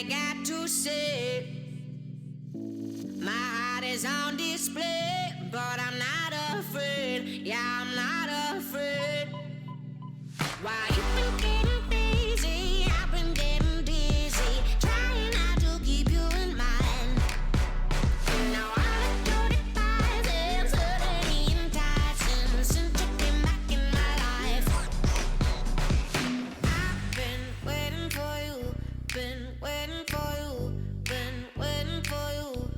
I got to say. My heart is on display, but I'm not afraid. Yeah, I'm not afraid. Why you been getting busy? I've been getting dizzy, trying not to keep you in mind. Now all the dirty vibes is suddenly enticing since you came back in my life. I've been waiting for you, been waiting for you, been waiting for you.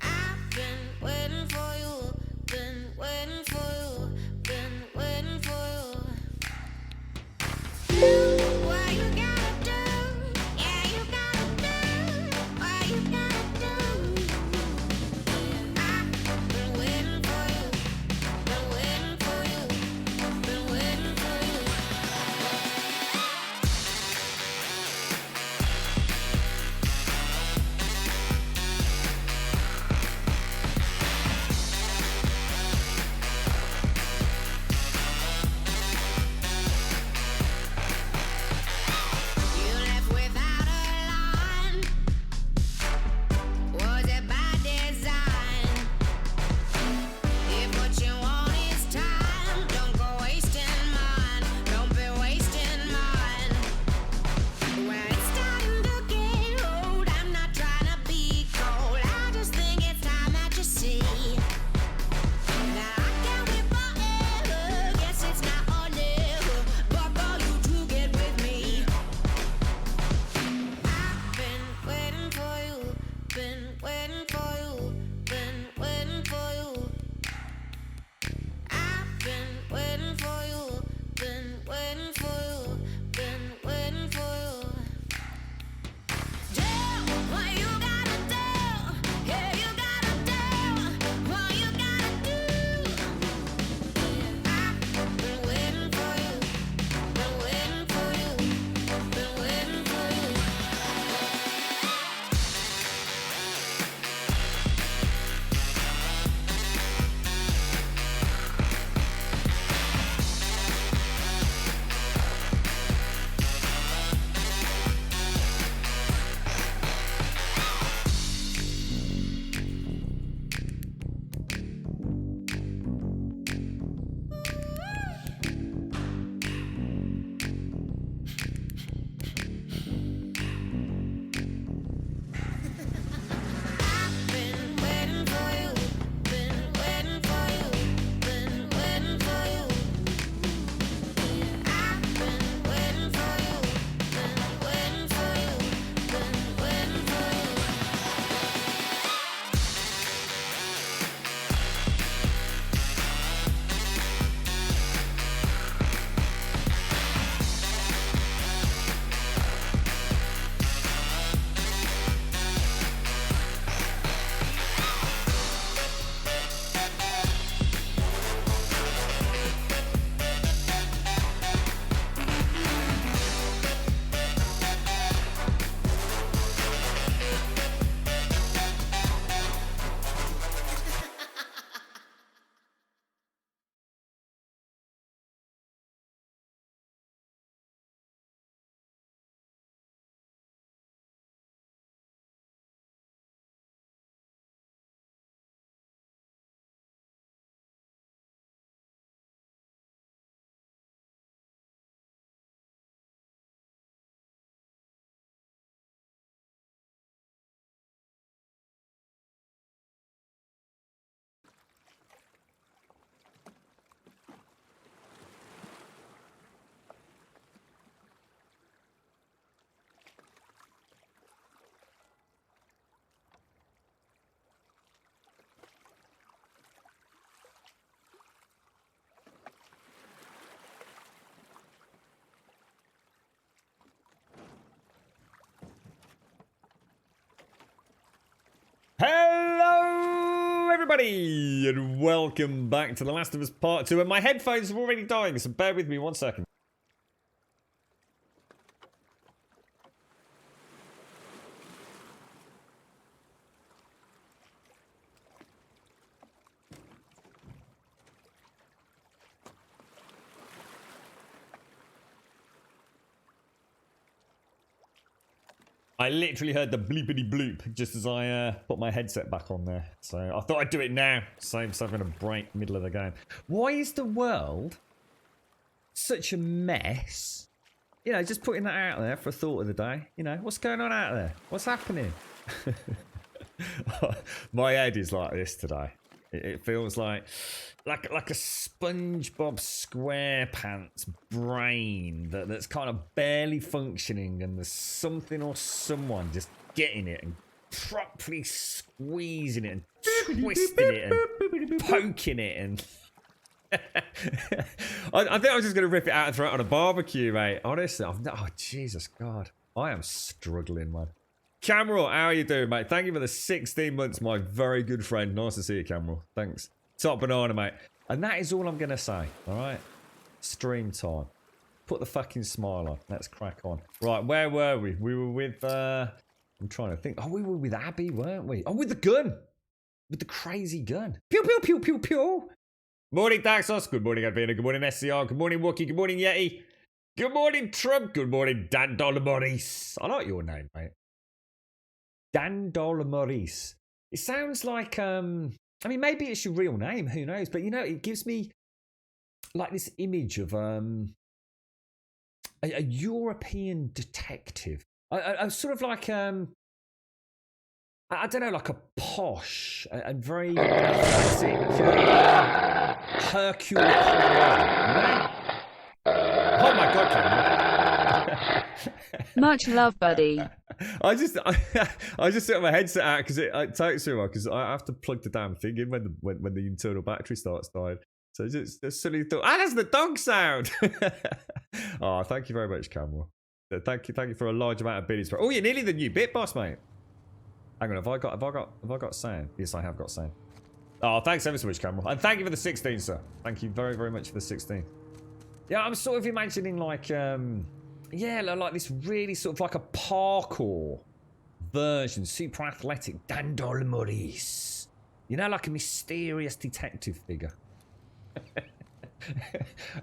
I've been waiting for you, been waiting for you, been waiting for you. What you gotta do? Yeah, you gotta do what you gotta do. I've been waiting for you, been waiting for you, been waiting for you. You left without a line. Was it by design? If what you want is time, don't go wasting mine. Don't be wasting mine. When it's starting to get old, I'm not trying to be cold. I just think it's time that you see. Now I can't wait forever. Guess it's now or never. But for you to get with me. I've been waiting for you, been waiting for you, been waiting for you. I've been waiting for you, been waiting for you, been waiting for you. Do what you gotta do, yeah, you gotta do what you gotta do. I've been waiting for you, been waiting for you, been waiting for you. I've been waiting for you, been waiting for you, been waiting for you. I've been waiting for you, been waiting for you, been waiting for you. Hello, everybody, and welcome back to The Last of Us Part 2. And my headphones are already dying, so bear with me 1 second. I literally heard the bleepity bloop just as I put my headset back on there. So I thought I'd do it now. Save having a break middle of the game. Why is the world such a mess? You know, just putting that out there for a thought of the day. You know, what's going on out there? What's happening? My head is like this today. It feels like a SpongeBob SquarePants brain that's kind of barely functioning, and there's something or someone just getting it and properly squeezing it and twisting it and poking it and. I think I was just going to rip it out and throw it on a barbecue, mate. Honestly, oh Jesus God, I am struggling, man. Cameron, how are you doing, mate? Thank you for the 16 months, my very good friend. Nice to see you, Cameron. Thanks. Top banana, mate. And that is all I'm going to say, all right? Stream time. Put the fucking smile on. Let's crack on. Right, where were we? We were with, I'm trying to think. Oh, we were with Abby, weren't we? Oh, with the gun. With the crazy gun. Pew, pew, pew, pew, pew. Morning, Daxos. Good morning, Advena. Good morning, SCR. Good morning, Wookie. Good morning, Yeti. Good morning, Trump. Good morning, Dan Maurice. I like your name, mate. Dan Maurice. It sounds like, I mean, maybe it's your real name. Who knows? But, you know, it gives me like this image of a European detective. I sort of like, I don't know, like a posh and very classic Hercule Poirot. Oh my God, Cameron. Much love, buddy. I just set my headset out because it takes so long because I have to plug the damn thing in when the internal battery starts dying. So just suddenly thought, that's the dog sound. Oh, thank you very much, Cameron. Thank you for a large amount of biddies. Oh, you're nearly the new bit boss, mate. Hang on, have I got sound? Yes, I have got sound. Oh, thanks ever so much, Cameron. And thank you for the 16, sir. Thank you very, very much for the 16. Yeah, I'm sort of imagining like, yeah, like this really sort of like a parkour version, super athletic Dan Maurice. You know, like a mysterious detective figure.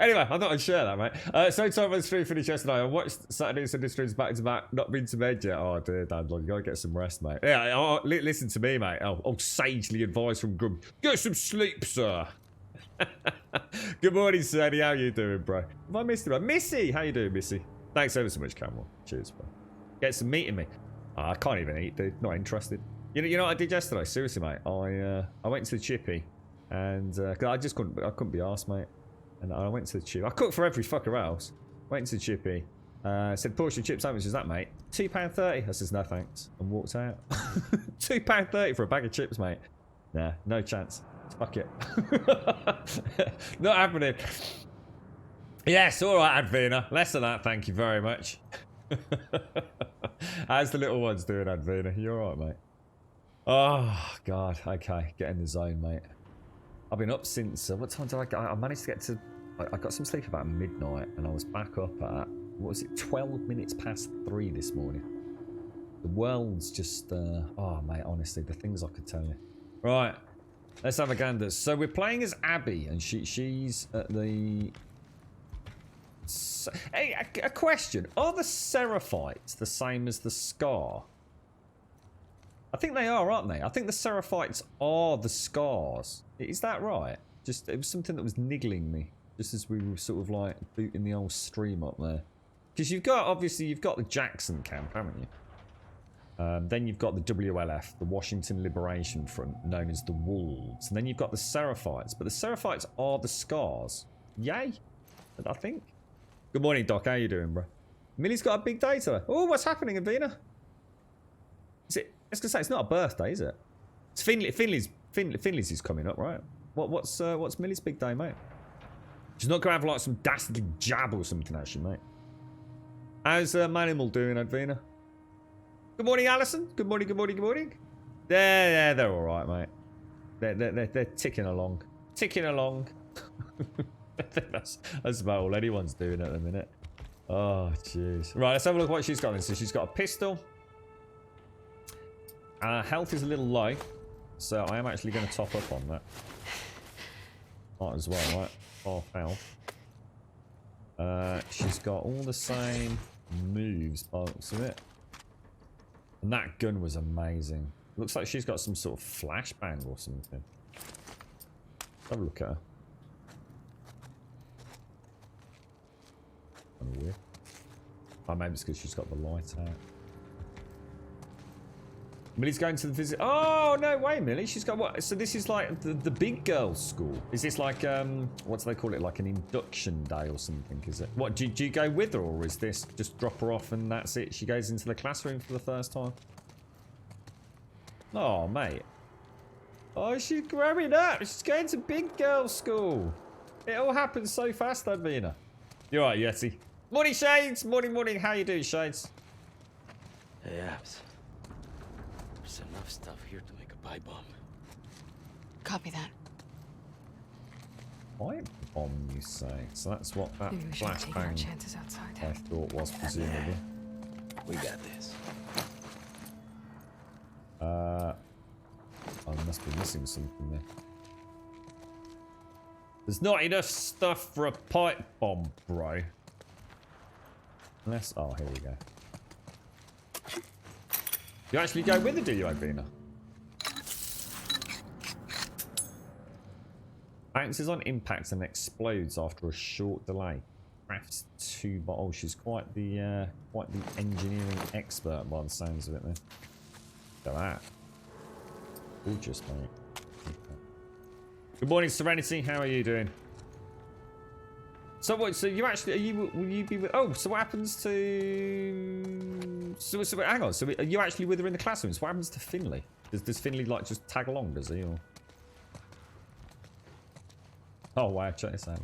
Anyway, I thought I'd share that, mate. So time on the stream finished yesterday. I watched Saturday and Sunday streams back to back. Not been to bed yet. Oh dear, Dan, you gotta get some rest, mate. Yeah, listen to me, mate. I'll sagely advise from Grub. Get some sleep, sir. Good morning, Sandy. How you doing, bro? Have I missed you, bro? Missy, how you doing, Missy? Thanks ever so much, Cameron. Cheers, bro. Get some meat in me. Oh, I can't even eat, dude. Not interested. You know what I did yesterday? Seriously, mate. I went to the chippy, and cause I couldn't be arsed, mate. And I went to the chippy. I cooked for every fucker else. Went to the chippy. Said, portion chip sandwich, is that, mate? £2.30. I says, no thanks. And walked out. £2.30 for a bag of chips, mate. Nah, no chance. Fuck it. Not happening. Yes, alright, Advena. Less of that, thank you very much. How's the little ones doing, Advena? You alright, mate? Oh, God. Okay, get in the zone, mate. I've been up since... what time did I get? I managed to get to... I got some sleep about midnight, and I was back up at... What was it? 12 minutes past 3 this morning. The world's just... oh, mate, honestly, the things I could tell you. Right. Let's have a gander. So we're playing as Abby, and she's at the... Hey, a question. Are the Seraphites the same as the Scar? I think they are, aren't they? I think the Seraphites are the Scars. Is that right? Just, it was something that was niggling me. Just as we were sort of like booting the old stream up there. Because you've got, obviously, you've got the Jackson camp, haven't you? Then you've got the WLF, the Washington Liberation Front, known as the Wolves. And then you've got the Seraphites. But the Seraphites are the Scars. Yay. I think. Good morning, Doc. How you doing, bro? Millie's got a big day today. Oh, what's happening, Avina? Is it? I was gonna say it's not a birthday, is it? It's Finley's is coming up, right? What's Millie's big day, mate? She's not gonna have like some dastardly jab or something, actually, mate. How's Manimal doing, Advena? Good morning, Alison. Good morning, good morning, good morning. They're all right, mate. They're ticking along, ticking along. that's about all anyone's doing at the minute. Oh, jeez. Right, let's have a look what she's got then. So she's got a pistol. Health is a little low, so I am actually going to top up on that. Might as well, right? Half health. She's got all the same moves, by the looks of it. And that gun was amazing. Looks like she's got some sort of flashbang or something. Have a look at her. Kind of weird. Oh, maybe it's because she's got the light out. Millie's going to the visit. Oh, no way, Millie. She's got what? So this is like the big girls' school. Is this like, what do they call it? Like an induction day or something, is it? What, do you go with her, or is this just drop her off and that's it? She goes into the classroom for the first time? Oh, mate. Oh, she's growing up. She's going to big girls' school. It all happens so fast, Advina. You're right, Yeti. Morning, Shades. Morning, morning. How you doing, Shades? Hey, Abs. There's enough stuff here to make a pipe bomb. Copy that. Pipe bomb, you say? So that's what that Maybe we should take our flashbang chances outside. I thought was, presumably. We got this. I must be missing something there. There's not enough stuff for a pipe bomb, bro. Unless... Oh, here we go. You actually go with it, do you, Albina? Bounces on impact and explodes after a short delay. Crafts 2 bottles. She's quite the engineering expert by the sounds of it there. Look at that. Gorgeous, mate. Okay. Good morning, Serenity. How are you doing? So what? So you actually will you be with? Oh, so what happens to? So hang on. So are you actually with her in the classrooms? What happens to Finley? Does Finley like just tag along? Does he? Or? Oh wow! Check this out.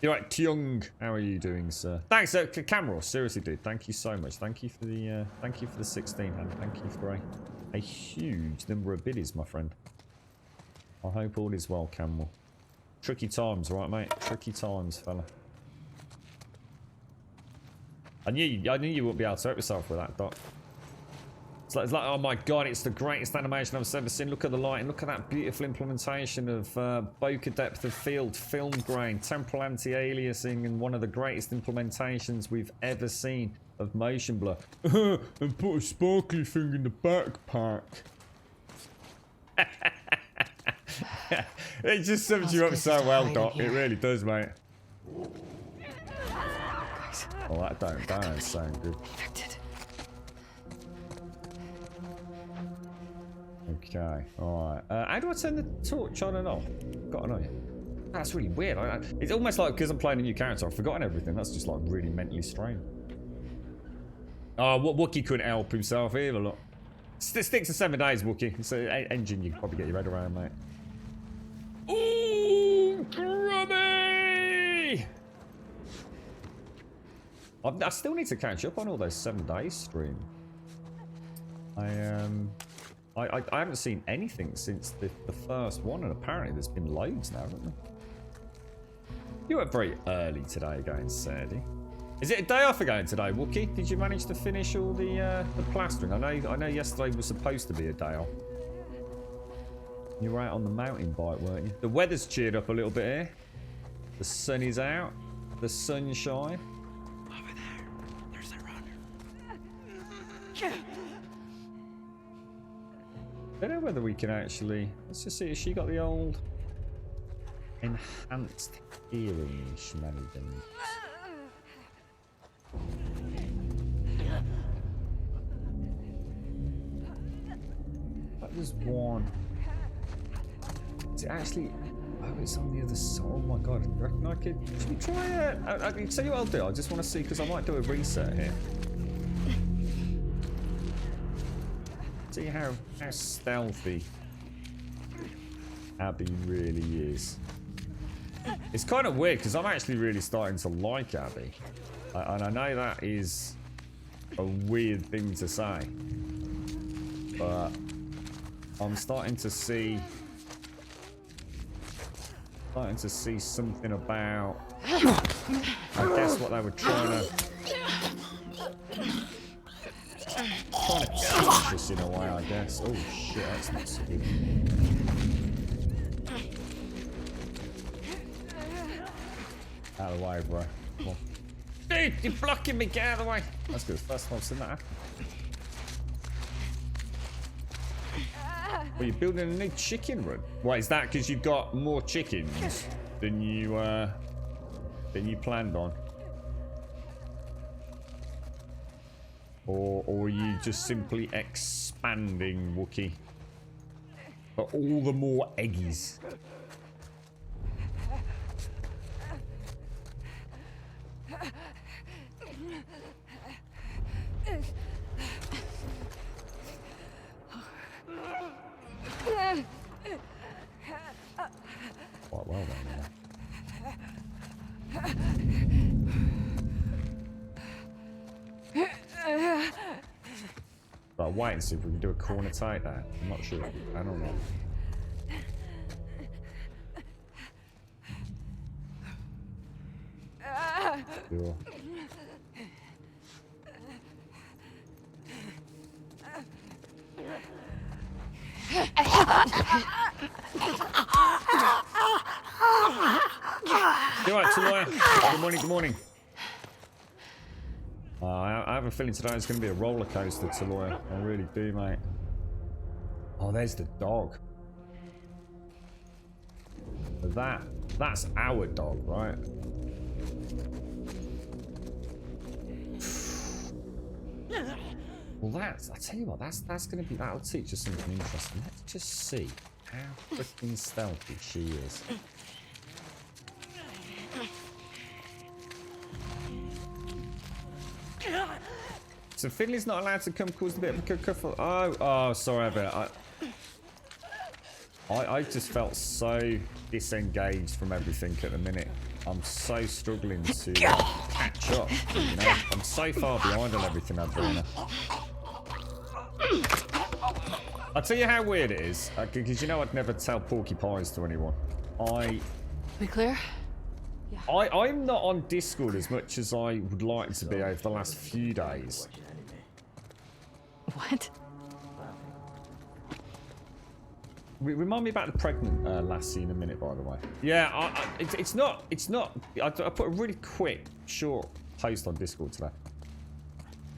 You're right, Kyung. How are you doing, sir? Thanks, Camera. Seriously, dude. Thank you so much. Thank you for the 16, and thank you for a huge number of biddies, my friend. I hope all is well, Camel. Tricky times, right, mate? Tricky times, fella. I knew you wouldn't be able to help yourself with that, Doc. It's like, oh my god, it's the greatest animation I've ever seen. Look at the lighting, look at that beautiful implementation of bokeh depth of field, film grain, temporal anti-aliasing, and one of the greatest implementations we've ever seen of motion blur. And put a sparkly thing in the backpack. It just sums you up so well, Doc. It really does, mate. Oh, that don't sound good. Infected. Okay, alright. How do I turn the torch on and off? Got an eye. That's really weird. It's almost like because I'm playing a new character, I've forgotten everything. That's just like really mentally strained. Oh, Wookie couldn't help himself either, look. Stick to 7 days, Wookie. It's an engine you can probably get your head around, mate. Ooh, grubby! I still need to catch up on all those 7 days stream. I haven't seen anything since the first one, and apparently there's been loads now, haven't there? You were very early today going, Sadie. Is it a day off again today, Wookie? Did you manage to finish all the plastering? I know yesterday was supposed to be a day off. You were out on the mountain bike, weren't you? The weather's cheered up a little bit here. The sun is out. The sunshine. Over there. There's a runner. I don't know whether we can actually... Let's just see. Has she got the old enhanced hearing shenanigans? That was one. Is it actually... Oh, it's on the other side. Oh my god. I reckon I could... Should we try it? I can tell you what I'll do. I just want to see, because I might do a reset here. See how stealthy Abby really is. It's kind of weird, because I'm actually really starting to like Abby. And I know that is a weird thing to say. But I'm starting to see something about, I guess, what they were trying to teach us in a way, I guess. Oh shit, that's not so good. Out of the way, bro. Come on. Dude, you're blocking me. Get out of the way. That's good. First time I've seen that happen. Well, you're building a new chicken run. Wait, is that because you've got more chickens than you planned on? Or are you just simply expanding, Wookie? For all the more eggies. Quite well done there. But wait and see if we can do a corner take there. I'm not sure if we can or not. Sure. You alright, Taloya? Good morning, good morning. I have a feeling today it's going to be a roller coaster, Taloya. I really do, mate. Oh, there's the dog. That's our dog, right? Well, I tell you what, that'll teach us something interesting. Let's just see how freaking stealthy she is. So Finley's not allowed to come cause a bit of a kerfuffle. Oh, sorry about it. I just felt so disengaged from everything at the minute. I'm so struggling to catch up. You know, I'm so far behind on everything, Adriana. I'll tell you how weird it is, because you know I'd never tell porcupines to anyone. We clear? I'm not on Discord as much as I would like to be over the last few days. What? Remind me about the pregnant lassie in a minute, by the way. Yeah, it's not. I put a really quick, short post on Discord today.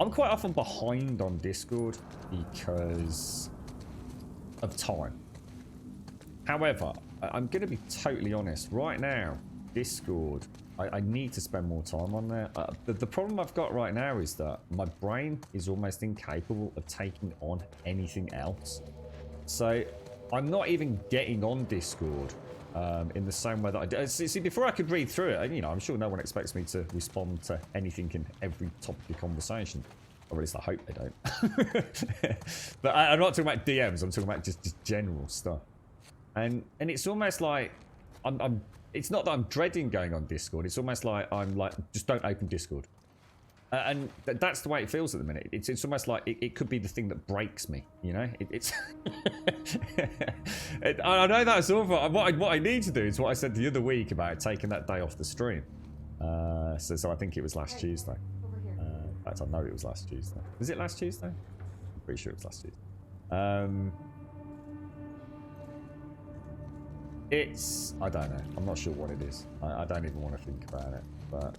I'm quite often behind on Discord because of time. However, I'm going to be totally honest. Right now, Discord, I need to spend more time on there. The problem I've got right now is that my brain is almost incapable of taking on anything else. So I'm not even getting on Discord in the same way that I do. See, before I could read through it, you know, I'm sure no one expects me to respond to anything in every topic of conversation. Or at least I hope they don't. But I'm not talking about DMs. I'm talking about just general stuff. And it's almost like it's not that I'm dreading going on Discord. It's almost like I'm like, just don't open Discord. And that's the way it feels at the minute. It's almost like it could be the thing that breaks me, you know? It's I know that's awful. What I need to do is what I said the other week about taking that day off the stream. So I think it was last Tuesday. In fact, I know it was last Tuesday. Was it last Tuesday? I'm pretty sure it was last Tuesday. I don't know. I'm not sure what it is. I don't even want to think about it. But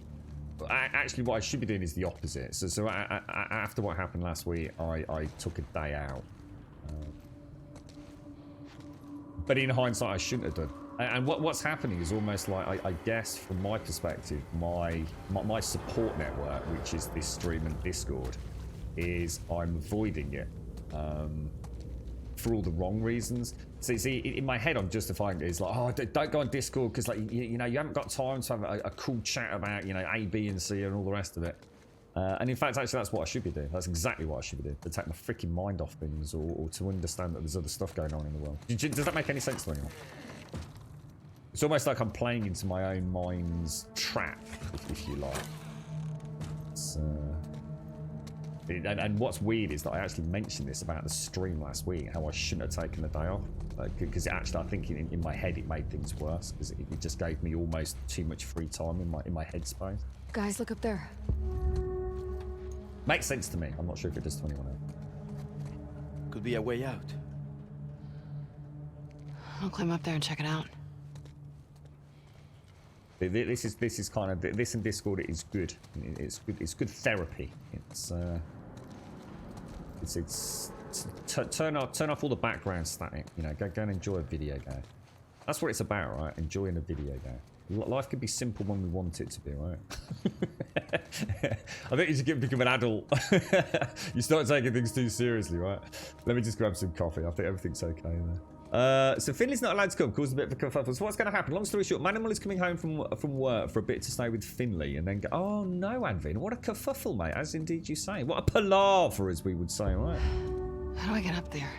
actually, what I should be doing is the opposite. So after what happened last week, I took a day out. But in hindsight, I shouldn't have done. And what's happening is almost like, I guess, from my perspective, my support network, which is this stream and Discord, is I'm avoiding it for all the wrong reasons. See, in my head, I'm justifying it. It's like, oh, don't go on Discord because, like, you know, you haven't got time to have a cool chat about, you know, A, B, and C and all the rest of it. And in fact, actually, that's what I should be doing. That's exactly what I should be doing. To take my freaking mind off things or to understand that there's other stuff going on in the world. Does that make any sense to anyone? It's almost like I'm playing into my own mind's trap, if you like. And what's weird is that I actually mentioned this about the stream last week, how I shouldn't have taken the day off. Because actually, I think in my head it made things worse, because it just gave me almost too much free time in my headspace. Guys, look up there. Makes sense to me. I'm not sure if it does to anyone else. Could be a way out. I'll climb up there and check it out. This is kind of this and Discord is good. It's good. It's good therapy. Turn off all the background static. You know, go and enjoy a video game. That's what it's about, right? Enjoying a video game. Life can be simple when we want it to be, right? I think you should become an adult. You start taking things too seriously, right? Let me just grab some coffee. I think everything's okay there. So Finley's not allowed to come, caused a bit of a kerfuffle. So what's going to happen? Long story short, Manimal is coming home from work for a bit to stay with Finley and then go, oh no, Advin, what a kerfuffle, mate, as indeed you say. What a palaver, as we would say, right? How do I get up there?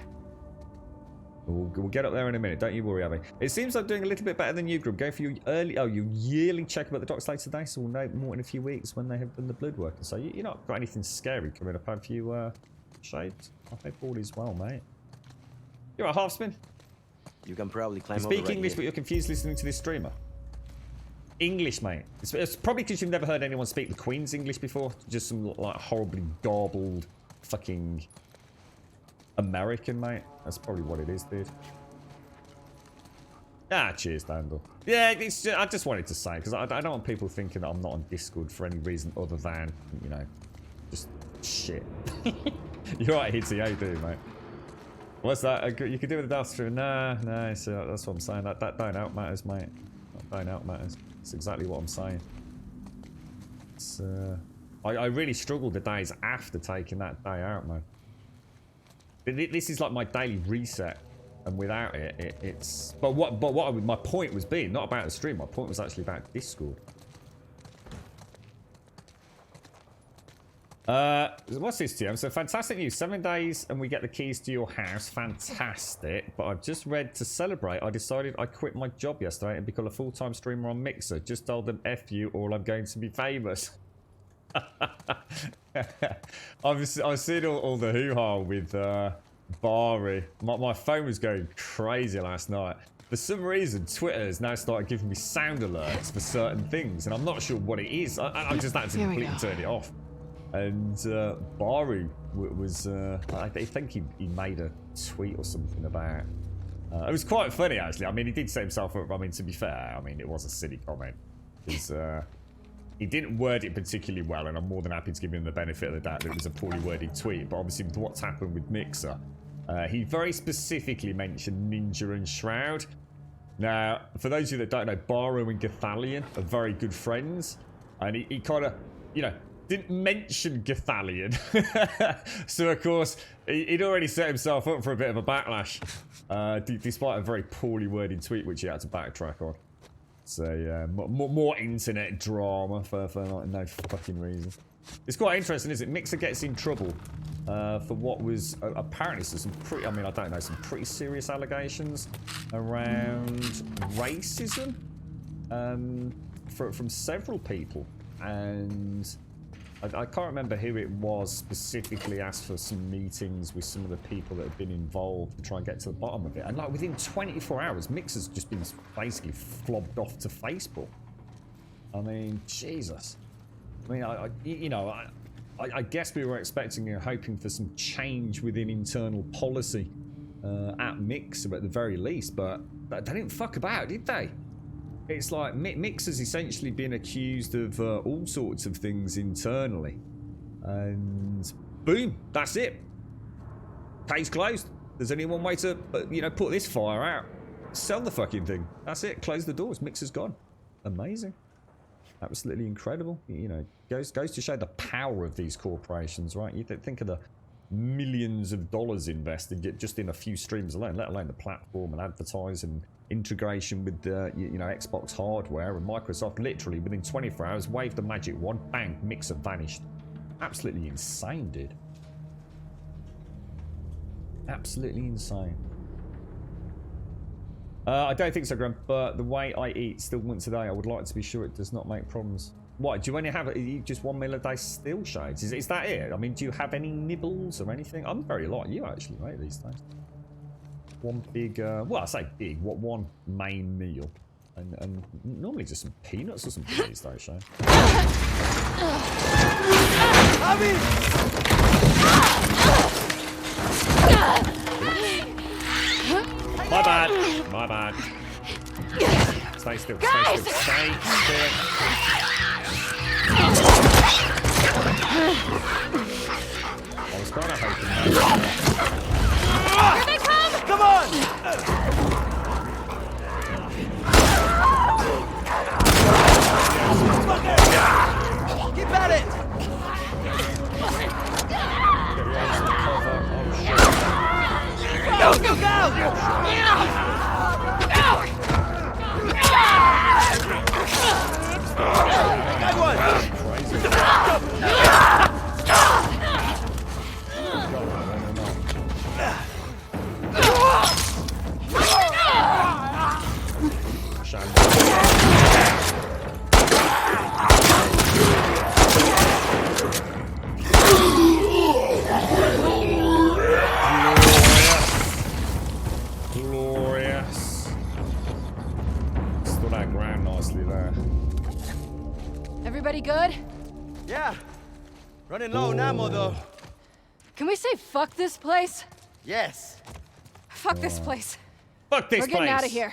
We'll get up there in a minute. Don't you worry, Abby. It seems I'm doing a little bit better than you, Grub. Go for your your yearly checkup at the doctor's later today, so we'll know more in a few weeks when they have done the blood work. So you're not got anything scary coming up, have you, Shade? I hope all is well, mate. You're a half spin. You can probably climb You over speak right English, here. but you're confused listening to this streamer. English, mate. It's probably because you've never heard anyone speak the Queen's English before. Just some like horribly garbled fucking American, mate. That's probably what it is, dude. Ah, cheers, Dandel. Yeah, I just wanted to say, because I don't want people thinking that I'm not on Discord for any reason other than, you know, just shit. You're right, Hitty. How you doing, mate? What's that? You could do with the Darth stream. Nah, so that's what I'm saying. That don't out matters, mate. That don't out matters. It's exactly what I'm saying. It's, I really struggled the days after taking that day out, man. This is like my daily reset, and without it, it's. But my point was being not about the stream. My point was actually about Discord. What's this, TM? So fantastic news. 7 days, and we get the keys to your house. Fantastic. But I've just read to celebrate. I decided I quit my job yesterday and become a full-time streamer on Mixer. Just told them F you, or I'm going to be famous. I've seen all the hoo-ha with Bari. My phone was going crazy last night. For some reason, Twitter has now started giving me sound alerts for certain things, and I'm not sure what it is. I just had to completely turn it off. And Bari was, I think he made a tweet or something about. It was quite funny, actually. I mean, he did set himself up. I mean, to be fair, I mean, it was a silly comment. Because he didn't word it particularly well, and I'm more than happy to give him the benefit of the doubt that it was a poorly worded tweet. But obviously, with what's happened with Mixer, he very specifically mentioned Ninja and Shroud. Now, for those of you that don't know, Baru and Gathalion are very good friends. And he kind of, you know, didn't mention Gathalion. So, of course, he'd already set himself up for a bit of a backlash. Despite a very poorly worded tweet, which he had to backtrack on. So, yeah, more internet drama for like, no fucking reason. It's quite interesting, isn't it? Mixer gets in trouble for what was apparently some pretty, I mean, I don't know, some pretty serious allegations around racism from several people. And I can't remember who it was specifically asked for some meetings with some of the people that have been involved to try and get to the bottom of it. And like within 24 hours, Mixer's just been basically flobbed off to Facebook. I mean, Jesus. I mean, I guess we were expecting and hoping for some change within internal policy at Mixer at the very least, but they didn't fuck about, did they? It's like Mixer's essentially been accused of all sorts of things internally. And boom, that's it. Case closed. There's only one way to, put this fire out. Sell the fucking thing. That's it. Close the doors. Mixer's gone. Amazing. Absolutely incredible. You know, goes to show the power of these corporations, right? You think of the millions of dollars invested just in a few streams alone, let alone the platform and advertising, integration with the Xbox hardware, and Microsoft literally within 24 hours waved the magic wand, bang, Mixer vanished. Absolutely insane, dude. Absolutely insane. I don't think so, Graham, but the way I eat still once a day, I would like to be sure it does not make problems. What, do you only have just 1 meal a day still, Shades? Is that it? I mean, do you have any nibbles or anything? I'm very like you, actually, mate, these days. One big, well, I say big, one main meal. And normally just some peanuts or something these days, Shane. My bad. My bad. Stay still. Guys! Stay still. Stay still. I was kind of hoping that. Here they come! Come on! Keep at it! Go, go, go! Got one! Glorious. Stood our ground nicely there. Everybody good? Yeah. Running low on ammo, though. Can we say fuck this place? Yes. Fuck this place. Fuck this We're getting place. out of here.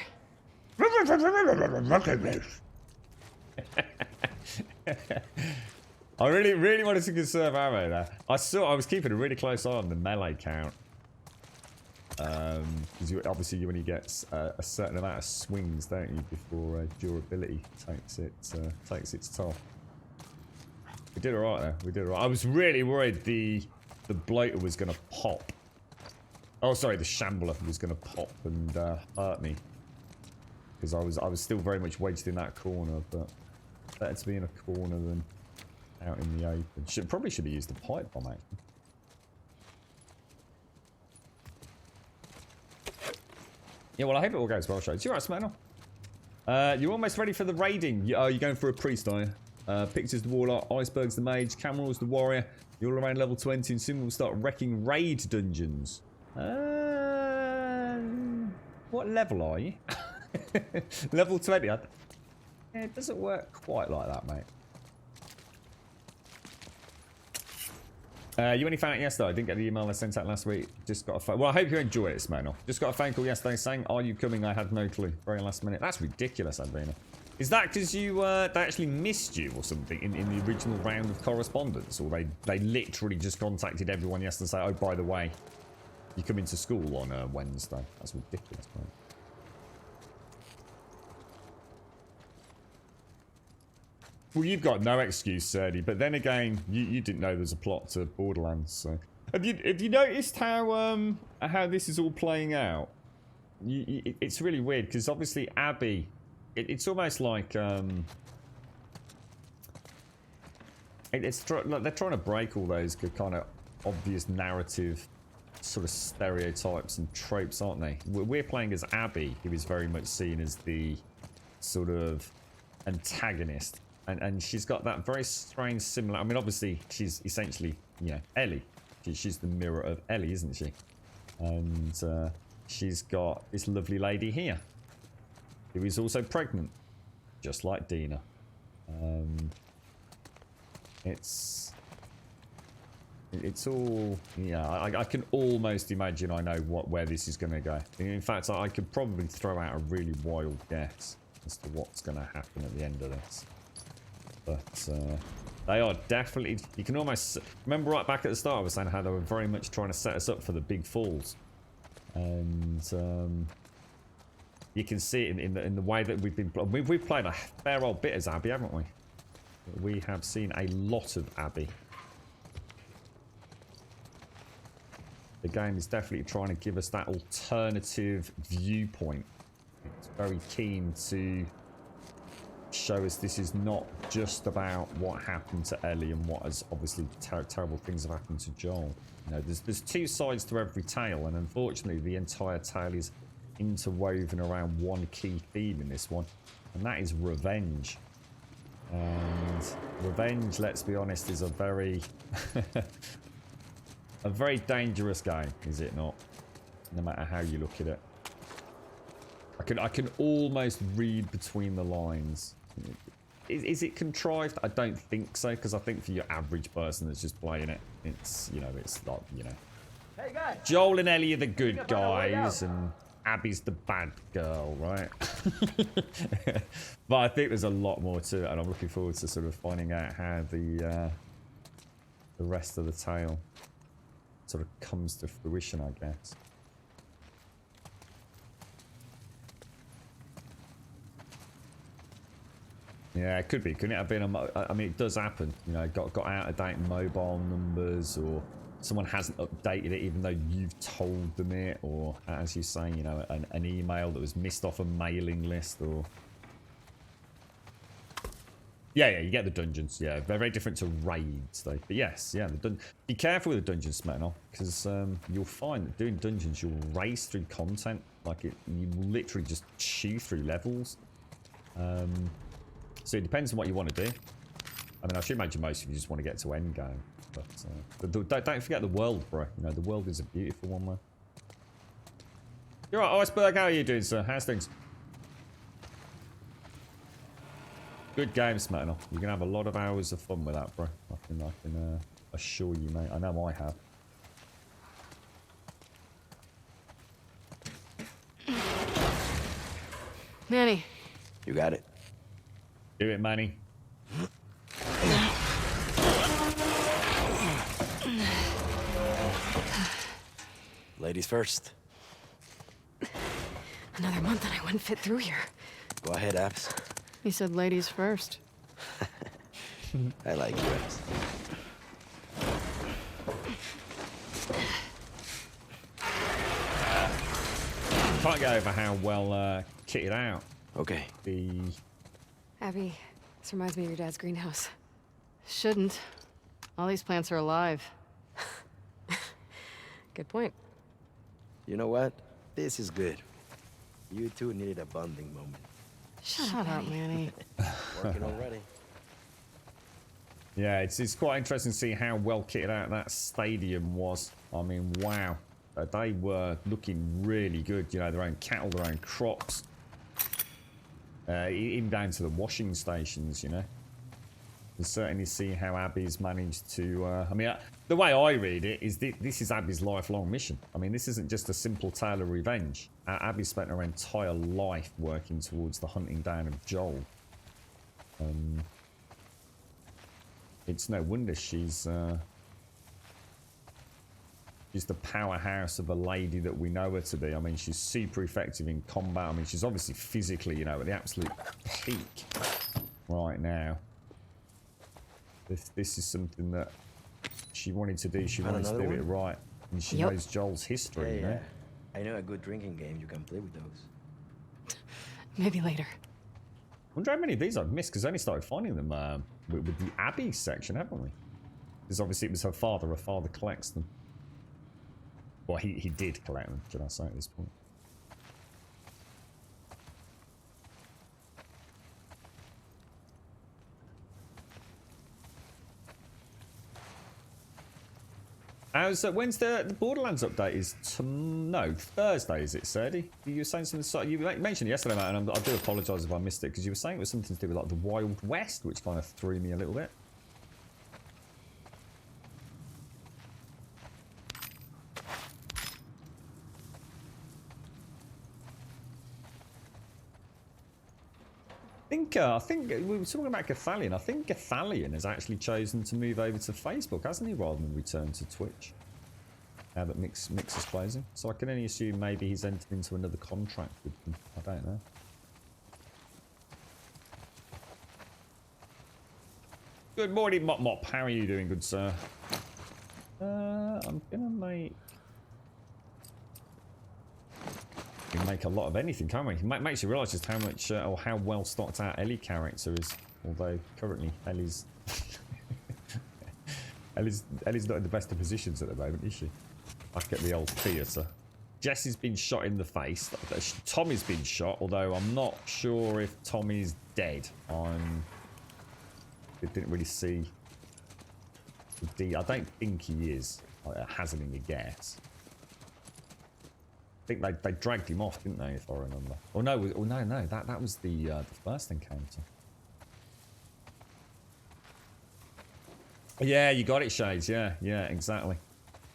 I really wanted to conserve ammo there. I was keeping a really close eye on the melee count. Because obviously when you get a certain amount of swings, don't you, before durability takes its toll. We did alright there. We did alright. I was really worried the bloater was gonna pop. Oh, sorry, the shambler was gonna pop and hurt me. Because I was still very much wedged in that corner, but better to be in a corner than out in the open. Probably should have used the pipe bomb actually. Yeah, well, I hope it all goes well, Shades. You alright, Smackdown? You're almost ready for the raiding. You're going for a priest, are you? Pictures the warlock, icebergs the mage, Cameral's the warrior. You're around level 20 and soon we'll start wrecking raid dungeons. What level are you? Level 20. Yeah, it doesn't work quite like that, mate. You only found it yesterday. I didn't get the email I sent out last week. Just got a phone. Well, I hope you enjoyed it, Smackdown. Just got a phone call yesterday saying, "Are you coming?" I had no clue. Very last minute. That's ridiculous, Adrena. Is that because you they actually missed you or something in the original round of correspondence, or they literally just contacted everyone yesterday and say, "Oh, by the way, you come into school on Wednesday"? That's ridiculous, man. Well, you've got no excuse, Serdi, but then again, you didn't know there's a plot to Borderlands, so... Have you noticed how this is all playing out? It's really weird, because obviously Abby... It's almost like, they're trying to break all those kind of obvious narrative sort of stereotypes and tropes, aren't they? We're playing as Abby, who is very much seen as the sort of antagonist. And she's got that very strange similar... I mean, obviously, she's essentially, you know, Ellie. She's the mirror of Ellie, isn't she? And she's got this lovely lady here, who is also pregnant, just like Dina. It's all... Yeah, I can almost imagine I know where this is going to go. In fact, I could probably throw out a really wild guess as to what's going to happen at the end of this. But they are definitely... You can almost... Remember right back at the start I was saying how they were very much trying to set us up for the big falls. And you can see it in the way that we've been... We've played a fair old bit as Abby, haven't we? We have seen a lot of Abby. The game is definitely trying to give us that alternative viewpoint. It's very keen to show us this is not just about what happened to Ellie and what has obviously terrible things have happened to Joel. You know, there's two sides to every tale, and unfortunately the entire tale is interwoven around one key theme in this one, and that is revenge. And revenge, let's be honest, is a very a very dangerous game, is it not? No matter how you look at it. I can almost read between the lines. Is it contrived? I don't think so, because I think for your average person that's just playing it, it's, you know, it's like, you know, Hey guys! Joel and Ellie are the good guys, and Abby's the bad girl, right? But I think there's a lot more to it, and I'm looking forward to sort of finding out how the rest of the tale sort of comes to fruition, I guess. Yeah, it could be. Couldn't it have been I mean, it does happen. You know, got out of date mobile numbers, or someone hasn't updated it even though you've told them it, or as you say, you know, an email that was missed off a mailing list, or... Yeah, you get the dungeons. Yeah, they're very different to raids, though. But yes, yeah, be careful with the dungeons, Smetano, because you'll find that doing dungeons, you'll race through content. Like, you literally just chew through levels. So it depends on what you want to do. I mean, I should imagine most of you just want to get to endgame. But don't forget the world, bro. You know, the world is a beautiful one, man. You're right, Iceberg. How are you doing, sir? How's things? Good game, Smetano. You're going to have a lot of hours of fun with that, bro. I can assure you, mate. I know I have. Manny. You got it. Do it, Manny. Ladies first. Another month and I wouldn't fit through here. Go ahead, Abs. You said ladies first. I like you, Abs. Can't get over how well kitted out Okay. the... Abby, this reminds me of your dad's greenhouse. Shouldn't. All these plants are alive. Good point. You know what? This is good. You two needed a bonding moment. Shut up, Manny. Working already. Yeah, it's quite interesting to see how well kitted out that stadium was. I mean, wow. They were looking really good. You know, their own cattle, their own crops. Even down to the washing stations, you know. You certainly see how Abby's managed to... I mean, the way I read it is this is Abby's lifelong mission. I mean, this isn't just a simple tale of revenge. Abby spent her entire life working towards the hunting down of Joel. It's no wonder she's the powerhouse of a lady that we know her to be. I mean, she's super effective in combat. I mean, she's obviously physically, you know, at the absolute peak right now. This is something that she wanted to do. She wanted to do it right. And she knows Joel's history, you know? I know a good drinking game you can play with those. Maybe later. I wonder how many of these I've missed, because I only started finding them with the Abby section, haven't we? Because obviously it was her father. Her father collects them. Well, he did collect them, should I say, at this point. When's the Borderlands update? Is no, Thursday, is it, Serdi? You were saying something, you mentioned it yesterday, mate, and I do apologise if I missed it, because you were saying it was something to do with like the Wild West, which kind of threw me a little bit. I think we were talking about Gathalion. I think Gathalion has actually chosen to move over to Facebook, hasn't he, rather than return to Twitch. Now that Mix is closing. So I can only assume maybe he's entered into another contract with them. I don't know. Good morning, Mop Mop. How are you doing, good sir? I'm gonna make... We can make a lot of anything, can't we? It makes you realise just how much or how well stocked our Ellie character is. Although currently Ellie's Ellie's not in the best of positions at the moment, is she? Back at the old theatre. Jesse's been shot in the face. Tommy's been shot, although I'm not sure if Tommy's dead. I didn't really see I don't think he is. Hazarding a guess. I think they dragged him off, didn't they, if I remember? Oh no, no, that was the first encounter. Yeah, you got it, Shades. Yeah, exactly.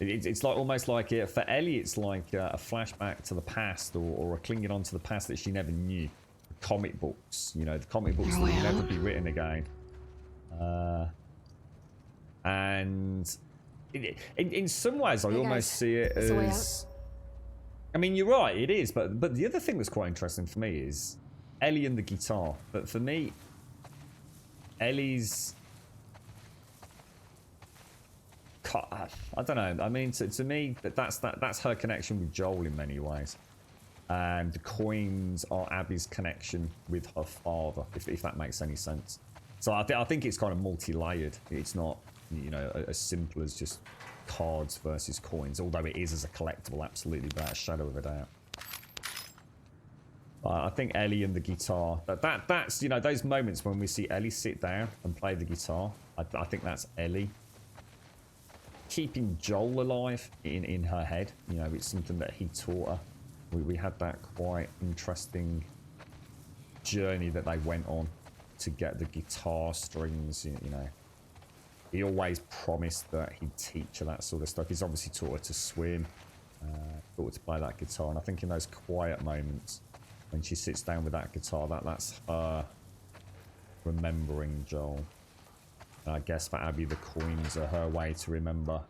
It's like almost like for Ellie, it's like a flashback to the past, or a clinging on to the past that she never knew. The comic books, you know, the comic books that will never be written again. And in some ways, I almost see it as. I mean, you're right, it is. But the other thing that's quite interesting for me is Ellie and the guitar. But for me, Ellie's. I don't know. I mean, to me, that's her connection with Joel in many ways, and the coins are Abby's connection with her father, if that makes any sense. So I think it's kind of multi-layered. It's not, you know, as simple as just cards versus coins, although it is as a collectible, absolutely, without a shadow of a doubt. I think Ellie and the guitar, that's, you know, those moments when we see Ellie sit down and play the guitar, I think that's Ellie keeping Joel alive in her head. You know, it's something that he taught her. We had that quite interesting journey that they went on to get the guitar strings, you know. He always promised that he'd teach her that sort of stuff. He's obviously taught her to swim, taught her to play that guitar, and I think in those quiet moments when she sits down with that guitar, that's her remembering Joel. And I guess for Abby, the coins are her way to remember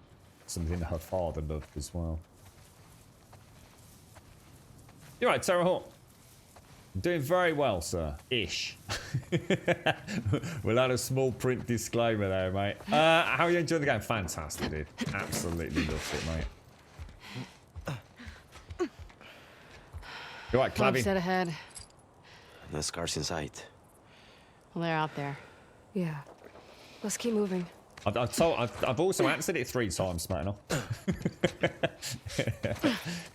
something her father loved as well. You're right, Terra Hawk. Doing very well, sir. Ish. We'll add a small print disclaimer there, mate. How are you enjoying the game? Fantastic, dude. Absolutely loved it, mate. You're right, Clappy. Set ahead. No scars in sight. Well, they're out there. Yeah. Let's keep moving. I've also answered it 3 times, Smacknell.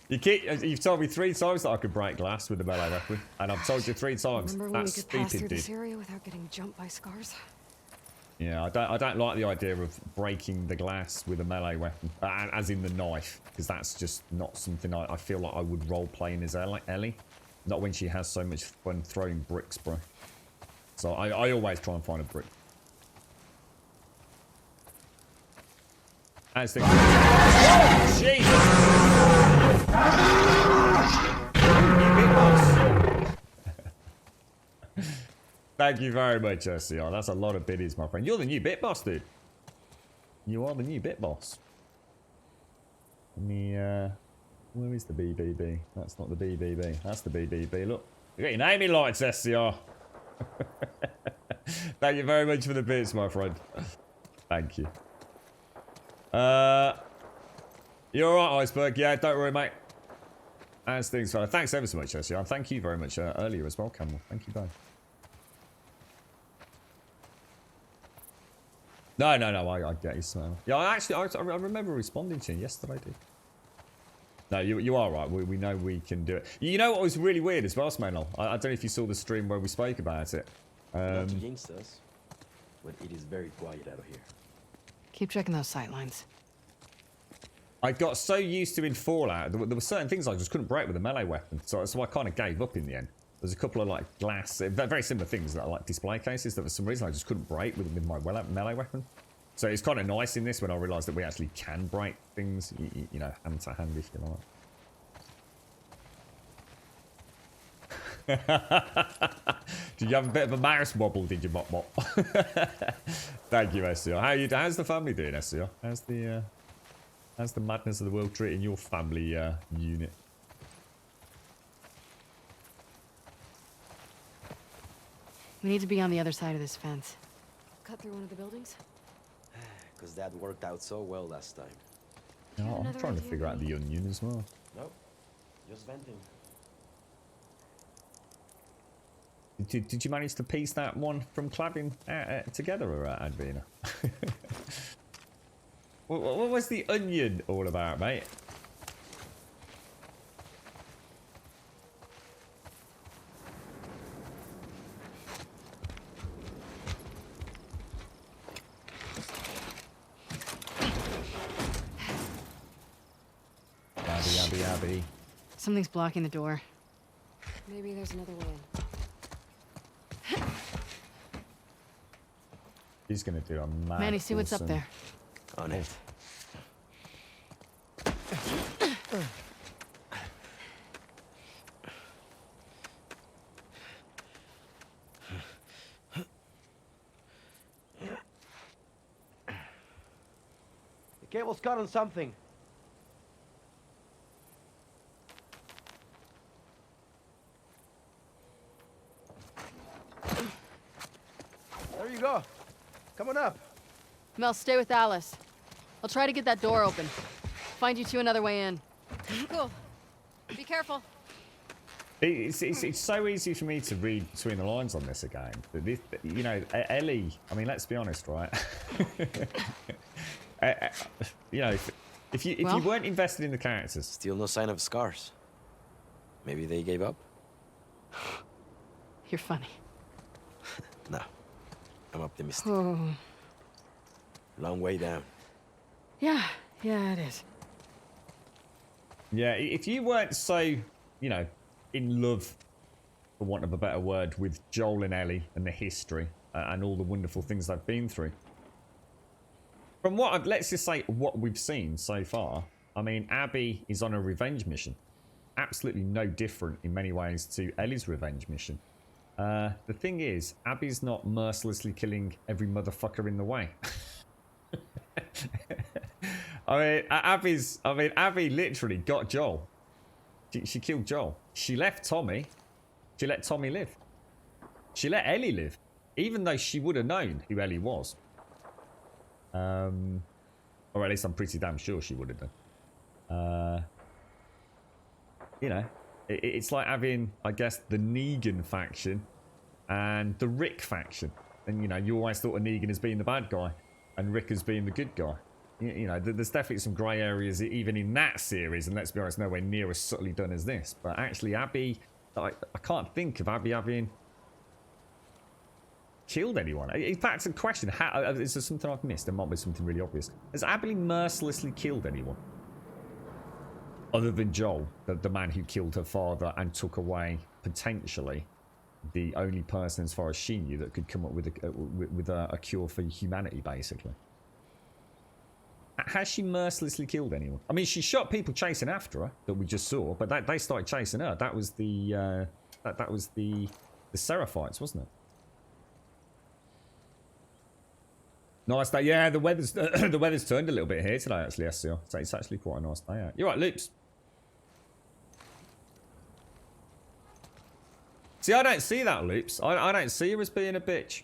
You've told me 3 times that I could break glass with a melee weapon, and I've told you 3 times. Remember when that's we could pass stupid, through dude. this area without getting jumped by scars? Yeah, I don't like the idea of breaking the glass with a melee weapon, as in the knife, because that's just not something I feel like I would role playing as Ellie. Not when she has so much fun throwing bricks, bro. So I always try and find a brick. As the oh, Jesus! Thank you very much, SCR. That's a lot of biddies, my friend. You're the new bit boss, dude. You are the new bit boss. Let me, where is the BBB? That's not the BBB. That's the BBB. Look, you got your naming lights, SCR. Thank you very much for the bits, my friend. Thank you. You're alright, Iceberg. Yeah, don't worry, mate. As things go. Thanks ever so much, SCR. Thank you very much earlier as well, Camel. Thank you both. No, I get you, Smell. Yeah, I remember responding to you yesterday, dude. No, you are right. We know we can do it. You know what was really weird as well, Smell? I don't know if you saw the stream where we spoke about it. Not to jinx us, but it is very quiet out here. Keep checking those sight lines. I got so used to in Fallout, there were certain things I just couldn't break with a melee weapon, so I kind of gave up in the end. There's a couple of like glass, very similar things that are like display cases that for some reason I just couldn't break with my melee weapon. So it's kind of nice in this when I realised that we actually can break things, you know, hand to hand if you like. Did you have a bit of a mouse wobble, did you, Mop Mop? Thank you, SCR. How's the family doing, SCR? How's the madness of the world treating your family unit? We need to be on the other side of this fence. Cut through one of the buildings? Because that worked out so well last time. Oh, I'm trying to figure out the onion as well. Nope. Just venting. Did you manage to piece that one from clapping together, Advina? What was the onion all about, mate? Abby. Something's blocking the door. Maybe there's another way in. He's gonna do a mad Manny, see what's up there. On it. Cable's caught on something. There you go. Come on up. Mel, stay with Alice. I'll try to get that door open. Find you two another way in. Cool. Be careful. It's so easy for me to read between the lines on this again. But this, you know, Ellie. I mean, let's be honest, right? You know, if you weren't invested in the characters, Still no sign of scars. Maybe they gave up? You're funny. No. I'm optimistic. Oh. Long way down. Yeah, it is. yeah, if you weren't so, you know, in love, for want of a better word, with Joel and Ellie and the history and all the wonderful things they've been through. From what let's just say what we've seen so far, I mean, Abby is on a revenge mission. Absolutely no different in many ways to Ellie's revenge mission. The thing is, Abby's not mercilessly killing every motherfucker in the way. Abby literally got Joel. She killed Joel. She left Tommy. She let Tommy live. She let Ellie live, even though she would have known who Ellie was. Or at least I'm pretty damn sure she would have done. You know, it's like having, I guess, the Negan faction and the Rick faction. And, you know, you always thought of Negan as being the bad guy and Rick as being the good guy. You know, there's definitely some grey areas even in that series, and let's be honest, nowhere near as subtly done as this. But actually, Abby, I can't think of Abby having killed anyone. In fact, a question, is there something I've missed? There might be something really obvious. Has Abby mercilessly killed anyone? Other than Joel, the man who killed her father and took away, potentially, the only person, as far as she knew, that could come up with a cure for humanity, basically. Has she mercilessly killed anyone? I mean, she shot people chasing after her that we just saw, but they started chasing her. That was the that was the Seraphites, wasn't it? Nice day. Yeah, the weather's the weather's turned a little bit here today, actually, SCR. So it's actually quite a nice day out. You're right, Loops. See, I don't see that, Loops. I don't see her as being a bitch.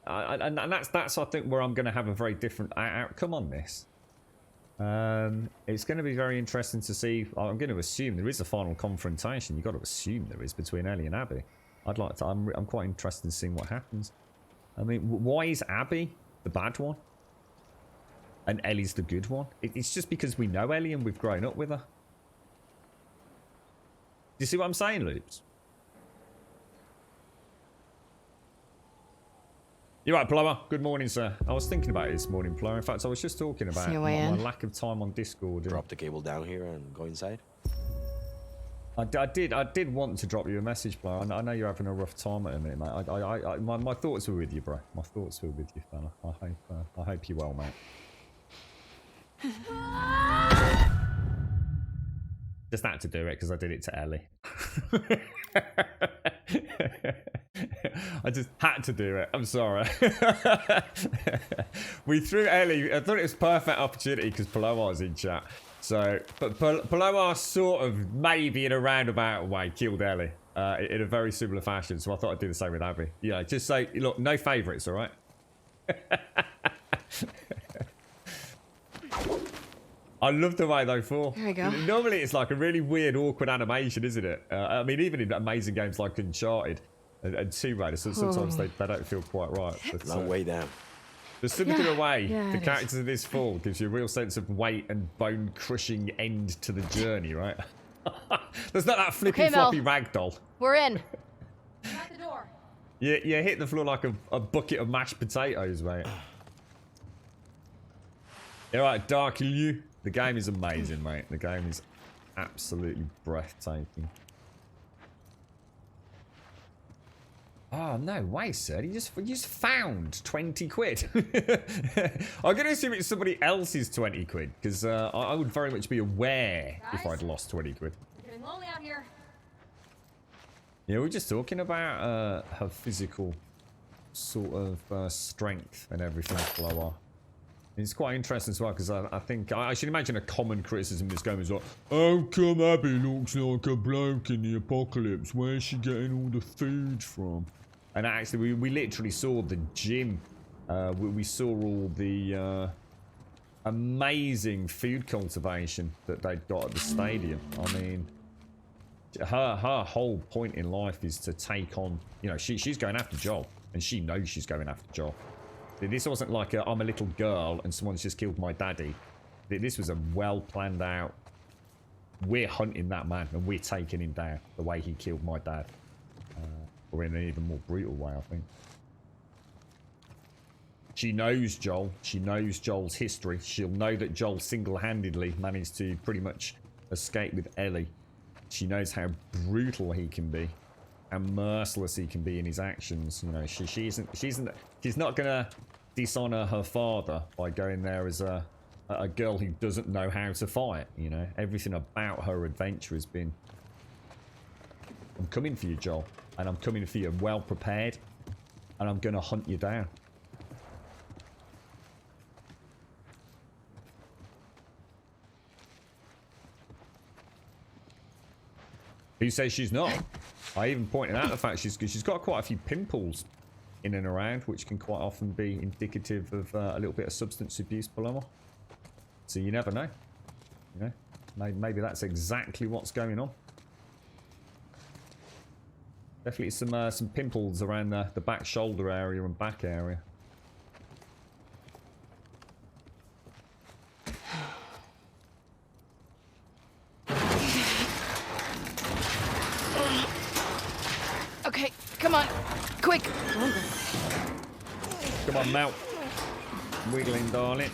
And that's I think where I'm going to have a very different outcome on this. It's going to be very interesting to see. I'm going to assume there is a final confrontation. You've got to assume there is between Ellie and Abby. I'd like to. I'm quite interested in seeing what happens. I mean, why is Abby the bad one and Ellie's the good one? It's just because we know Ellie and we've grown up with her. Do you see what I'm saying, Loops? You're right, Plumber. Good morning, sir. I was thinking about it this morning, Plumber. In fact, I was just talking about my lack of time on Discord. Drop the cable down here and go inside? I did want to drop you a message, Plumber. I know you're having a rough time at the minute, mate. My thoughts were with you, bro. My thoughts were with you, fella. I hope you're well, mate. Just had to do it because I did it to Ellie. I just had to do it. I'm sorry. We threw Ellie. I thought it was a perfect opportunity because Paloma was in chat. So, but Paloma sort of, maybe in a roundabout way, killed Ellie in a very similar fashion. So I thought I'd do the same with Abby. Yeah, just say, look, no favourites, all right? I love the way they fall. There we go. Normally it's like a really weird, awkward animation, isn't it? I mean, even in amazing games like Uncharted and Tomb Raider, sometimes they don't feel quite right. But, Long way down. There's something away. Yeah, the characters of this fall gives you a real sense of weight and bone-crushing end to the journey, right? There's not that flippy floppy ragdoll. We're in. At the door. You hit the floor like a bucket of mashed potatoes, mate. All right, Dark Liu. The game is amazing, mate. The game is absolutely breathtaking. Oh, no way, sir. You just found 20 quid. I'm going to assume it's somebody else's 20 quid, because I would very much be aware if I'd lost 20 quid. It's getting lonely out here. Yeah, we're just talking about her physical sort of strength and everything, Lower. It's quite interesting as well, because I think I should imagine a common criticism of this game is like, how come Abby looks like a bloke in the apocalypse? Where's she getting all the food from? And actually, we literally saw the gym. We saw all the amazing food cultivation that they'd got at the stadium. I mean, her whole point in life is to take on, you know, she's going after Joel, and she knows she's going after Joel. This wasn't like I'm a little girl and someone's just killed my daddy. This was a well planned out, we're hunting that man and we're taking him down the way he killed my dad. Or in an even more brutal way, I think. She knows Joel. She knows Joel's history. She'll know that Joel single-handedly managed to pretty much escape with Ellie. She knows how brutal he can be. How merciless he can be in his actions. You know, she's not gonna dishonor her father by going there as a girl who doesn't know how to fight. You know, everything about her adventure has been, I'm coming for you, Joel, and I'm coming for you well prepared, and I'm gonna hunt you down. Who says she's not? I even pointed out the fact she's got quite a few pimples in and around, which can quite often be indicative of a little bit of substance abuse, Paloma. So you never know. You know, maybe that's exactly what's going on. Definitely some pimples around the back shoulder area and back area. Okay, come on. Quick. Come on, Mel. Wiggling, darling.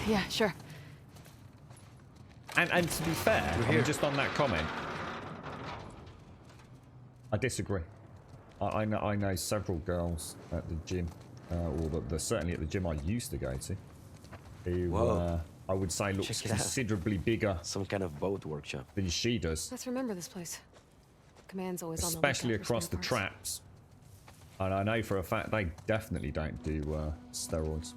Yeah, sure. And to be fair, I mean, just on that comment, I disagree. I know several girls at the gym, or certainly at the gym I used to go to, who I would say looks considerably bigger. Some kind of boat workshop Than she does. Let's remember this place. Command's always on the Especially lookout for across the spare parts. traps. And I know for a fact they definitely don't do steroids.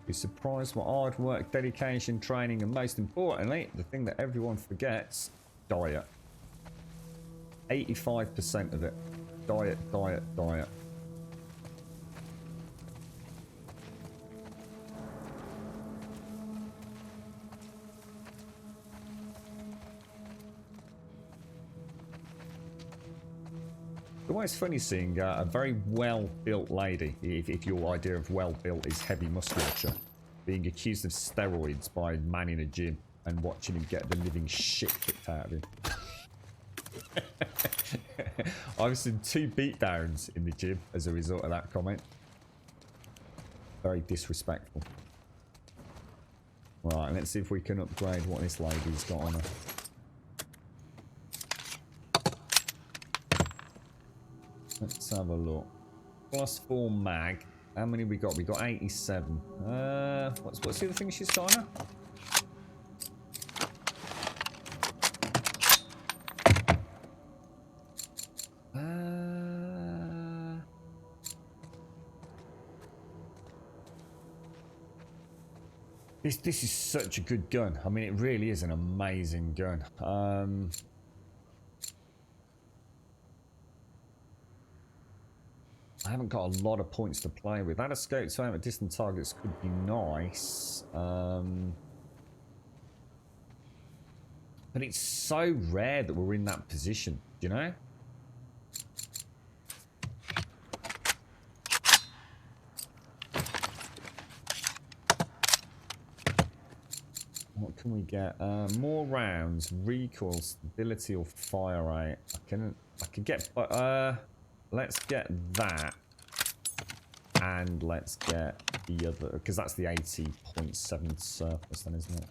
Be surprised what hard work, dedication, training, and most importantly, the thing that everyone forgets, diet. 85% of it. Diet, diet, diet. It's always funny seeing a very well-built lady, if your idea of well-built is heavy musculature, being accused of steroids by a man in a gym and watching him get the living shit kicked out of him. I've seen 2 beatdowns in the gym as a result of that comment. Very disrespectful. Right, let's see if we can upgrade what this lady's got on her. Let's have a look. +4 mag. How many we got? We got 87. What's the other thing she's got on her? This is such a good gun. I mean, it really is an amazing gun. I haven't got a lot of points to play with. That a scope to aim at distant targets could be nice. But it's so rare that we're in that position, you know? What can we get? More rounds, recoil, stability, or fire rate. I can get. Let's get that, and let's get the other, because that's the 80.7 surplus, then, isn't it?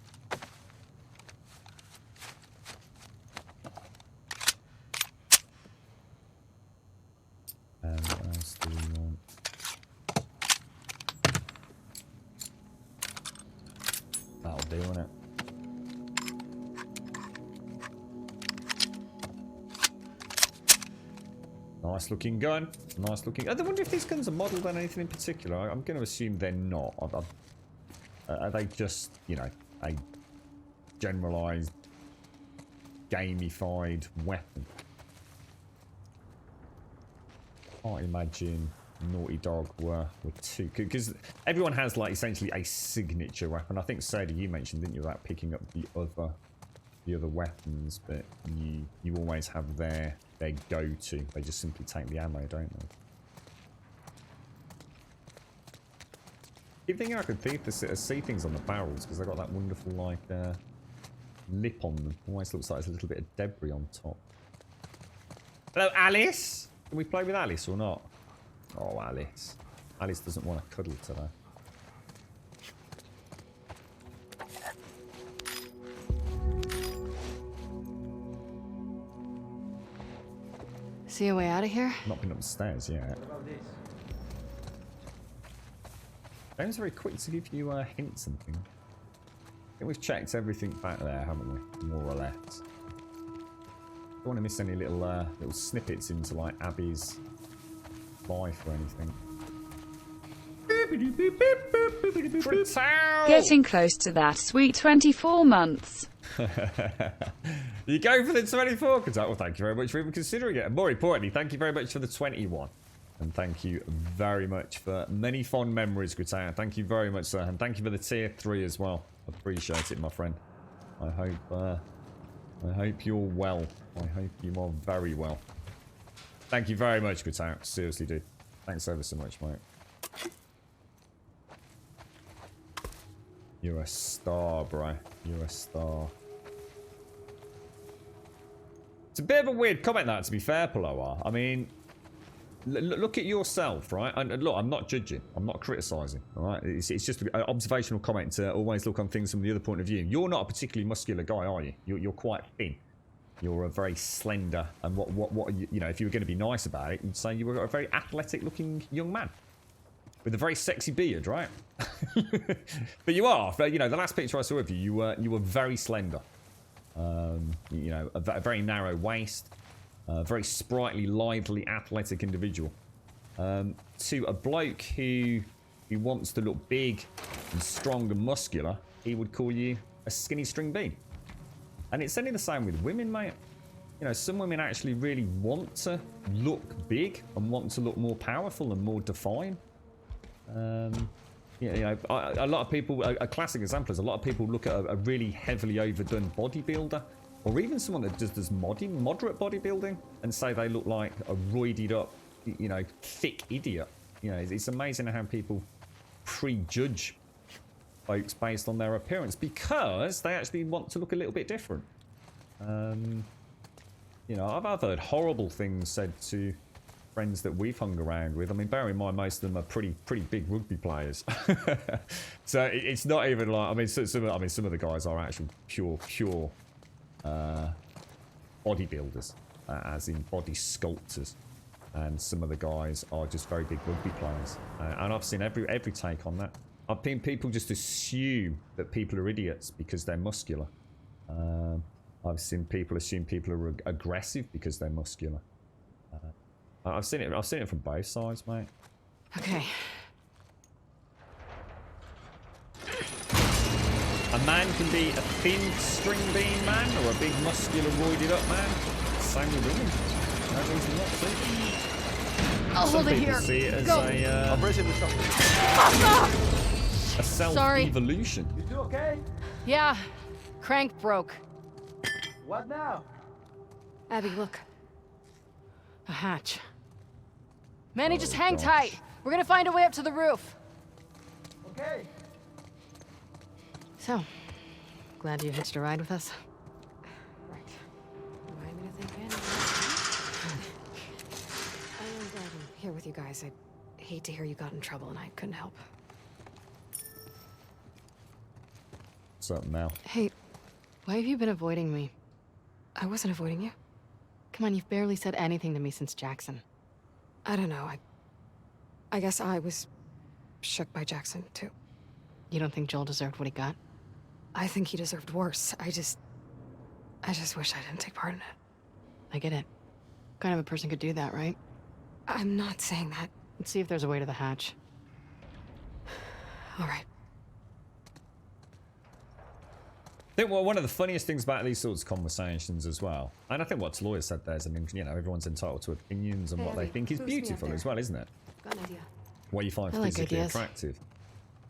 And what else do we want? That'll do, won't it? Nice looking gun. Nice looking. I wonder if these guns are modelled on anything in particular. I'm going to assume they're not. Are they just, you know, a generalised, gamified weapon? Can't imagine Naughty Dog were too, because everyone has like essentially a signature weapon. I think Sadie, you mentioned, didn't you, about picking up the other weapons, but you always have their go-to. They just simply take the ammo, don't they? Keep thinking I could see things on the barrels because they got that wonderful like lip on them. Always looks like there's a little bit of debris on top. Hello, Alice. Can we play with Alice or not? Oh, Alice. Alice doesn't want to cuddle today. See a way out of here? Not been upstairs yet. What about this? Game's very quick to give you hints and things. I think we've checked everything back there, haven't we? More or less. Don't want to miss any little snippets into like Abby's life or anything. Getting close to that sweet 24 months. You go for the 24, Kazak. Well, thank you very much for even considering it. And more importantly, thank you very much for the 21. And thank you very much for many fond memories, Gutaya. Thank you very much, sir. And thank you for the tier 3 as well. Appreciate it, my friend. I hope you're well. I hope you are very well. Thank you very much, Gutaya. Seriously, dude. Thanks ever so much, mate. You're a star, bro. You're a star. It's a bit of a weird comment, that, to be fair, Paloa. I mean, look at yourself, right? And look, I'm not judging. I'm not criticising, all right? It's just an observational comment to always look on things from the other point of view. You're not a particularly muscular guy, are you? You're quite thin. You're a very slender. And what you know, if you were going to be nice about it, you'd say you were a very athletic-looking young man. With a very sexy beard, right? But you are. You know, the last picture I saw of you, you were very slender. You know, a very narrow waist. Very sprightly, lively, athletic individual. To a bloke who wants to look big and strong and muscular, he would call you a skinny string bean. And it's only the same with women, mate. You know, some women actually really want to look big and want to look more powerful and more defined. You know, a lot of people, a classic example is a lot of people look at a really heavily overdone bodybuilder, or even someone that just does moderate bodybuilding, and say they look like a roided up, you know, thick idiot. You know, it's amazing how people prejudge folks based on their appearance because they actually want to look a little bit different. You know, I've heard horrible things said to friends that we've hung around with. I mean, bear in mind, most of them are pretty big rugby players. So it's not even like, I mean, some of the guys are actual pure bodybuilders, as in body sculptors, and some of the guys are just very big rugby players. And I've seen every take on that. I've seen people just assume that people are idiots because they're muscular. I've seen people assume people are aggressive because they're muscular. I've seen it from both sides, mate. Okay. A man can be a thin string bean man or a big muscular roided up man. Same with women. No reason not to. I'll Some hold it people here. see it as Go. I'm bracing the shot. a self-evolution. You two okay? Yeah. Crank broke. What now? Abby, look. A hatch. Manny, just hang gosh. tight. We're gonna find a way up to the roof. Okay. So, glad you hitched a ride with us. Right. Remind me to think I'm here with you guys. I hate to hear you got in trouble and I couldn't help. What's up now? Hey, why have you been avoiding me? I wasn't avoiding you. Come on, you've barely said anything to me since Jackson. I don't know. I guess I was shook by Jackson, too. You don't think Joel deserved what he got? I think he deserved worse. I just wish I didn't take part in it. I get it. What kind of a person could do that, right? I'm not saying that. Let's see if there's a way to the hatch. All right. I think one of the funniest things about these sorts of conversations as well, and I think what Taloya said there is, everyone's entitled to opinions and what they think is beautiful as well, isn't it? Got an idea. What you find I like physically ideas. attractive.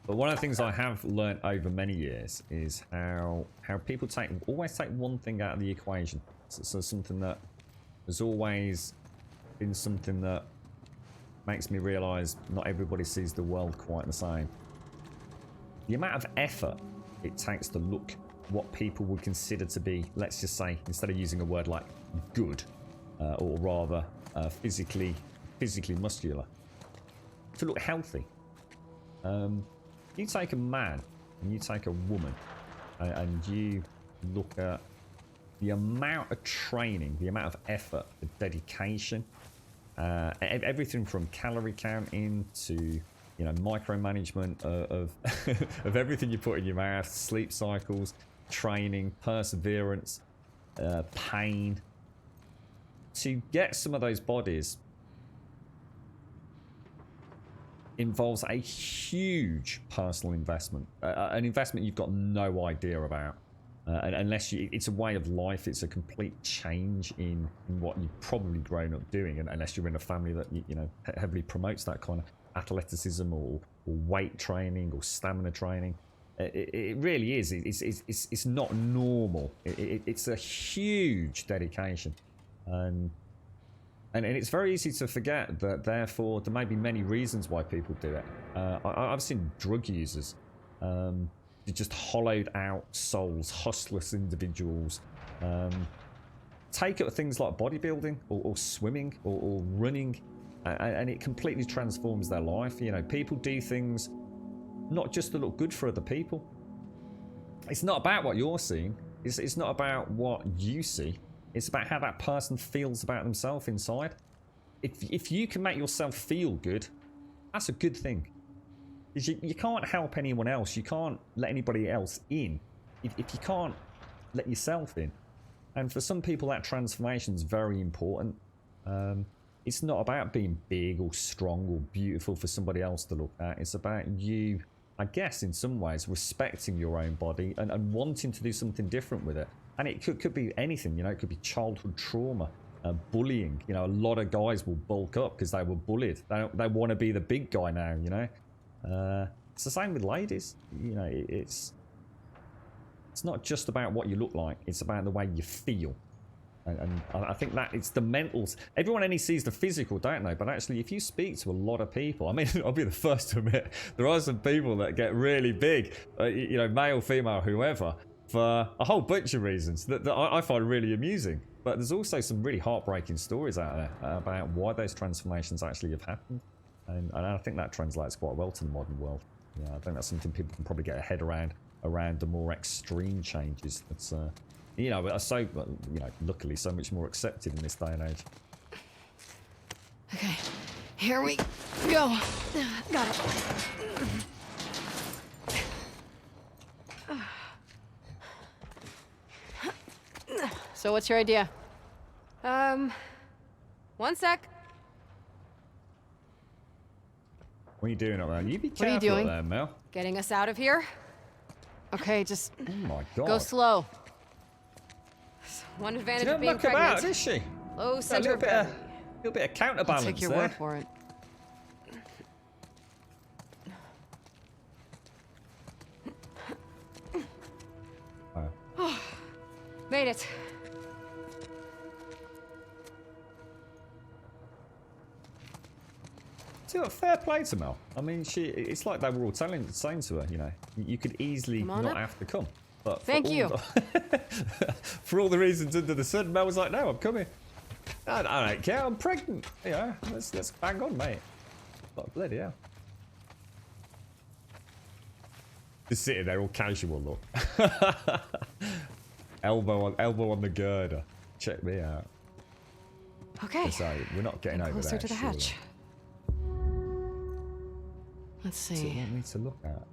But one of the things I have learnt over many years is how people always take one thing out of the equation. So something that has always been something that makes me realise not everybody sees the world quite the same. The amount of effort it takes to look what people would consider to be, let's just say, instead of using a word like good, or rather physically muscular, to look healthy. You take a man and you take a woman and you look at the amount of training, the amount of effort, the dedication, everything from calorie counting to micromanagement of of everything you put in your mouth, sleep cycles, training, perseverance, pain, to get some of those bodies involves a huge personal investment, an investment you've got no idea about, unless it's a way of life. It's a complete change in what you've probably grown up doing, and unless you're in a family that heavily promotes that kind of athleticism or weight training or stamina training. It really is. It's not normal. It's a huge dedication, and it's very easy to forget that. Therefore, there may be many reasons why people do it. I've seen drug users, just hollowed out souls, hustless individuals, take up things like bodybuilding or swimming or running, and it completely transforms their life. People do things not just to look good for other people. It's not about what you're seeing. It's not about what you see. It's about how that person feels about themselves inside. If you can make yourself feel good, that's a good thing. Because you can't help anyone else. You can't let anybody else in if you can't let yourself in. And for some people, that transformation is very important. It's not about being big or strong or beautiful for somebody else to look at. It's about you, I guess, in some ways, respecting your own body and wanting to do something different with it. And it could be anything, it could be childhood trauma, bullying. A lot of guys will bulk up because they were bullied. They want to be the big guy now, It's the same with ladies. It's not just about what you look like. It's about the way you feel. And I think that it's the mentals. Everyone only sees the physical, don't they? But actually, if you speak to a lot of people, I mean, I'll be the first to admit, there are some people that get really big, male, female, whoever, for a whole bunch of reasons that I find really amusing. But there's also some really heartbreaking stories out there about why those transformations actually have happened. And I think that translates quite well to the modern world. I think that's something people can probably get a head around the more extreme changes. That's are so luckily so much more accepted in this day and age. Okay, here we go. Got it. So what's your idea? One sec. What are you doing up there? You be What are you careful doing? up there, Mel. Getting us out of here. Okay, just Oh my god. go slow. One She advantage don't of being muck about, pregnant. is she? Low A center little of bit of, gravity. little bit of I'll counterbalance take your there. word for it. Made it. See, what, fair play to Mel. I mean, it's like they were all saying to her, you could easily Come on not up. have to come. But Thank you. For all the reasons under the sun, Mel was like, no, I'm coming. I don't care, I'm pregnant. Let's bang on, mate. Like, bloody hell. Just sitting there all casual, look. elbow on the girder. Check me out. Okay. So we're not getting over Closer there, to the surely. hatch. Let's What's it see. want me to look at?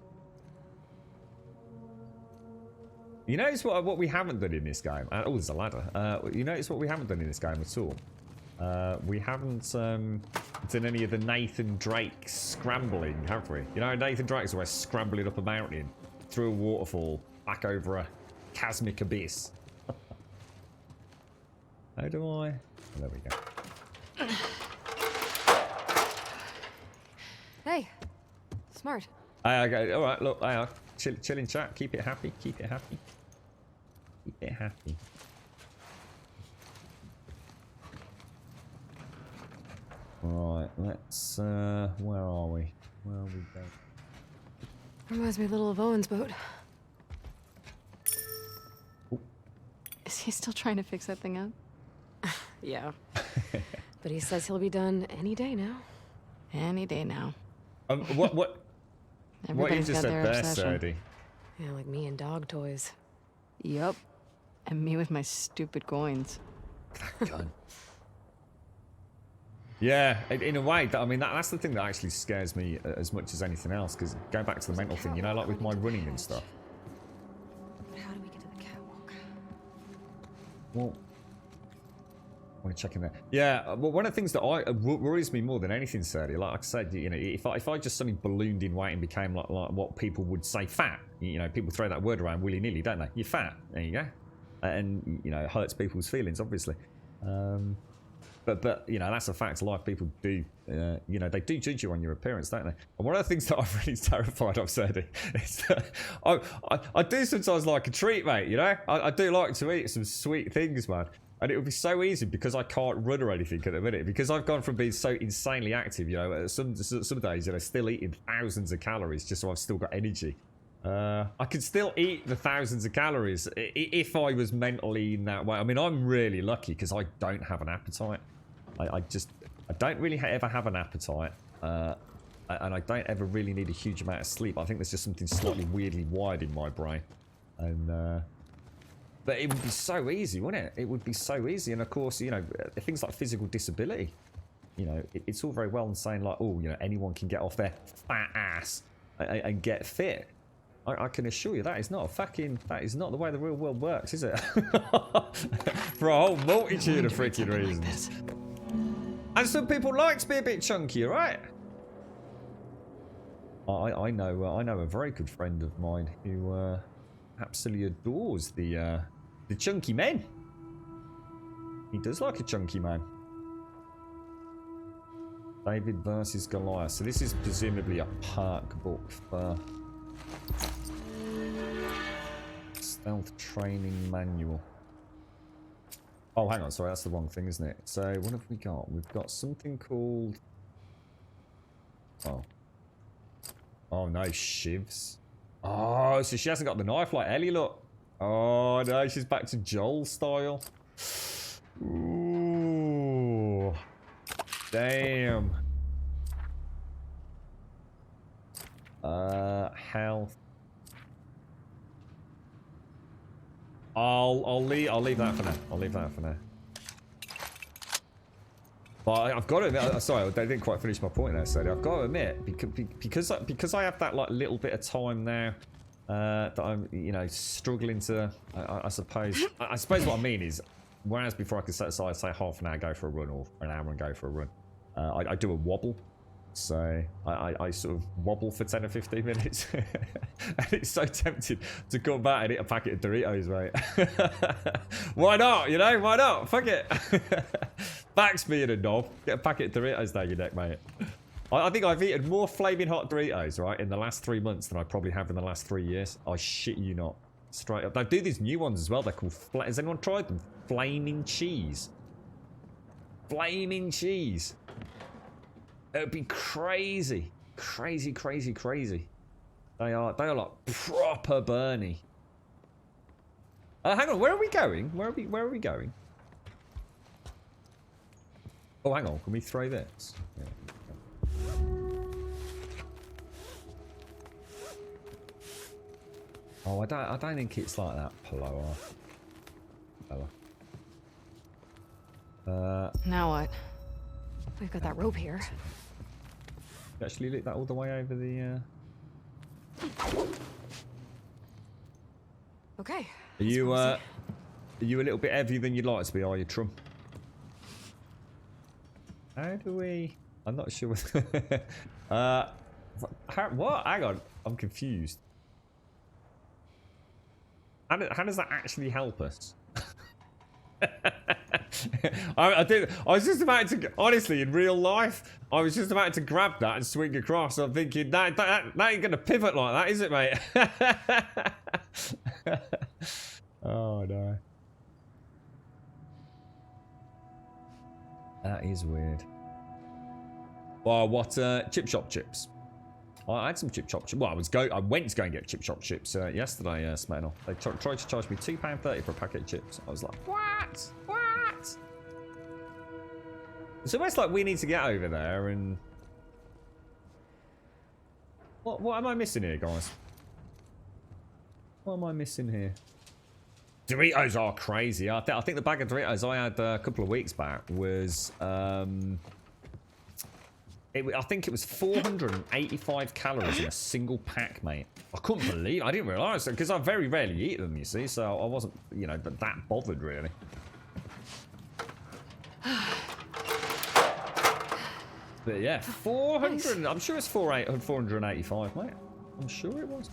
You notice what we haven't done in this game? Oh, there's a ladder. You notice what we haven't done in this game at all? We haven't done any of the Nathan Drake scrambling, have we? You know, Nathan Drake's always scrambling up a mountain, through a waterfall, back over a chasmic abyss. How do I? Oh, there we go. Hey, smart. Okay, all right. Look, chill in chat. Keep it happy. Keep it happy. Keep it happy. Right, let's. Where are we? Where are we going? Reminds me a little of Owen's boat. Ooh. Is he still trying to fix that thing up? Yeah. But he says he'll be done any day now. Any day now. What you Everybody's just got said their there, obsession. Sadie? Yeah, like me and dog toys. Yup. And me with my stupid coins. Gun. Yeah, in a way, I mean, that's the thing that actually scares me as much as anything else, because going back to the mental thing, you know, like with my running and stuff. But how do we get to the catwalk? Well, I want to check in there. Yeah, well, one of the things that worries me more than anything, Sadie, like I said, you know, if I just suddenly ballooned in weight and became like what people would say fat, you know, people throw that word around willy-nilly, don't they? You're fat. There you go. And, you know, it hurts people's feelings, obviously. But you know, that's a fact. A lot of people do, you know, they do judge you on your appearance, don't they? And one of the things that I'm really terrified of, Sadie, is that I do sometimes like a treat, mate, you know? I do like to eat some sweet things, man. And it would be so easy because I can't run or anything at the minute. Because I've gone from being so insanely active, you know, some days, you know, still eating thousands of calories just so I've still got energy. I could still eat the thousands of calories if I was mentally in that way. I mean, I'm really lucky because I don't have an appetite. I don't really ever have an appetite, and I don't ever really need a huge amount of sleep. I think there's just something slightly weirdly wired in my brain, and but it would be so easy, wouldn't it? It would be so easy, and of course, you know, things like physical disability. You know, it's all very well and saying like, oh, you know, anyone can get off their fat ass and get fit. I can assure you that is not the way the real world works, is it? For a whole multitude of freaking reasons. And some people like to be a bit chunky, right? I know a very good friend of mine who absolutely adores the chunky men. He does like a chunky man. David versus Goliath. So this is presumably a park book for stealth training manual. Oh, hang on, sorry, that's the wrong thing, isn't it? So, what have we got? We've got something called... Oh, no, shivs. Oh, so she hasn't got the knife like Ellie, look. Oh, no, she's back to Joel style. Ooh. Damn. Health. I'll leave that for now. I'll leave that for now. But I've got to admit, sorry, I didn't quite finish my point there, Sadie. I've got to admit, because I have that like little bit of time now that I'm, you know, struggling to, I suppose what I mean is, whereas before I could set aside, say, half an hour go for a run or an hour and go for a run, I do a wobble. So I sort of wobble for 10 or 15 minutes. And it's so tempting to come back and eat a packet of Doritos, mate. Why not? You know, why not? Fuck it. Backs me in a knob. Get a packet of Doritos down your neck, mate. I think I've eaten more flaming hot Doritos, right, in the last 3 months than I probably have in the last 3 years. I shit you not. Straight up. They do these new ones as well. They're called... Has anyone tried them? Flaming cheese. Flaming cheese. It would be crazy. Crazy, crazy, crazy. They are like proper Bernie. Hang on, where are we going? Where are we going? Oh, hang on, can we throw this? Yeah. Oh, I don't think it's like that, Paloa. Now what? We've got that rope here. You actually lit that all the way over the... Okay. Are you a little bit heavier than you'd like to be, are you, Trump? How do we... I'm not sure. What? Hang on. I'm confused. How does that actually help us? I was just about to... Honestly, in real life, I was just about to grab that and swing across. I'm thinking, that ain't going to pivot like that, is it, mate? Oh, no. That is weird. Well, what chip shop chips? I had some chip shop chips. Well, I went to go and get chip shop chips yesterday, Smetano. They tried to charge me £2.30 for a packet of chips. I was like, what? What? It's almost like we need to get over there and... What am I missing here, guys? What am I missing here? Doritos are crazy. I think the bag of Doritos I had a couple of weeks back was... I think it was 485 calories in a single pack, mate. I couldn't believe it. I didn't realise it because I very rarely eat them, you see, so I wasn't, you know, that bothered, really. But yeah, 400. I'm sure it's 485, mate. I'm sure it was.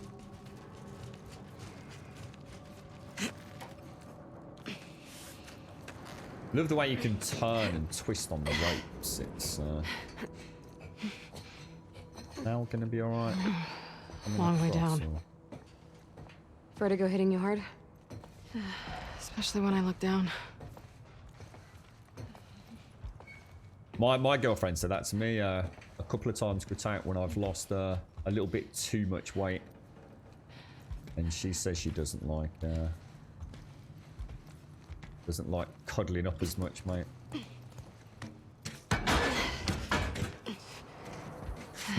Love the way you can turn and twist on the ropes. It's now gonna be alright. Long way down. Vertigo hitting you hard? Especially when I look down. My girlfriend said that to me a couple of times when I've lost a little bit too much weight, and she says she doesn't like cuddling up as much, mate.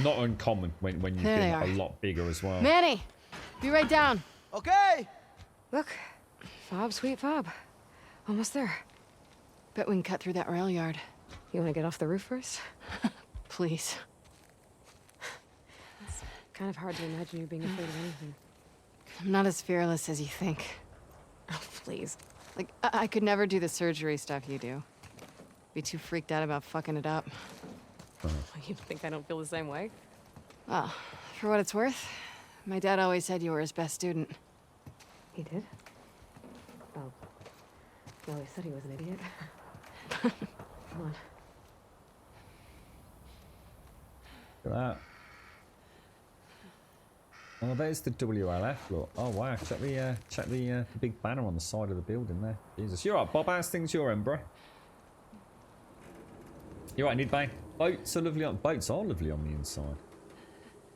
Not uncommon when you've been a lot bigger as well. Manny, be right down. Okay. Look, fob, sweet fob. Almost there. Bet we can cut through that rail yard. You want to get off the roof first? Please. It's kind of hard to imagine you being afraid of anything. I'm not as fearless as you think. Oh, please. Like, I could never do the surgery stuff you do. Be too freaked out about fucking it up. You think I don't feel the same way? Well, for what it's worth, my dad always said you were his best student. He did? Oh. No, he said he was an idiot. Come on. Look at that. Oh, there's the WLF. Look. Oh wow! Check the big banner on the side of the building there. Jesus, you're right, Bob. How's things your end, bro? You're right, Nidbang. Boats are lovely on the inside.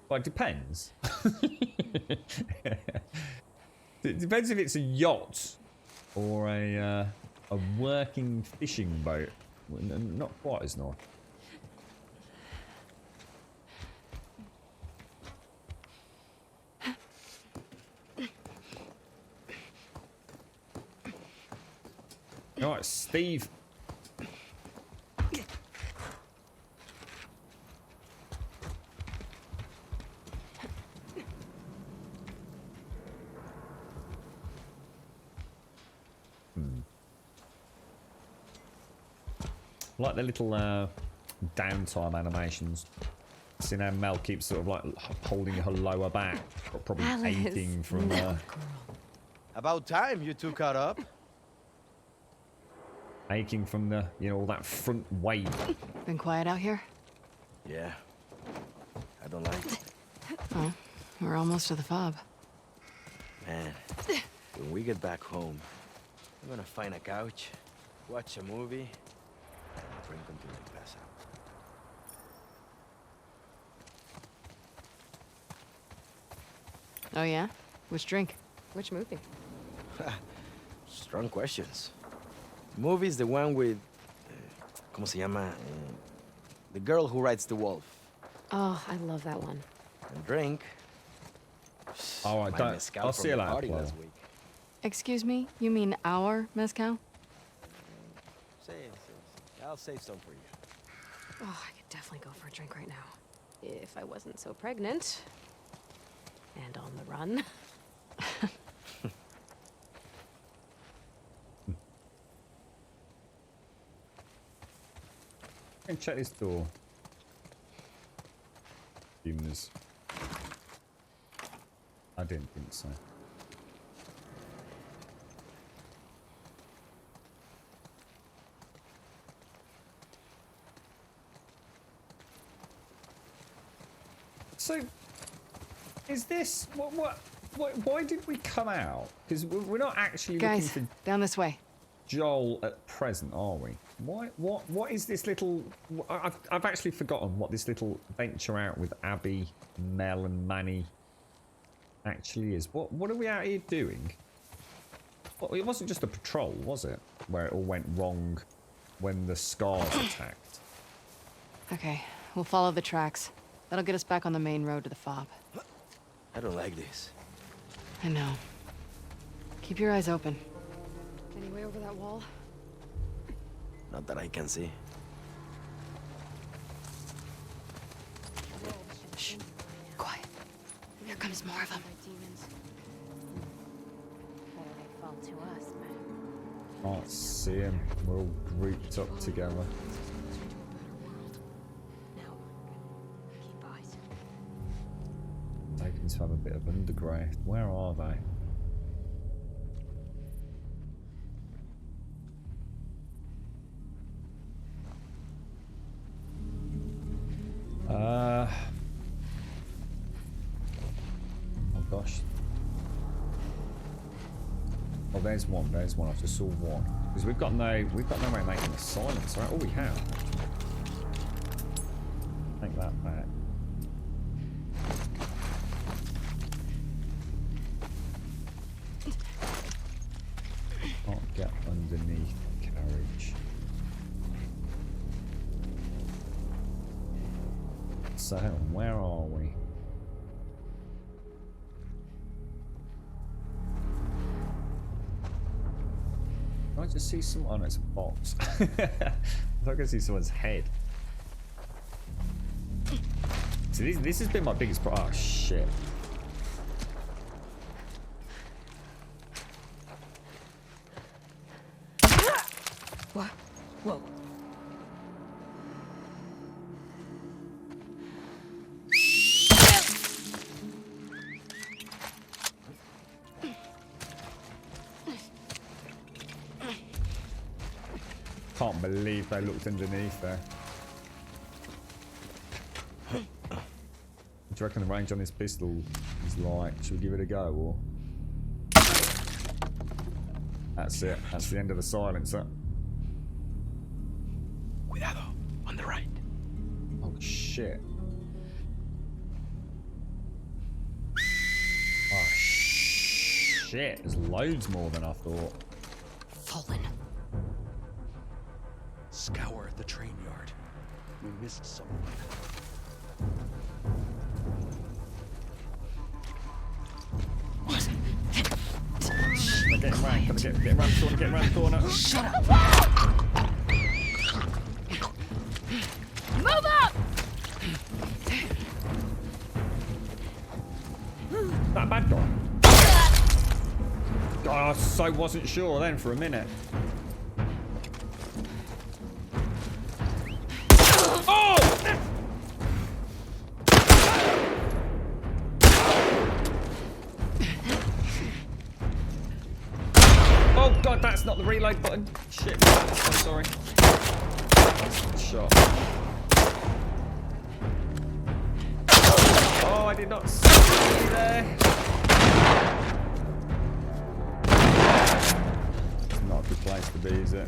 Well, it depends. It depends if it's a yacht or a working fishing boat. Not quite as nice. All right, Steve. Like the little downtime animations. See now Mel keeps sort of like holding her lower back, but probably aching from. About time you two caught up. Aching from the, all that front weight. Been quiet out here? Yeah. I don't like it. Oh, we're almost to the fob. Man, when we get back home, I'm gonna find a couch, watch a movie, and drink until we pass out. Oh yeah? Which drink? Which movie? Strong questions. The movie's the one with... ¿Cómo se llama? The girl who rides the wolf. Oh, I love that one. And drink... All right, my don't. mezcal I'll from see you the later. party Flo. last week. Excuse me? You mean our mezcal? Say it. I'll save some for you. Oh, I could definitely go for a drink right now. If I wasn't so pregnant. And on the run. check this door. Humans. I didn't think so. So, is this why did we come out? Because we're not actually Guys, looking for down this way. Joel at present, are we? What is this little? I've actually forgotten what this little venture out with Abby, Mel, and Manny actually is. What are we out here doing? Well, it wasn't just a patrol, was it? Where it all went wrong when the Scars attacked. Okay, we'll follow the tracks. That'll get us back on the main road to the fob. I don't like this. I know. Keep your eyes open. Any way over that wall? Not that I can see. Shh. Quiet. Here comes more of them. Can't see him. We're all grouped up together. Taken to have a bit of undergrowth. Where are they? Oh gosh. Oh, there's one. There's one. I just saw one. Because we've got no way of making a silence, right? Oh, we have. Take that back. Can't get underneath the carriage. So, where are we? I just see some. Oh no, it's a box. I thought I could see someone's head. So this has been my biggest problem. Oh shit. What? Whoa. Can't believe they looked underneath there. Do you reckon the range on this pistol is like, should we give it a go or? That's it. That's the end of the silencer. Cuidado, on the right. Oh shit. Oh shit. There's loads more than I thought. Fallen. Scour the train yard. We missed someone. They're getting round. Can I get round the corner? Get round the corner. Shut up! Move up! That bad guy. Oh, I wasn't sure then for a minute. Oh god, that's not the reload button. Shit, I'm sorry. Shot. Oh, I did not see you there. It's not a good place to be, is it?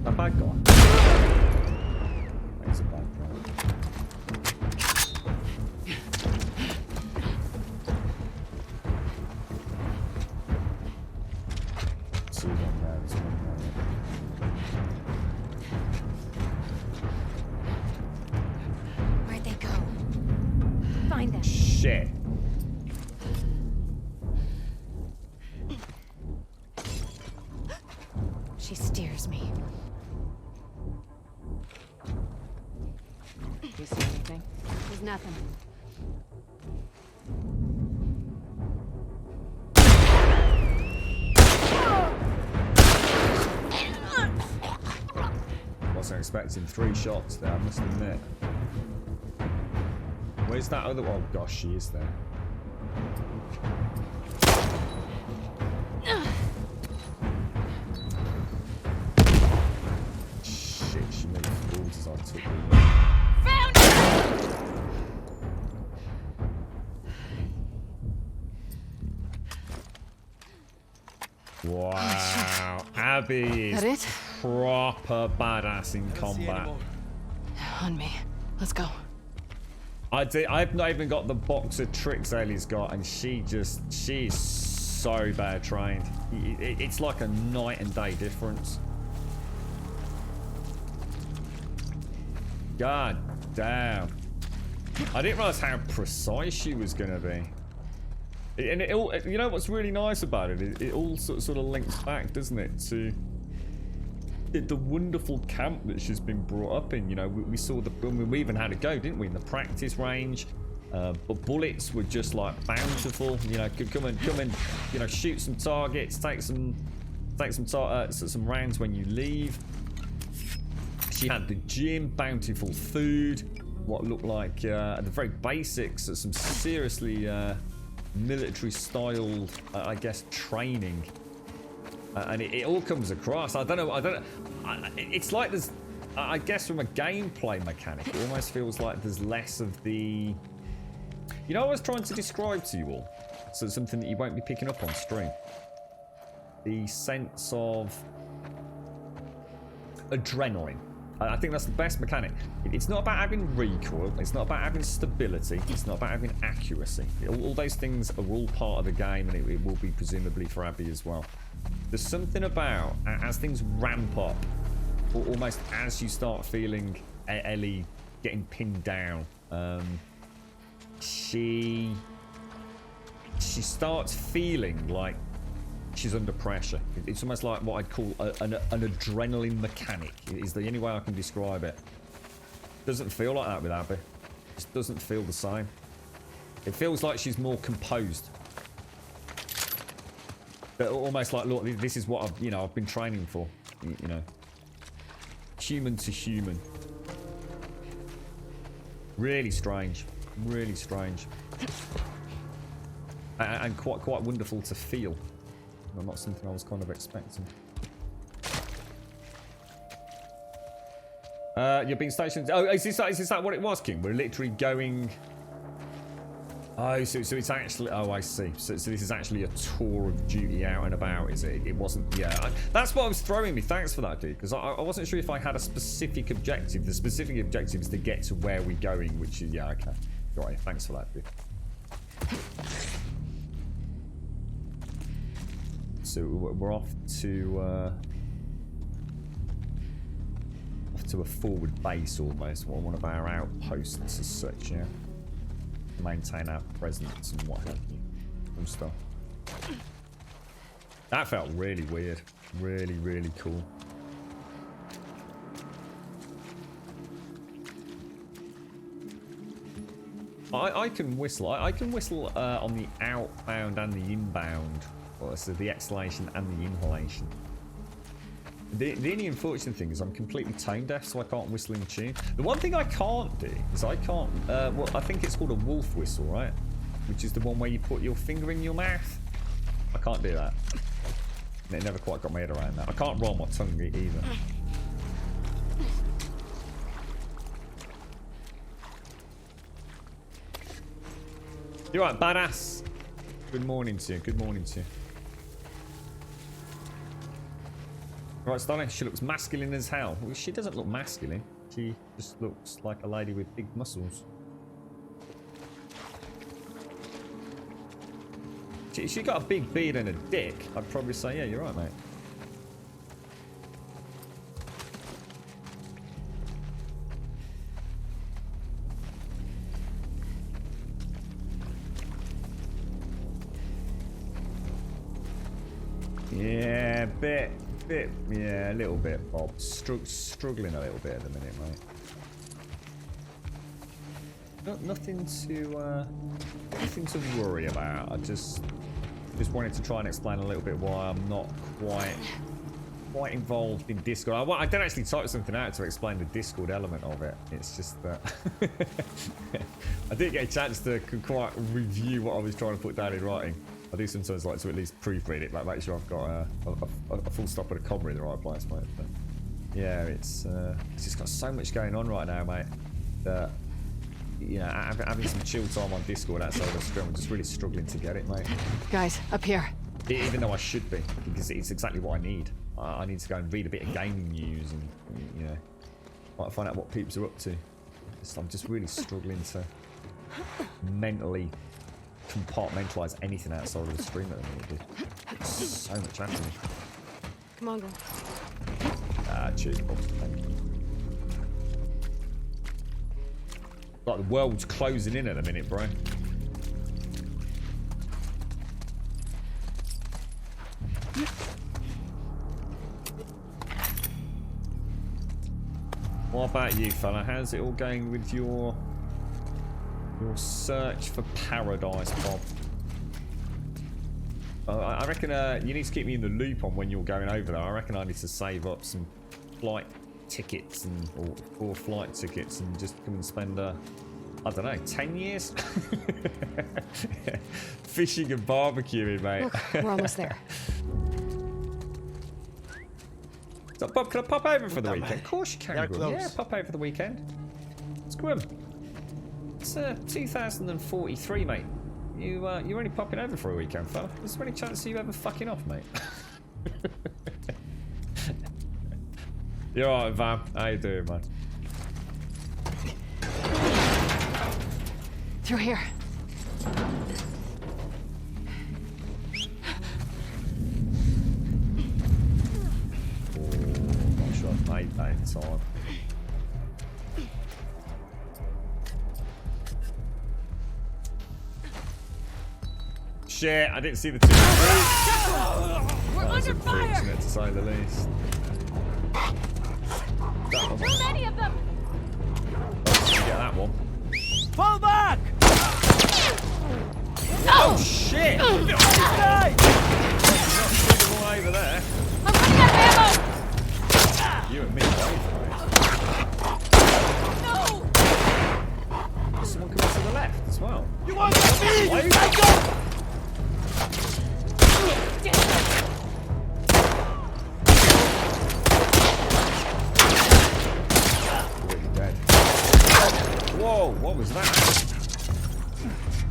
A bad guy. He's a bad guy. See one there, there's one there. Where'd they go? Find them. Shit. She steers me. You see anything? There's nothing. wasn't expecting 3 shots there, I must admit. Where's that other one? Oh gosh, she is there. Shit, she moved forwards as I took her. Wow, Abby That is it? proper badass in combat. On me. Let's go. I've not even got the box of tricks Ellie's got, and she's so bad trained. It's like a night and day difference. God damn. I didn't realize how precise she was gonna be. And it all, you know what's really nice about it? It all sort of links back, doesn't it, to the wonderful camp that she's been brought up in. You know, we saw we even had a go, didn't we, in the practice range? But bullets were just like bountiful. You know, come and you know, shoot some targets, take some rounds when you leave. She had the gym, bountiful food, what looked like at the very basics, some seriously military styled, I guess, training. And it all comes across. I don't know. It's like there's, I guess, from a gameplay mechanic, it almost feels like there's less of the, you know, I was trying to describe to you all, so something that you won't be picking up on stream. The sense of adrenaline. I think that's the best mechanic. It's not about having recoil. It's not about having stability. It's not about having accuracy. All those things are all part of the game, and it will be presumably for Abby as well. There's something about, as things ramp up, or almost as you start feeling Ellie getting pinned down, she starts feeling like she's under pressure. It's almost like what I'd call an adrenaline mechanic. It is the only way I can describe it. Doesn't feel like that with Abby. It just doesn't feel the same. It feels like she's more composed. But almost like, look, this is what I've been training for. You know, human to human. Really strange. Really strange. And quite wonderful to feel. Not something I was kind of expecting. You're being stationed. Oh, is this that what it was, King? We're literally going. Oh, so it's actually. Oh, I see. So this is actually a tour of duty out and about, is it? It wasn't. Yeah, that's what was throwing me. Thanks for that, dude. Because I wasn't sure if I had a specific objective. The specific objective is to get to where we're going, which is, yeah, okay. Right. Thanks for that, dude. So we're off to a forward base almost, or one of our outposts as such, yeah. Maintain our presence and what have you, and stuff. That felt really weird, really cool. I can whistle. I can whistle on the outbound and the inbound. Well, so the exhalation and the inhalation. The only unfortunate thing is I'm completely tone deaf, so I can't whistle in tune. The one thing I can't do is I can't, well, I think it's called a wolf whistle, right? Which is the one where you put your finger in your mouth. I can't do that. It never quite got my head around that. I can't roll my tongue either. You're right, badass. Good morning to you. Good morning to you. Right, Starling, she looks masculine as hell. Well, she doesn't look masculine. She just looks like a lady with big muscles. She got a big beard and a dick. I'd probably say, yeah, you're right, mate. Yeah, yeah, a little bit, Bob. Struggling a little bit at the minute, mate. Nothing to worry about. I just wanted to try and explain a little bit why I'm not quite quite involved in Discord. I did actually type something out to explain the Discord element of it. It's just that I didn't get a chance to quite review what I was trying to put down in writing. I do sometimes like to at least proofread it, like make sure I've got a full stop and a comma in the right place, mate. But yeah, it's just got so much going on right now, mate, that, you know, having some chill time on Discord outside of the stream, I'm just really struggling to get it, mate. Guys, up here. Even though I should be, because it's exactly what I need. I need to go and read a bit of gaming news and, you know, might find out what peeps are up to. I'm just really struggling to mentally compartmentalise anything outside of the stream at the minute, dude. So much happening. Come on, go. Cheers, Bob. Thank you. Like the world's closing in at the minute, bro. What about you, fella? How's it all going with your search for paradise, Bob? I reckon you need to keep me in the loop on when you're going over there. I reckon I need to save up some flight tickets or 4 flight tickets and just come and spend I don't know, 10 years fishing and barbecuing, mate. Look, we're almost there. So, Bob, can I pop over for the weekend? man. Of course you can, They're Grim. close. Yeah, pop over for the weekend. It's Grim. It's 2043, mate. You're only popping over for a weekend, fella. Is there any chance of you ever fucking off, mate? You're alright, Vam. How you doing, man? Through here. Not sure I've made that in time. Shit, I didn't see the 2 We're under fire! Unfortunate, to say the least. Too many of them! Get that one. Fall back! Oh shit! Die! Not shoot them all over there. I'm running out of ammo! You and me both, No! mate. There's someone coming to the left as well. You want to be? Why are you- Let go! Already dead. Whoa, what was that?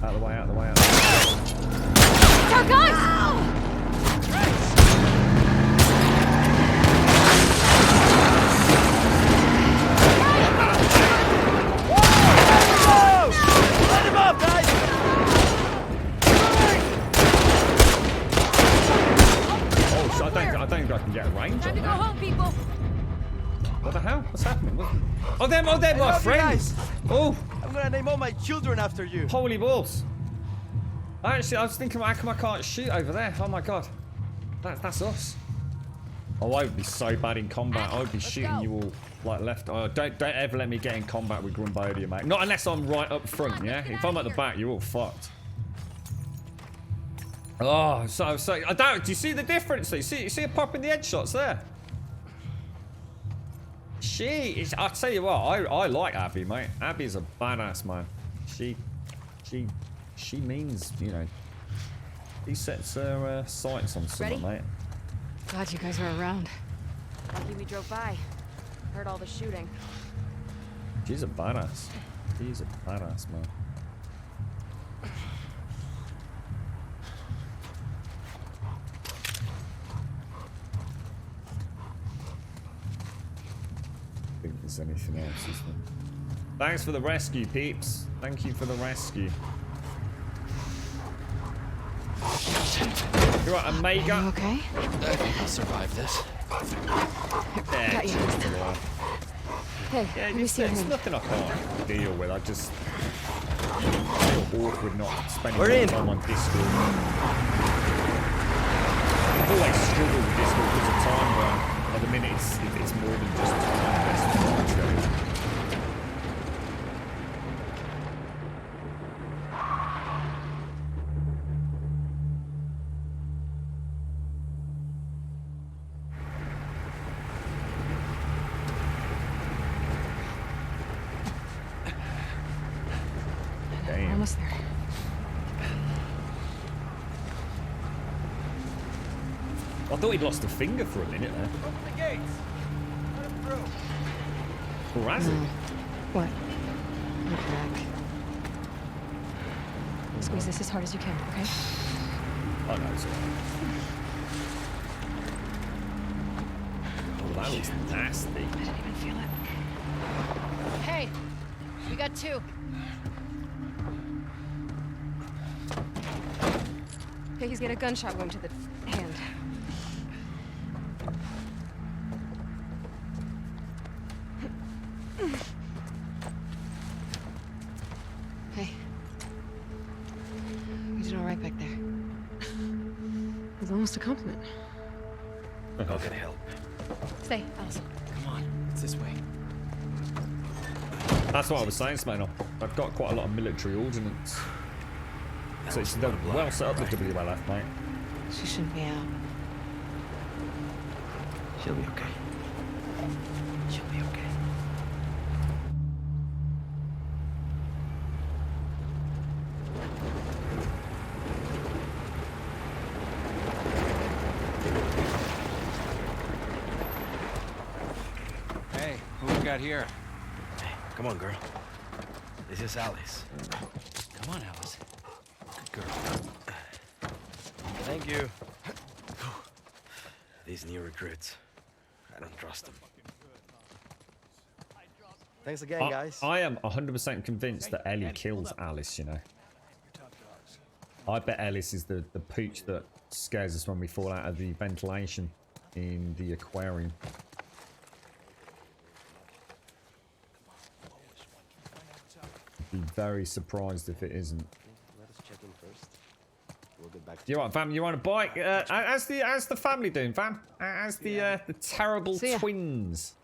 Out of the way, out of the way, out of the way. Our guys! Let him up, guys! Oh, so I don't think I can get a range Time on to go that. home, people! What the hell? What's happening? Oh, they're my love you friends. guys. Oh, I'm gonna name all my children after you. holy balls. I was thinking, how come I can't shoot over there? Oh my god. That's us. Oh, I would be so bad in combat. I would be shooting go. you all like left. Oh, don't ever let me get in combat with Grumbodia, mate. Not unless I'm right up front, on, yeah? let's get If out I'm of at the here. back, you're all fucked. Oh, so I don't. Do you see the difference? You see it popping the headshots there? I tell you what, I like Abby, mate. Abby's a badass, man. She means, you know, he sets her sights on someone, Ready? mate. Glad you guys are around. Lucky we drove by. Heard all the shooting. She's a badass. She's a badass, man. I think there's anything else, is there? Thanks for the rescue, peeps. Thank you for the rescue. You're right, Omega. You okay? I think I'll survive this. Yeah, Got you. Hey, yeah, let me it's, see your it's hand. nothing I can't deal with. I just feel awkward not spending We're more in. time on Discord. I've always struggled with Discord because of time, but at the minute it's more than just time. It's going. Damn. Almost there. I thought he'd lost a finger for a minute there. Open the gates. Let him through. Or has he? What? Look back. Squeeze this as hard as you can, okay? Oh no, it's alright. Oh, that looks nasty. I didn't even feel it. Hey, we got two. Okay, he's got a gunshot wound to the hand. Hey. We did all right back there. It was almost a compliment. How can I help? Stay, Alice. Come on, it's this way. That's what I was saying, Smaino. I've got quite a lot of military ordnance. So it's they're well set up, the WLF, mate. She shouldn't be out. She'll be okay. She'll be okay. Hey, who we got here? Hey, come on, girl. This is Alice. Come on, Alice. Good girl. Thank you. These new recruits. I don't trust them. Thanks again, guys. I am 100% convinced that Ellie kills Alice, you know. I bet Alice is the pooch that scares us when we fall out of the ventilation in the aquarium. Be very surprised if it isn't. Let us check in first. We'll get back to You right, Vam? You on a bike? How's the family doing, Vam? How's the terrible See ya. twins?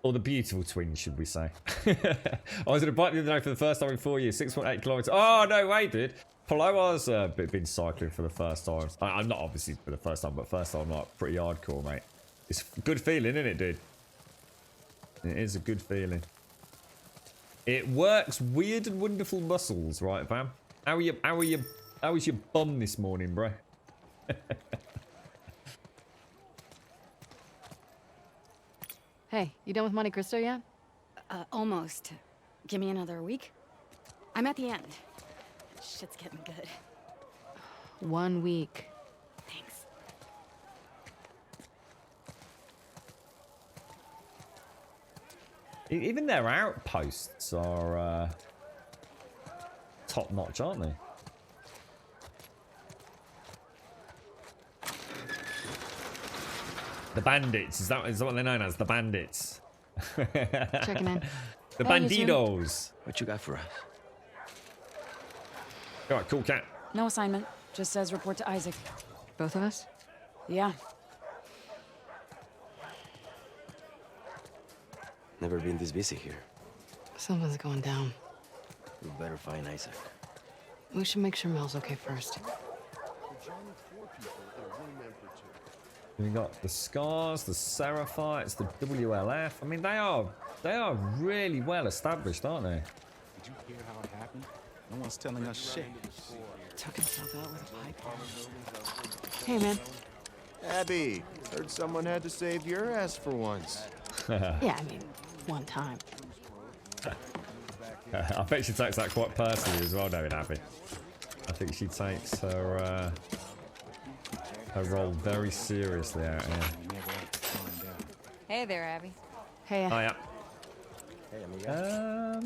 Or the beautiful twins, should we say? I was on a bike the other day for the first time in 4 years, 6.8 kilometers. Oh, no way, dude. Paloma's been cycling for the first time. I'm not obviously for the first time, but first time, like, pretty hardcore, mate. It's a good feeling, isn't it, dude? It is a good feeling. It works weird and wonderful muscles, right, Vam? How was your bum this morning, bro? Hey, you done with Monte Cristo yet? Almost. Give me another week. I'm at the end. Shit's getting good. 1 week. Thanks. Even their outposts are top notch, aren't they? The bandits, is that what they're known as? The bandits. Checking in. The Hey, you two. bandidos. what you got for us? Alright, cool cat. No assignment. Just says report to Isaac. Both of us? Yeah. Never been this busy here. Something's going down. We better find Isaac. We should make sure Mel's okay first. We got the Scars, the Seraphites, the WLF. I mean, they are really well established, aren't they? Did you hear how it happened? No one's telling us shit. Took himself out with a pipe. Hey, man. Abby, heard someone had to save your ass for once. Yeah, I mean, one time. I bet she takes that quite personally as well, David Abbey. I think she takes her role very seriously out here. Hey there, Abby. Hey, Oh, yeah. Hey, amiga.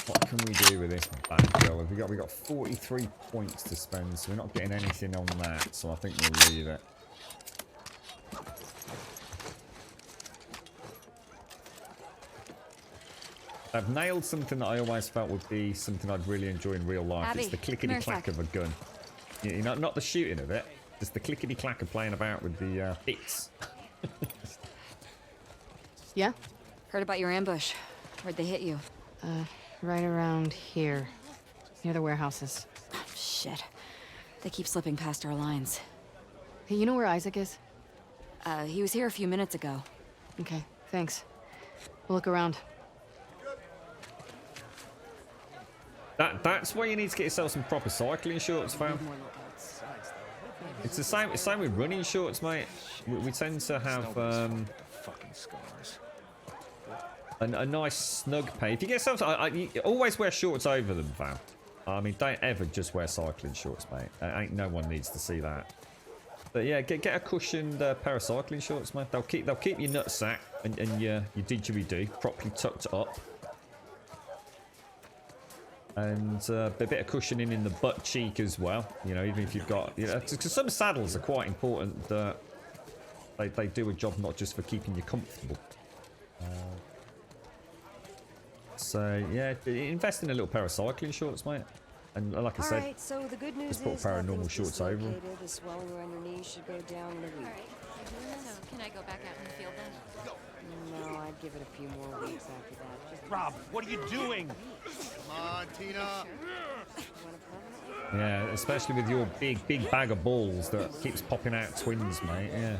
What can we do with this back row? We got 43 points to spend, so we're not getting anything on that. So I think we'll leave it. I've nailed something that I always felt would be something I'd really enjoy in real life. Abby, It's the clickety-clack come of a gun. You know, not the shooting of it, just the clickety-clack of playing about with the bits. yeah? Heard about your ambush. Where'd they hit you? Right around here. Near the warehouses. Oh, shit. They keep slipping past our lines. Hey, you know where Isaac is? He was here a few minutes ago. Okay, thanks. We'll look around. That's why you need to get yourself some proper cycling shorts, fam. It's the same with running shorts, mate. We tend to have Fucking scars. a nice snug pair. If you get yourself, you always wear shorts over them, fam. I mean, don't ever just wear cycling shorts, mate. Ain't no one needs to see that. But yeah, get a cushioned pair of cycling shorts, man. They'll keep your nutsack and your didgeridoo properly tucked up. And a bit of cushioning in the butt cheek as well. You know, even if you've got, because some saddles are quite important. That they do a job not just for keeping you comfortable. So yeah, invest in a little pair of cycling shorts, mate. And like I said, Alright, so the good news just put a is pair of normal nothing's shorts over 'em. dislocated. The swelling around your knee should go down in a week. So, can I go back out in the field then? No, I'd give it a few more weeks after that. Just Rob, what are you doing? Come on, Tina. yeah, especially with your big bag of balls that keeps popping out twins, mate. Yeah.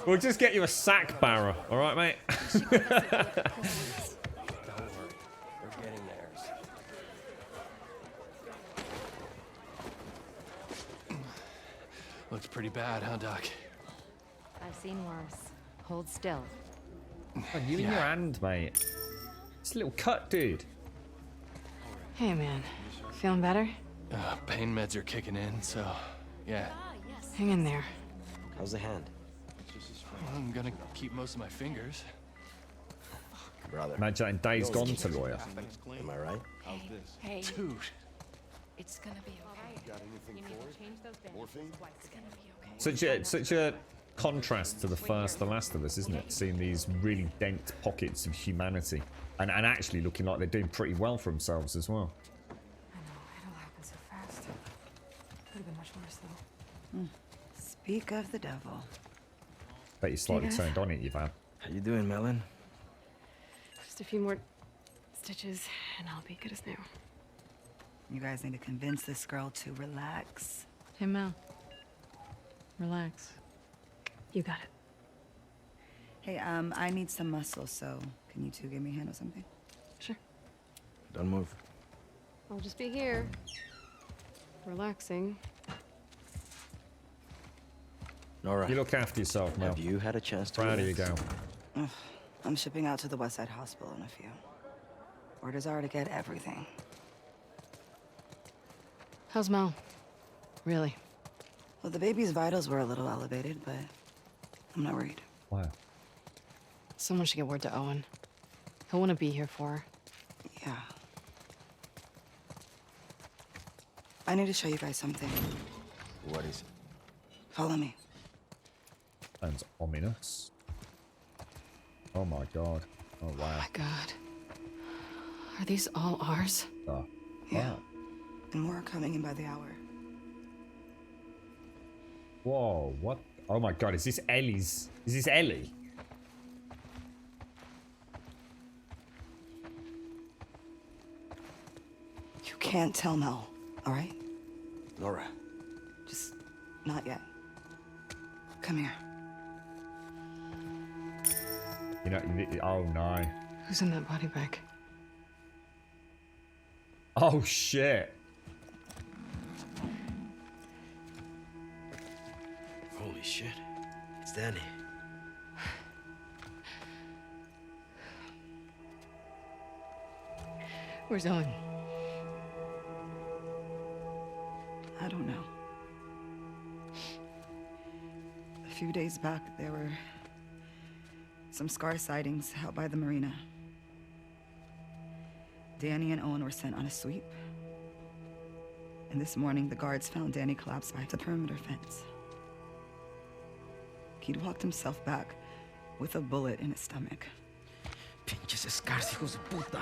We'll just get you a sack barrow, all right, mate? Don't worry. We're getting theirs. Looks pretty bad, huh, Doc? I've seen worse. Hold still. Oh, you in your hand, mate. It's a little cut, dude. Hey, man. Feeling better? Pain meds are kicking in, so yeah. Hang in there. How's the hand? I'm gonna keep most of my fingers. Brother. Imagine Days Gone to lawyer. Am I right? Hey, Dude. it's gonna be okay. Got anything for it? Morphine? It's gonna be okay. Such a contrast to The Last of Us, isn't it? Seeing these really dent pockets of humanity, and actually looking like they're doing pretty well for themselves as well. I know, it all happened so fast. Could have been much worse, though. Speak of the devil. Bet you slightly turned on it, you've had. How you doing, Melon? Just a few more stitches, and I'll be good as new. You guys need to convince this girl to relax. Hey, Mel. Relax. You got it. Hey, I need some muscle, so can you two give me a hand with something? Sure. Don't move. I'll just be here. Relaxing. Nora, You look after yourself, Mel. have you had a chance to Proud of you, relax? girl. I'm shipping out to the West Side Hospital in a few. Orders are to get everything. How's Mel? Really? Well, the baby's vitals were a little elevated, but I'm not worried. Wow. Someone should get word to Owen. He'll want to be here for her. Yeah. I need to show you guys something. What is it? Follow me. Sounds ominous. Oh my god. Oh wow. My God. Are these all ours? Oh. Yeah. Wow. And more are coming in by the hour. Whoa, what? Oh my god, is this Ellie's? Is this Ellie? You can't tell Mel, all right? Nora. Just not yet. Come here. You know, oh no. Who's in that body bag? Oh shit. Holy shit. It's Danny. Where's Owen? I don't know. A few days back, there were some Scar sightings out by the marina. Danny and Owen were sent on a sweep. And this morning, the guards found Danny collapsed by the perimeter fence. He'd walked himself back with a bullet in his stomach. Pinches scars, hijos de puta.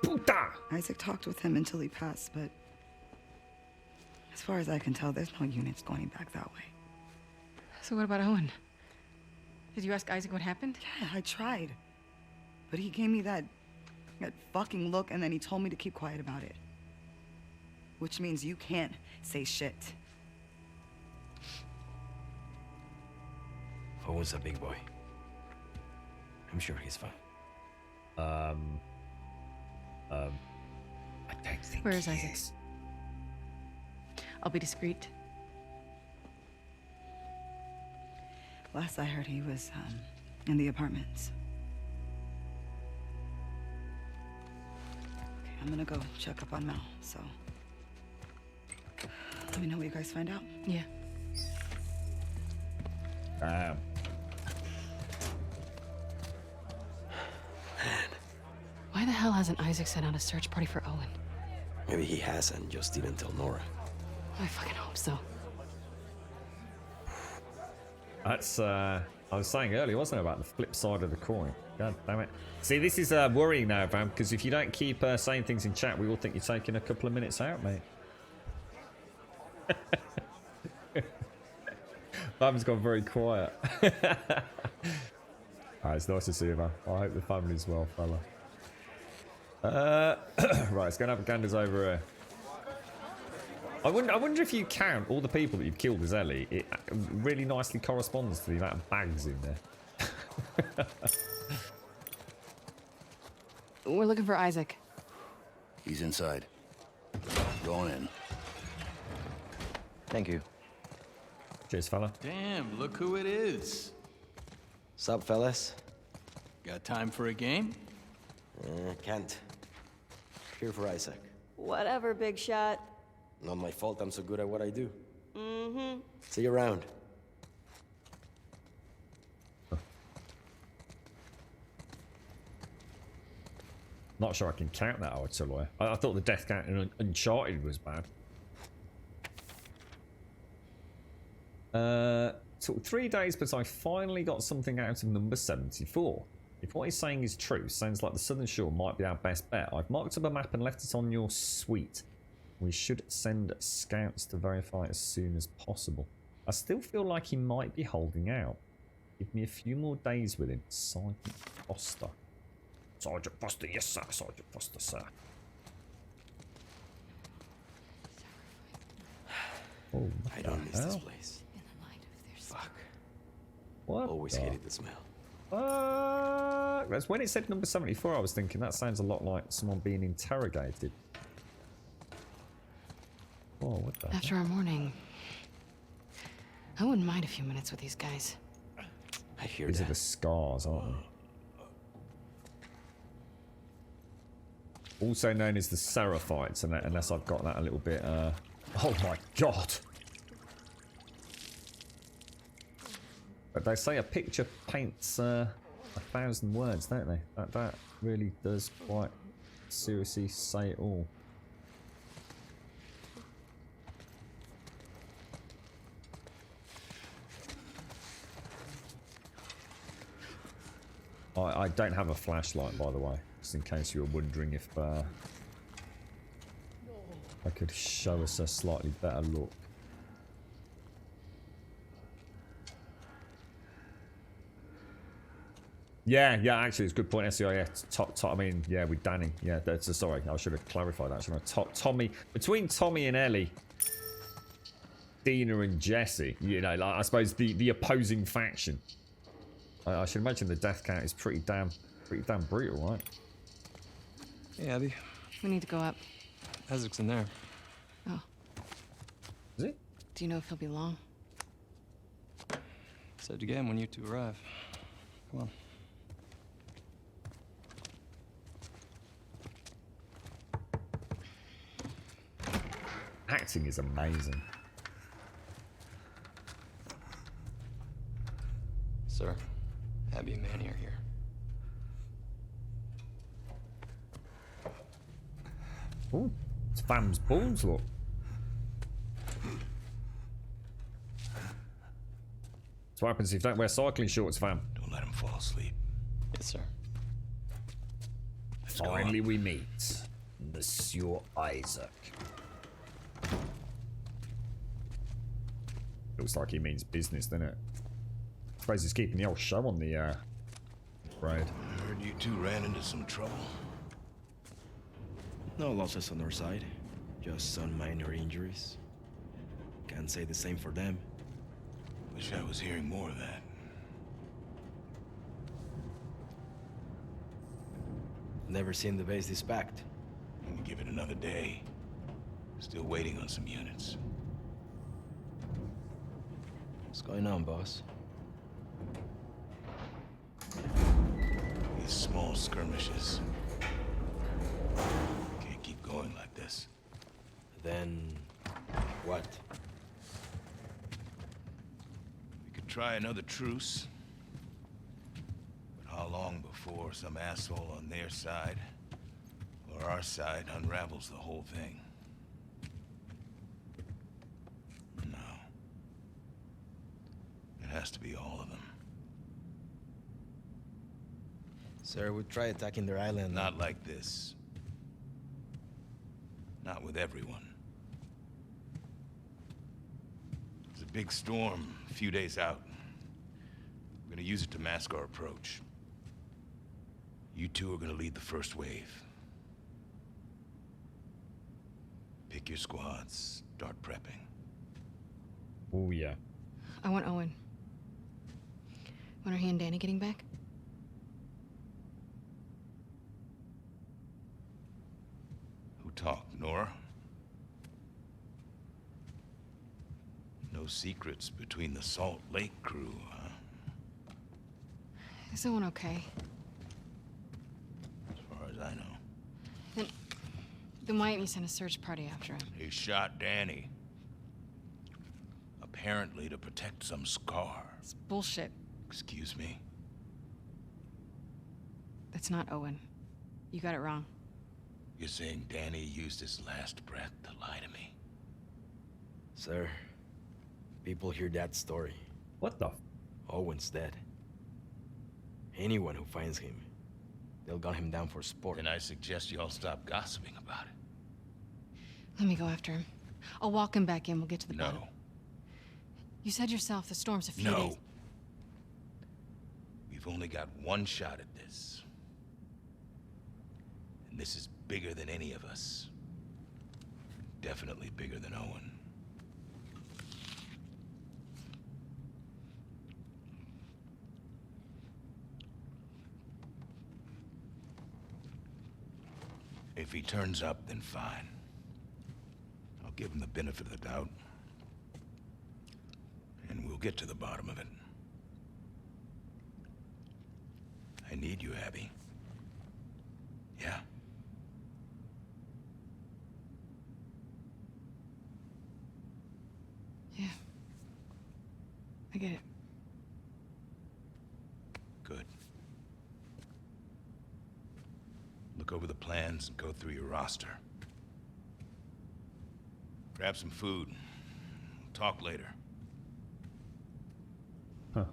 Puta! Isaac talked with him until he passed, but as far as I can tell, there's no units going back that way. So what about Owen? Did you ask Isaac what happened? Yeah, I tried. But he gave me that fucking look, and then he told me to keep quiet about it. Which means you can't say shit. Owen's a big boy. I'm sure he's fine. I don't think. Where is he Isaac? I'll be discreet. Last I heard, he was in the apartments. Okay, I'm gonna go check up on Mel, so let me know what you guys find out. Yeah. Why the hell hasn't Isaac sent out a search party for Owen? Maybe he hasn't, just didn't tell Nora. I fucking hope so. That's I was saying earlier, wasn't it, about the flip side of the coin? God damn it. See, this is worrying now, Vam, because if you don't keep saying things in chat, we all think you're taking a couple of minutes out, mate. Vam's gone very quiet. Alright, it's nice to see you, Vam. I hope the family's well, fella. Right, let's go and have a ganders over here. I wonder if you count all the people that you've killed as Ellie. It really nicely corresponds to the amount of bags in there. We're looking for Isaac. He's inside. Going in. Thank you. Cheers, fella. Damn, look who it is. Sup, fellas? Got time for a game? Can't. Here for Isaac. Whatever, big shot. Not my fault I'm so good at what I do. Mm-hmm. See you around. Not sure I can count that, Aloy. I thought the death count in Uncharted was bad. Took 3 days, but I finally got something out of number 74. If what he's saying is true, sounds like the Southern Shore might be our best bet. I've marked up a map and left it on your suite. We should send scouts to verify as soon as possible. I still feel like he might be holding out. Give me a few more days with him. Sergeant Foster. Sergeant Foster, yes sir. Sergeant Foster, sir. Oh, I don't miss this place. Fuck. What? Always hated the smell. That's when it said number 74. I was thinking that sounds a lot like someone being interrogated. Oh, what the After our morning, I wouldn't mind a few minutes with these guys. I hear These that. are the scars, aren't they? Also known as the Seraphites, unless I've got that a little bit. Oh my god! But they say a picture paints 1,000 words, don't they? That really does quite seriously say it all. I don't have a flashlight, by the way, just in case you were wondering if I could show us a slightly better look. Yeah, actually, it's a good point, SCIS. I mean, yeah, with Danny. Yeah, that's sorry, I should have clarified that, shouldn't I? Tommy, between Tommy and Ellie, Dina and Jesse, you know, like, I suppose the opposing faction. I should imagine the death count is pretty damn brutal, right? Hey, Abby. We need to go up. Isaac's in there. Oh. Is he? Do you know if he'll be long? Said again when you two arrive. Come on. Acting is amazing. Sir, Abby and Manny are here. Oh, it's Fam's balls, look. That's what happens if you don't wear cycling shorts, Fam. Don't let him fall asleep. Yes, sir. Finally we meet Monsieur Isaac. Looks like he means business, doesn't it? I suppose he's keeping the old show on the road. I heard you two ran into some trouble. No losses on our side. Just some minor injuries. Can't say the same for them. Wish I was hearing more of that. Never seen the base this packed. I'm gonna give it another day. Still waiting on some units. What's going on, boss? These small skirmishes. Can't keep going like this. Then... what? We could try another truce. But how long before some asshole on their side or our side unravels the whole thing? No. It has to be all of them. Sir, we try attacking their island. Not like this. Not with everyone. There's a big storm a few days out. We're gonna use it to mask our approach. You two are gonna lead the first wave. Pick your squads, start prepping. Oh, yeah. I want Owen. When are he and Danny getting back? Who talked, Nora? No secrets between the Salt Lake crew, huh? Is Owen okay? As far as I know. Then why didn't you send a search party after him? He shot Danny. Apparently to protect some scar. It's bullshit. Excuse me? That's not Owen. You got it wrong. You're saying Danny used his last breath to lie to me? Sir, people hear that story. What the? Owen's dead. Anyone who finds him, they'll gun him down for sport. Then I suggest you all stop gossiping about it. Let me go after him. I'll walk him back in. We'll get to the bottom. No. You said yourself the storm's a few No. days. We've only got one shot at this. And this is bigger than any of us. Definitely bigger than Owen. If he turns up, then fine. I'll give him the benefit of the doubt. And we'll get to the bottom of it. I need you, Abby. Yeah? Yeah. I get it. Good. Look over the plans and go through your roster. Grab some food. We'll talk later. Huh.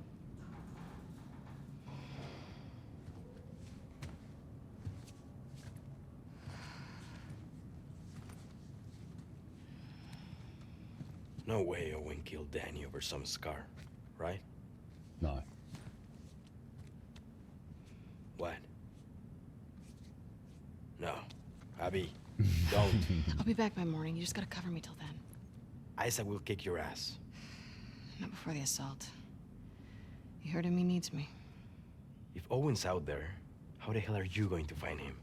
No way Owen killed Danny over some scar, right? No. What? No. Abby, don't. I'll be back by morning. You just gotta cover me till then. Isaac will kick your ass. Not before the assault. You heard him, he needs me. If Owen's out there, how the hell are you going to find him?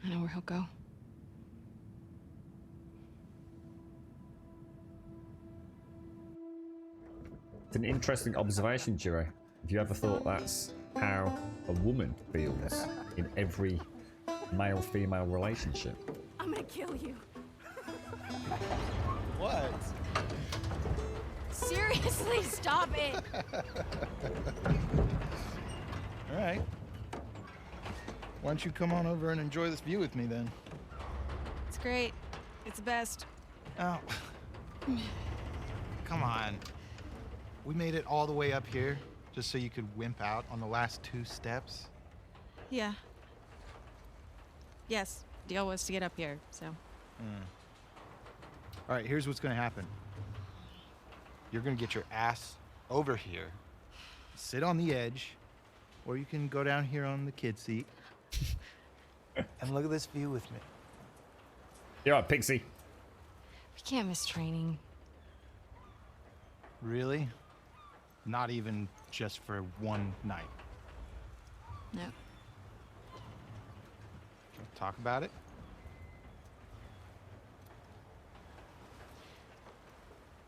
I know where he'll go. It's an interesting observation, Jiro. Have you ever thought that's how a woman feels in every male-female relationship? I'm gonna kill you. What? Seriously, stop it. All right. Why don't you come on over and enjoy this view with me then? It's great. It's the best. Oh. Come on. We made it all the way up here just so you could wimp out on the last 2 steps? Yeah. Yes, deal was to get up here, so. All right, here's what's gonna happen. You're gonna get your ass over here, sit on the edge, or you can go down here on the kid seat and look at this view with me. You're right, Pixie. We can't miss training. Really? Not even just for one night? No. talk about it?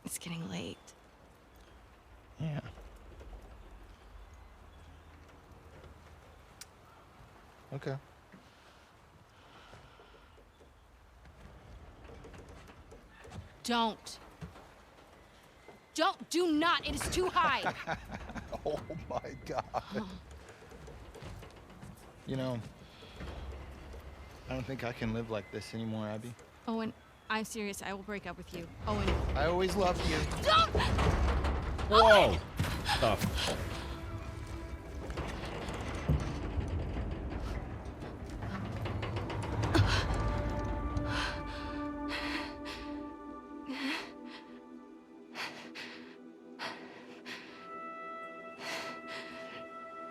It's getting late. Yeah. Okay. Don't. Do not. It is too high. Oh my God. You know, I don't think I can live like this anymore, Abby. Owen, I'm serious. I will break up with you. Owen. I always loved you. Don't! Whoa! Stuff.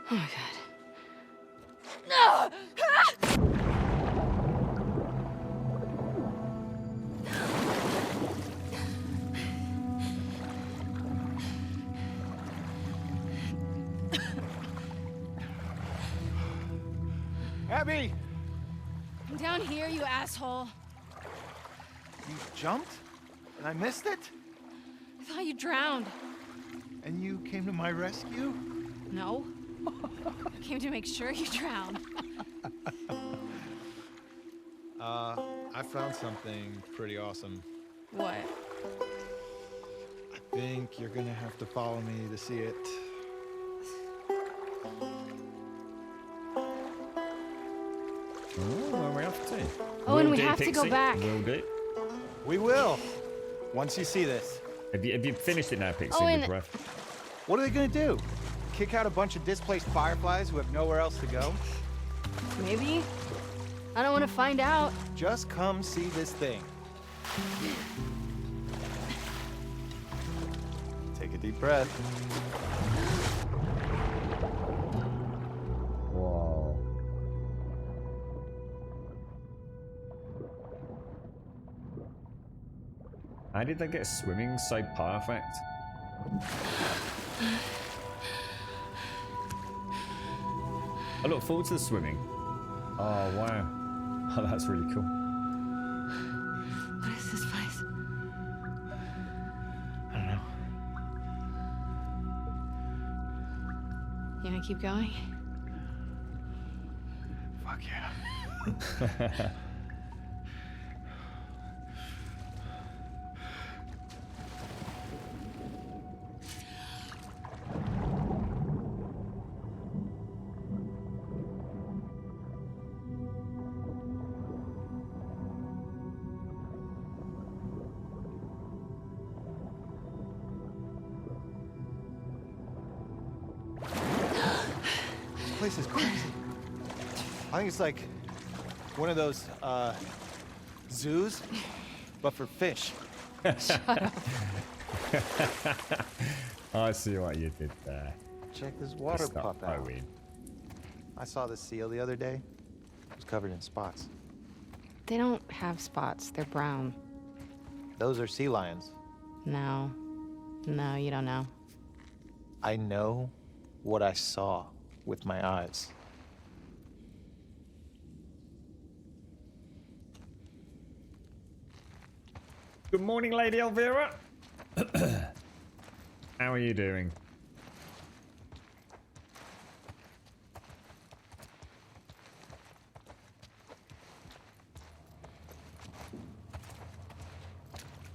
Oh my God. Abby! I'm down here, you asshole. You jumped? And I missed it? I thought you drowned. And you came to my rescue? No. I came to make sure you drowned. I found something pretty awesome. What? I think you're gonna have to follow me to see it. Oh, where are we off to? Oh, and Will we do, have to go Pixie. back. Will do. We will. Once you see this. Have you finished it now, Pixie? Oh, with and- breath? What are they gonna do? Kick out a bunch of displaced fireflies who have nowhere else to go? Maybe. I don't want to find out. Just come see this thing. Take a deep breath. Whoa. How did they get swimming so perfect? I look forward to the swimming. Oh, wow. Oh, that's really cool. What is this place? I don't know. You gonna keep going? Fuck yeah. This place is crazy. I think it's like one of those zoos, but for fish. I see what you did there. Check this water Stop pup out. Owen. I saw this seal the other day. It was covered in spots. They don't have spots. They're brown. Those are sea lions. No. No, you don't know. I know what I saw with my eyes. Good morning, Lady Elvira. How are you doing?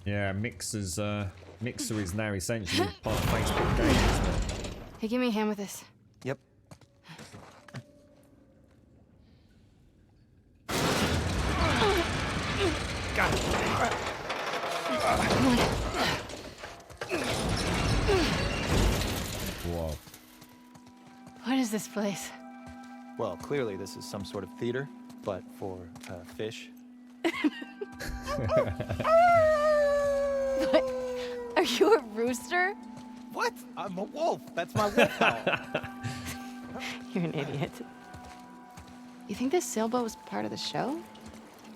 Yeah, Mixer is now essentially part of Facebook game, isn't it? Hey, give me a hand with this. Yep. Got it. Whoa. What is this place? Well, clearly this is some sort of theater, but for fish. What? Are you a rooster? What? I'm a wolf. That's my wolf howl. You're an idiot. You think this sailboat was part of the show?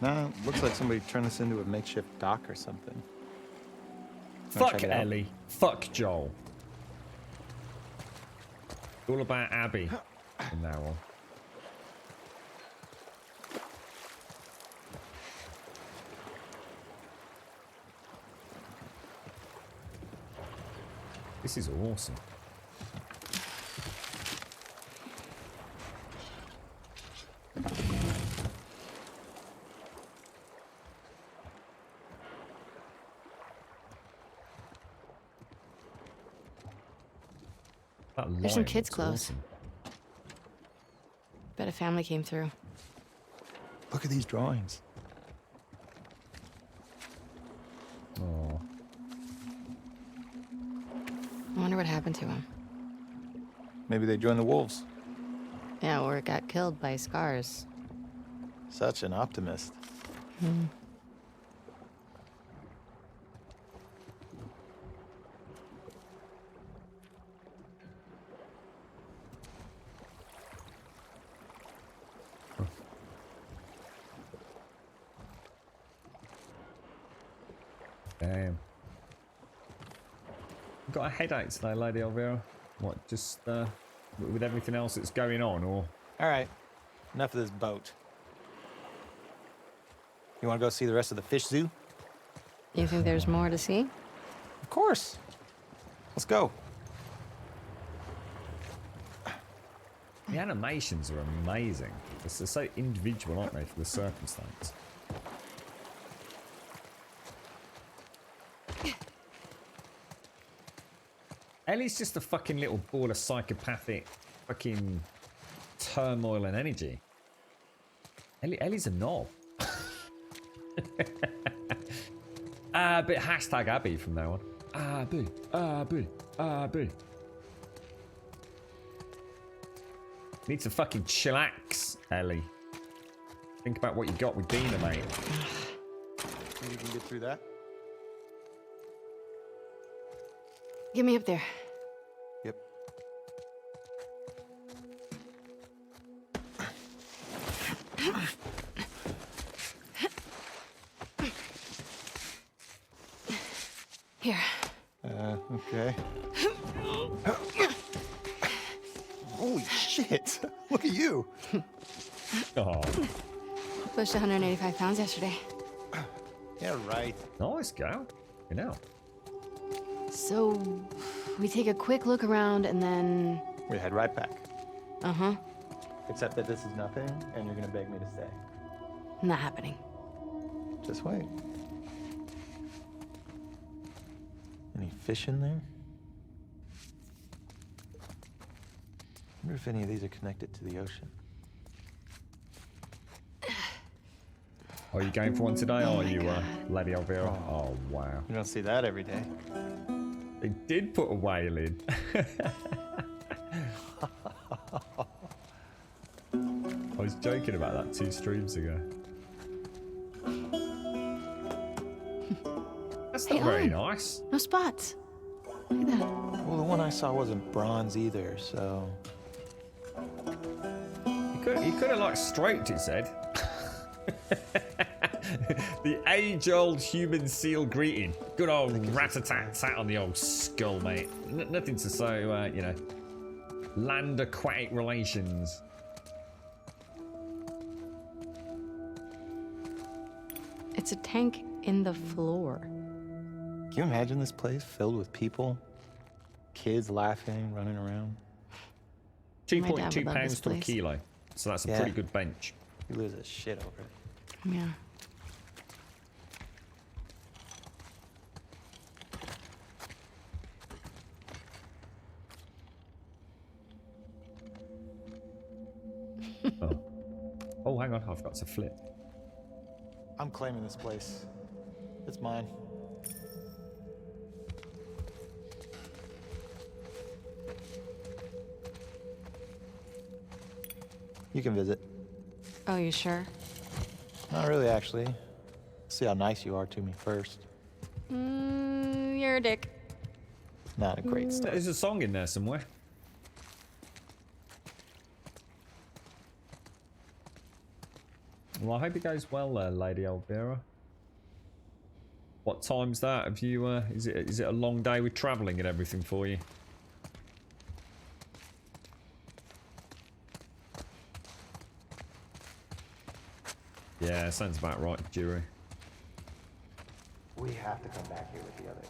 No, looks like somebody turned this into a makeshift dock or something. Wanna Fuck check it out? Ellie. Fuck Joel. All about Abby from now on. This is awesome. There's some kids' clothes. Awesome. Bet a family came through. Look at these drawings. Oh. I wonder what happened to him. Maybe they joined the wolves. Yeah, or got killed by scars. Such an optimist. Hmm. Damn. Got a headache today, Lady Elvira. What, just with everything else that's going on, or? All right, enough of this boat. You want to go see the rest of the fish zoo? You think there's more to see? Of course. Let's go. The animations are amazing. They're so individual, aren't they, for the circumstance? Ellie's just a fucking little ball of psychopathic fucking turmoil and energy. Ellie's a knob. But hashtag Abby from now on. Abby. Need to fucking chillax, Ellie. Think about what you got with Dina, mate. Think you can get through that? Get me up there. Yep. Here. Okay. Holy shit! Look at you. Oh. Pushed 185 pounds yesterday. Yeah, right. Nice, gal. You know. So, we take a quick look around and then... We head right back. Uh-huh. Except that this is nothing, and you're gonna beg me to stay. Not happening. Just wait. Any fish in there? I wonder if any of these are connected to the ocean. Are you going for one today, or are you, Lady Elvira? Oh, wow. You don't see that every day. They did put a whale in. I was joking about that 2 streams ago. That's not very nice. No spots. Look at that. Well, the one I saw wasn't bronze either, so... He could have, like, stroked his head. The age-old human seal greeting. Good old rat-a-tat-tat on the old skull, mate. Nothing to say, you know, land aquatic relations. It's a tank in the floor. Can you imagine this place filled with people? Kids laughing, running around? 2.2 pounds to a kilo. So that's a Yeah. pretty good bench. He loses his shit over it. Yeah. Oh. Oh, hang on. I've got to flip. I'm claiming this place. It's mine. You can visit. Oh, you sure? Not really, actually. See how nice you are to me first. You're a dick. Not a great start. There's a song in there somewhere. Well, I hope it goes well there, Lady Elvira. What time's that? Have you, is it a long day with travelling and everything for you? Yeah, sounds about right, Jury. We have to come back here with the others.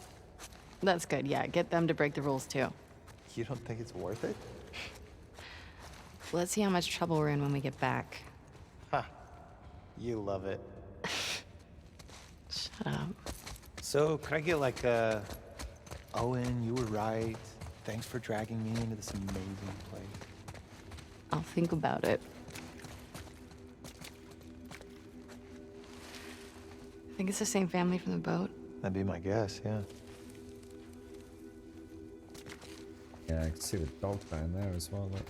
That's good, yeah. Get them to break the rules, too. You don't think it's worth it? Let's see how much trouble we're in when we get back. Ha. You love it. Shut up. So, could I get like a... Owen, you were right. Thanks for dragging me into this amazing place. I'll think about it. Think it's the same family from the boat? That'd be my guess, yeah. Yeah, I can see the dog down there as well. Look.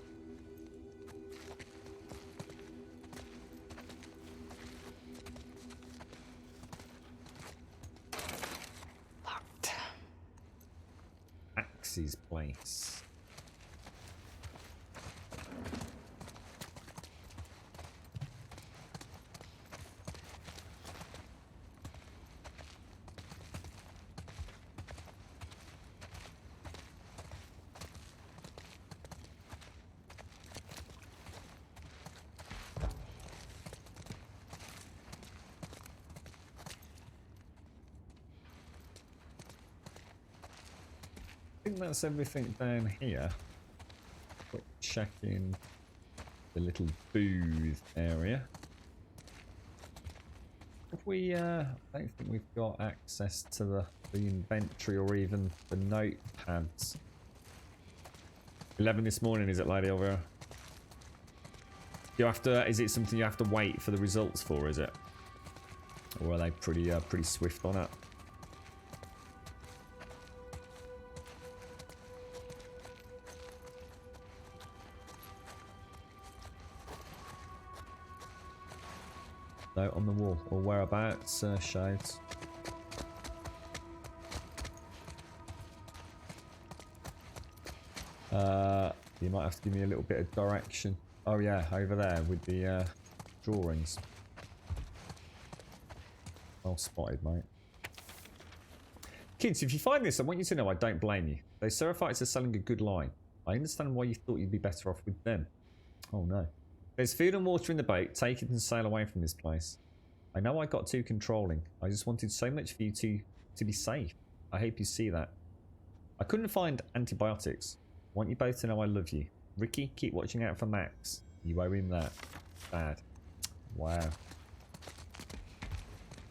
Locked. Axe's place. I think that's everything down here. Quick check in the little booth area. Have we, I don't think we've got access to the inventory or even the notepads. 11 this morning, is it, Lady Elvira? You have to, is it something you have to wait for the results for, is it? Or are they pretty swift on it? No, on the wall, or whereabouts, Shades? You might have to give me a little bit of direction. Oh yeah, over there with the drawings. Well spotted, mate. Kids, if you find this, I want you to know I don't blame you. Those Seraphites are selling a good line. I understand why you thought you'd be better off with them. Oh no. There's food and water in the boat. Take it and sail away from this place. I know I got too controlling. I just wanted so much for you to be safe. I hope you see that. I couldn't find antibiotics. I want you both to know I love you. Ricky, keep watching out for Max. You owe him that. Bad. Wow.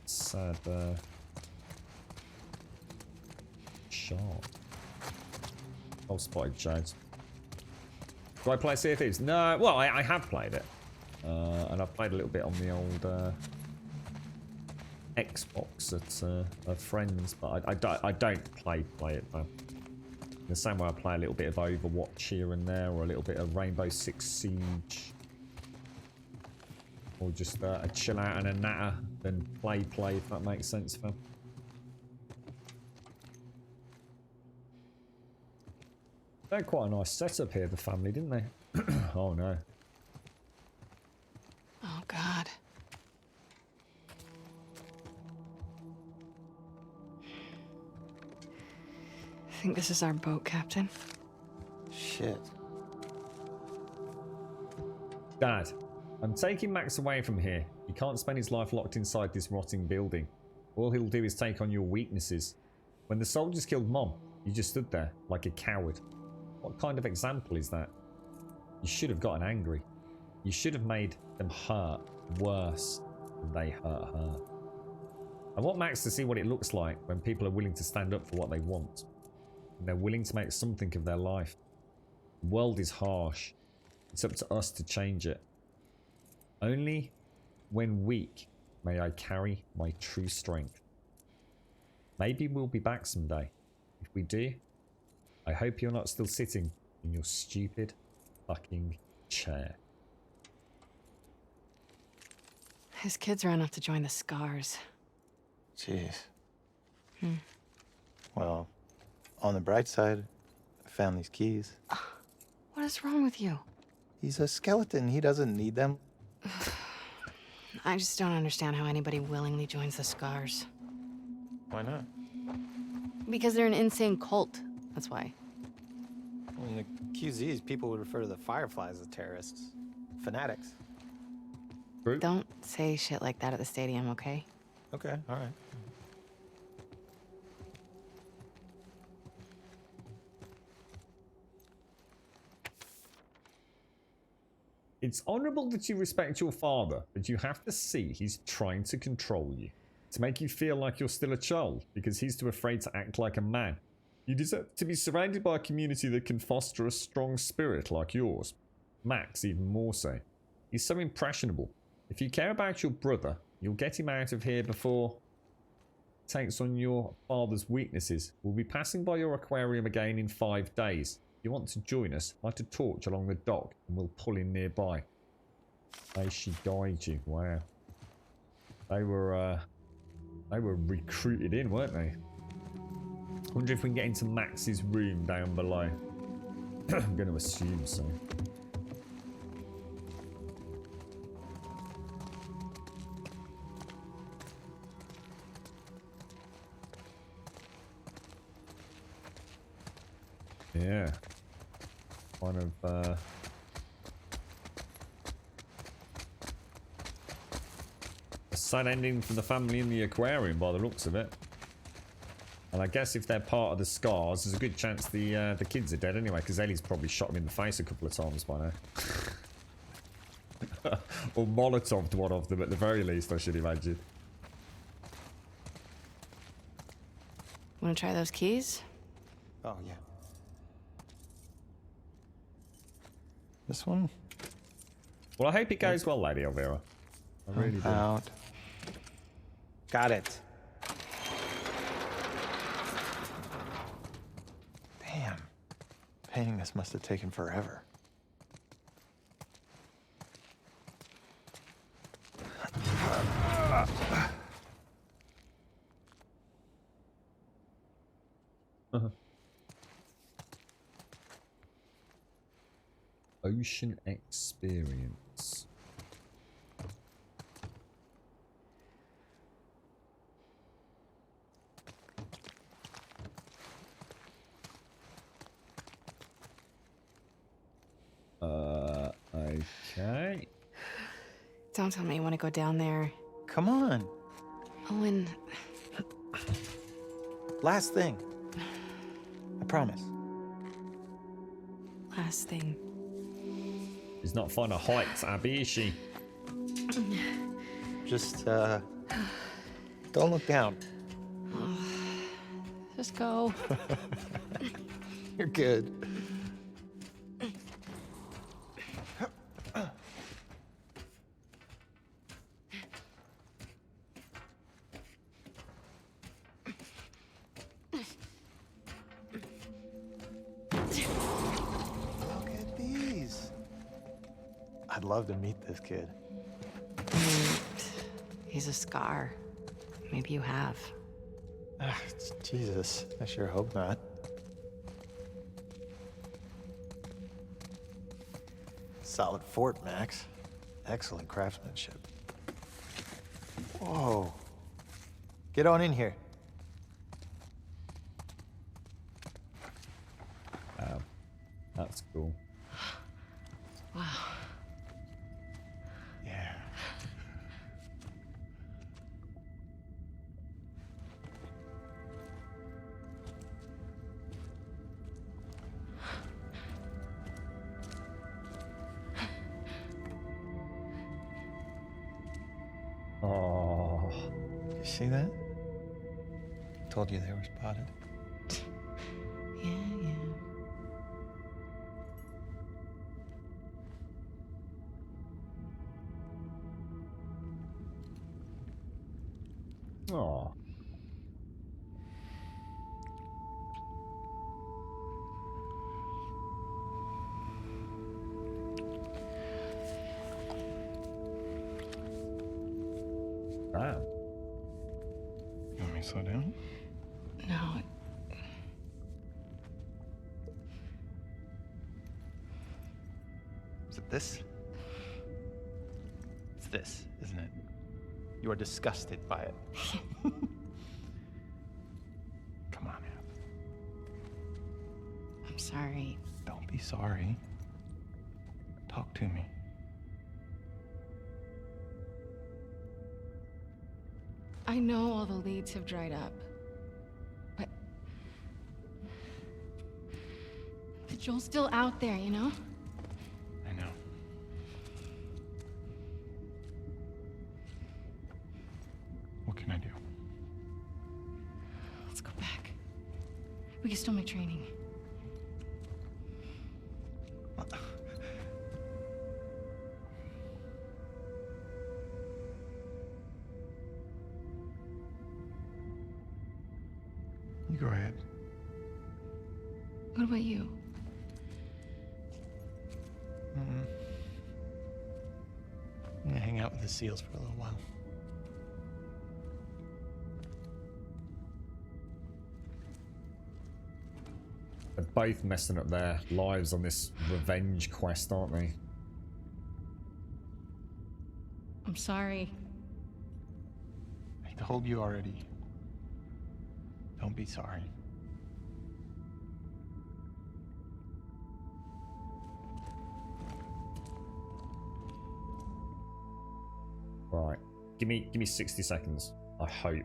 Sad, shot. Oh, spotted Jones. Do I play Sea of Thieves? No, well, I have played it. And I've played a little bit on the old Xbox at a friend's, but I don't play it though. In the same way I play a little bit of Overwatch here and there, or a little bit of Rainbow Six Siege. Or just a chill out and a natter, then play, if that makes sense, fam. They had quite a nice setup here, the family, didn't they? Oh no. Oh God. I think this is our boat, Captain. Shit. Dad, I'm taking Max away from here. He can't spend his life locked inside this rotting building. All he'll do is take on your weaknesses. When the soldiers killed Mom, you just stood there like a coward. What kind of example is that? You should have gotten angry. You should have made them hurt worse than they hurt her. I want Max to see what it looks like when people are willing to stand up for what they want. And they're willing to make something of their life. The world is harsh. It's up to us to change it. Only when weak may I carry my true strength. Maybe we'll be back someday. If we do, I hope you're not still sitting in your stupid fucking chair. His kids are enough to join the Scars. Jeez. Hmm. Well, on the bright side, I found these keys. What is wrong with you? He's a skeleton. He doesn't need them. I just don't understand how anybody willingly joins the Scars. Why not? Because they're an insane cult. That's why. In the QZs, people would refer to the Fireflies as terrorists. Fanatics. Don't say shit like that at the stadium, okay? Okay, all right. It's honourable that you respect your father, but you have to see he's trying to control you. To make you feel like you're still a child, because he's too afraid to act like a man. You deserve to be surrounded by a community that can foster a strong spirit like yours. Max even more so. He's so impressionable. If you care about your brother, you'll get him out of here before he takes on your father's weaknesses. We'll be passing by your aquarium again in 5 days. If you want to join us, light a torch along the dock and we'll pull in nearby. They she guide you. Wow. They were recruited in, weren't they? I wonder if we can get into Max's room down below. I'm going to assume so. Yeah. Kind of, a sad ending for the family in the aquarium by the looks of it. And I guess if they're part of the Scars, there's a good chance the kids are dead anyway, because Ellie's probably shot him in the face a couple of times by now. Or Molotov'd one of them at the very least, I should imagine. Want to try those keys? Oh, yeah. This one? Well, I hope it goes well, Lady Elvira. I really do. Out. Got it. Damn. Painting this must have taken forever. Ocean experience. Okay. Don't tell me you want to go down there. Come on. Owen. Last thing. I promise. Last thing. She's not fond of heights, Abby, is she? Just, don't look down. Just go. You're good. Look at these. I'd love to meet this kid. He's a Scar. Maybe you have. Jesus, I sure hope not. Solid fort, Max. Excellent craftsmanship. Whoa. Get on in here. Wow. That's cool. Wow. Yeah. Oh. You see that? Told you they were spotted. Yeah. Oh. Damn. You want me to slow down? No. Is it this? It's this, isn't it? You are disgusted by it. Come on, Ab. I'm sorry. Don't be sorry. Talk to me. I know all the leads have dried up. But Joel's still out there, you know? I know. We can still make training. You go ahead. What about you? I'm gonna hang out with the SEALs for a little while. They're both messing up their lives on this revenge quest, aren't they? I'm sorry. I told you already. Don't be sorry. Right. Give me 60 seconds. I hope.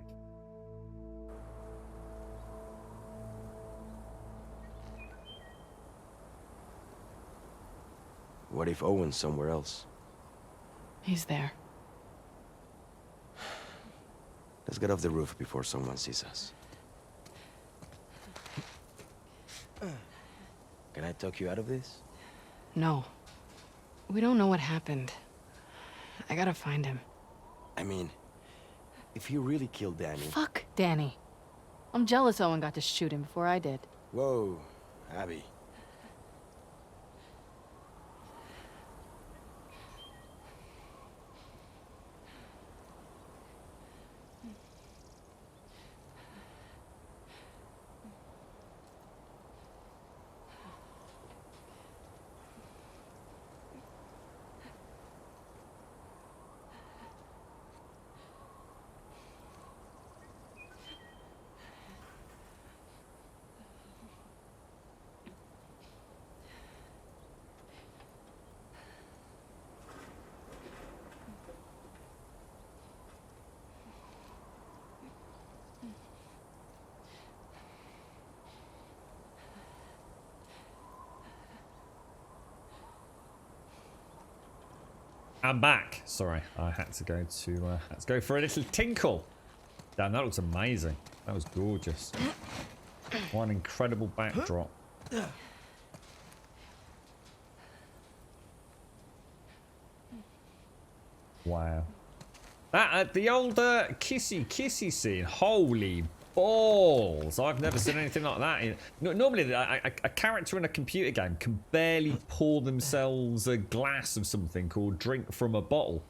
What if Owen's somewhere else? He's there. Let's get off the roof before someone sees us. Can I talk you out of this? No. We don't know what happened. I gotta find him. I mean, if you really killed Danny... Fuck Danny. I'm jealous Owen got to shoot him before I did. Whoa, Abby. I'm back. Sorry, I had to go for a little tinkle. Damn, that looks amazing. That was gorgeous. What an incredible backdrop. Wow. That the old kissy scene. Holy balls! I've never seen anything like that. Normally, a character in a computer game can barely pour themselves a glass of something called drink from a bottle.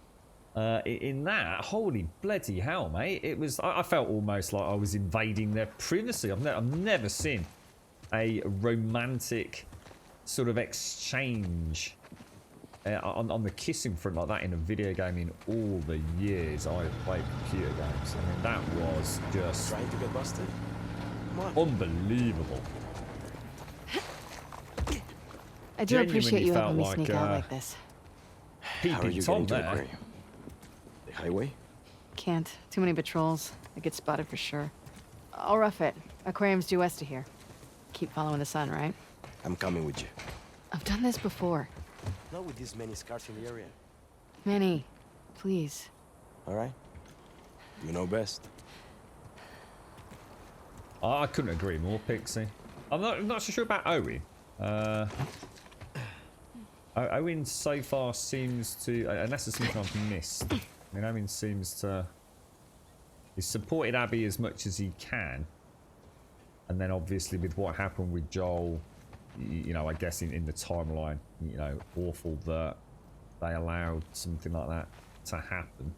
In that, holy bloody hell, mate! It was. I felt almost like I was invading their privacy. I've never seen a romantic sort of exchange on the kissing front like that in a video game in all the years I've played computer games. I mean, that was just Trying to get busted? unbelievable. I do appreciate you helping me Genuinely sneak out felt like this. How are you Tom getting to there. Aquarium? The highway? Can't. Too many patrols. I get spotted for sure. I'll rough it. Aquarium's due west of here. Keep following the sun, right? I'm coming with you. I've done this before. Not with this many scars in the area. Manny, please. All right? You know best. I couldn't agree more, Pixie. I'm not so sure about Owen. Owen so far seems to, unless there's something I've missed. I mean, Owen seems to. He's supported Abby as much as he can, and then obviously with what happened with Joel, you know, I guess in the timeline, you know, awful that they allowed something like that to happen.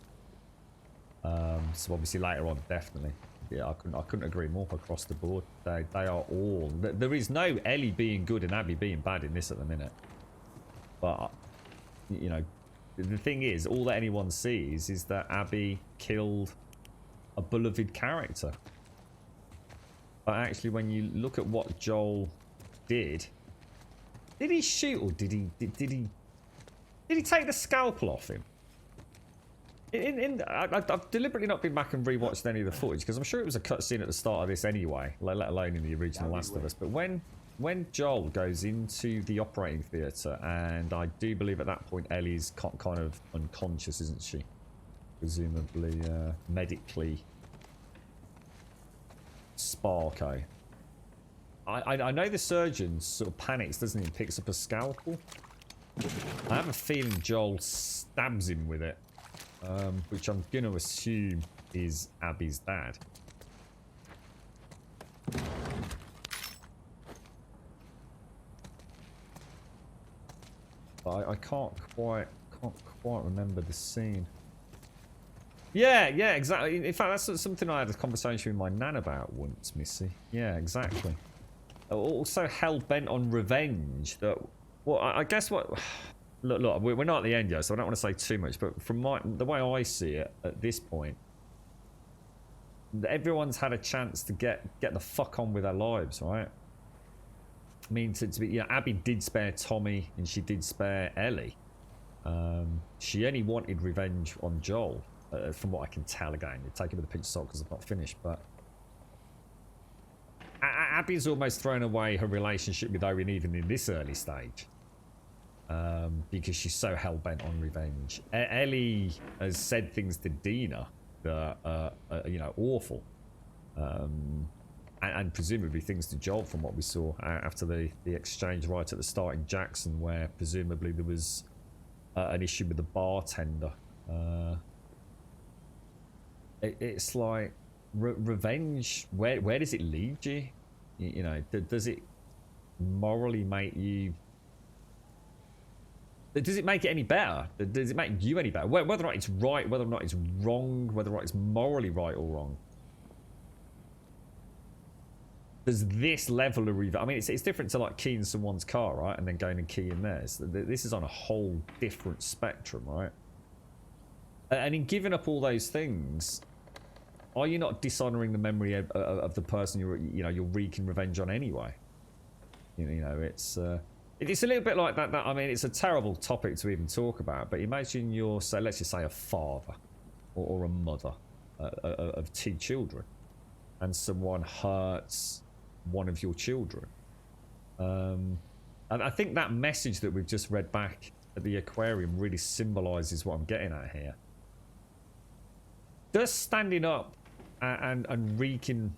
So obviously later on, definitely. Yeah, I couldn't agree more across the board. They are all. There is no Ellie being good and Abby being bad in this at the minute. But you know, the thing is, all that anyone sees is that Abby killed a beloved character. But actually, when you look at what Joel did he shoot or did he take the scalpel off him? I've deliberately not been back and rewatched any of the footage because I'm sure it was a cutscene at the start of this anyway, let alone in the original Last of Us. But when Joel goes into the operating theatre, and I do believe at that point Ellie's kind of unconscious, isn't she? Presumably medically. Sparko. I know the surgeon sort of panics, doesn't he, and picks up a scalpel. I have a feeling Joel stabs him with it, which I'm going to assume is Abby's dad. But I can't quite remember the scene. Yeah, exactly. In fact, that's something I had a conversation with my nan about once, Missy. Yeah, exactly. Also hell-bent on revenge. That, well, I guess what... Look, we're not at the end yet, so I don't want to say too much, but from the way I see it at this point, everyone's had a chance to get the fuck on with their lives, right? I mean, to be, yeah, Abby did spare Tommy, and she did spare Ellie. She only wanted revenge on Joel, from what I can tell. Again, you take it with a pinch of salt because I've not finished, but Abby's almost thrown away her relationship with Owen even in this early stage, because she's so hell-bent on revenge. Ellie has said things to Dina that are, you know, awful, and presumably things to Joel from what we saw after the exchange right at the start in Jackson, where presumably there was an issue with the bartender. It's like revenge. Where does it lead you? You know, does it morally make you? Does it make it any better? Does it make you any better? Whether or not it's right, whether or not it's wrong, whether or not it's morally right or wrong. There's this level of revenge. I mean, it's different to like keying someone's car, right, and then going and keying theirs. This is on a whole different spectrum, right? And in giving up all those things, are you not dishonoring the memory of the person you're wreaking revenge on anyway? You know, it's a little bit like that. I mean, it's a terrible topic to even talk about. But imagine you're, so let's just say, a father or a mother of 2 children, and someone hurts one of your children. And I think that message that we've just read back at the aquarium really symbolises what I'm getting at here. Does standing up and wreaking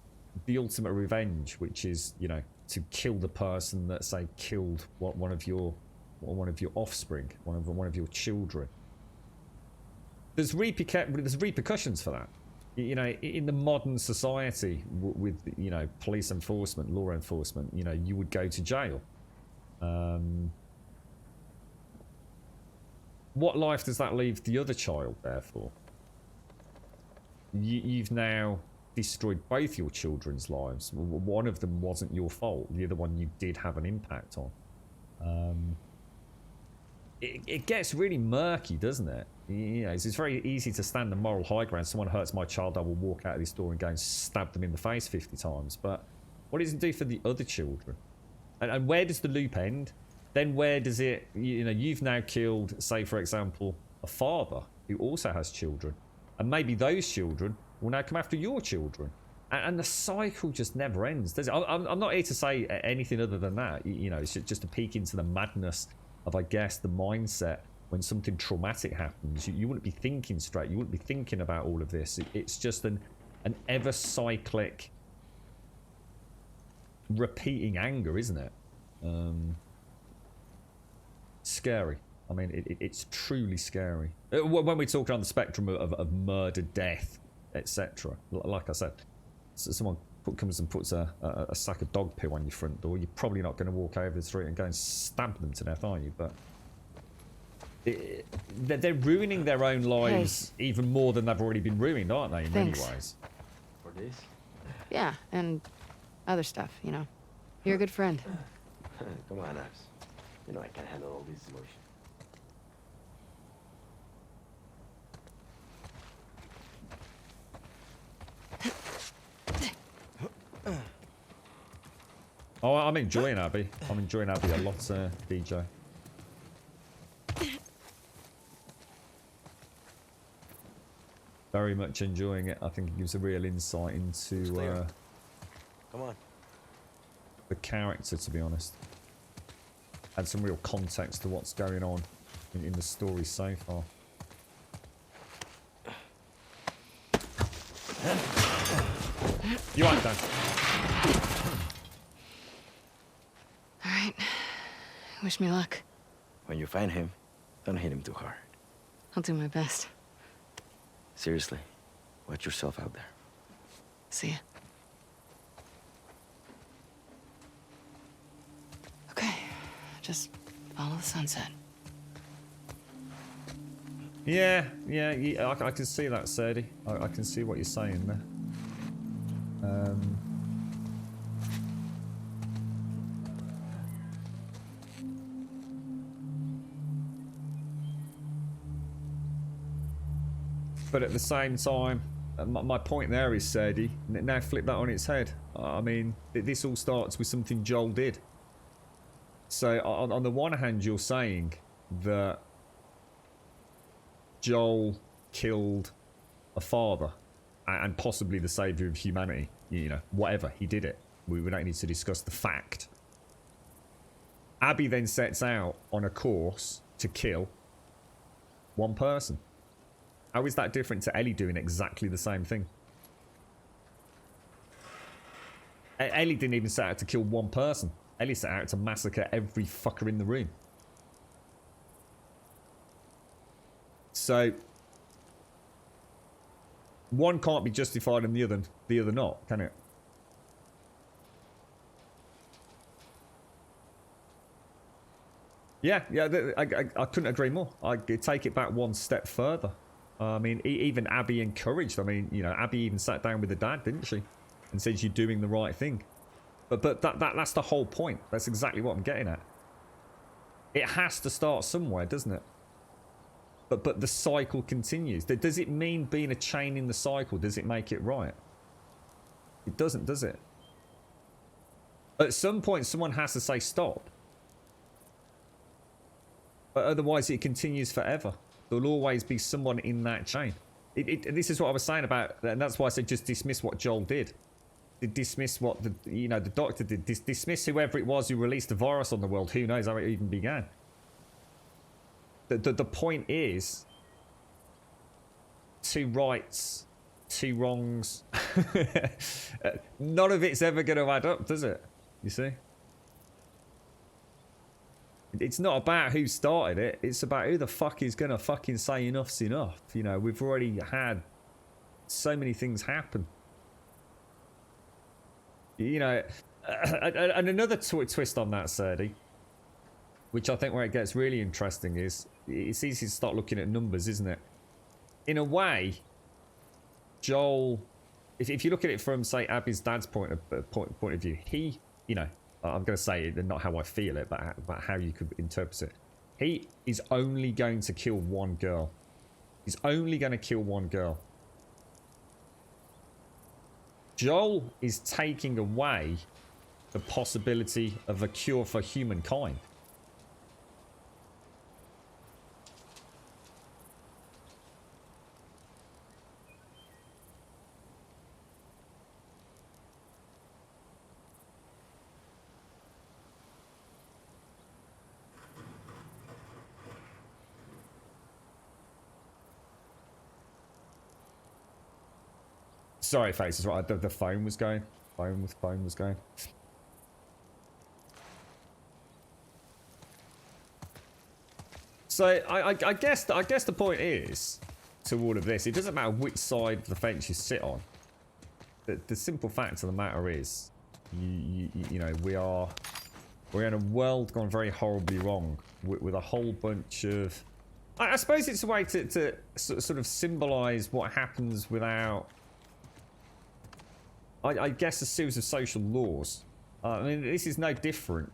the ultimate revenge, which is, you know, to kill the person that, say, killed one of your offspring, one of your children, there's repercussions for that. You know, in the modern society with, you know, police enforcement, law enforcement, you know, you would go to jail. What life does that leave the other child there for? You've now destroyed both your children's lives. One of them wasn't your fault. The other one you did have an impact on. It gets really murky, doesn't it? You know, it's very easy to stand the moral high ground. Someone hurts my child, I will walk out of this door and go and stab them in the face 50 times. But what does it do for the other children? And where does the loop end? Then where does it, you know, you've now killed, say, for example, a father who also has children. And maybe those children will now come after your children. And the cycle just never ends, does it? I'm not here to say anything other than that. You know, it's just a peek into the madness of, I guess, the mindset when something traumatic happens. You wouldn't be thinking straight. You wouldn't be thinking about all of this. It's just an ever-cyclic repeating anger, isn't it? Scary. I mean, it's truly scary. When we're talking on the spectrum of murder, death, etc. Like I said, someone comes and puts a sack of dog poo on your front door, you're probably not going to walk over the street and go and stab them to death, are you? But they're ruining their own lives even more than they've already been ruined, aren't they, in many ways? For this? Yeah, and other stuff, you know. You're a good friend. Come on, Abs. You know I can't handle all these emotions. Oh, I'm enjoying Abby. I'm enjoying Abby a lot, DJ. Very much enjoying it. I think it gives a real insight into Come on. the character, to be honest. And some real context to what's going on in the story so far. You aren't done. Wish me luck. When you find him, don't hit him too hard. I'll do my best. Seriously, watch yourself out there. See ya. Okay, just follow the sunset. Yeah, I can see that, Sadie. I can see what you're saying there. But at the same time, my point there is, Sadie, now flip that on its head. I mean, this all starts with something Joel did. So on the one hand, you're saying that Joel killed a father and possibly the savior of humanity. You know, whatever, he did it. We don't need to discuss the fact. Abby then sets out on a course to kill one person. How is that different to Ellie doing exactly the same thing? Ellie didn't even set out to kill one person. Ellie set out to massacre every fucker in the room. So one can't be justified and the other not, can it? Yeah, I couldn't agree more. I take it back one step further. I mean, even Abby encouraged. I mean, you know, Abby even sat down with her dad, didn't she? And said, "You're doing the right thing." But that's the whole point. That's exactly what I'm getting at. It has to start somewhere, doesn't it? But the cycle continues. Does it mean being a chain in the cycle? Does it make it right? It doesn't, does it? At some point, someone has to say stop. But otherwise, it continues forever. There'll always be someone in that chain. This is what I was saying about, and that's why I said just dismiss what Joel did. Dismiss what the doctor did. Dismiss whoever it was who released the virus on the world. Who knows how it even began. The point is, two rights, two wrongs. None of it's ever going to add up, does it? You see? It's not about who started it. It's about who the fuck is going to fucking say enough's enough. You know, we've already had so many things happen. You know, and another twist on that, Sadie, which I think where it gets really interesting is, it's easy to start looking at numbers, isn't it? In a way, Joel, if you look at it from, say, Abby's dad's point of view, he, you know, I'm going to say it, not how I feel it, but how you could interpret it. He is only going to kill one girl. He's only going to kill one girl. Joel is taking away the possibility of a cure for humankind. Sorry, Faces, right? The phone was going. Phone was going. So I guess the point is to all of this, it doesn't matter which side of the fence you sit on. The simple fact of the matter is, you know, we're in a world gone very horribly wrong with a whole bunch of. I suppose it's a way to sort of symbolise what happens without. I guess a series of social laws. I mean, this is no different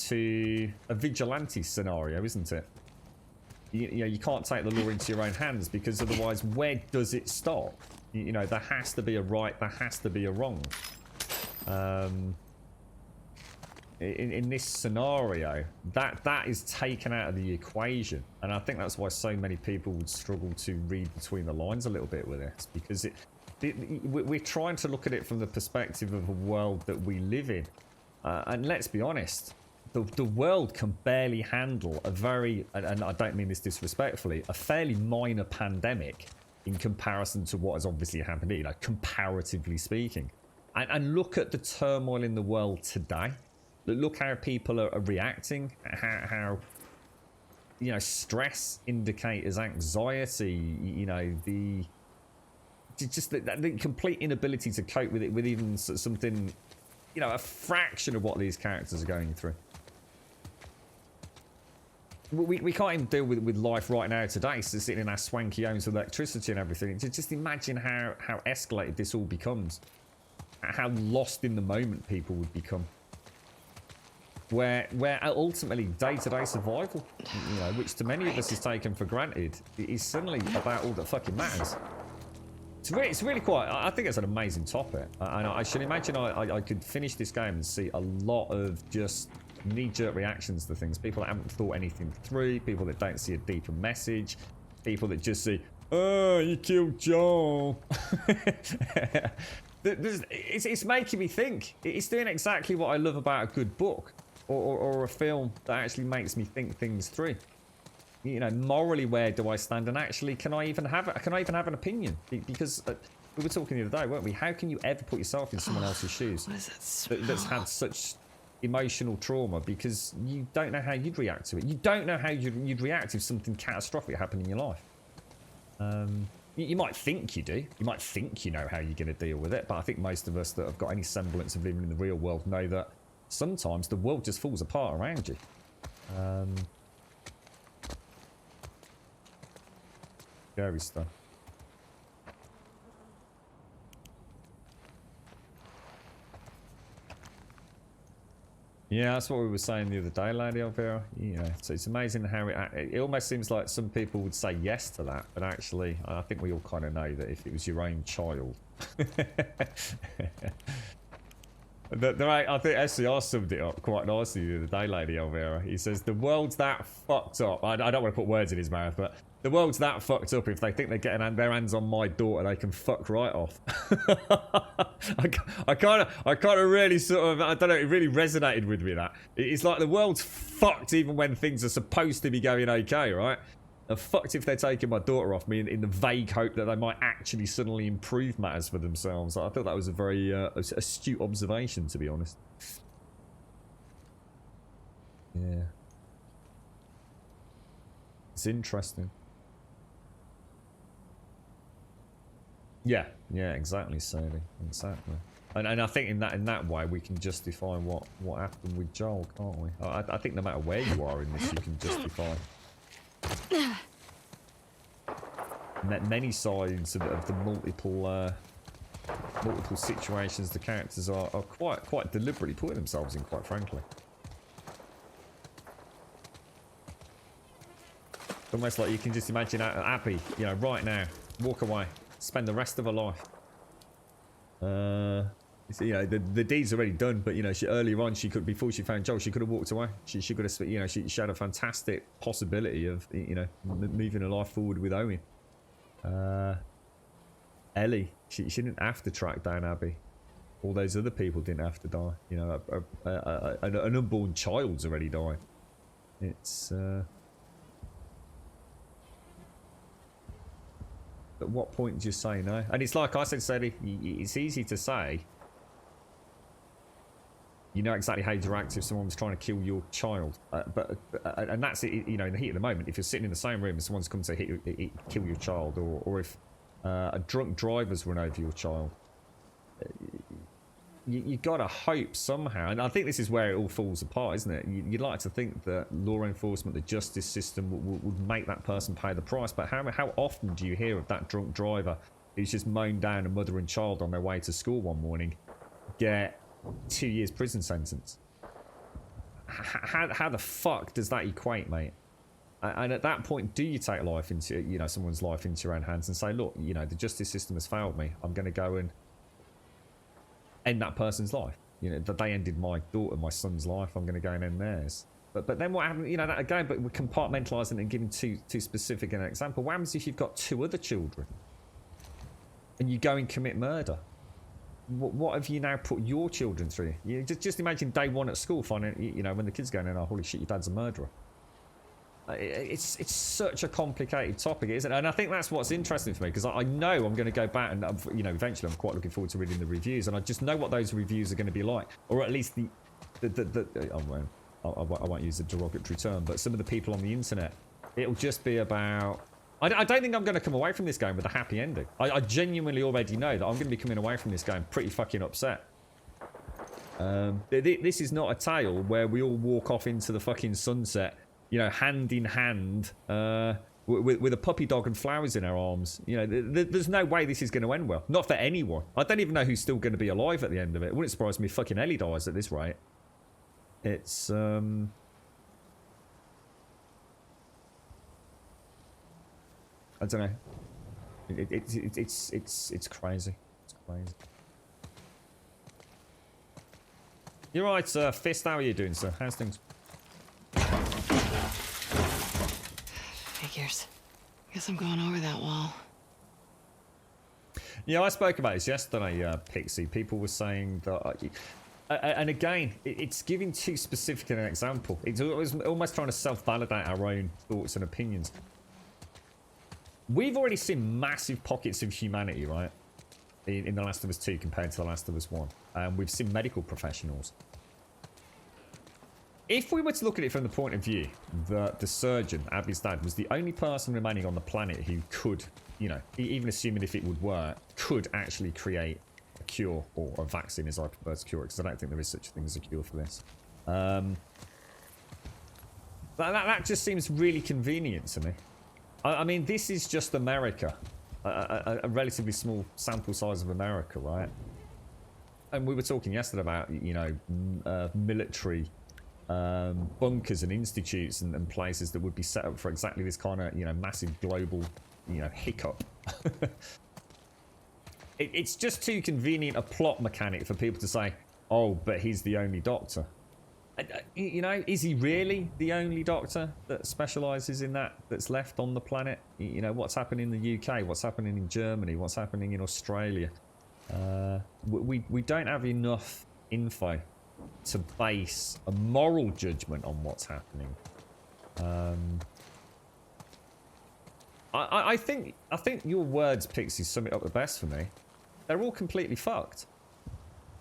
to a vigilante scenario, isn't it? You know, you can't take the law into your own hands because otherwise, where does it stop? You know, there has to be a right, there has to be a wrong. In this scenario, that is taken out of the equation, and I think that's why so many people would struggle to read between the lines a little bit with this, because we're trying to look at it from the perspective of a world that we live in, and let's be honest, the world can barely handle a very, and I don't mean this disrespectfully, a fairly minor pandemic in comparison to what has obviously happened here, you know, comparatively speaking. And look at the turmoil in the world today. Look how people are reacting, how you know, stress indicators, anxiety, you know, the complete inability to cope with it, with even something, you know, a fraction of what these characters are going through. We can't even deal with life right now today, so sitting in our swanky homes with electricity and everything. Just imagine how escalated this all becomes. How lost in the moment people would become. Where ultimately day-to-day survival, you know, which to many of us is taken for granted, is suddenly about all that fucking matters. It's really quite, I think it's an amazing topic. And I should imagine I could finish this game and see a lot of just knee-jerk reactions to things. People that haven't thought anything through, people that don't see a deeper message, people that just see, oh, you killed Joel. It's making me think. It's doing exactly what I love about a good book or a film that actually makes me think things through. You know, morally, where do I stand? And actually, can I even have an opinion? Because we were talking the other day, weren't we? How can you ever put yourself in someone else's shoes that's had such emotional trauma? Because you don't know how you'd react to it. You don't know how you'd react if something catastrophic happened in your life. You might think you do. You might think you know how you're going to deal with it. But I think most of us that have got any semblance of living in the real world know that sometimes the world just falls apart around you. Scary stuff. Yeah, that's what we were saying the other day, Lady Elvira. Yeah, so it's amazing how it almost seems like some people would say yes to that, but actually, I think we all kind of know that if it was your own child. I think SCR summed it up quite nicely the other day, Lady Elvira. He says, the world's that fucked up. I don't want to put words in his mouth, but the world's that fucked up if they think they're getting their hands on my daughter, they can fuck right off. I kind of really sort of, I don't know, it really resonated with me, that. It's like the world's fucked even when things are supposed to be going okay, right? They're fucked if they're taking my daughter off me in the vague hope that they might actually suddenly improve matters for themselves. I thought that was a very astute observation, to be honest. Yeah. It's interesting. Yeah, exactly, Sadie. Exactly. And I think in that way we can justify what happened with Joel, can't we? I think no matter where you are in this, you can justify many sides of the multiple situations the characters are quite deliberately putting themselves in, quite frankly. Almost like you can just imagine Abby, you know, right now, walk away, spend the rest of her life. You know, the deed's already done, but you know, earlier on, before she found Joel, she could have walked away. She could have, you know, she had a fantastic possibility of, you know, moving her life forward with Owen. Ellie, she didn't have to track down Abby. All those other people didn't have to die. You know, an unborn child's already died. It's at what point do you say no? And it's like I said, Sadie, it's easy to say. You know exactly how to react if someone was trying to kill your child, and that's it. You know, in the heat of the moment, if you're sitting in the same room and someone's come to kill your child, or if a drunk driver's run over your child, you gotta hope somehow. And I think this is where it all falls apart, isn't it? You'd like to think that law enforcement, the justice system, would make that person pay the price. But how often do you hear of that drunk driver who's just mown down a mother and child on their way to school one morning, get 2 years prison sentence? How the fuck does that equate, mate? And at that point, do you take life into, you know, someone's life into your own hands and say, look, you know, the justice system has failed me. I'm going to go and end that person's life. You know, that they ended my daughter, my son's life. I'm going to go and end theirs. But then what happens? You know, that again. But we're compartmentalising and giving too specific an example. What happens if you've got 2 other children and you go and commit murder? What have you now put your children through? You just imagine day one at school, finding, you know, when the kids going in, oh, holy shit, your dad's a murderer. It's such a complicated topic, isn't it? And I think that's what's interesting for me, because I know I'm going to go back and, you know, eventually I'm quite looking forward to reading the reviews, and I just know what those reviews are going to be like, or at least I won't use a derogatory term, but some of the people on the internet, it'll just be about... I don't think I'm going to come away from this game with a happy ending. I genuinely already know that I'm going to be coming away from this game pretty fucking upset. This is not a tale where we all walk off into the fucking sunset, you know, hand in hand, with a puppy dog and flowers in our arms. You know, there's no way this is going to end well. Not for anyone. I don't even know who's still going to be alive at the end of it. It wouldn't surprise me if fucking Ellie dies at this rate. It's, I don't know. It's crazy. It's crazy. You're right, Fist. How are you doing, sir? How's things? Figures. Guess I'm going over that wall. Yeah, I spoke about this yesterday, Pixie. People were saying that... and again, it's giving too specific an example. It's almost trying to self-validate our own thoughts and opinions. We've already seen massive pockets of humanity, right? In The Last of Us 2 compared to The Last of Us 1. We've seen medical professionals. If we were to look at it from the point of view that the surgeon, Abby's dad, was the only person remaining on the planet who could, you know, even assuming if it would work, could actually create a cure, or a vaccine as I prefer to cure it, because I don't think there is such a thing as a cure for this. That just seems really convenient to me. I mean, this is just America. A relatively small sample size of America, right? And we were talking yesterday about, you know, military bunkers and institutes and places that would be set up for exactly this kind of, you know, massive global, you know, hiccup. It's just too convenient a plot mechanic for people to say, oh, but he's the only doctor. You know, is he really the only doctor that specialises in that, that's left on the planet? You know, what's happening in the UK? What's happening in Germany? What's happening in Australia? We don't have enough info to base a moral judgment on what's happening. I think your words, Pixie, sum it up the best for me. They're all completely fucked.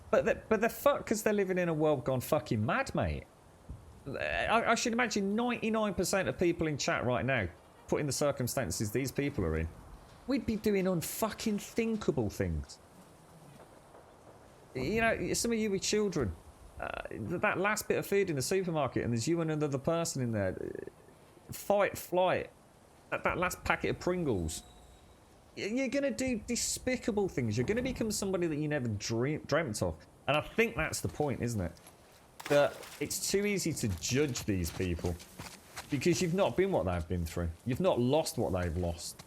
But they're fucked because they're living in a world gone fucking mad, mate. I should imagine 99% of people in chat right now, put in the circumstances these people are in, we'd be doing unfucking thinkable things. You know, some of you with children, that last bit of food in the supermarket and there's you and another person in there, fight, flight, that last packet of Pringles. You're going to do despicable things. You're going to become somebody that you never dreamt of. And I think that's the point, isn't it? That it's too easy to judge these people because you've not been what they've been through. You've not lost what they've lost.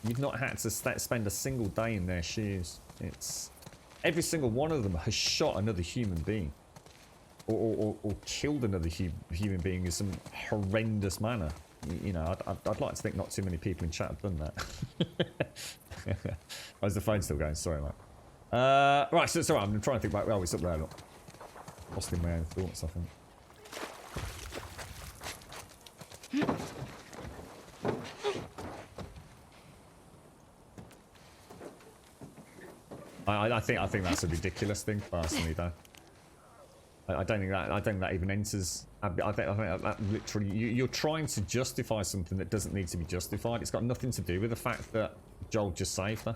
You've not had to spend a single day in their shoes. It's every single one of them has shot another human being or killed another human being in some horrendous manner. You know, I'd like to think not too many people in chat have done that. Oh, is the phone still going? Sorry, mate. Right, so sorry, I'm trying to think back. Oh, it's up there, look. Lost in my own thoughts, I think. I think that's a ridiculous thing, personally, though. I don't think that even enters. I think that literally you're trying to justify something that doesn't need to be justified. It's got nothing to do with the fact that Joel just saved her.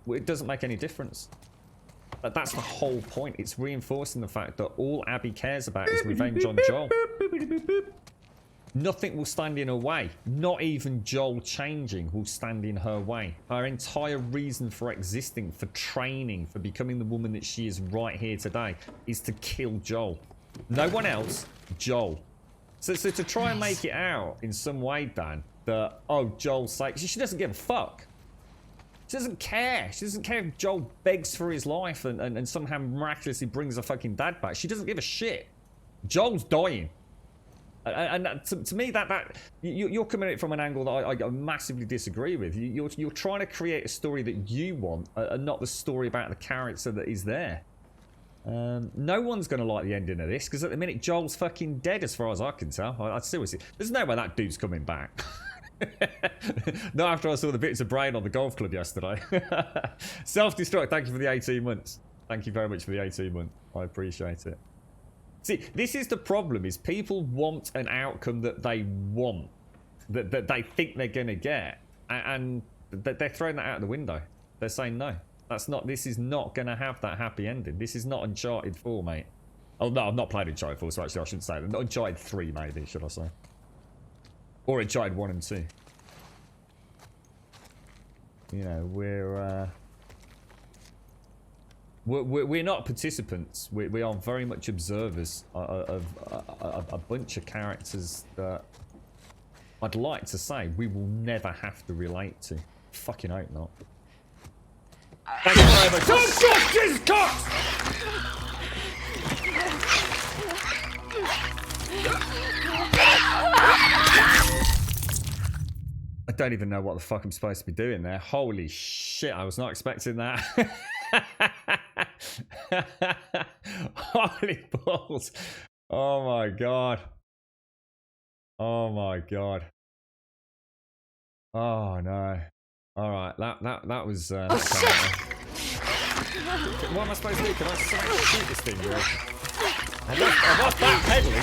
It doesn't make any difference. That's the whole point. It's reinforcing the fact that all Abby cares about is revenge on Joel. Nothing will stand in her way. Not even Joel changing will stand in her way. Her entire reason for existing, for training, for becoming the woman that she is right here today, is to kill Joel. No one else, Joel. So to try and make it out in some way, Dan, that, oh, Joel's sake, she doesn't give a fuck. She doesn't care. She doesn't care if Joel begs for his life and somehow miraculously brings her fucking dad back. She doesn't give a shit. Joel's dying. And to me, you're coming at it from an angle that I massively disagree with. You're trying to create a story that you want, and not the story about the character that is there. No one's going to like the ending of this, because at the minute, Joel's fucking dead as far as I can tell. I seriously, there's no way that dude's coming back. Not after I saw the bits of brain on the golf club yesterday. Self-destruct, thank you for the 18 months. Thank you very much for the 18 months. I appreciate it. See, this is the problem, is people want an outcome that they want, that they think they're going to get, and they're throwing that out the window. They're saying no. This is not going to have that happy ending. This is not Uncharted 4, mate. Oh, no, I've not played Uncharted 4, so actually I shouldn't say that. Uncharted 3, maybe, should I say. Or Uncharted 1 and 2. You know, we're not participants. We are very much observers of a bunch of characters that I'd like to say we will never have to relate to. Fucking hope not. Thank you very much. Don't shoot, Jesus Cox! I don't even know what the fuck I'm supposed to be doing there. Holy shit, I was not expecting that. Holy balls. Oh my god. Oh my god. Oh no. Alright, that was Oh shit! What am I supposed to do? Can I shoot this thing, bro? I'm not backpedaling.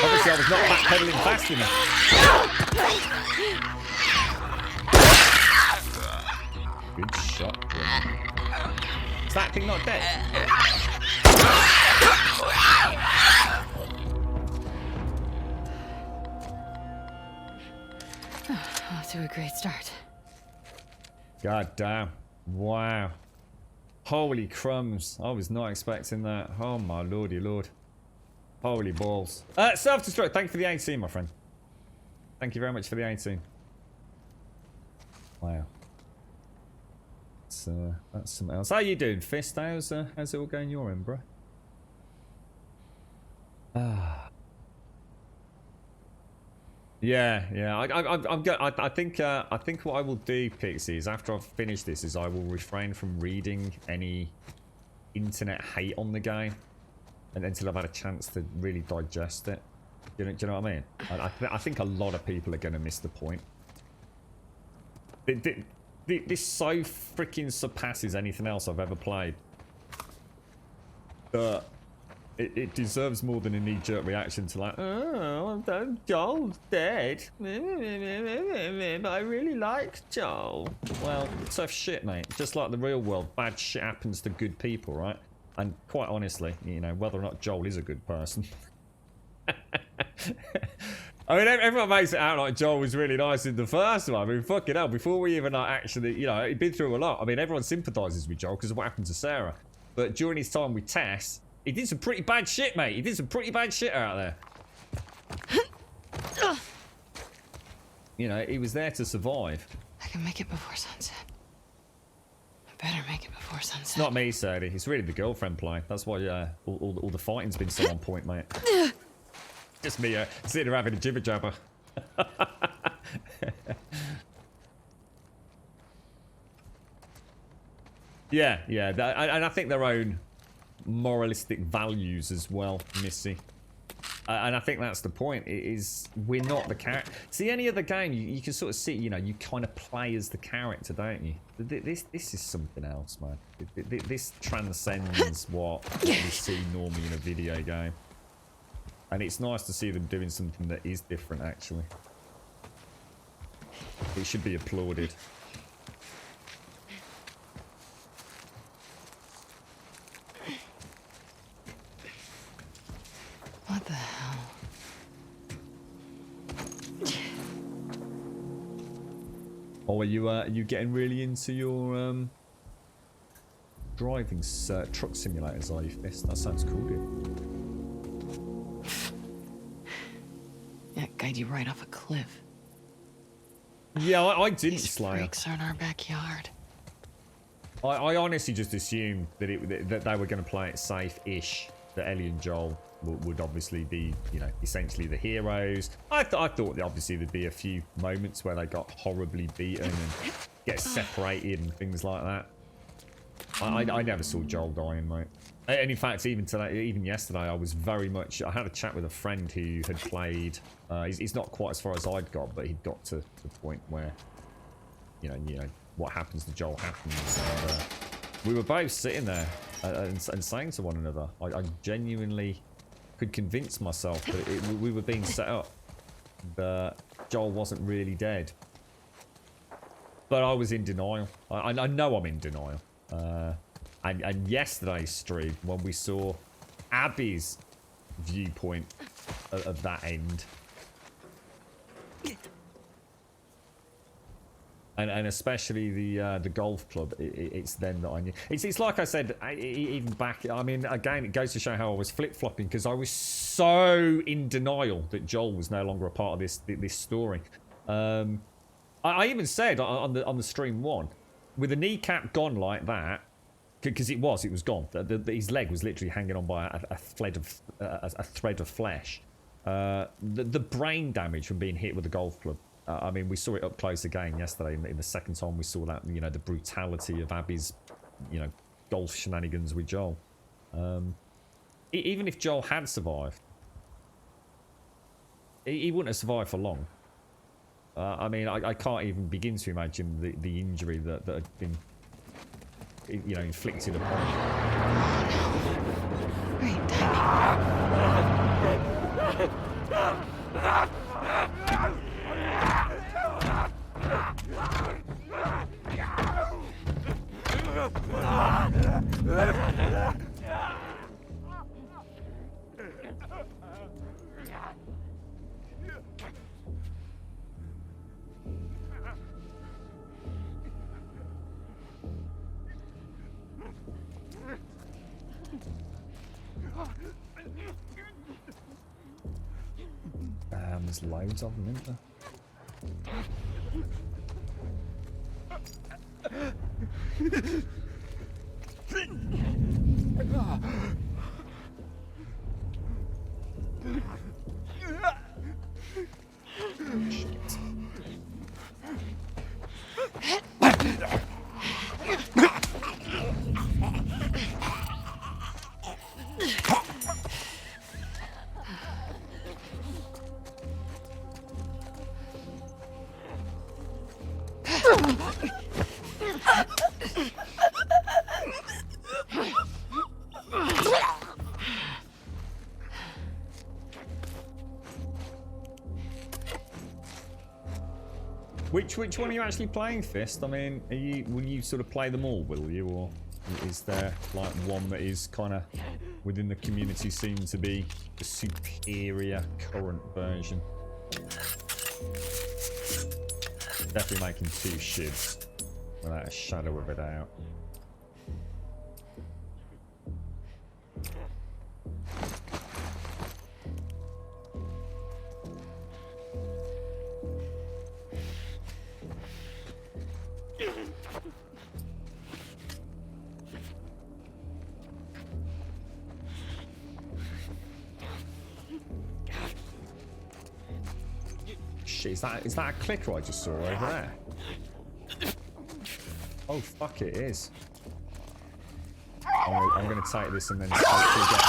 Obviously I was not backpedaling fast enough. Good shot, bro. Is that thing not dead? Off to a great start. God damn. Wow. Holy crumbs. I was not expecting that. Oh my lordy lord. Holy balls. Self-destruct. Thank you for the 18, my friend. Thank you very much for the 18. Wow. That's something else. How you doing, Fist? How's it all going your end, bro? Ah. Yeah. I think what I will do, Pixie, is after I've finished this, is I will refrain from reading any internet hate on the game, and until I've had a chance to really digest it. Do you know what I mean? I think a lot of people are going to miss the point. This so freaking surpasses anything else I've ever played. It deserves more than a knee-jerk reaction to like, oh, Joel's dead. But I really like Joel. Well, tough shit, mate. Just like the real world, bad shit happens to good people, right? And quite honestly, you know, whether or not Joel is a good person. I mean, everyone makes it out like Joel was really nice in the first one. I mean, fucking hell, before we even like, actually, you know, he'd been through a lot. I mean, everyone sympathises with Joel because of what happened to Sarah. But during his time with Tess, he did some pretty bad shit, mate. He did some pretty bad shit out there. You know, he was there to survive. I can make it before sunset. I better make it before sunset. It's not me, Sadie. It's really the girlfriend play. That's why all the fighting's been so on point, mate. Just me sitting there having a jibber jabber. Yeah. And I think their own moralistic values as well, Missy. And I think that's the point. It is, we're not the character. See, any other game, you can sort of see, you know, you kind of play as the character, don't you? This is something else, man. This transcends what we see normally in a video game. And it's nice to see them doing something that is different, actually. It should be applauded. What the hell? Oh, are you getting really into your driving truck simulators, are you, Fist? That sounds cool, dude. Yeah, guide you right off a cliff. Yeah, I didn't, These Slayer. freaks are in our backyard. I honestly just assumed that that they were going to play it safe-ish. That Ellie and Joel would obviously be, you know, essentially the heroes. I thought that obviously there'd be a few moments where they got horribly beaten and get separated and things like that. I never saw Joel dying, mate. And in fact, even today, even yesterday, I was very much. I had a chat with a friend who had played. He's not quite as far as I'd got, but he'd got to the point where, you know, what happens to Joel happens. And, we were both sitting there, and saying to one another. I genuinely could convince myself that we were being set up, that Joel wasn't really dead. But I was in denial. I know I'm in denial. And yesterday's stream, when we saw Abby's viewpoint of that end, and especially the golf club, it's then that I knew. It's like I said, even back. I mean, again, it goes to show how I was flip-flopping, because I was so in denial that Joel was no longer a part of this story. I even said on the stream one, with the kneecap gone like that, because it was gone. His leg was literally hanging on by a thread of flesh. The brain damage from being hit with a golf club. I mean, we saw it up close again yesterday. In the second time we saw that, the brutality of Abby's, golf shenanigans with Joel. Even if Joel had survived, he wouldn't have survived for long. I mean, I can't even begin to imagine the injury that had been, inflicted upon him. Great timing. There's loads of them, isn't there? Which one are you actually playing, Fist? I mean, will you sort of play them all, will you? Or is there like one that is kind of within the community seen to be the superior current version? Definitely making two shivs without a shadow of a doubt. Is that a clicker I just saw over there? Oh fuck, it is. I'm gonna take this and then hopefully get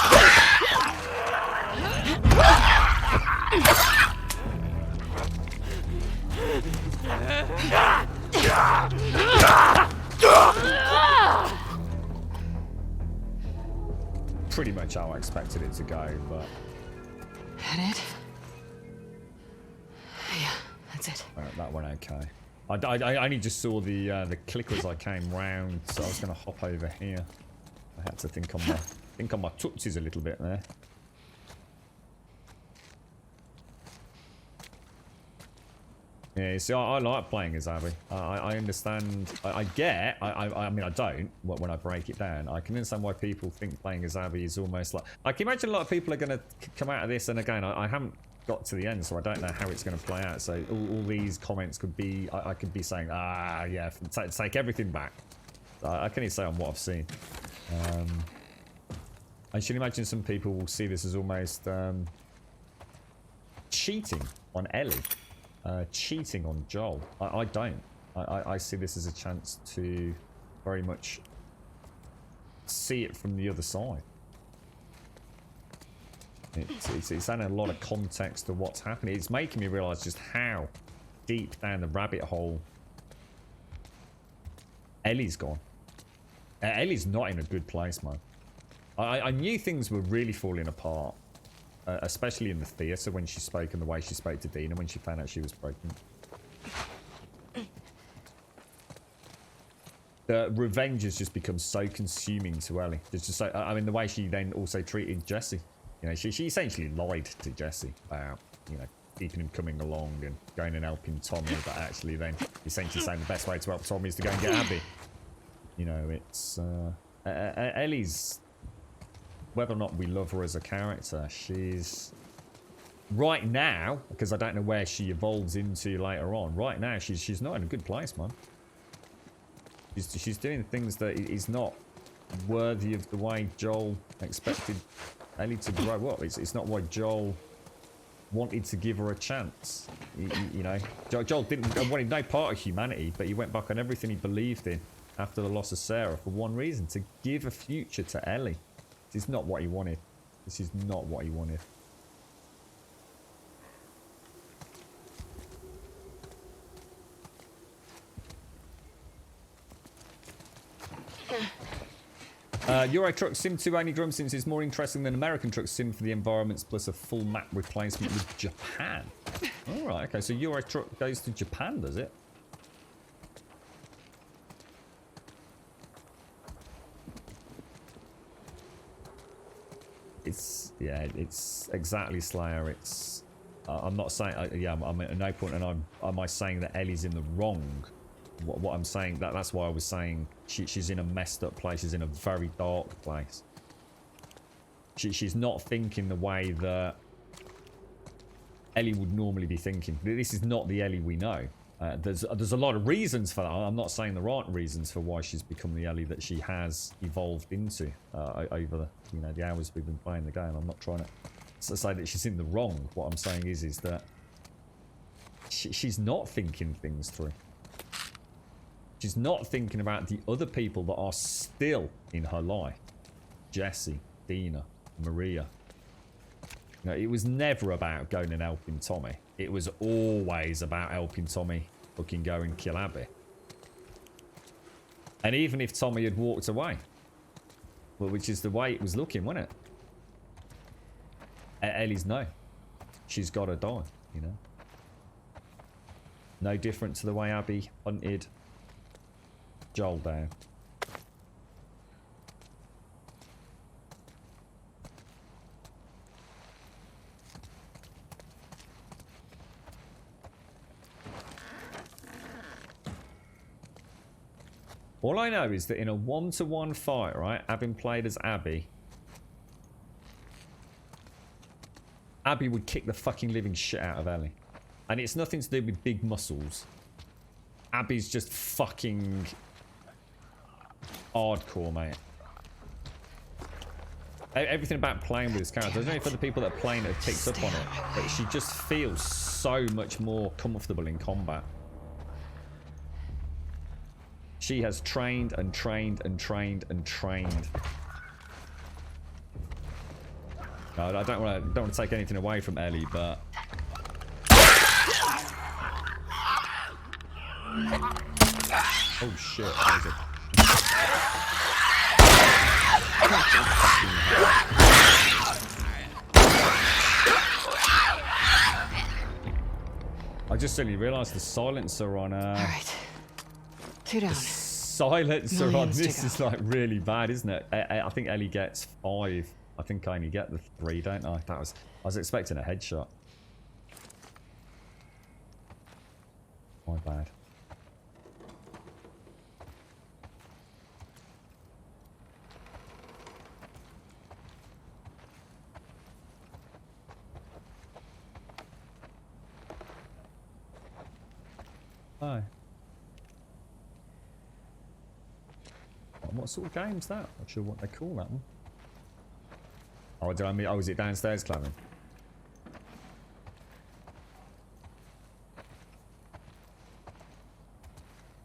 pretty much how I expected it to go, but That it? Yeah, that's it. That went okay. I only just saw the clicker as I came round, so I was going to hop over here. I had to think on my tootsies a little bit there. Yeah, see, I like playing as Abby. I understand. I mean, I don't when I break it down. I can understand why people think playing as Abby is almost like. I can imagine a lot of people are going to come out of this, and again, I haven't got to the end, so I don't know how it's going to play out. So all these comments could be, I could be saying, yeah, take everything back. I can only say on what I've seen. I should imagine some people will see this as almost cheating on Ellie. Cheating on Joel. I don't. I see this as a chance to very much see it from the other side. It's adding a lot of context to what's happening. It's making me realise just how deep down the rabbit hole Ellie's gone. Ellie's not in a good place, man. I knew things were really falling apart. Especially in the theatre when she spoke and the way she spoke to Dina when she found out she was pregnant. The revenge has just become so consuming to Ellie. It's just so, I mean, the way she then also treated Jesse. You know, she essentially lied to Jesse about, you know, keeping him coming along and going and helping Tommy, but actually then essentially saying the best way to help Tommy is to go and get Abby. You know, it's Ellie's, whether or not we love her as a character, she's right now, because I don't know where she evolves into later on. Right now, she's not in a good place, man. She's doing things that is not worthy of the way Joel expected Ellie to grow up. It's not why Joel wanted to give her a chance. You know, Joel wanted no part of humanity, but he went back on everything he believed in after the loss of Sarah for one reason: to give a future to Ellie. This is not what he wanted. This is not what he wanted. Euro Truck Sim 2 only drum since it's more interesting than American Truck Sim for the environments plus a full map replacement with Japan. Alright, okay, so Euro Truck goes to Japan, does it? It's, yeah, it's exactly Slayer. It's, I'm not saying, I'm at no point, and am I saying that Ellie's in the wrong? What I'm saying, that's why I was saying she's in a messed up place. She's in a very dark place. She's not thinking the way that Ellie would normally be thinking. This is not the Ellie we know. There's a lot of reasons for that. I'm not saying there aren't reasons for why she's become the Ellie that she has evolved into over the hours we've been playing the game. I'm not trying to say that she's in the wrong. What I'm saying is that she's not thinking things through. She's not thinking about the other people that are still in her life. Jesse, Dina, Maria. You know, it was never about going and helping Tommy. It was always about helping Tommy fucking go and kill Abby. And even if Tommy had walked away, well, which is the way it was looking, wasn't it? Ellie's no. She's got to die, you know. No different to the way Abby hunted Joel down. All I know is that in a 1-to-1 fight, right, having played as Abby, Abby would kick the fucking living shit out of Ellie. And it's nothing to do with big muscles. Abby's just fucking hardcore, mate. Everything about playing with this character, I don't know if other people that are playing it have picked up on it, but she just feels so much more comfortable in combat. She has trained and trained and trained and trained. No, I don't want to take anything away from Ellie, but oh shit! That was I just suddenly realised the silencer on. All right. 2 down. Silencer on Millions to this go. is like really bad, isn't it? I think Ellie gets 5. I think I only get the 3, don't I? I was expecting a headshot. My bad. Hi. What sort of game's that? Not sure what they call that one. Oh, did I mean? Oh, is it downstairs, Clavin?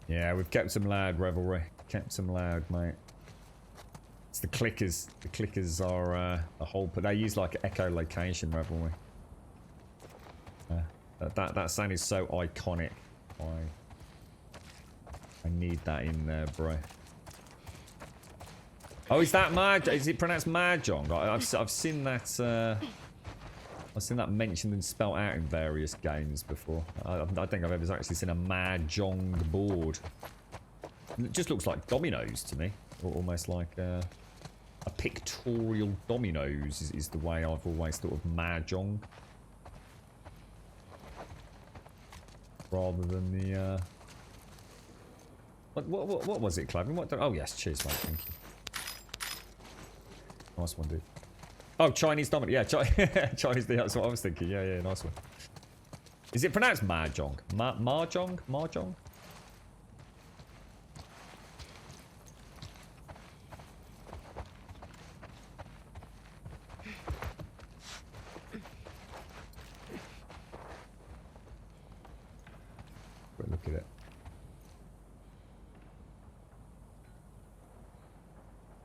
Yeah, we've kept some loud, Revelry. Kept some loud, mate. It's the clickers. The clickers are a whole, but they use like echolocation, Revelry. That sound is so iconic. I need that in there, bro. Oh, is that Is it pronounced Mahjong? I've seen that. I've seen that mentioned and spelt out in various games before. I think I've ever actually seen a Mahjong board. It just looks like dominoes to me, or almost like a pictorial dominoes is the way I've always thought of Mahjong, rather than the. What was it, Clavin? Oh yes, cheers, mate. Thank you. Nice one, dude. Oh, Chinese domino. Yeah, Chinese. That's what I was thinking. Yeah, nice one. Is it pronounced Mahjong? Mahjong? Mahjong? Look at it.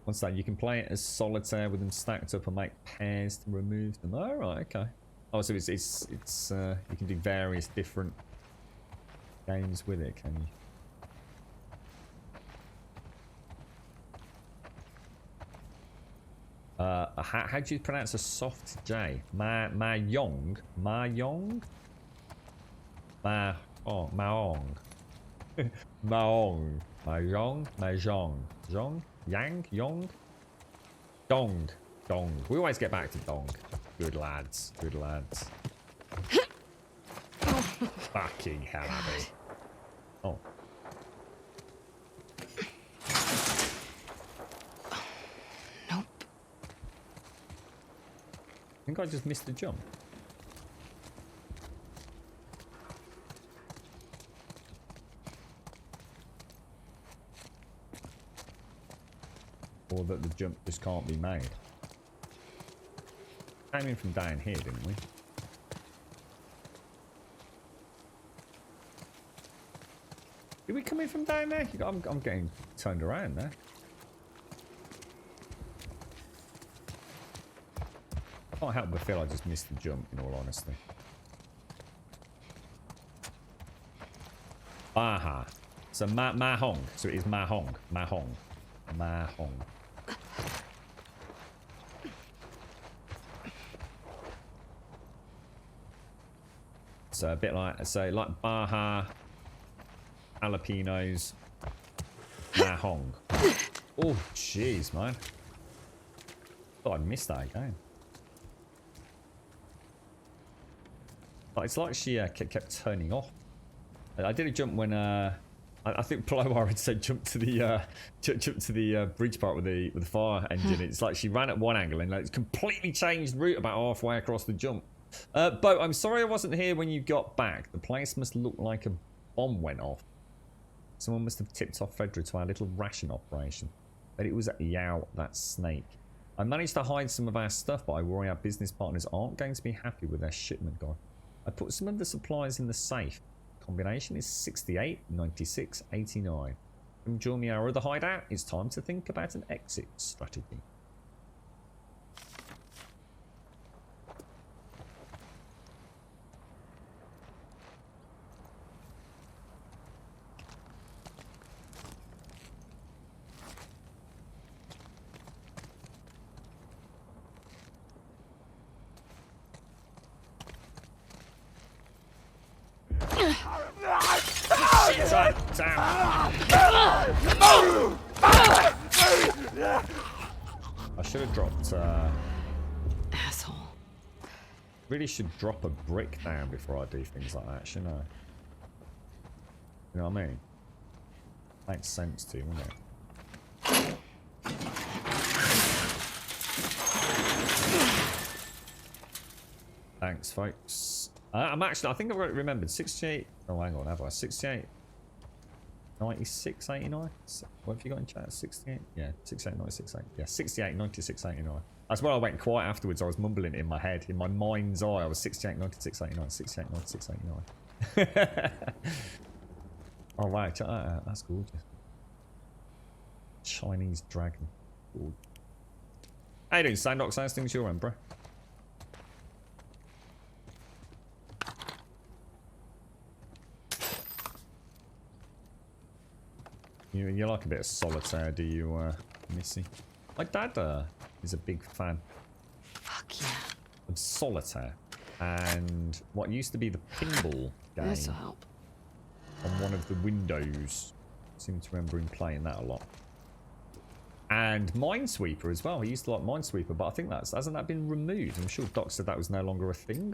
What's that? You can play it as solitaire with them stacked up and make pairs to remove them. Oh, right, okay. Oh, so it's you can do various different games with it, can you? How do you pronounce a soft J? Mahjong? Mahjong? Mahjong. Mahjong. Mahjong. Mahjong. Zhong? Yang? Yong? Dong. Dong. We always get back to Dong. Good lads. Good lads. Fucking hell, Abby. Oh. Nope. I think I just missed the jump. Or that the jump just can't be made. Came in from down here, didn't we? Did we come in from down there? I'm getting turned around there. I can't help but feel I just missed the jump, in all honesty. Aha. So Mahjong. So it is Mahjong. Mahjong. Mahjong. So a bit like, say, like Baja, jalapenos, Mahjong. Oh, jeez, man. Thought I'd missed that again. But it's like she kept turning off. I did a jump when I think Plowar had said jump to the bridge part with the fire engine. It's like she ran at one angle and it's completely changed route about halfway across the jump. Bo, I'm sorry I wasn't here when you got back. The place must look like a bomb went off. Someone must have tipped off Fedra to our little ration operation. But it was Yao, that snake. I managed to hide some of our stuff, but I worry our business partners aren't going to be happy with their shipment guide. I put some of the supplies in the safe. Combination is 68, 96, 89. Come join me our other hideout. It's time to think about an exit strategy. I should have dropped asshole. Really should drop a brick down before I do things like that, shouldn't I? You know what I mean? Makes sense to you, wouldn't it? Thanks, folks. I'm actually, I think I've got it remembered. 68. Oh, hang on, have I? 68. 96, 89? What have you got in chat? 68? Yeah, 68, 96, 89. Yeah, 68, 96, 89. That's where I went quiet afterwards. I was mumbling it in my head. In my mind's eye, I was 68, 96, 89. 68, 96, 89. Oh, wow. Check that out. That's gorgeous. Chinese dragon. Gorgeous. How you doing, Sandox? How's things your end, bro? You like a bit of solitaire, do you, Missy? My dad is a big fan. Fuck yeah. Of Solitaire and what used to be the pinball game This'll help. on one of the Windows. I seem to remember him playing that a lot. And Minesweeper as well. He used to like Minesweeper, but I think hasn't that been removed? I'm sure Doc said that was no longer a thing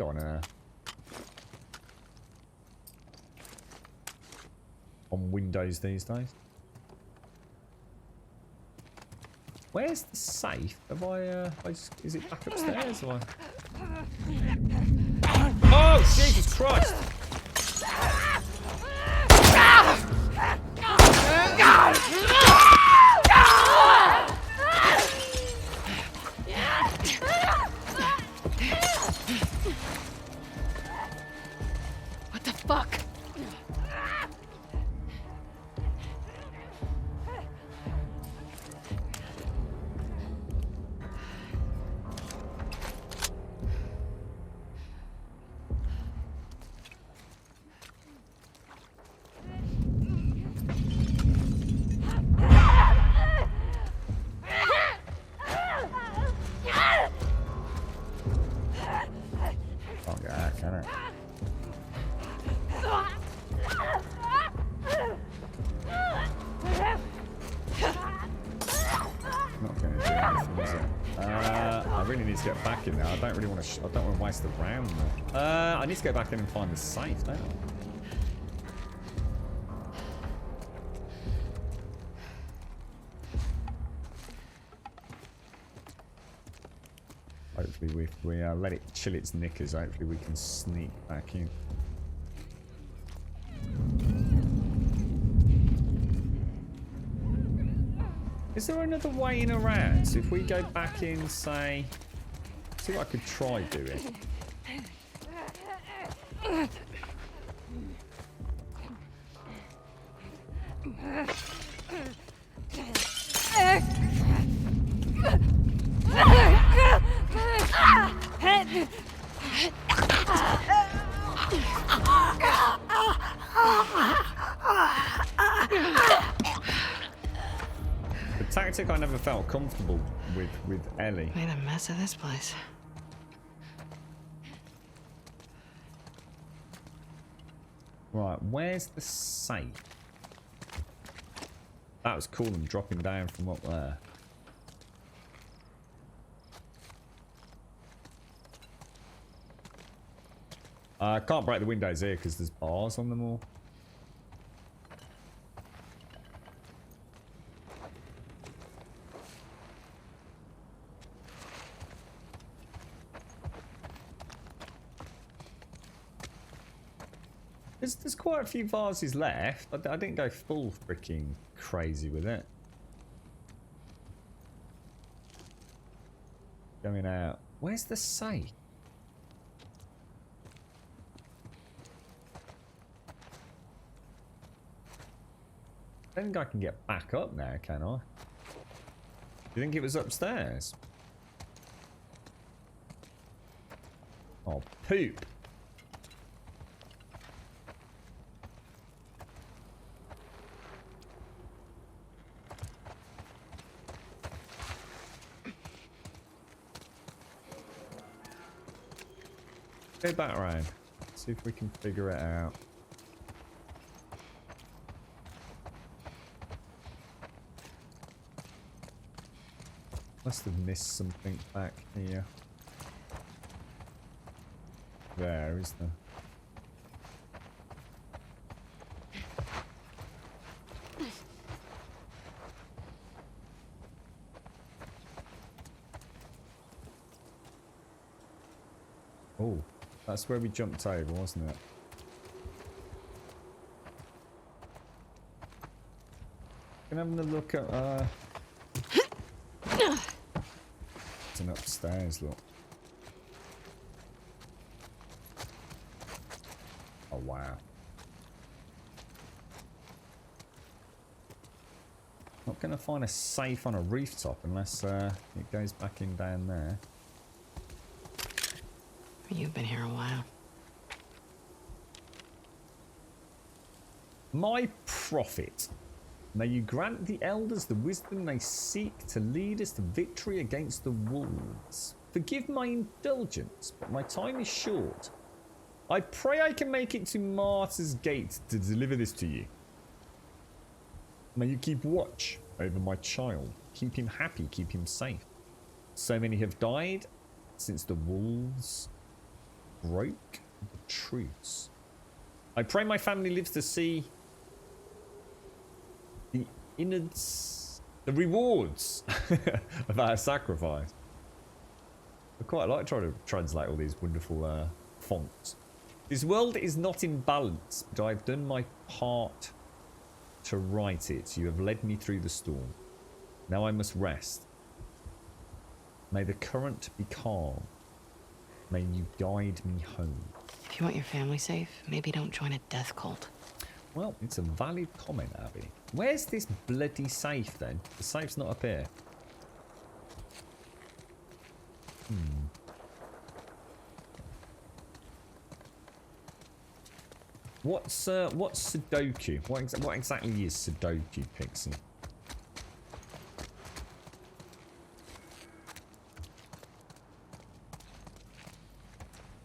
on Windows these days. Where's the safe? Have is it back upstairs? Or oh, Jesus Christ! What the fuck? Can't get out, can it? Not going to do anything, is it? I really need to get back in there. I don't really want to. I don't want to waste the round. I need to go back in and find the safe, don't I? Hopefully, if we let it chill its knickers, hopefully we can sneak back in. Is there another way in around? So if we go back in, say, see what I could try doing. The tactic I never felt comfortable with Ellie. Made a mess of this place. Right, where's the safe? That was cool, them dropping down from up there. I can't break the windows here because there's bars on them all. There's quite a few vases left. I didn't go full freaking crazy with it. Going out. Where's the safe? I don't think I can get back up now, can I? Do you think it was upstairs? Oh, poop. Go back around. See if we can figure it out. Must have missed something back here. There is the. Oh, that's where we jumped over, wasn't it? Can having a look at it's an upstairs look. Oh wow. Not gonna find a safe on a rooftop unless it goes back in down there. You've been here a while. My profit. May you grant the elders the wisdom they seek to lead us to victory against the wolves. Forgive my indulgence, but my time is short. I pray I can make it to Martyr's Gate to deliver this to you. May you keep watch over my child. Keep him happy, keep him safe. So many have died since the wolves broke the truce. I pray my family lives to see the innards, the rewards of our sacrifice. I quite like trying to translate all these wonderful fonts. This world is not in balance, but I've done my part to right it. You have led me through the storm. Now I must rest. May the current be calm. May you guide me home. If you want your family safe, maybe don't join a death cult. Well, it's a valid comment, Abby. Where's this bloody safe then? The safe's not up here. What's Sudoku? What exactly is Sudoku, Pixie?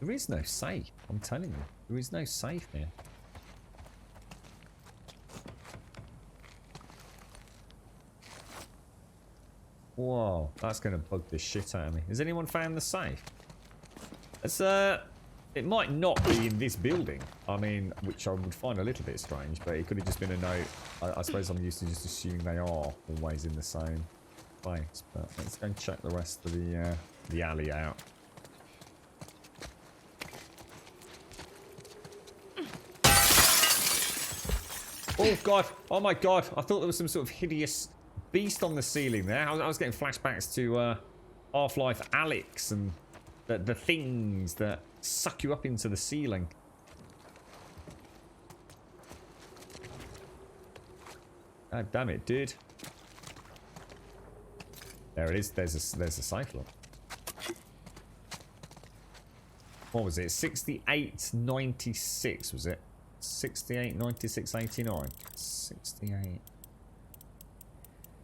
There is no safe, I'm telling you. There is no safe here. Whoa, that's going to bug the shit out of me. Has anyone found the safe? It's, it might not be in this building. I mean, which I would find a little bit strange, but it could have just been a note. I suppose I'm used to just assuming they are always in the same place. But let's go and check the rest of the alley out. Oh god! Oh my god! I thought there was some sort of hideous beast on the ceiling there. I was getting flashbacks to Half-Life Alyx and the things that suck you up into the ceiling. God damn it, dude! There it is. There's a safe lock. What was it? 68.96 was it? 68.96.89. 68.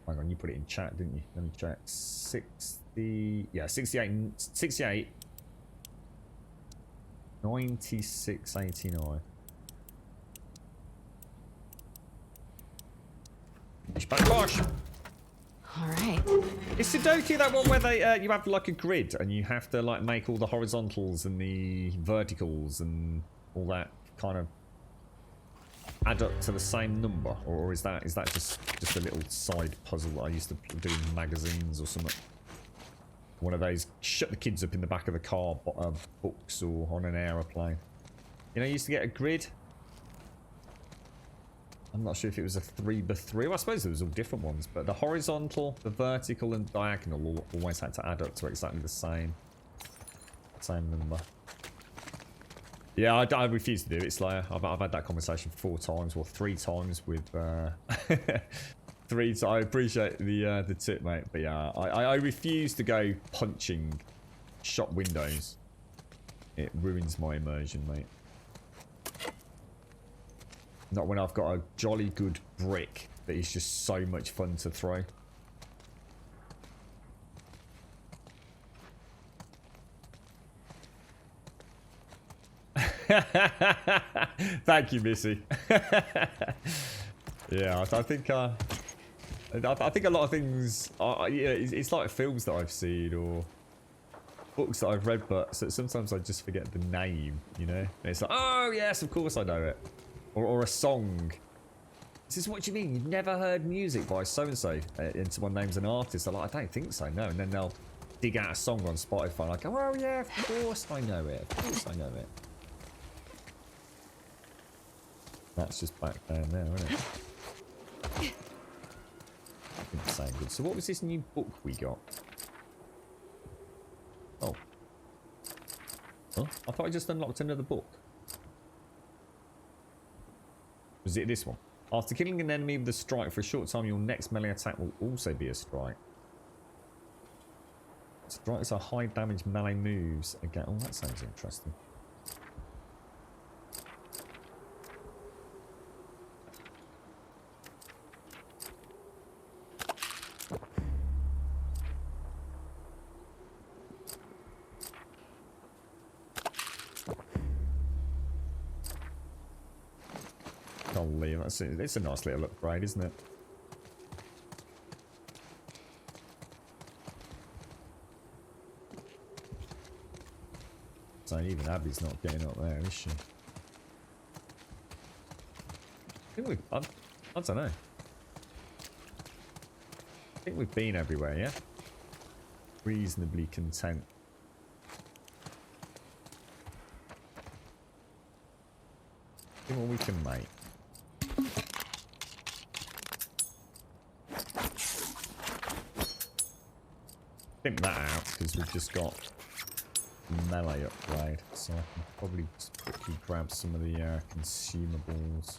Hang on, you put it in chat, didn't you? Let me check. 60. Yeah, 68. 96.89. Bosh! Alright. Is Sudoku that one where they you have like a grid and you have to like make all the horizontals and the verticals and all that kind of add up to the same number, or is that just a little side puzzle that I used to do in magazines or something? One of those shut the kids up in the back of the car books or on an aeroplane. You know, you used to get a grid. I'm not sure if it was a 3x3. Well, I suppose there was all different ones, but the horizontal, the vertical, and diagonal always had to add up to exactly the same number. Yeah, I refuse to do it, Slayer. I've had that conversation 4 times, or 3 times with 3 times. I appreciate the tip, mate, but yeah, I refuse to go punching shop windows. It ruins my immersion, mate. Not when I've got a jolly good brick that is just so much fun to throw. Thank you, Missy. Yeah, I think a lot of things are, yeah, it's like films that I've seen or books that I've read, but sometimes I just forget the name, you know? And it's like, oh yes, of course I know it. Or a song. This is what you mean, you've never heard music by so-and-so, and someone names an artist. I'm like, I don't think so, no. And then they'll dig out a song on Spotify, like, oh yeah, of course I know it, of course I know it. That's just back down there, isn't it? I think the same good. So what was this new book we got? Oh. Huh? I thought I just unlocked another book. Was it this one? After killing an enemy with a strike for a short time, your next melee attack will also be a strike. Strikes are high damage melee moves again. Oh, that sounds interesting. I'll leave. It's a nice little upgrade, isn't it? So even Abby's not getting up there, is she? I think I don't know. I think we've been everywhere, yeah? Reasonably content. See what we can make. Think that out because we've just got melee upgrade, so I can probably just quickly grab some of the consumables.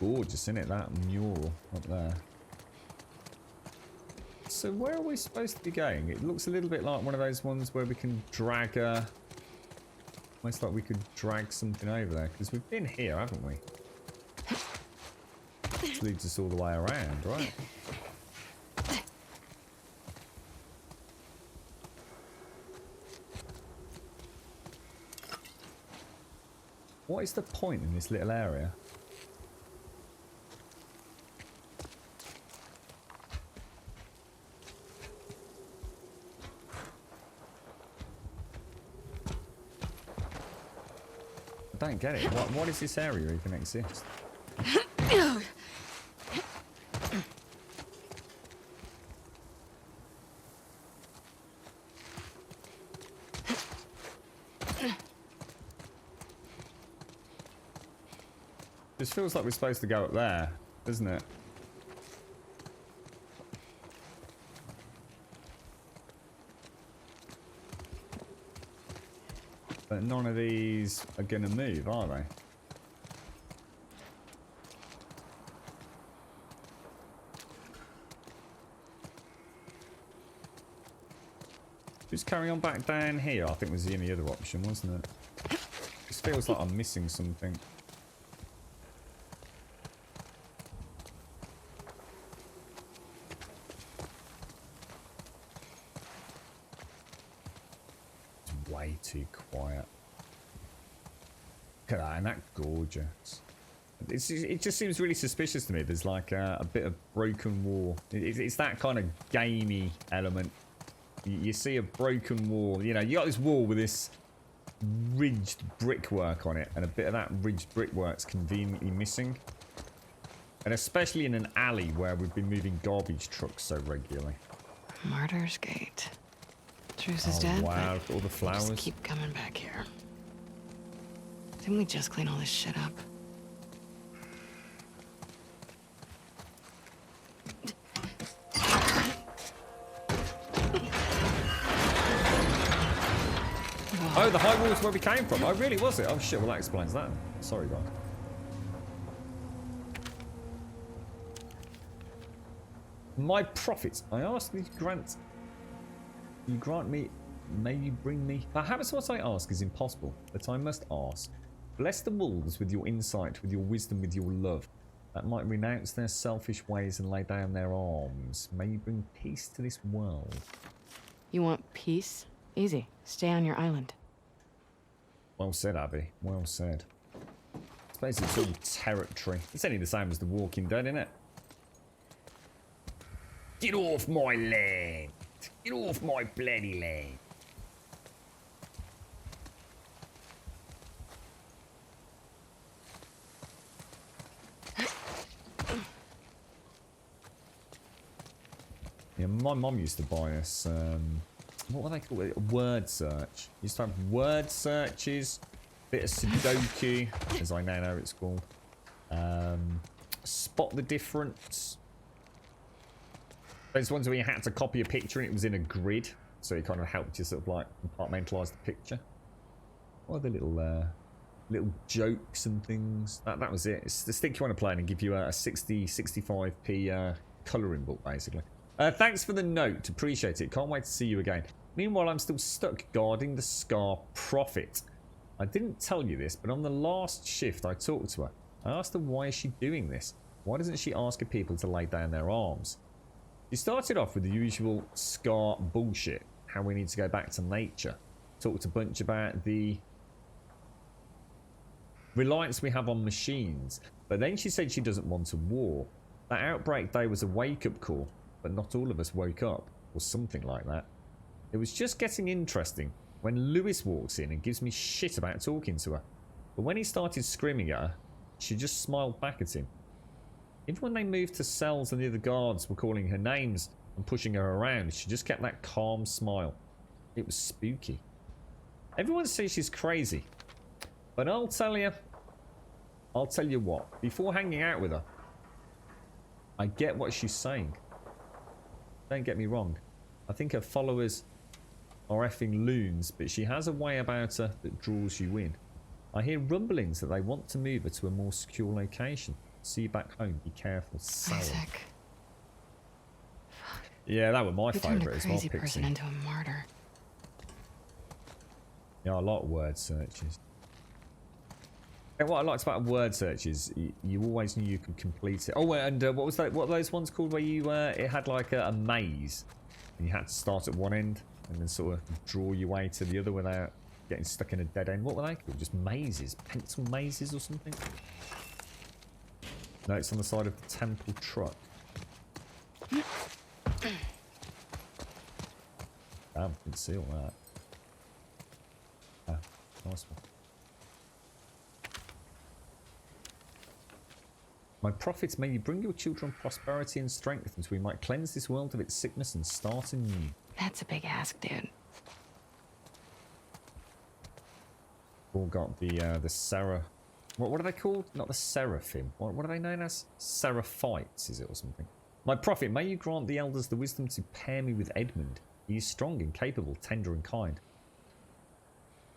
Gorgeous, isn't it? That mural up there. So where are we supposed to be going? It looks a little bit like one of those ones where we can drag almost like we could drag something over there, because we've been here, haven't we? Which leads us all the way around, right? What is the point in this little area? I don't get it. What does this area even exist? This feels like we're supposed to go up there, doesn't it? But none of these are going to move, are they? Just carry on back down here, I think was the only other option, wasn't it? This feels like I'm missing something. Way too quiet. Look at that, and that gorgeous. It just seems really suspicious to me. There's like a bit of broken wall. It's that kind of gamey element. You see a broken wall. You know, you got this wall with this ridged brickwork on it, and a bit of that ridged brickwork's conveniently missing. And especially in an alley where we've been moving garbage trucks so regularly. Martyr's Gate. Truce is dead. Wow, all the flowers. Just keep coming back here. Didn't we just clean all this shit up? Oh, the high wall is where we came from. Oh, really, was it? Oh, shit, well, that explains that. Sorry, guys. My profits. I ask these grants. You grant me, may you bring me. Perhaps what I ask is impossible, but I must ask. Bless the wolves with your insight, with your wisdom, with your love, that might renounce their selfish ways and lay down their arms. May you bring peace to this world. You want peace? Easy. Stay on your island. Well said, Abby. Well said. I suppose it's all territory. It's only the same as The Walking Dead, isn't it? Get off my land! Get off my bloody land! Yeah, my mum used to buy us, what were they called? A word search. Used to have word searches, bit of Sudoku, as I now know it's called. Spot the difference. Those ones where you had to copy a picture and it was in a grid, so it kind of helped you sort of like compartmentalise the picture. What are the little jokes and things? That was it. It's the stick you want to play and give you a 65p colouring book, basically. Thanks for the note. Appreciate it. Can't wait to see you again. Meanwhile, I'm still stuck guarding the Scar Prophet. I didn't tell you this, but on the last shift I talked to her. I asked her why is she doing this. Why doesn't she ask her people to lay down their arms? She started off with the usual Scar bullshit. How we need to go back to nature. Talked a bunch about the reliance we have on machines. But then she said she doesn't want a war. That outbreak day was a wake-up call. But not all of us woke up. Or something like that. It was just getting interesting when Lewis walks in and gives me shit about talking to her. But when he started screaming at her, she just smiled back at him. Even when they moved to cells and the other guards were calling her names and pushing her around, she just kept that calm smile. It was spooky. Everyone says she's crazy. But I'll tell you what, before hanging out with her, I get what she's saying. Don't get me wrong. I think her followers are effing loons, but she has a way about her that draws you in. I hear rumblings that they want to move her to a more secure location. See you back home. Be careful. Sally. Isaac. Yeah, that was my You turned a favourite as well, crazy person Pixie. into a martyr. Yeah, I like word searches. And what I liked about word searches, you always knew you could complete it. Oh, and what was that? What are those ones called where you it had like a maze, and you had to start at one end and then sort of draw your way to the other without getting stuck in a dead end. What were they called? Just mazes, pencil mazes or something. No, it's on the side of the temple truck. Damn, didn't see all that. Ah, nice one. My prophets, may you bring your children prosperity and strength, as we might cleanse this world of its sickness and start anew. That's a big ask, dude. All got the Sarah. What are they called? Not the Seraphim. What are they known as? Seraphites, is it, or something? My prophet, may you grant the elders the wisdom to pair me with Edmund. He is strong and capable, tender and kind.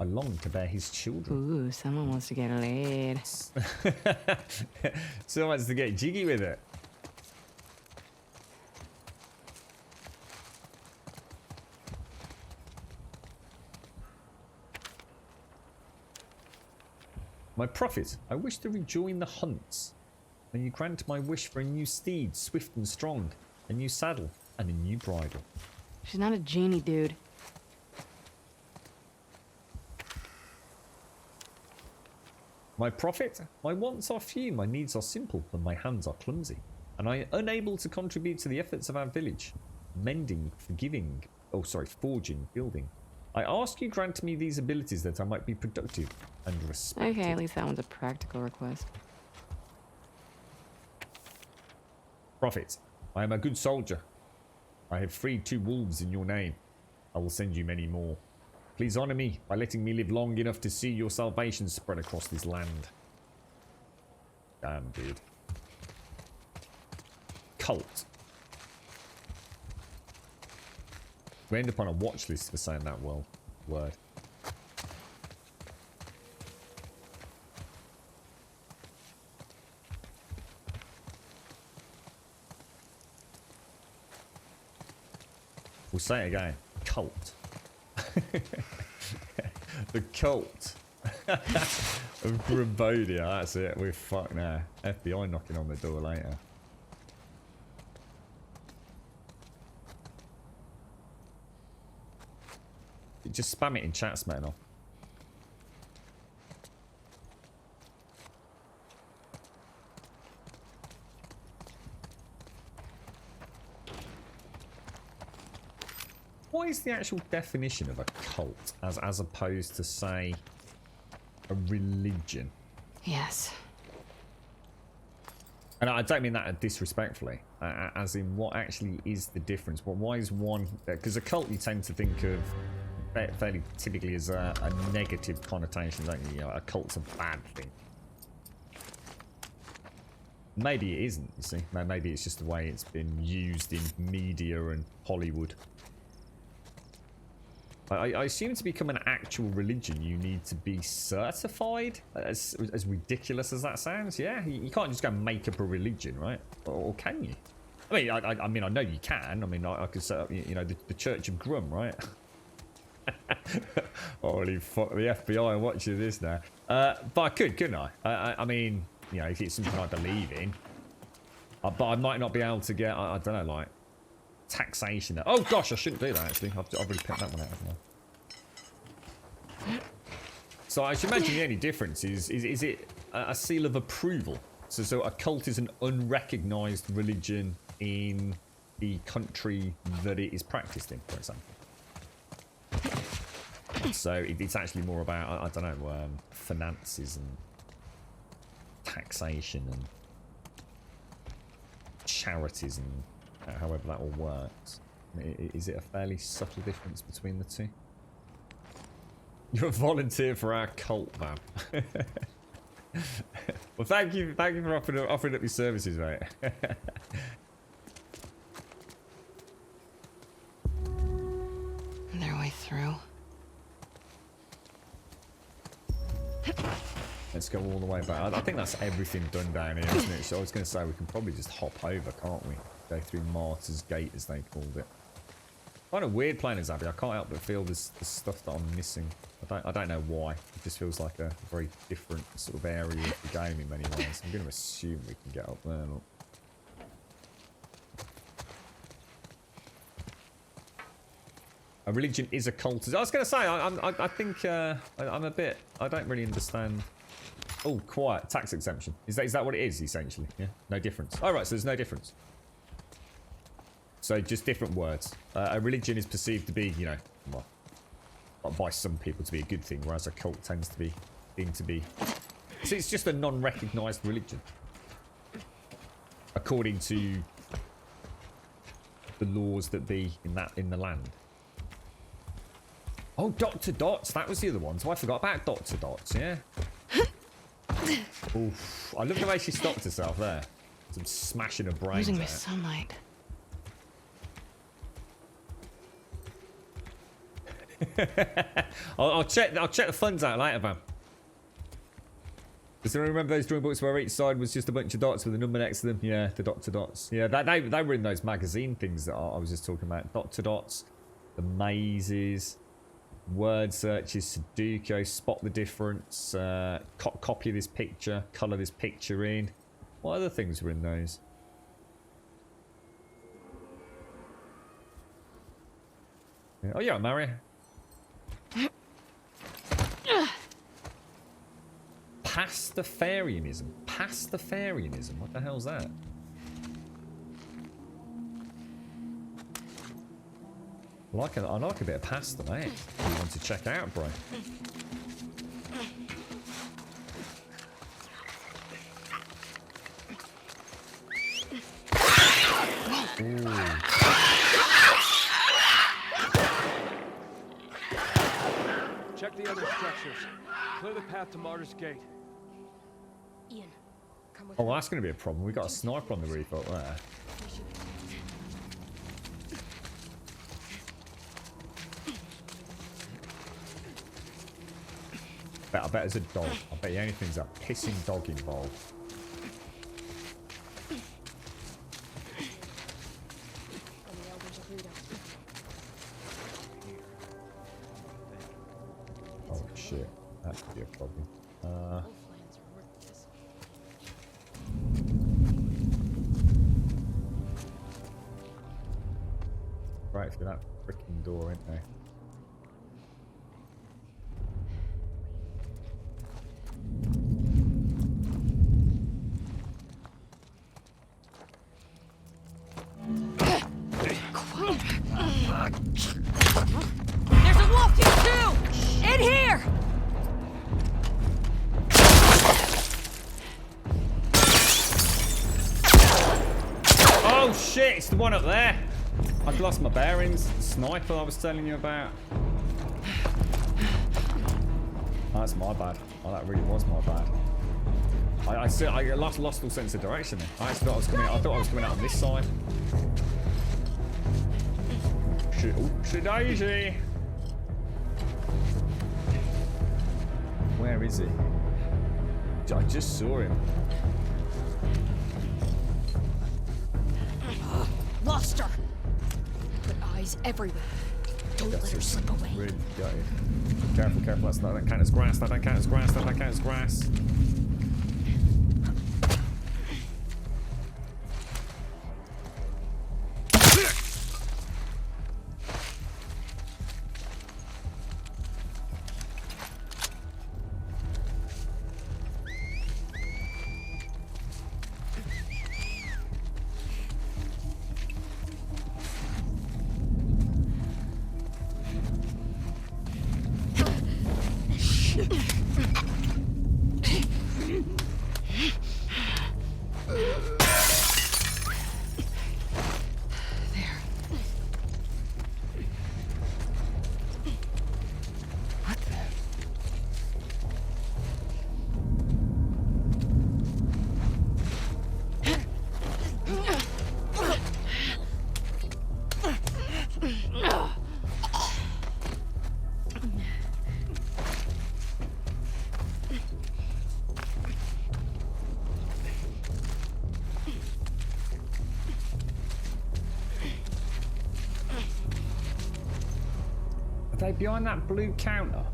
I long to bear his children. Ooh, someone wants to get laid. Someone wants to get jiggy with it. My prophet, I wish to rejoin the hunts. May you grant my wish for a new steed, swift and strong, a new saddle, and a new bridle. She's not a genie, dude. My prophet, my wants are few, my needs are simple, and my hands are clumsy, and I am unable to contribute to the efforts of our village. Mending, forging, building. I ask you grant me these abilities that I might be productive and respected. Okay, at least that one's a practical request. Prophet, I am a good soldier. I have freed 2 wolves in your name. I will send you many more. Please honor me by letting me live long enough to see your salvation spread across this land. Damn, dude. Cult. We end up on a watch list for saying that word. We'll say it again. Cult. The cult of Grimbodia. That's it. We're fucked now. FBI knocking on the door later. Just spam it in chat, Smetanoff. What is the actual definition of a cult as opposed to, say, a religion? Yes. And I don't mean that disrespectfully, as in what actually is the difference? Why is one... Because a cult you tend to think of fairly typically as a negative connotation, don't you? You know, a cult's a bad thing. Maybe it isn't, you see. Maybe it's just the way it's been used in media and Hollywood. I assume to become an actual religion, you need to be certified, as ridiculous as that sounds. Yeah, you can't just go make up a religion, right? Or can you? I mean, I know you can. I mean, I could set up, you know, the Church of Grum, right? Holy fuck, the FBI are watching this now. But I could, couldn't I? I mean, you know, if it's something I believe in, But I might not be able to get, I don't know, like, taxation. Oh gosh, I shouldn't do that actually. I've already picked that one out, haven't I? So I should imagine the only difference is it a seal of approval? So a cult is an unrecognised religion in the country that it is practiced in, for example. So it's actually more about, I don't know, finances and taxation and charities and however that all works. Is it a fairly subtle difference between the two? You're a volunteer for our cult, man. Well, thank you for offering up your services, mate. Their way through. Let's go all the way back. I think that's everything done down here, isn't it? So I was going to say we can probably just hop over, can't we? Go through Martyr's Gate, as they called it. Kind of weird playing as Abby. I can't help but feel there's stuff that I'm missing. I don't know why. It just feels like a very different sort of area of the game in many ways. I'm going to assume we can get up there. Look. A religion is a cult. I was going to say, I think I'm a bit. I don't really understand. Oh, quiet. Tax exemption. Is that what it is, essentially? Yeah? No difference. Oh, right, so there's no difference. So just different words. A religion is perceived to be, you know, well, by some people to be a good thing, whereas a cult tends to be deemed to be. So it's just a non-recognised religion, according to the laws that be in the land. Oh, Dr. Dots. That was the other one. So I forgot about Dr. Dots. Yeah. Oof. I love the way she stopped herself there. Some smashing her brains. Losing my out. sunlight. I'll check the funds out later, man. Does anyone remember those drawing books where each side was just a bunch of dots with a number next to them? Yeah, the Dr. Dots. Yeah, they were in those magazine things that I was just talking about. Dr. Dots, the mazes, word searches, Sudoku, spot the difference, copy this picture, colour this picture in. What other things were in those? Yeah. Oh yeah, Mario. Pastafarianism. Pastafarianism. What the hell's that? I like a bit of pasta, mate. You want to check out, bro? Ooh. Check the other structures. Clear the path to Martyr's Gate. Ian, come with Oh, well, that's going to be a problem. We got a sniper on the roof up there. I bet there's a dog. I bet the only thing's a pissing dog involved. Oh shit, that could be a problem. Right through that freaking door, ain't they? There's a wolf here too! In here! Oh shit, it's the one up there. I've lost my bearings. The sniper I was telling you about. Oh, that's my bad. Oh, that really was my bad. I lost all sense of direction there. I thought I was coming out on this side. Shit, oh, Daisy. Where is he? I just saw him. Lost her! Put eyes everywhere. Don't let her slip away. Really got it. Careful, careful. That don't count as grass. That don't count as grass. That don't count as grass. they behind that blue counter?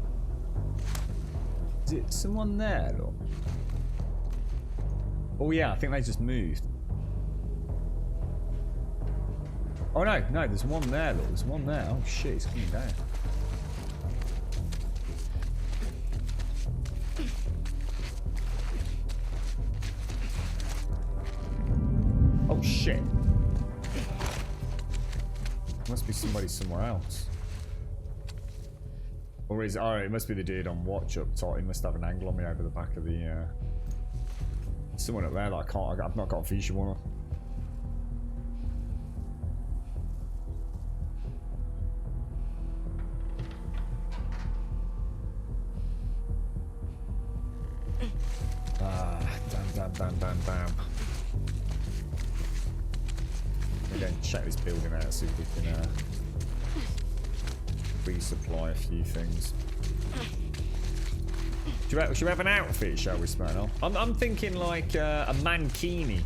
Is it someone there, look? Oh yeah, I think they just moved. Oh no, there's one there, look. There's one there. Oh shit, it's coming down. Oh shit. Must be somebody somewhere else. Or is it? Oh, it must be the dude on watch up top. He must have an angle on me over the back of the. Someone up there that I can't. I've not got a visual on. Damn. We're going to check this building out, see if we can resupply a few things. Should we have an outfit, shall we, Smirnoff? I'm thinking like a mankini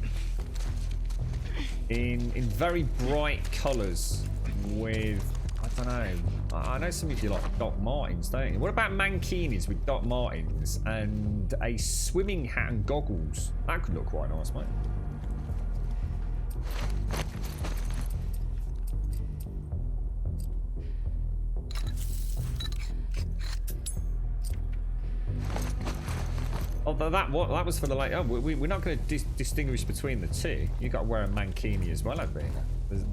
in very bright colours with, I don't know. I know some of you like Doc Martens, don't you? What about mankinis with Doc Martens and a swimming hat and goggles? That could look quite nice, mate. Oh, that was for the like. Oh, we're not going to distinguish between the two. You got to wear a mankini as well, I think.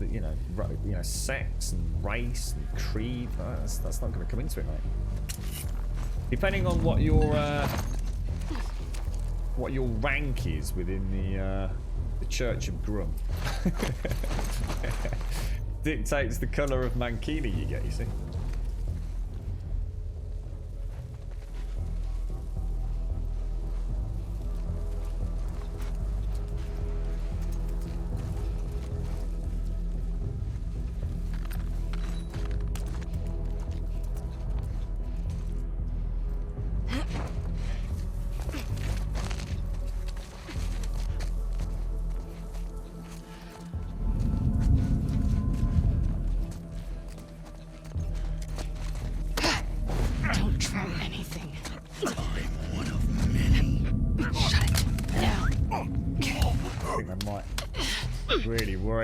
You know, sex and race and creed. That's not going to come into it, mate. Depending on what your rank is within the Church of Grum, dictates the colour of mankini you get. You see.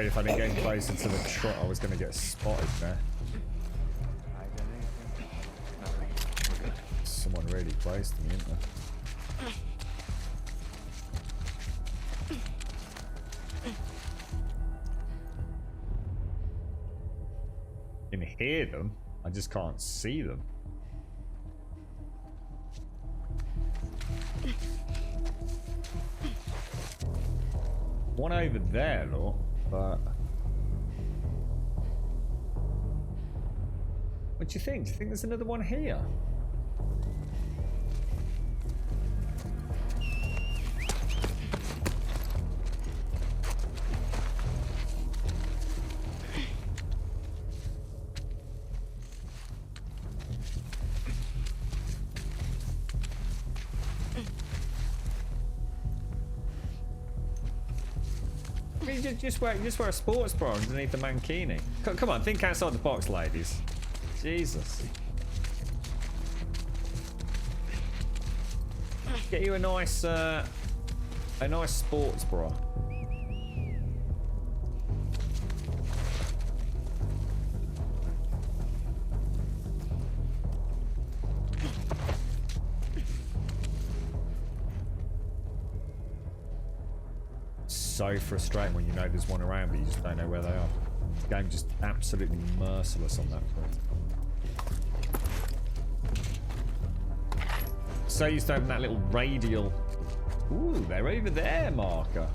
If I didn't get closer to the trot, I was going to get spotted there. Someone really close to me, isn't there? I can hear them, I just can't see them. One over there, look. But what do you think? Do you think there's another one here? Just wear a sports bra underneath the mankini. Come on, think outside the box, ladies. Jesus. Get you a nice sports bra. So frustrating when you know there's one around but you just don't know where they are. The game just absolutely merciless on that point. So used to having that little radial. Ooh, they're over there, marker.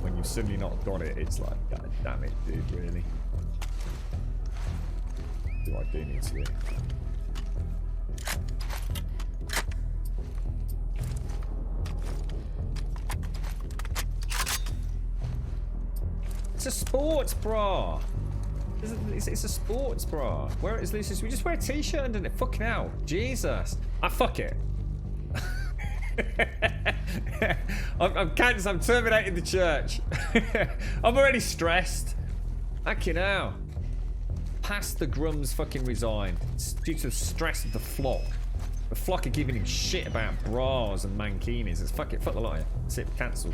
When you've suddenly not got it, it's like, God damn it, dude, really. I do need to. It's a sports bra. It's a sports bra. Where is Lucius? We just wear a t-shirt underneath. Fucking hell. Jesus. Fuck it. I'm cancelled. I'm terminating the church. I'm already stressed. Fucking hell. Pastor Grum's fucking resigned. It's due to the stress of the flock. The flock are giving him shit about bras and mankinis. It's fuck it, fuck the lot of you. That's it, cancelled.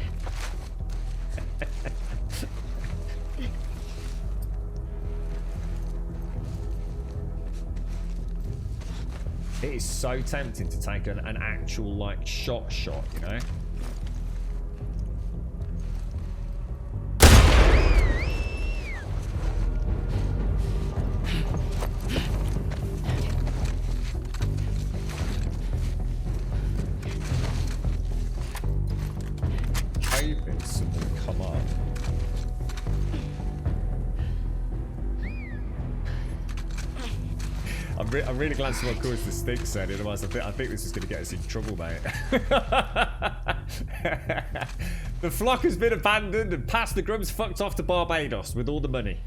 It is so tempting to take an actual, like, shot, you know? Hoping someone will come up. I'm really glad someone calls the stick said, otherwise I think this is going to get us in trouble, mate. The flock has been abandoned and Pastor Grum's fucked off to Barbados with all the money.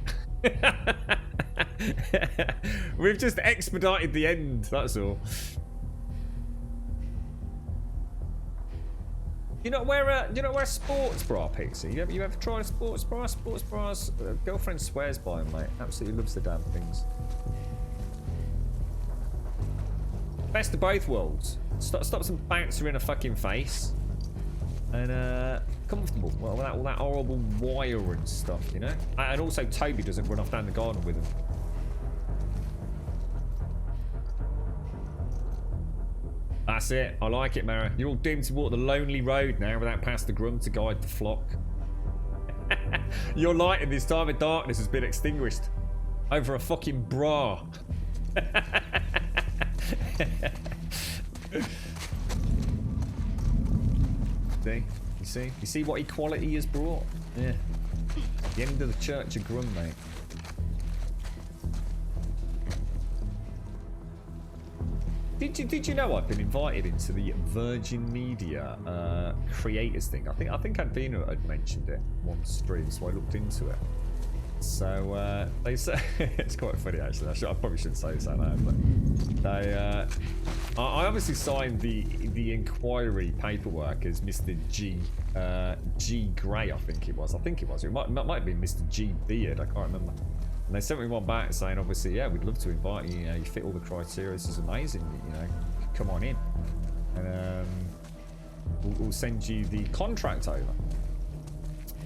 We've just expedited the end, that's all. You not wear a sports bra, Pixie? You ever tried a sports bra? Sports bras, girlfriend swears by them, mate. Absolutely loves the damn things. Best of both worlds. Stop some bouncer in a fucking face. And comfortable. Well, without all that horrible wire and stuff, you know? And also Toby doesn't run off down the garden with him. That's it. I like it, Mara. You're all doomed to walk the lonely road now without Pastor Grum to guide the flock. Your light in this time of darkness has been extinguished. Over a fucking bra. You see what equality has brought? Yeah. The end of the Church of Grum, mate. Did you know I've been invited into the Virgin Media creators thing? I think Advina had mentioned it one stream, so I looked into it. So they say it's quite funny actually. I probably shouldn't say this out loud, but they I obviously signed the inquiry paperwork as Mr. G Gray, I think it was. It might have been Mr. G Beard. I can't remember. And they sent me one back saying, obviously, yeah, we'd love to invite you. You know, you fit all the criteria. This is amazing. You know, come on in, and we'll send you the contract over.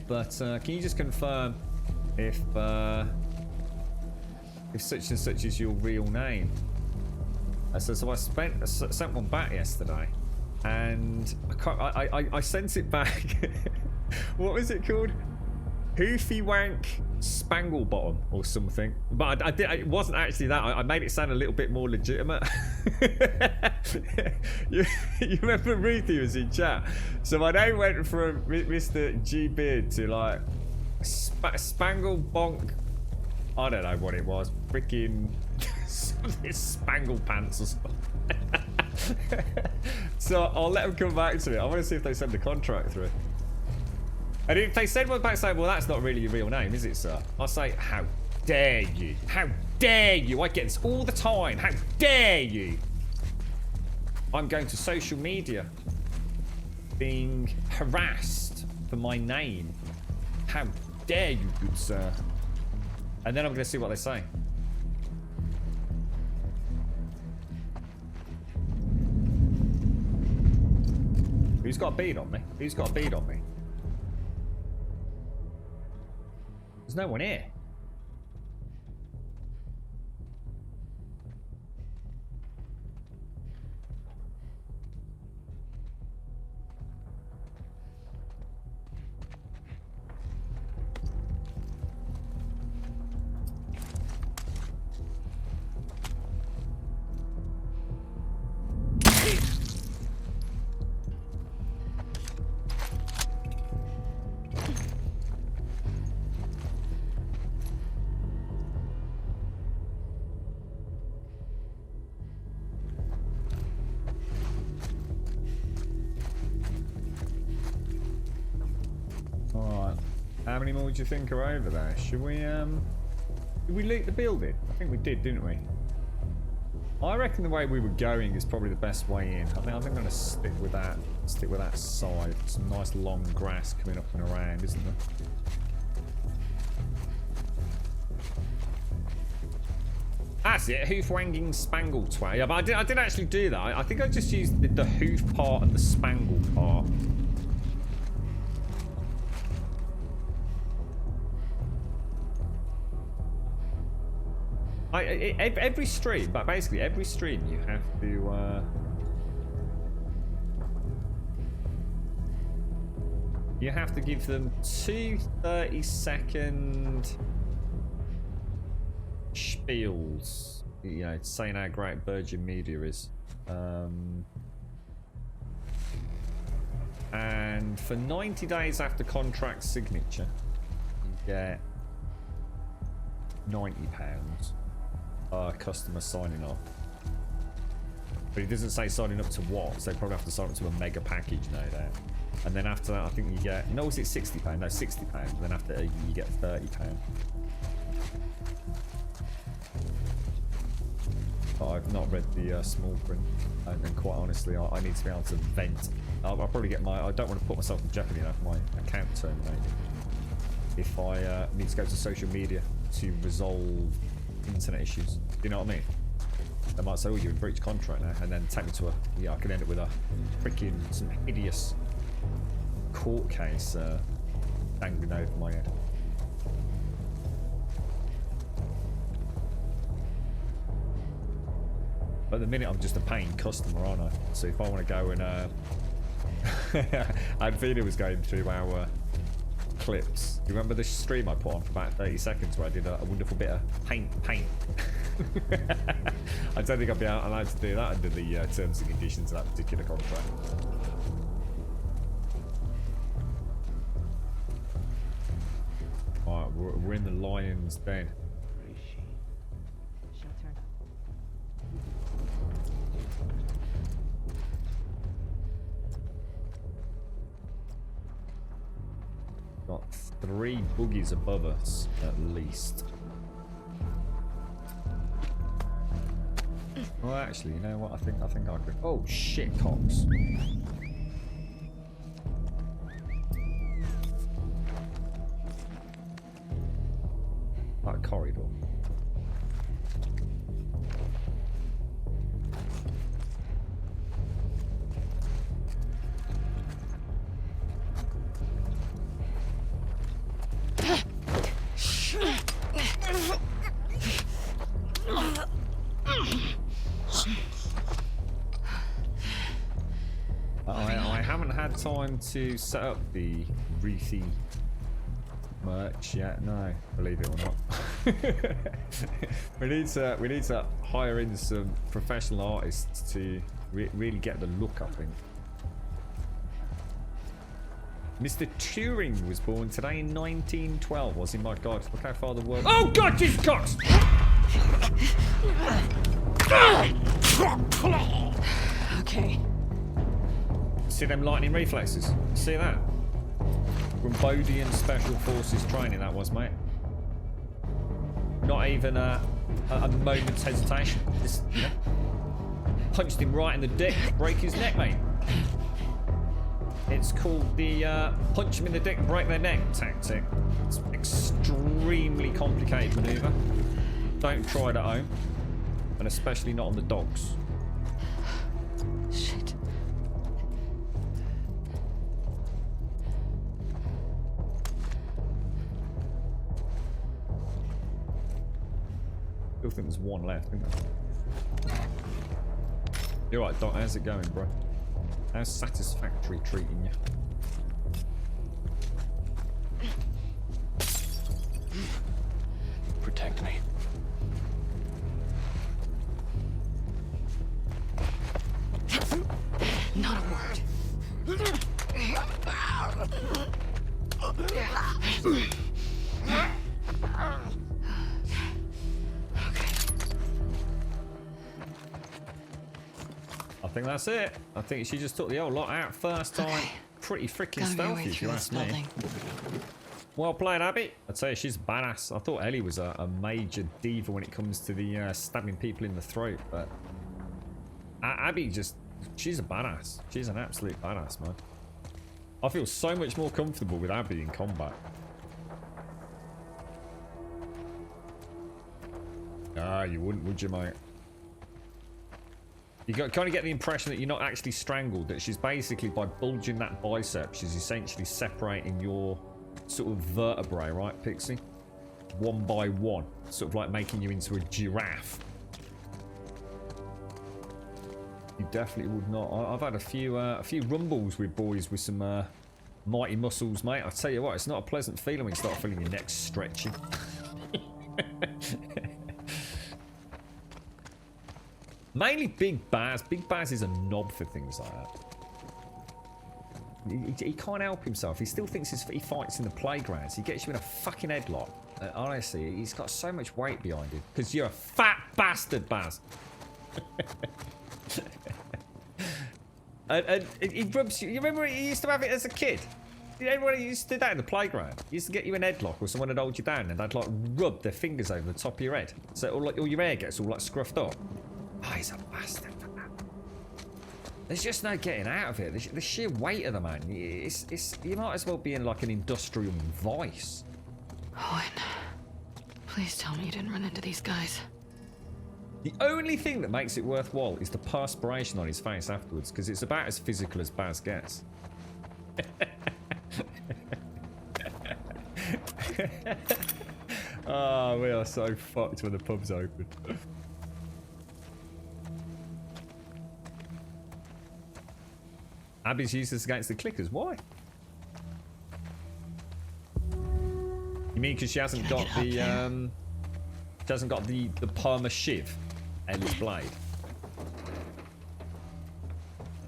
But can you just confirm if such and such is your real name? So I sent one back yesterday, and I sent it back. What was it called? Hoofy Wank Spanglebottom or something. But it wasn't actually that. I made it sound a little bit more legitimate. you remember Ruthie was in chat? So my name went from Mr. G Beard to like Spangle Bonk. I don't know what it was. Freaking Spangle Pants or something. So I'll let them come back to me. I want to see if they send the contract through. And if they send one back saying, well, that's not really your real name, is it, sir? I'll say, how dare you? How dare you? I get this all the time. How dare you? I'm going to social media being harassed for my name. How dare you, good sir? And then I'm going to see what they say. Who's got a bead on me? Who's got a bead on me? There's no one here. How many more do you think are over there? Should we did we loot the building? I think we did, didn't we? I reckon the way we were going is probably the best way in. I think I'm gonna stick with that side. Some nice long grass coming up and around, isn't there? That's it, hoof wanging spangle twang. Yeah, but I didn't actually do that. I think I just used the hoof part and the spangle part. Every stream, but basically every stream you have to you have to give them 2 30-second spiels, you know, saying how great Virgin Media is. And for 90 days after contract signature, you get £90. Customer signing up. But it doesn't say signing up to what, so they probably have to sign up to a mega package, no doubt. And then after that, I think you get, no, is it £60? No, £60. Then after you get £30. But I've not read the small print, and quite honestly, I need to be able to vent. I'll probably get my, I don't want to put myself in jeopardy enough, my account terminated. If I need to go to social media to resolve internet issues. Do you know what I mean? They might say, oh, you're in breach contract now, and then take me to a, yeah, I could end up with a freaking, some hideous court case dangling over my head. But at the minute, I'm just a paying customer, aren't I? So if I want to go and, Advina was going through our clips. You remember the stream I put on for about 30 seconds where I did a wonderful bit of paint? I don't think I'd be allowed to do that under the terms and conditions of that particular contract. Alright, we're in the lion's den. Got 3 boogies above us, at least. Well, actually, you know what? I think I could. Oh shit, Cox! That corridor. I haven't had time to set up the Ruthie merch yet. No, believe it or not. we need to hire in some professional artists to really get the look, I think. Mr. Turing was born today in 1912, was he? My God, look how far the world... Oh God, Jesus Cox! Okay. See them lightning reflexes? See that? Rambodian Special Forces training that was, mate. Not even a moment's hesitation. Just, you know, punched him right in the dick, break his neck, mate. It's called the punch him in the dick, break their neck tactic. It's extremely complicated maneuver. Don't try it at home, and especially not on the dogs. Shit. I think there's one left, isn't there? You're right, Doc. How's it going, bro? How's Satisfactory treating you? Protect me. Not a word. I think that's it. I think she just took the old lot out first time. Okay. Pretty freaking stealthy, if you ask me. Well played, Abby. I'd say she's badass. I thought Ellie was a major diva when it comes to the stabbing people in the throat, but Abby she's a badass. She's an absolute badass, man. I feel so much more comfortable with Abby in combat. Nah, you wouldn't, would you, mate? You kind of get the impression that you're not actually strangled, that she's basically, by bulging that bicep, she's essentially separating your sort of vertebrae, right, Pixie? One by one. Sort of like making you into a giraffe. You definitely would not. I've had a few rumbles with boys with some mighty muscles, mate. I tell you what, it's not a pleasant feeling when you start feeling your neck stretching. Mainly Big Baz. Big Baz is a knob for things like that. He can't help himself. He still thinks he fights in the playgrounds. He gets you in a fucking headlock. Honestly, he's got so much weight behind him. Because you're a fat bastard, Baz. and he rubs you. You remember he used to have it as a kid? Everybody used to do that in the playground. He used to get you in a headlock or someone would hold you down and they'd like rub their fingers over the top of your head. So all your hair gets all like scruffed up. Oh, he's a bastard for that. There's just no getting out of it. The sheer weight of the man. You might as well be in like an industrial vice. Owen, please tell me you didn't run into these guys. The only thing that makes it worthwhile is the perspiration on his face afterwards, because it's about as physical as Baz gets. Oh, we are so fucked when the pub's open. Abby's used this against the clickers. Why? You mean because she hasn't got the she hasn't got the perma shiv, Ellie's blade?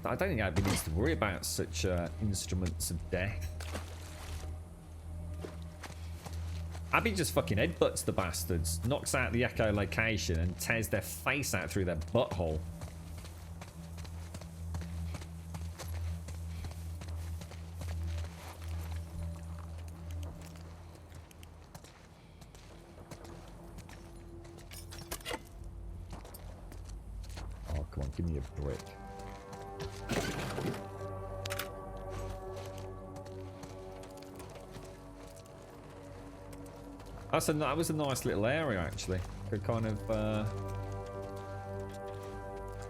I don't think Abby needs to worry about such instruments of death. Abby just fucking headbutts the bastards, knocks out the echolocation, and tears their face out through their butthole. Oh, come on, give me a brick. That was a nice little area, actually. Good kind of.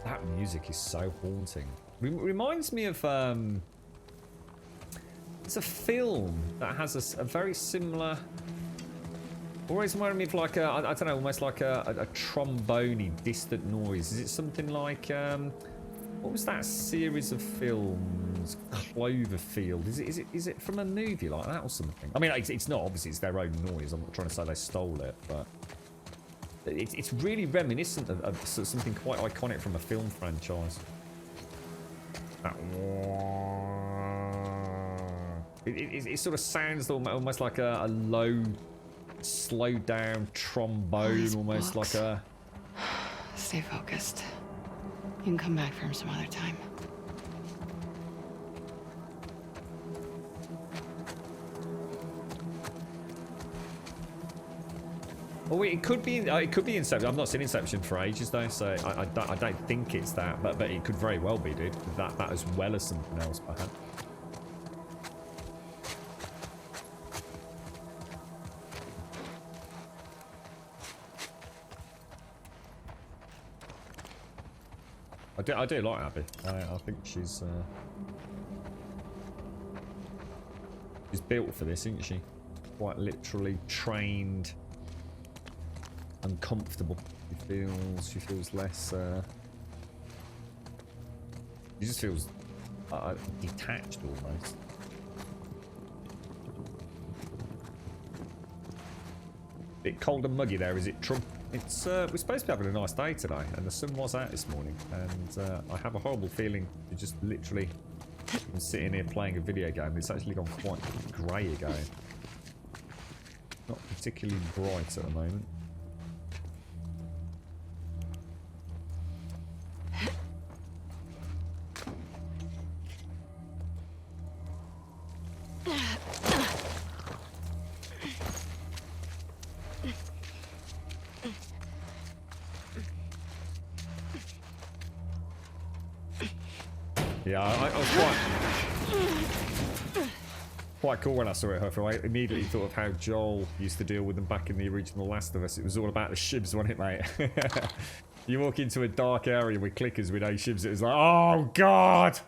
That music is so haunting. Reminds me of. It's a film that has a very similar. Always reminded me of like a, I don't know, almost like a trombone-y, distant noise. Is it something like what was that series of films? Cloverfield. Is it from a movie like that or something? I mean, it's not. Obviously, it's their own noise. I'm not trying to say they stole it, but it's really reminiscent of something quite iconic from a film franchise. That it sort of sounds almost like a low, slowed down trombone, almost books. like a. Stay focused. You can come back for him some other time. Oh, it could be Inception. I've not seen Inception for ages though, so I don't think it's that, but it could very well be, dude. That as well as something else, perhaps. I do like Abby. I think she's built for this, isn't she? Quite literally trained and comfortable. She feels less. She just feels detached almost. Bit cold and muggy there, is it, Trump? It's we're supposed to be having a nice day today, and the sun was out this morning, and I have a horrible feeling to just literally been sitting here playing a video game. It's actually gone quite grey again. Not particularly bright at the moment. Yeah, I was quite. quite cool when I saw it, Huffer. I immediately thought of how Joel used to deal with them back in the original Last of Us. It was all about the shivs, wasn't it, mate? You walk into a dark area with clickers with 8 shivs, it was like, oh, God!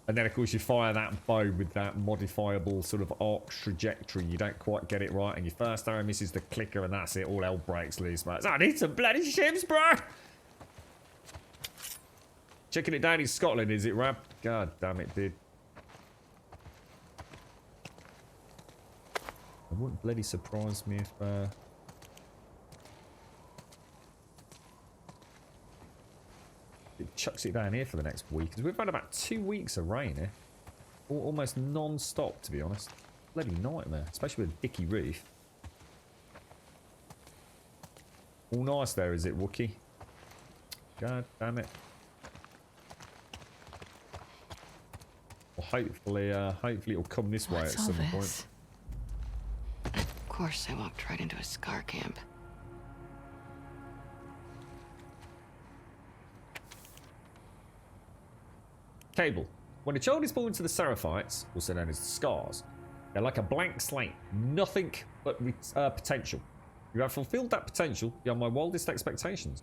And then, of course, you fire that bow with that modifiable sort of arc trajectory. You don't quite get it right, and your first arrow misses the clicker, and that's it. All hell breaks loose, mate. I need some bloody shivs, bro! Checking it down in Scotland, is it, Rab? God damn it, dude. It wouldn't bloody surprise me if, it chucks it down here for the next week. Because we've had about 2 weeks of rain here. Almost non-stop, to be honest. Bloody nightmare. Especially with a dicky roof. All nice there, is it, Wookie? God damn it. Well, hopefully it'll come this way at some point. Of course, I walked right into a scar camp. Cable. When a child is born to the Seraphites, also known as the Scars, they're like a blank slate. Nothing but potential. You have fulfilled that potential beyond my wildest expectations.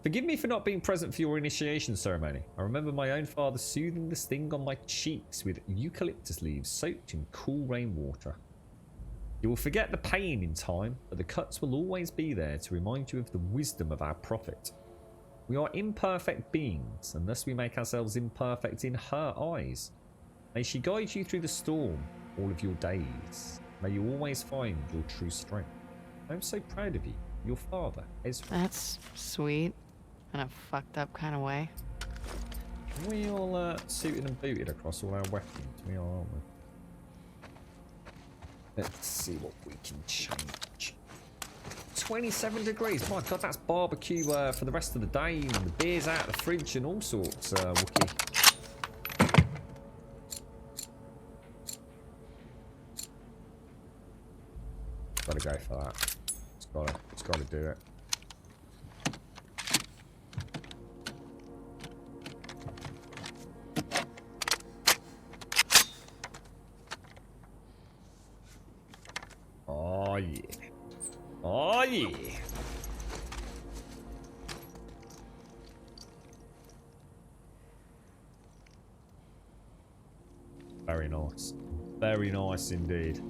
Forgive me for not being present for your initiation ceremony. I remember my own father soothing the sting on my cheeks with eucalyptus leaves soaked in cool rainwater. You will forget the pain in time, but the cuts will always be there to remind you of the wisdom of our prophet. We are imperfect beings, and thus we make ourselves imperfect in her eyes. May she guide you through the storm all of your days. May you always find your true strength. I'm so proud of you, your father, Ezra. That's sweet. In a fucked up kind of way. We all suited and booted across all our weapons. We are, aren't we? Let's see what we can change. 27 degrees. My God, that's barbecue for the rest of the day. And the beer's out of the fridge and all sorts, Wookie. Gotta go for that. It's gotta do it. Oh yeah. Oh yeah. Very nice. Very nice indeed.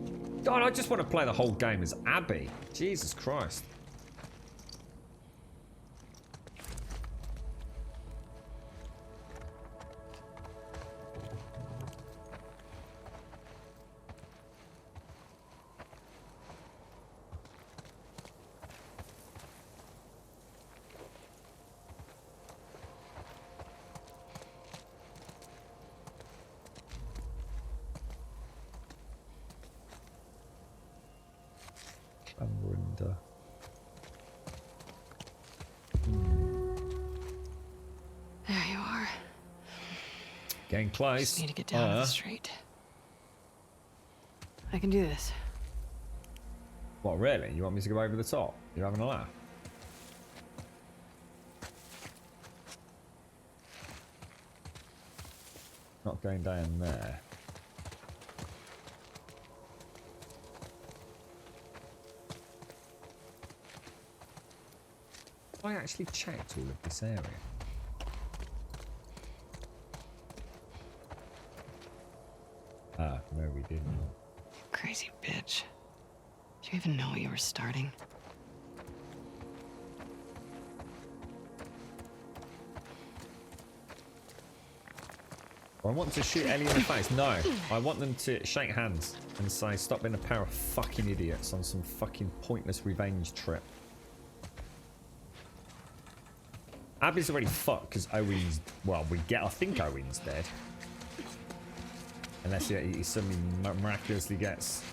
God, I just want to play the whole game as Abby. Jesus Christ. There you are. Getting close. Just need to get down to the street. I can do this. What, really? You want me to go over the top? You're having a laugh? Not going down there. I actually checked all of this area. Ah, no, we didn't. Crazy bitch. Do you even know what you were starting? I want to shoot Ellie in the face. No, I want them to shake hands and say, stop being a pair of fucking idiots on some fucking pointless revenge trip. Abby's already fucked because Owen's, well, I think Owen's dead. Unless he suddenly miraculously gets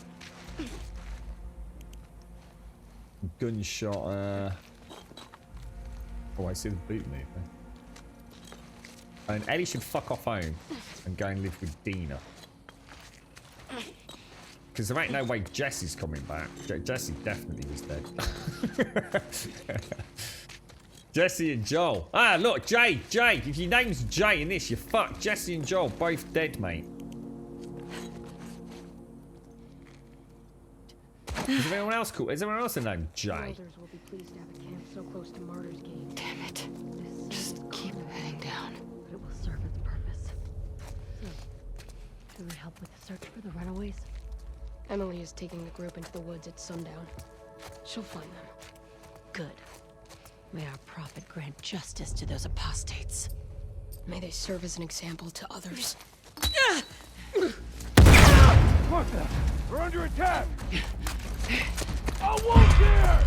gunshot. Oh, I see the boot moving. And Ellie should fuck off home and go and live with Dina. Because there ain't no way Jesse's coming back. Jesse definitely was dead. Jesse and Joel. Ah, look, Jay. If your name's Jay in this, you're fucked. Jesse and Joel, both dead, mate. Is anyone else cool? Is anyone else named Jay? Elders will be pleased to have a camp so close to Martyr's Gate. Damn it. Just keep heading down. But it will serve its purpose. So, do we help with the search for the runaways? Emily is taking the group into the woods at sundown. She'll find them. Good. May our prophet grant justice to those apostates. May they serve as an example to others. Martha, we're under attack! I won't dare!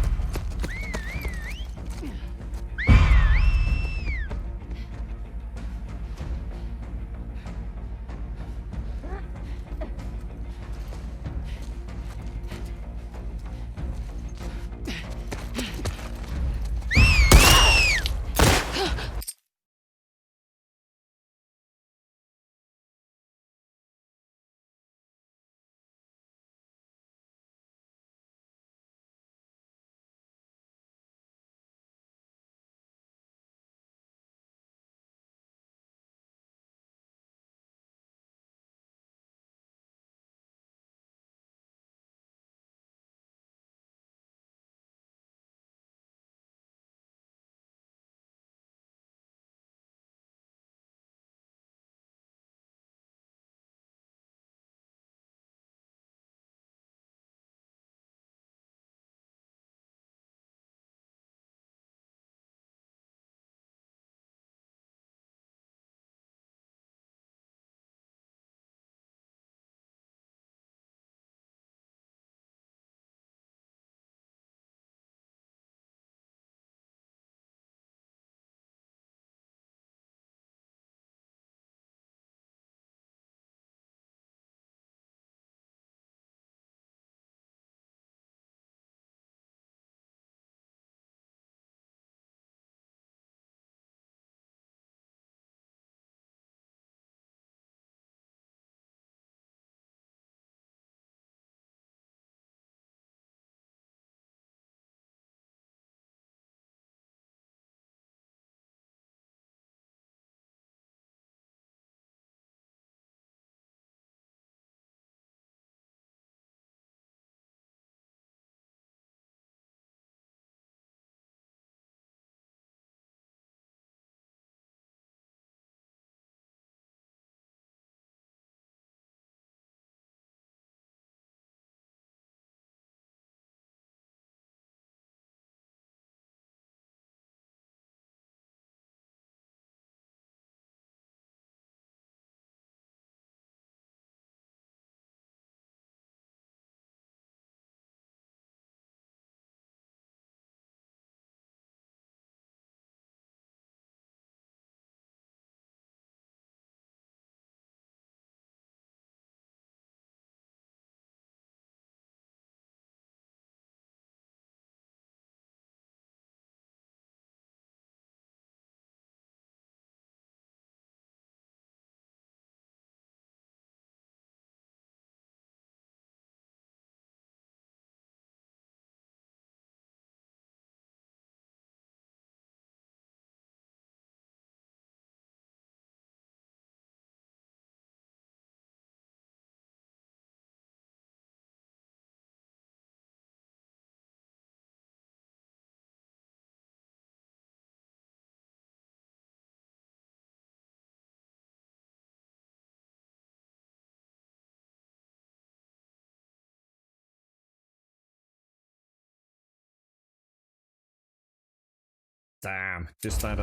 Damn, just had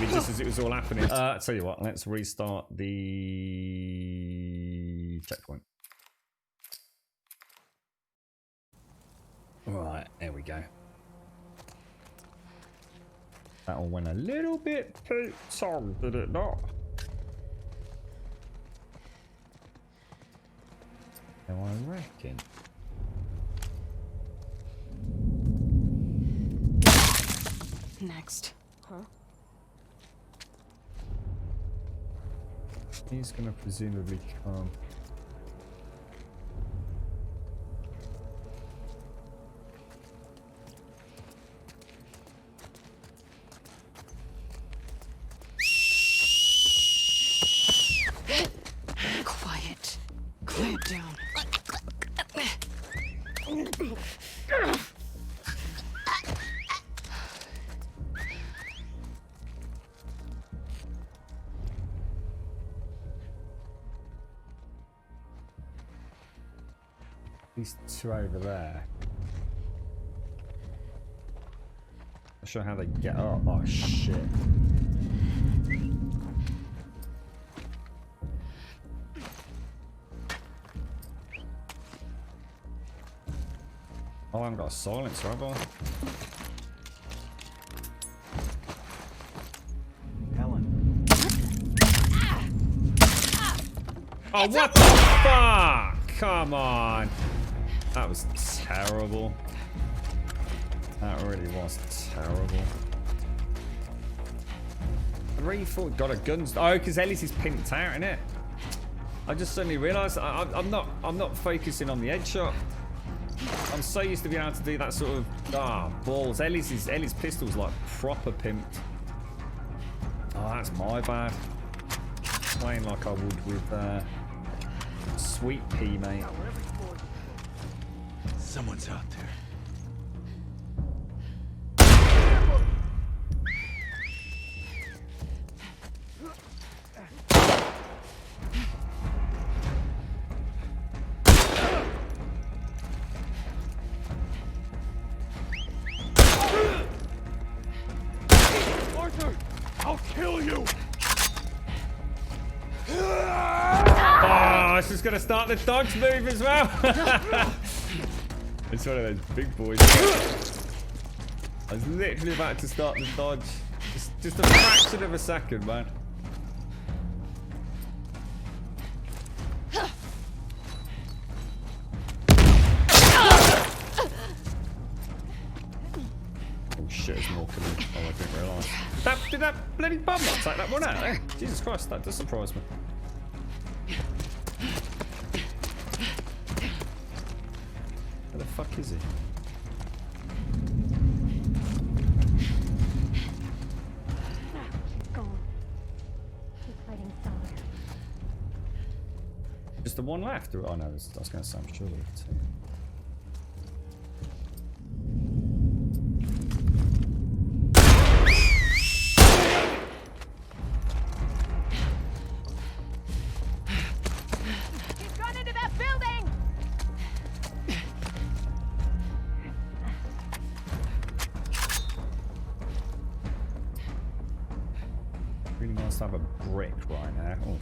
just as it was all happening. Tell you what, let's restart the checkpoint. Right, there we go. That all went a little bit too long, did it not? So I reckon. Next. Huh? He's gonna presumably come. Quiet. Quiet down. These two over there. Not sure how they get up. Oh shit. Oh, I haven't got a silencer, have I? Helen. Oh, what the fuck? Come on. That was terrible. That really was terrible. 3-4 got a gun. Oh, because Ellie's is pimped out, innit? I just suddenly realised I'm not focusing on the headshot. I'm so used to being able to do that sort of balls. Ellie's pistol's like proper pimped. Oh, that's my bad. Playing like I would with Sweet Pea, mate. Someone's out there. Arthur, I'll kill you. Oh, it's just gonna start the dodge move as well. It's one of those big boys. I was literally about to start the dodge. Just a fraction of a second, man. Oh shit, there's more coming. Oh, I didn't realise. Did that bloody bomb not take that one out, eh? Jesus Christ, that does surprise me. Where the fuck is he? Keep going. Keep fighting somewhere. Just the one left? Oh no, I was going to say I'm sure there were two. He's gone into that building! Really nice to have a brick right now. Oh.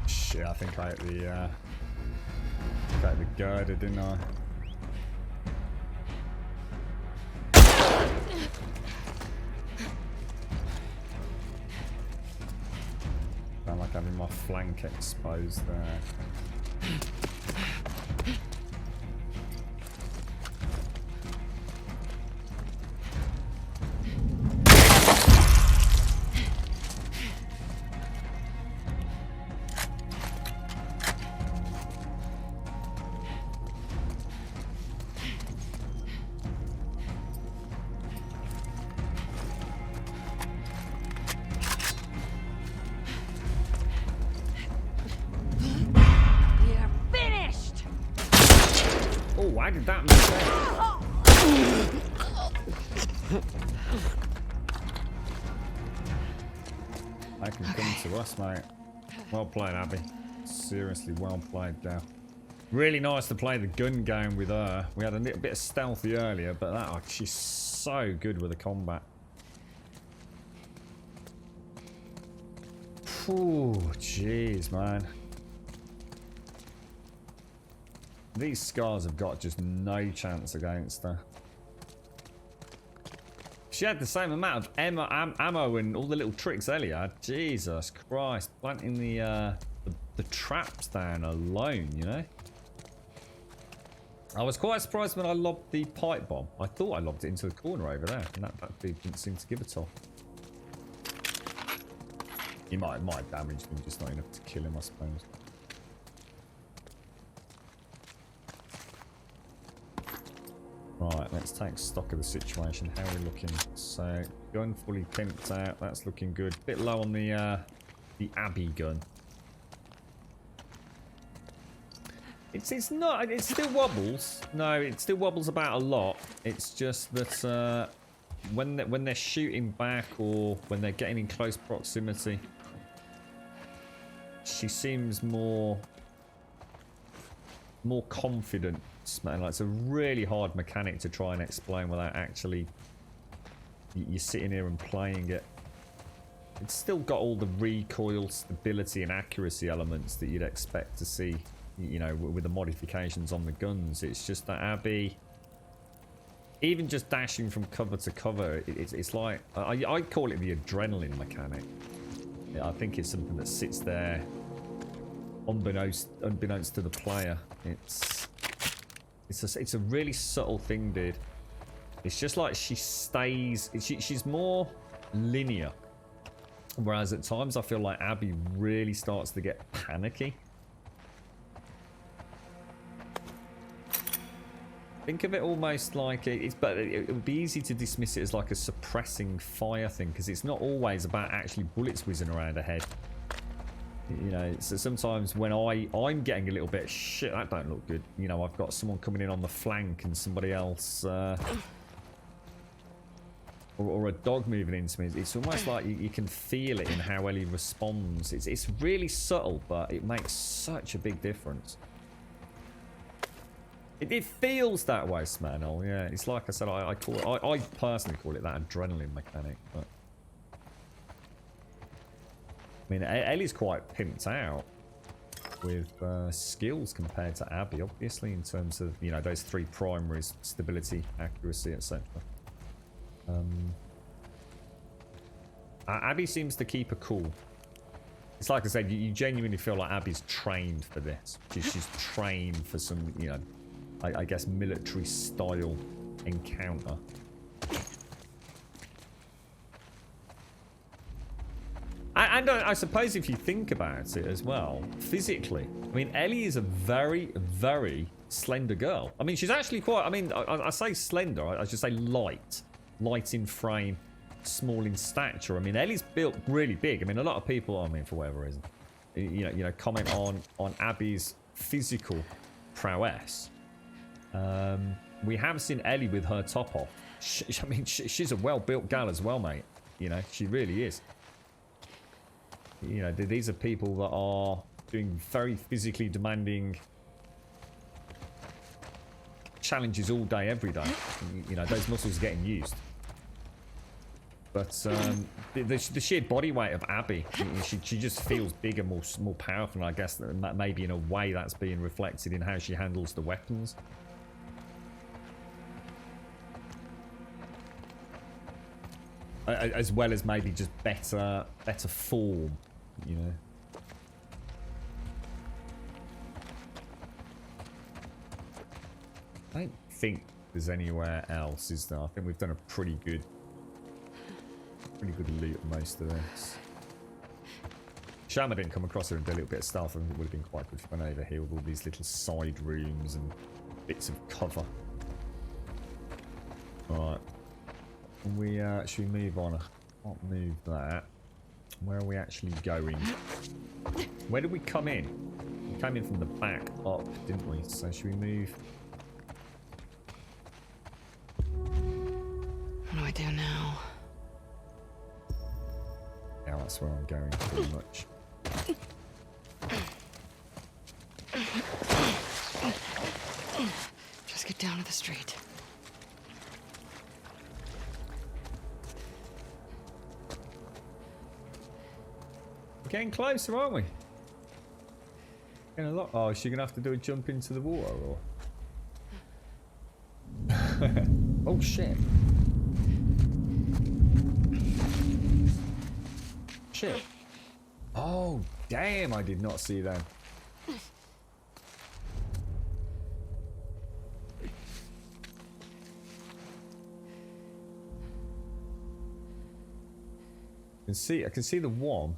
Shit, I think I hit the girder, didn't I? Sound like having my flank exposed there. You're finished! Oh, why did that mistake? I can come to us, mate. Well played, Abby. Seriously, well played, Dale. Really nice to play the gun game with her. We had a little bit of stealthy earlier, but she's so good with the combat. Ooh, jeez, man. These scars have got just no chance against her. She had the same amount of ammo and all the little tricks Ellie had. Jesus Christ. Planting the traps down alone, you know? I was quite surprised when I lobbed the pipe bomb. I thought I lobbed it into the corner over there, and that dude didn't seem to give a toss. He might have damaged him, just not enough to kill him, I suppose. Right, let's take stock of the situation. How are we looking? So, gun fully pimped out. That's looking good. Bit low on the Abby gun. It's not. It still wobbles. No, it still wobbles about a lot. It's just that when they're shooting back or when they're getting in close proximity, she seems more confident. Man, like, it's a really hard mechanic to try and explain without actually you're sitting here and playing it. It's still got all the recoil, stability, and accuracy elements that you'd expect to see, you know, with the modifications on the guns. It's just that Abby, even just dashing from cover to cover, it's like I call it the adrenaline mechanic. I think it's something that sits there unbeknownst to the player. It's a really subtle thing, dude. It's just like she stays. She's more linear, whereas at times I feel like Abby really starts to get panicky. Think of it almost like but it would be easy to dismiss it as like a suppressing fire thing, because it's not always about actually bullets whizzing around her head. You know, so sometimes when I'm getting a little bit, shit, that don't look good. You know, I've got someone coming in on the flank and somebody else, or a dog moving into me. It's almost like you can feel it in how Ellie responds. It's really subtle, but it makes such a big difference. It feels that way, Smanol. Yeah, it's like I said. I personally call it that adrenaline mechanic, but. I mean, Ellie's quite pimped out with skills compared to Abby, obviously, in terms of, you know, those three primaries: stability, accuracy, etc. Abby seems to keep her cool. It's like I said, you genuinely feel like Abby's trained for this. She's trained for some, you know, I guess military-style encounter. And I suppose if you think about it as well, physically, I mean, Ellie is a very, very slender girl. I mean, she's actually quite, I mean, I say slender, I should say light. Light in frame, small in stature. I mean, Ellie's built really big. I mean, a lot of people, I mean, for whatever reason, you know, comment on Abby's physical prowess. We have seen Ellie with her top off. I mean, she's a well-built gal as well, mate. You know, she really is. You know, these are people that are doing very physically demanding challenges all day, every day. You know, those muscles are getting used. But the sheer body weight of Abby, she just feels bigger, more powerful, and I guess that maybe in a way that's being reflected in how she handles the weapons. As well as maybe just better form, you know. I don't think there's anywhere else, is there? I think we've done a pretty good loot of most of this. Shama didn't come across her and do a little bit of stealth. I think it would have been quite good fun over here with all these little side rooms and bits of cover. Alright. Should we move on? I can't move that. Where are we actually going? Where did we come in? We came in from the back up, didn't we? So should we move? What do I do now? Yeah, that's where I'm going pretty much. Just get down to the street. We're getting closer, aren't we? Getting a lot. Oh, is she gonna have to do a jump into the water, or? Oh shit! Shit. Oh, damn, I did not see that. I can see the one.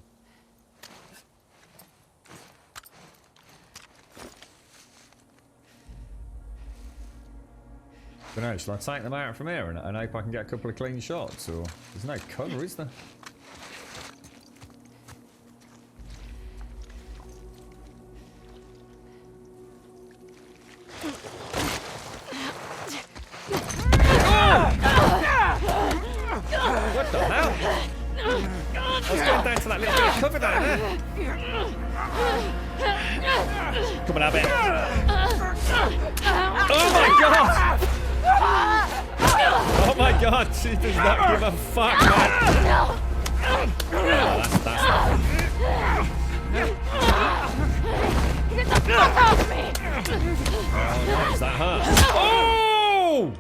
But no, shall I take them out from here and hope I can get a couple of clean shots? Or there's no cover, is there? What the hell? I was going down to that little bit of cover down there. Come on, Abby. Oh my god! Oh my god, she does not give a fuck, man. Oh, that's Get the fuck off me! Oh, nice, that hurt. Oh!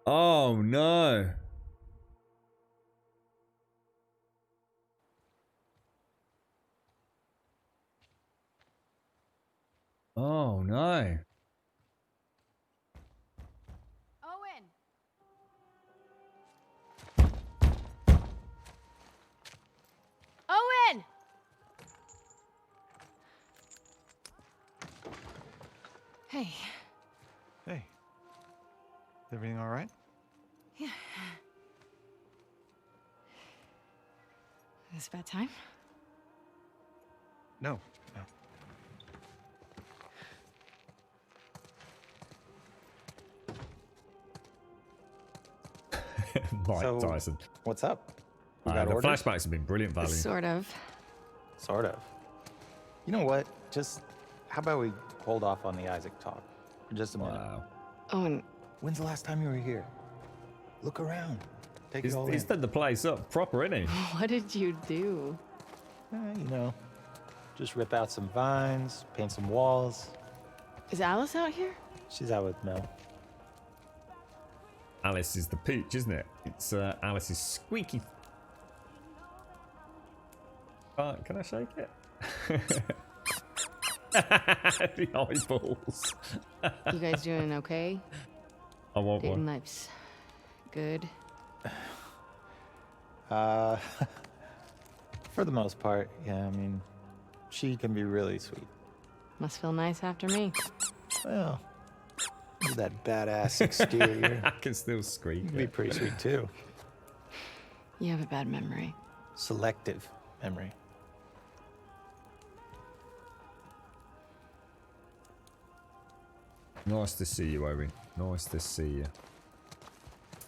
Oh no. Oh no. Owen! Owen! Hey. Hey. Is everything all right? Yeah. Is it about time? No. No. Mike So, Tyson. What's up? You The got orders? flashbacks have been brilliant value. Sort of. Sort of. You know what? Just how about we hold off on the Isaac talk for just a minute? Wow. Owen. When's the last time you were here? Look around. Take He's, it all he's in. done the place up proper, isn't he? What did you do? You know, just rip out some vines, paint some walls. Is Alice out here? She's out with Mel. Alice is the peach, isn't it? It's Alice's squeaky. Can I shake it? The eyeballs. You guys doing okay? I want Dating one. life's good. For the most part, yeah. I mean, she can be really sweet. Must feel nice after me. Well, with that badass exterior. I can still squeak. You can be pretty sweet too. You have a bad memory. Selective memory. Nice to see you, Owen. Nice to see you.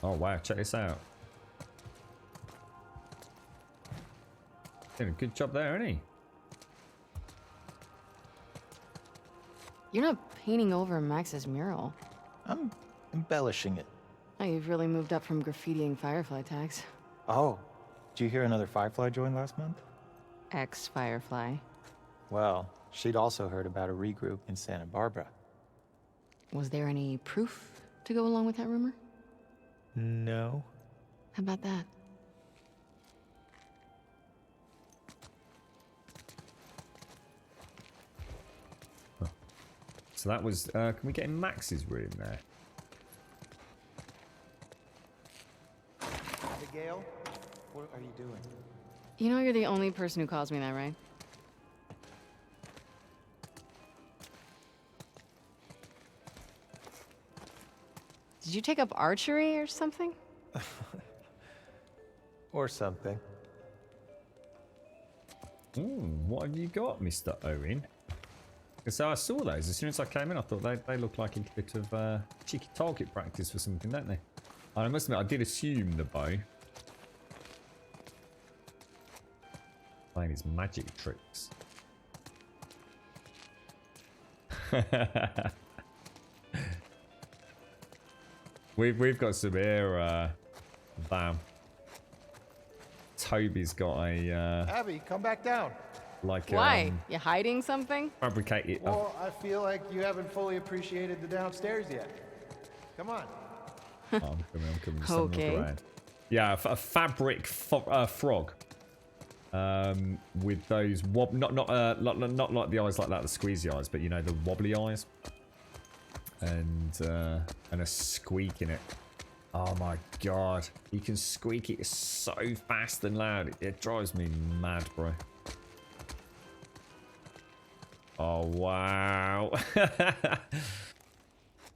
Oh wow, check this out. Did a good job there, isn't he? You're not painting over Max's mural. I'm embellishing it. Oh, you've really moved up from graffitiing Firefly tags. Oh, did you hear another Firefly joined last month? Ex-Firefly. Well, she'd also heard about a regroup in Santa Barbara. Was there any proof to go along with that rumor? No. How about that? So that was. Can we get in Max's room there? Abigail, what are you doing? You know you're the only person who calls me that, right? Did you take up archery or something? Or something. What have you got, Mr. Owen? Because I saw those as soon as I came in. I thought they looked like a bit of cheeky target practice for something, don't they? And I must admit, I did assume the bow. Playing his magic tricks. We've got some here, Bam. Toby's got a Abby, come back down. like Why? You hiding something? fabricated. Well, I feel like you haven't fully appreciated the downstairs yet. Come on. I'm coming. Just having a look Okay. around. Yeah, a fabric frog. With those not like the eyes like that, the squeezy eyes, but you know, the wobbly eyes. And a squeak in it. Oh my god. You can squeak it so fast and loud. It drives me mad, bro. Oh wow.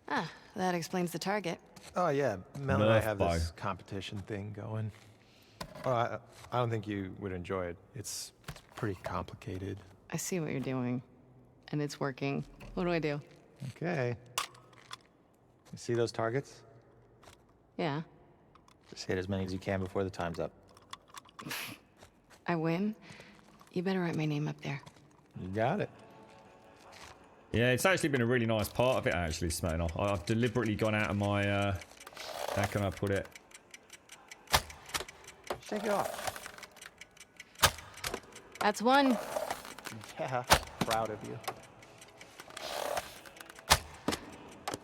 Ah, that explains the target. Oh yeah, Mel and I Nerf have bow. this competition thing going. Well, I don't think you would enjoy it. It's pretty complicated. I see what you're doing, and it's working. What do I do? Okay. You see those targets? Yeah, Just hit as many as you can before the time's up. I win. You better write my name up there. You got it. Yeah, it's actually been a really nice part of it, actually, Smetana. I've deliberately gone out of my, how can I put it? Shake it off. That's one. Yeah, proud of you.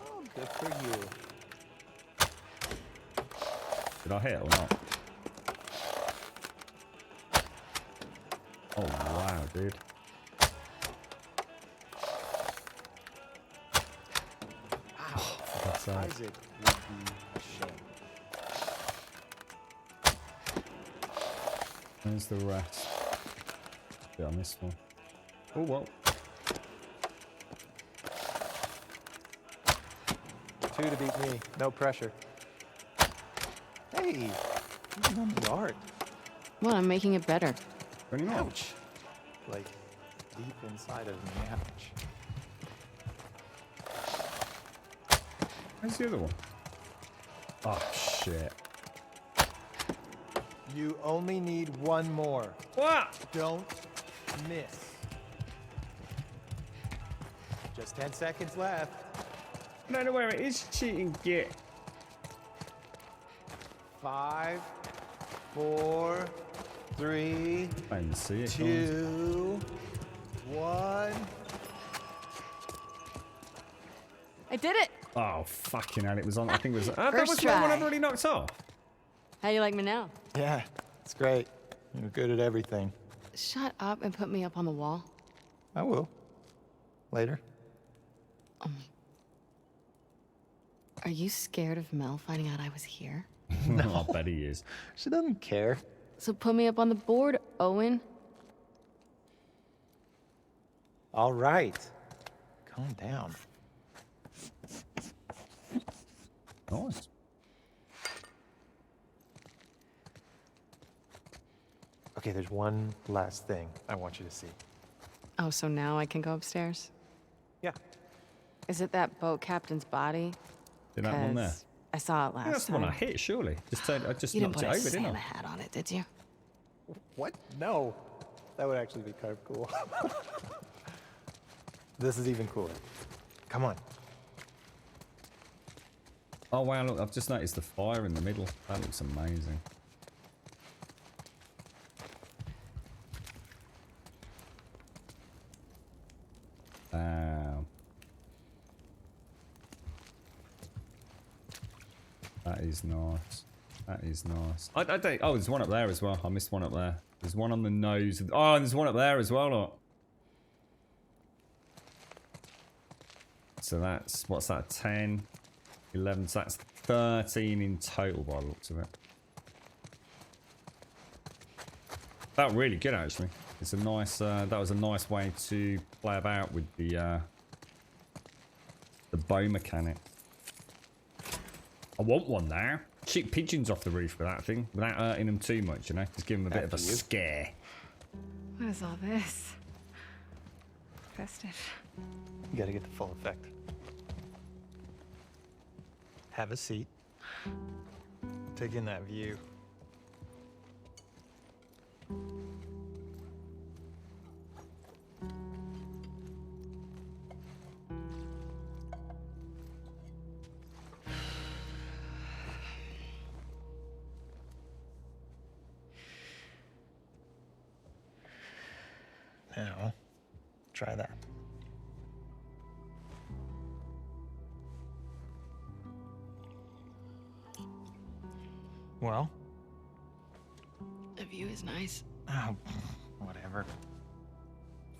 Oh, good for you. Did I hit or not? Oh, wow, dude. That's Isaac would be ashamed. Where's the rest? Yeah, I missed one. Oh, well. 2 to beat me. No pressure. Hey, you know the art. Well, I'm making it better. Very nice. Ouch. Like, deep inside of me. Ouch. Where's the other one? Oh, shit. You only need one more. What? Don't miss. Just 10 seconds left. I don't know where it is. Cheating git. 5, 4, 3, I didn't see it. 2, 1. I did it. Oh, fucking hell. It was on. I think it was. That First was the one try. I've already knocked off. How you like me now? Yeah, it's great. You're good at everything. Shut up and put me up on the wall. I will. Later. Are you scared of Mel finding out I was here? No, I bet he is. She doesn't care. So put me up on the board, Owen. All right. Calm down. Nice. Okay, there's one last thing I want you to see. Oh, so now I can go upstairs? Yeah. Is it that boat captain's body? Did that one there? 'Cause I saw it last Yeah, that's the time. one I hit, surely. I just You didn't knocked put it a over, didn't Santa I? hat on it, did you? What? No. That would actually be kind of cool. This is even cooler. Come on. Oh, wow, look, I've just noticed the fire in the middle. That looks amazing. Wow. That is nice. That is nice. I don't. Oh, there's one up there as well. I missed one up there. There's one on the nose. Oh, and there's one up there as well. Look. So that's, what's that? 10, 11. So that's 13 in total by the looks of it. That really good actually. It's a nice. That was a nice way to play about with the bow mechanic. I want one now. Shoot pigeons off the roof with that thing without hurting them too much, you know. Just give them a bit of a scare. What is all this? Festive. You gotta get the full effect. Have a seat. Take in that view. Now, try that. Well, of you is nice. Oh, whatever.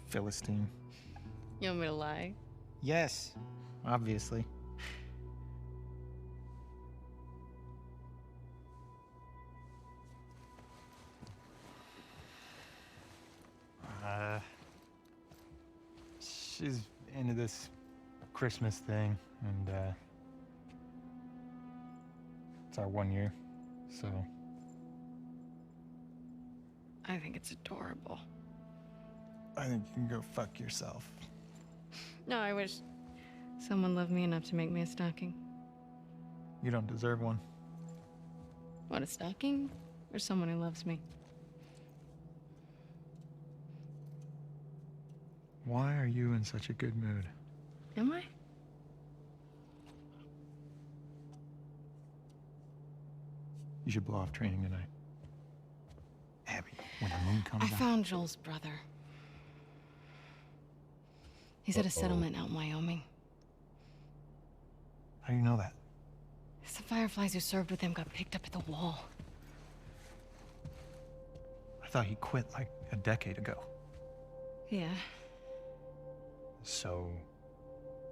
Philistine. You want me to lie? Yes, obviously. She's into this Christmas thing, and it's our 1 year, so. I think it's adorable. I think you can go fuck yourself. No, I wish someone loved me enough to make me a stocking. You don't deserve one. What, a stocking? Or someone who loves me? Why are you in such a good mood? Am I? You should blow off training tonight. Abby, when the moon comes I out. found Joel's brother. He's at a settlement out in Wyoming. How do you know that? Some Fireflies who served with him got picked up at the wall. I thought he quit like a decade ago. Yeah. So,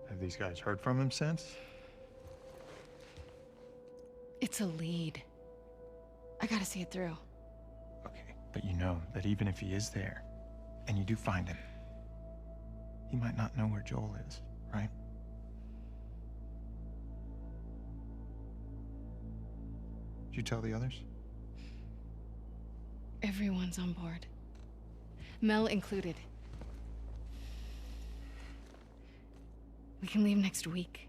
have these guys heard from him since? It's a lead. I gotta see it through. Okay, but you know that even if he is there, and you do find him, he might not know where Joel is, right? Did you tell the others? Everyone's on board. Mel included. We can leave next week.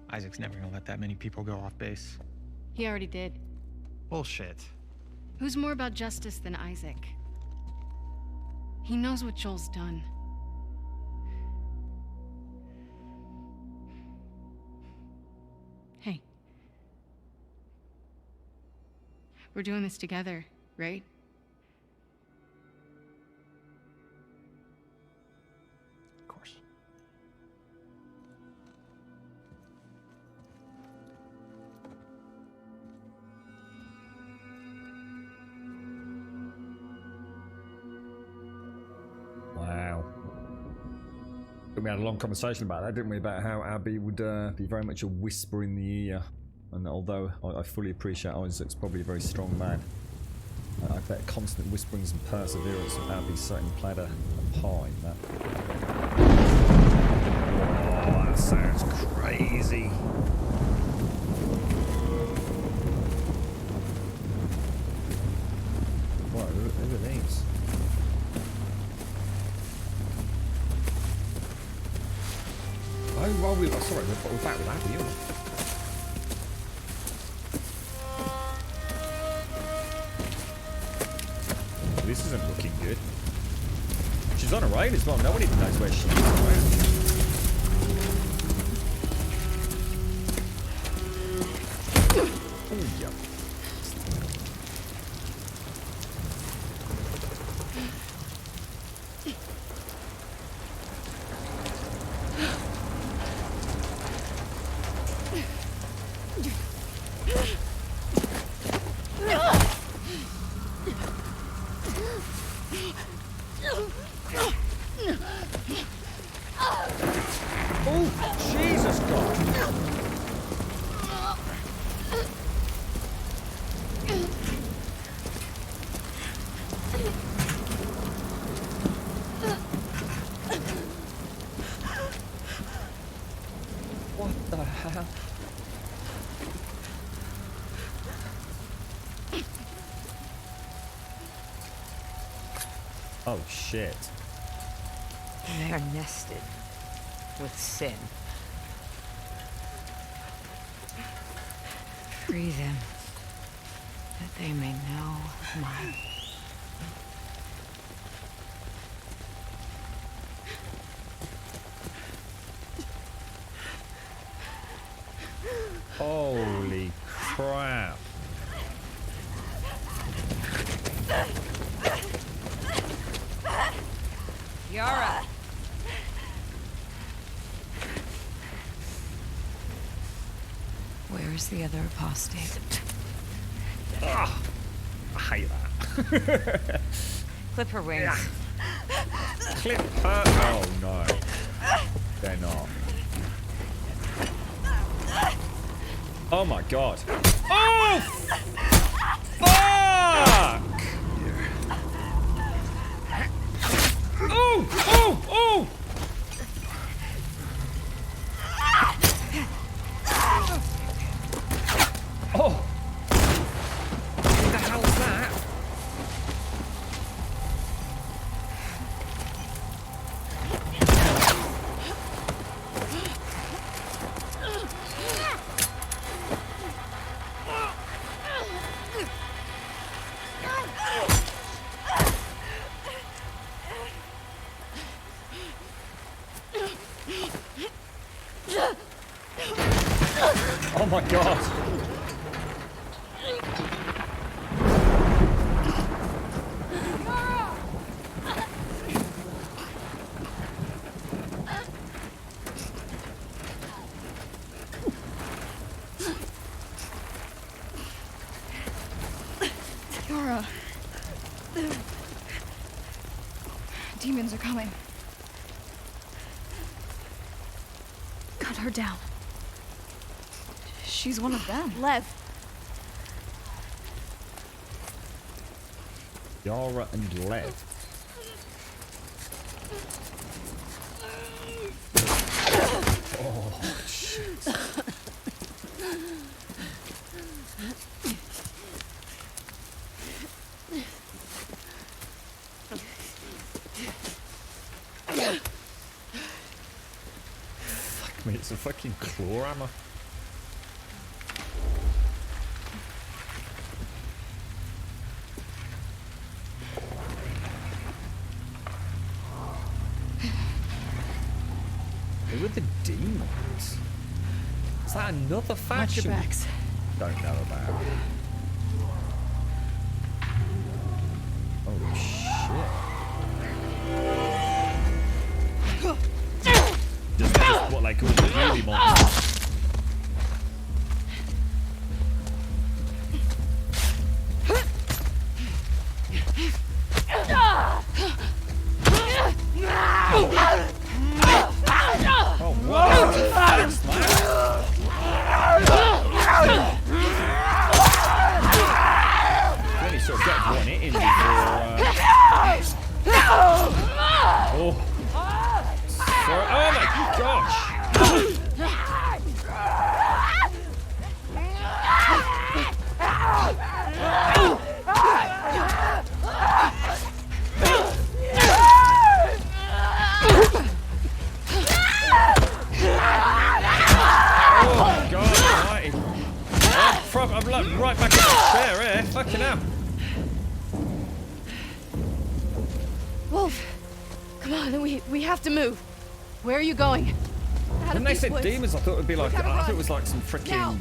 Isaac's never gonna let that many people go off base. He already did. Bullshit. Who's more about justice than Isaac? He knows what Joel's done. Hey. We're doing this together, right? Of course. Wow. We had a long conversation about that, didn't we? About how Abby would be very much a whisper in the ear. And although I fully appreciate Isaac's probably a very strong man, I bet constant whisperings and perseverance of Abby certainly played a part in that. Oh, that sounds crazy. What? Look at these. Oh, well, sorry, we're back with Abby, aren't we? This isn't looking good. She's on her own as well. No one even knows where she is. Oh, yeah. Oh shit. They are nested with sin. Free them, that they may know mine. Holy crap. Yara! Where is the other apostate? Ugh, I hate that. Clip her wings. Clip her. Oh no. They're not. Oh my god. Oh! Fuck! Oh! Oh! Oh! Oh! What the hell is that? Oh my god. Yara. Demons are coming. Cut her down. She's one of them. Lev. Yara and Lev. Oh, shit. Fuck me, it's a fucking claw hammer. Who are the demons? Is that another faction? Watch your backs. Don't know about. Oh shit. Just what they call the beauty monster. Oh, what? Really sort of got one hit in before. Oh. Sorry. Oh my gosh. Oh god almighty. I'm like right back in the chair here. Fucking hell. Wolf, come on, we have to move. Where are you going? When they said demons, I thought it would be like, I thought it was like some freaking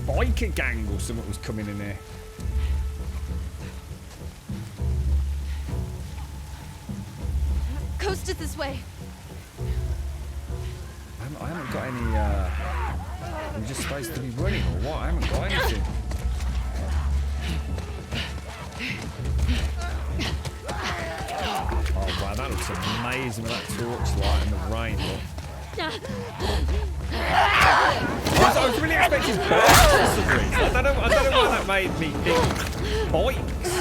biker gang or something was coming in here. Coast is this way. I haven't got any, I'm just supposed to be running or what? I haven't got anything. Oh wow, that looks amazing with that torchlight and the rain. I was really expecting birds for some reason. I don't know why that made me think bikes.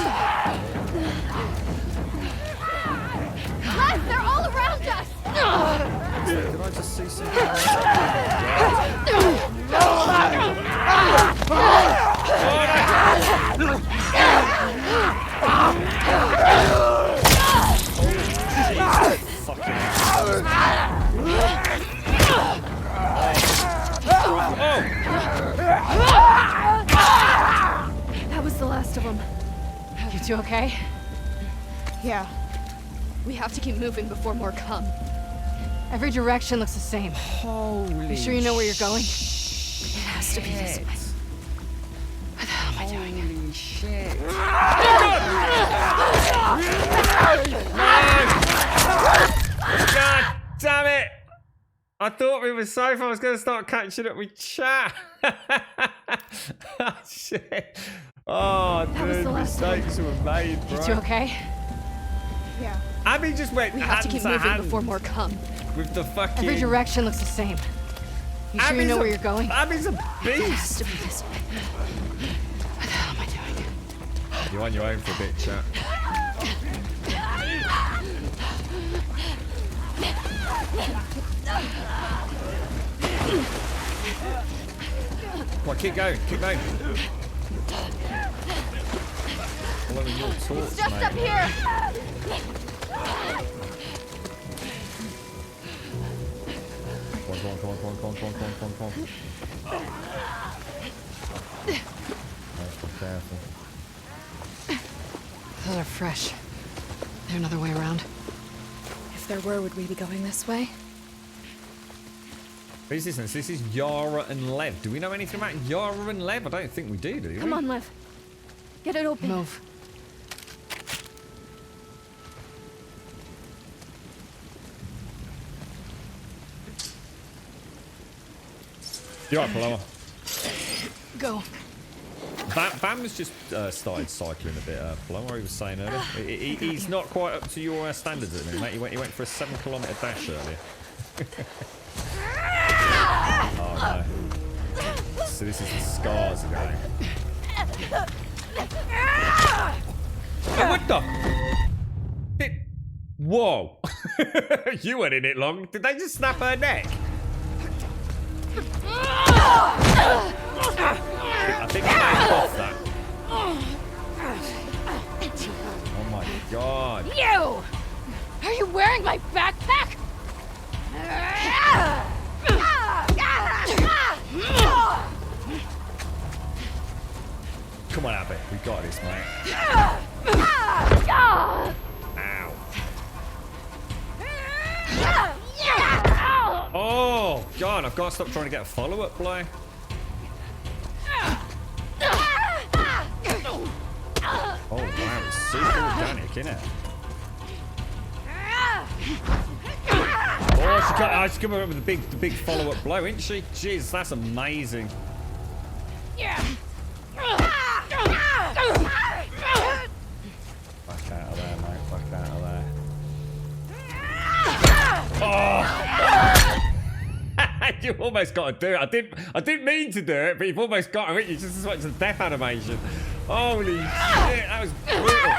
Les, they're all around us! Did I just see something? That was the last of them. You two okay? Yeah. We have to keep moving before more come. Every direction looks the same. Holy You sure you know where you're going? It has to be this way. What the hell am I doing? Holy shit. God damn it! I thought we were safe. I was going to start catching up with chat. Oh, shit. Oh, That was dude, the last one. mistakes were made, bro. You okay? Yeah. Abby just went We have hand to keep to moving hand before more come. with the fucking. Every direction looks the same. You sure you Abby's know a- where you're going? Abby's a It has beast. to be this way. What the hell am I doing? You're on your own for a bit, chat. Come on, keep going, keep going. Following your torch, Just mate. up here. Come on, come on, come on, come on, come on, come on, come on, come on, come on. Nice, be careful. Those are fresh. There another way around? If there were, would we be going this way? Resistance, this is Yara and Lev. Do we know anything about Yara and Lev? I don't think we do we? Come on, Lev. Get it open. Move. You're right, Paloma. Go. Bam has just started cycling a bit, Paloma, he was saying earlier. He's not quite up to your standards at the minute, mate. He went for a 7-kilometre dash earlier. Oh no. So this is the scars again. Oh, what the? Whoa. You weren't in it long. Did they just snap her neck? I think I might off that. Oh my god. You! Are you wearing my backpack? Come on, Abby. We got this, mate. Ow. Oh, God. I've got to stop trying to get a follow-up play. Oh, wow. It's super organic, isn't it? Oh, she's coming up with the big follow-up blow, isn't she? Jeez, that's amazing. Back out of there, mate. Back out of there. Oh! You almost got to do it. I didn't mean to do it, but you've almost got to. You just watched the death animation. Holy shit, that was brutal.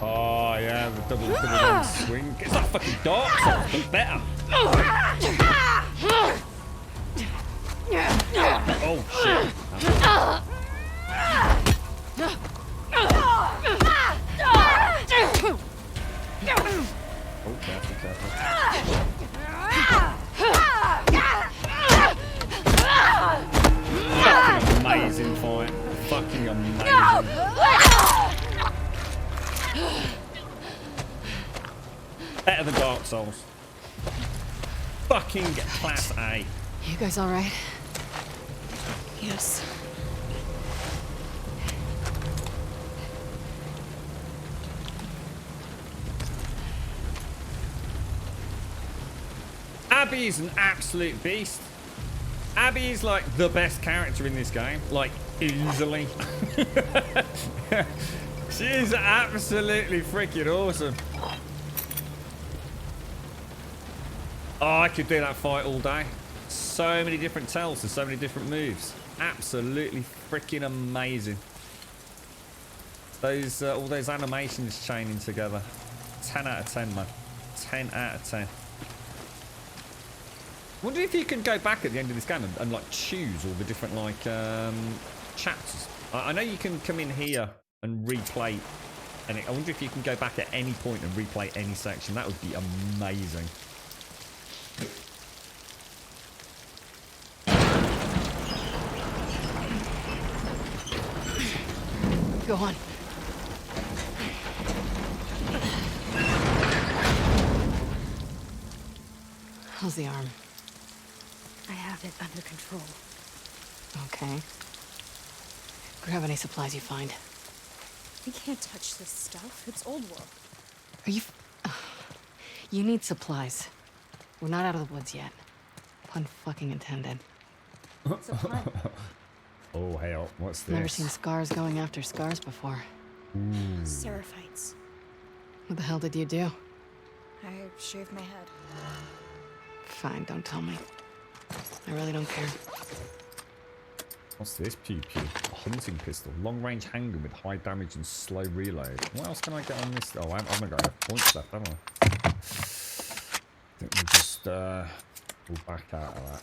Oh yeah, the double swing. It's like fucking Dark Souls, but better. Oh shit. Oh, careful, careful. Fucking amazing fight. Fucking amazing. Better than Dark Souls. Fucking class A. You guys all right? Yes. Abby is an absolute beast. Abby is like the best character in this game, like easily. She is absolutely freaking awesome. Oh, I could do that fight all day. So many different tells and so many different moves. Absolutely freaking amazing. Those all those animations chaining together. 10 out of 10, man. 10 out of 10. Wonder if you can go back at the end of this game and like choose all the different like chapters. I know you can come in here and replay, and I wonder if you can go back at any point and replay any section. That would be amazing. Go on. How's the arm? I have it under control. Okay. Grab any supplies you find. We can't touch this stuff. It's old world. Are you... You need supplies. We're not out of the woods yet. Pun fucking intended. Oh, hell. What's this? Never seen scars going after scars before. Seraphites. What the hell did you do? I shaved my head. Fine, don't tell me. I really don't care. What's this? Pew pew. A hunting pistol. Long range handgun with high damage and slow reload. What else can I get on this? Oh, I'm gonna go have points left, haven't I? I think we'll just pull back out of that.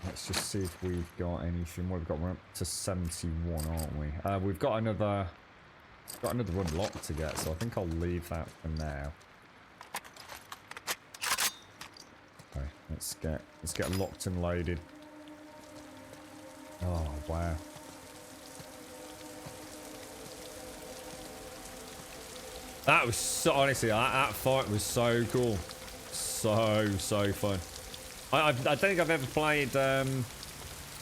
Let's just see if we've got anything. What we've got, we're up to 71, aren't we? We've got another unlock to get, so I think I'll leave that for now. Okay, let's get locked and loaded. Oh wow. That was so, honestly, that fight was so cool. So fun. I don't think I've ever played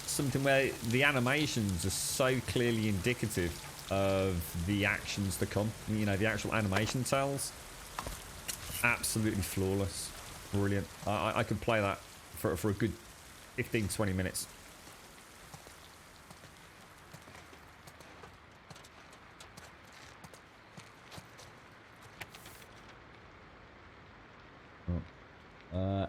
something where the animations are so clearly indicative of the actions to come. You know, the actual animation tells. Absolutely flawless. Brilliant. I could play that for a good 15-20 minutes.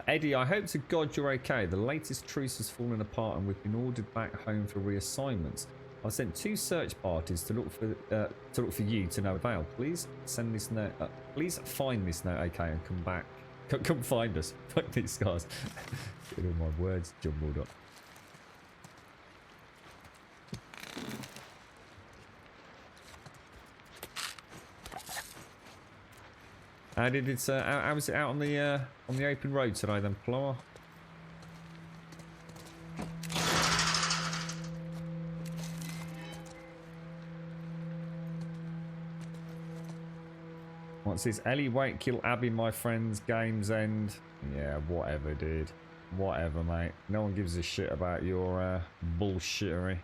Eddie, I hope to God you're okay. The latest truce has fallen apart and we've been ordered back home for reassignments. I've sent 2 search parties to look for you to no avail. Please send this note. Please find this note, okay, and come back. Come find us. Fuck these guys. Get all my words jumbled up. How did it? How was it out on the open road today, then, Plower? What's this? Ellie won't kill Abby, my friends. Game's end. Yeah, whatever, dude. Whatever, mate. No one gives a shit about your bullshittery.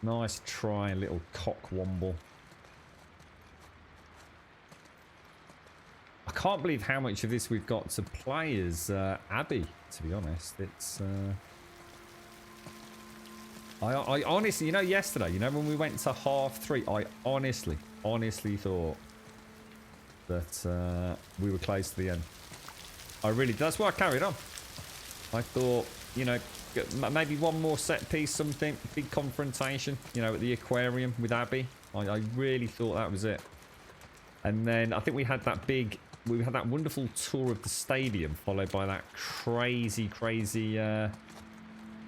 Nice try, little cockwomble. I can't believe how much of this we've got to play as Abby, to be honest. It's I honestly, you know, yesterday, you know, when we went to half 3, I honestly thought that we were close to the end. I really, that's why I carried on. I thought, you know, maybe one more set piece, something, big confrontation, you know, at the aquarium with Abby. I really thought that was it. And then I think we had that wonderful tour of the stadium, followed by that crazy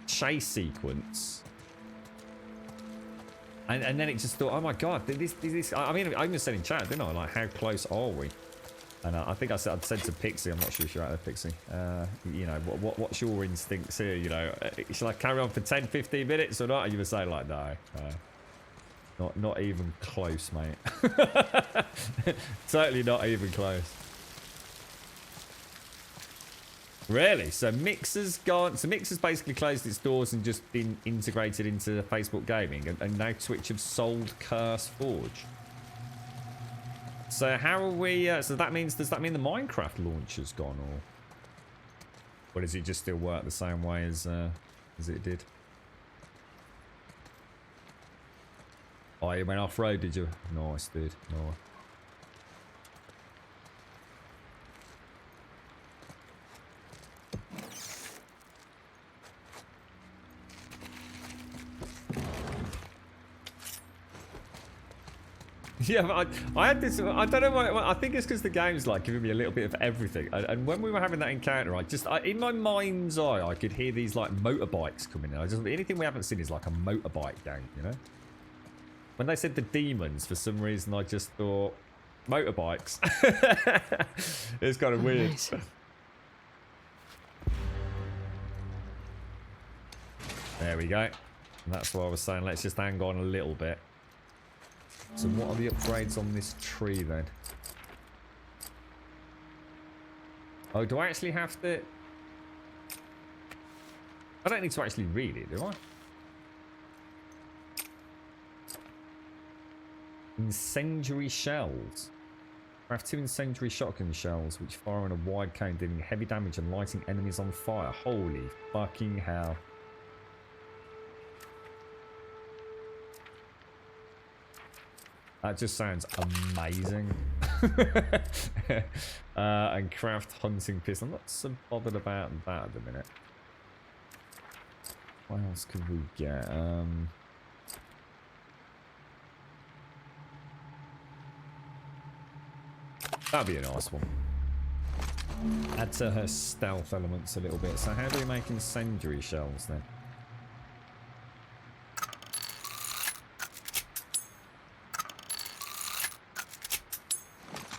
chase sequence. And then it just thought, oh my god, this. I mean, I even said in chat, didn't I? Like, how close are we? And I think I'd said to Pixie, I'm not sure if you're out there, Pixie. You know, what's your instincts here? You know, shall I carry on for 10-15 minutes or not? And you were saying like, no, not even close, mate. Totally not even close. Really? So Mixer's gone. So Mixer's basically closed its doors and just been integrated into Facebook Gaming, and now Twitch have sold Curse Forge. So how are we? So that means, does that mean the Minecraft launcher's gone, or does it just still work the same way as it did? Oh, you went off road, did you? Nice, dude. Nice. Yeah, but I had this. I don't know why. I think it's because the game's like giving me a little bit of everything. And when we were having that encounter, in my mind's eye, I could hear these like motorbikes coming in. Anything we haven't seen is like a motorbike gang, you know. When they said the demons, for some reason, I just thought motorbikes. It's kind of weird. Nice. There we go. And that's what I was saying. Let's just hang on a little bit. So what are the upgrades on this tree then? Oh, do I actually have to? I don't need to actually read it, do I? Incendiary shells. Craft 2 incendiary shotgun shells which fire in a wide cone, dealing heavy damage and lighting enemies on fire. Holy fucking hell. That just sounds amazing. And craft hunting pistol. I'm not so bothered about that at the minute. What else could we get? That'd be a nice one. Add to her stealth elements a little bit. So how do we make incendiary shells then?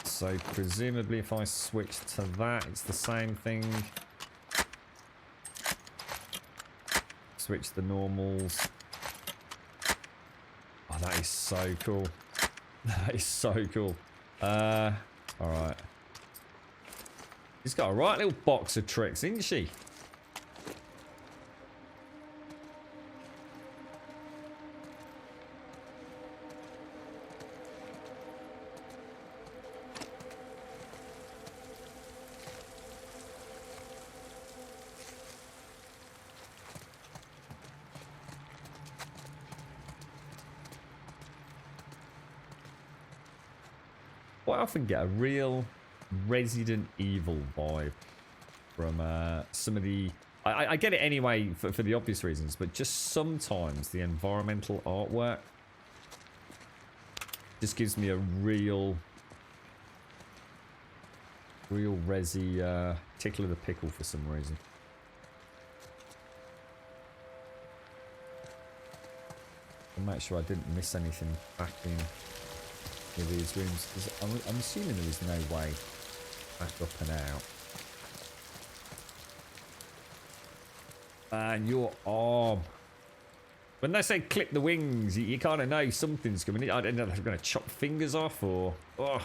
So presumably if I switch to that, it's the same thing. Switch the normals. Oh, that is so cool. That is so cool. Alright. She's got a right little box of tricks, isn't she? I often get a real Resident Evil vibe from some of the... I get it anyway for the obvious reasons, but just sometimes the environmental artwork just gives me a real Resi tickle of the pickle for some reason. I'll make sure I didn't miss anything back in these rooms, because I'm assuming there is no way back up and out. And your arm. When they say clip the wings, you kind of know something's coming. I don't know if they're going to chop fingers off or... Oh.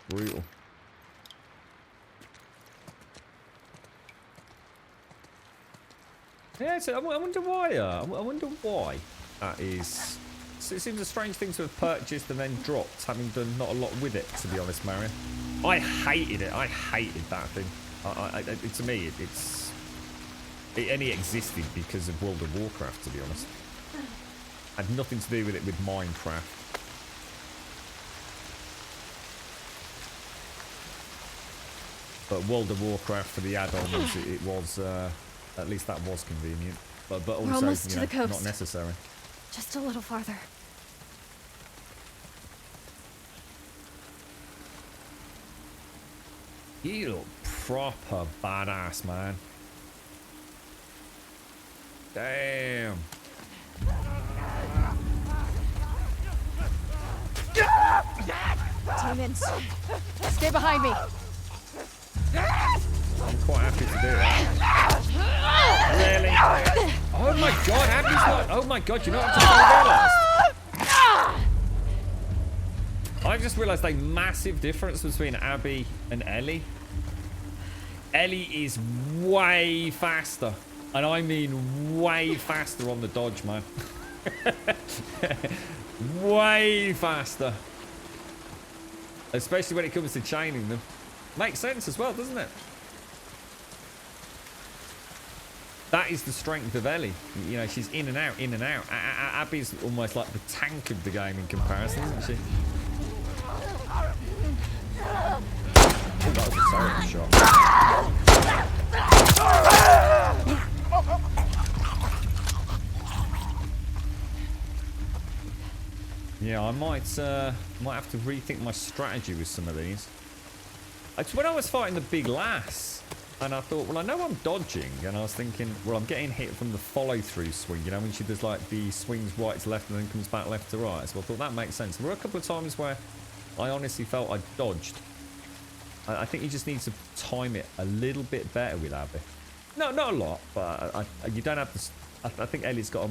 Brutal. Yeah, so I wonder why. I wonder why that is... So it seems a strange thing to have purchased and then dropped, having done not a lot with it, to be honest, Marion. I hated it. I hated that thing. To me, it only existed because of World of Warcraft, to be honest. Had nothing to do with it with Minecraft. But World of Warcraft for the add-ons, it was at least that was convenient. But also, we're almost to the coast. Not necessary. Just a little farther. You look proper badass, man. Damn. Demons. Stay behind me. I'm quite happy to do that. Really? Oh my god, Abby's not... Oh my god, you know what I just realised? I've just realised a massive difference between Abby and Ellie. Ellie is way faster. And I mean way faster on the dodge, man. Way faster. Especially when it comes to chaining them. Makes sense as well, doesn't it? That is the strength of Ellie. You know, she's in and out, in and out. Abby's almost like the tank of the game in comparison, isn't she? Oh, that was a terrible shot. Yeah, I might have to rethink my strategy with some of these. It's when I was fighting the big lass, and I thought, well, I know I'm dodging, and I was thinking, well, I'm getting hit from the follow-through swing, you know, when she does like the swings right to left and then comes back left to right. So I thought that makes sense. There were a couple of times where I honestly felt I dodged. I think you just need to time it a little bit better with Abby. No, not a lot, but you don't have to. I think Ellie's got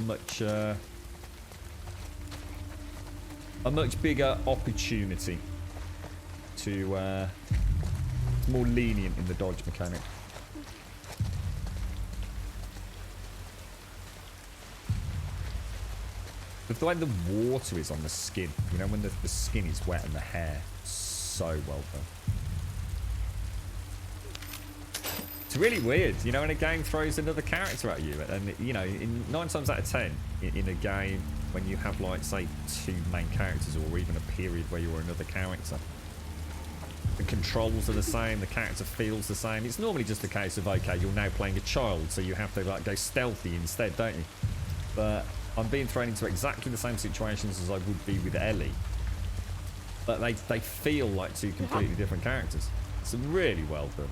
a much bigger opportunity to. More lenient in the dodge mechanic. The way the water is on the skin, you know, when the skin is wet and the hair, so well done. It's really weird, you know, when a game throws another character at you, and you know, in 9 times out of 10 in a game when you have like say 2 main characters or even a period where you're another character, the controls are the same, the character feels the same. It's normally just a case of, okay, you're now playing a child, so you have to like go stealthy instead, don't you? But I'm being thrown into exactly the same situations as I would be with Ellie, but they feel like 2 completely different characters. It's really well done.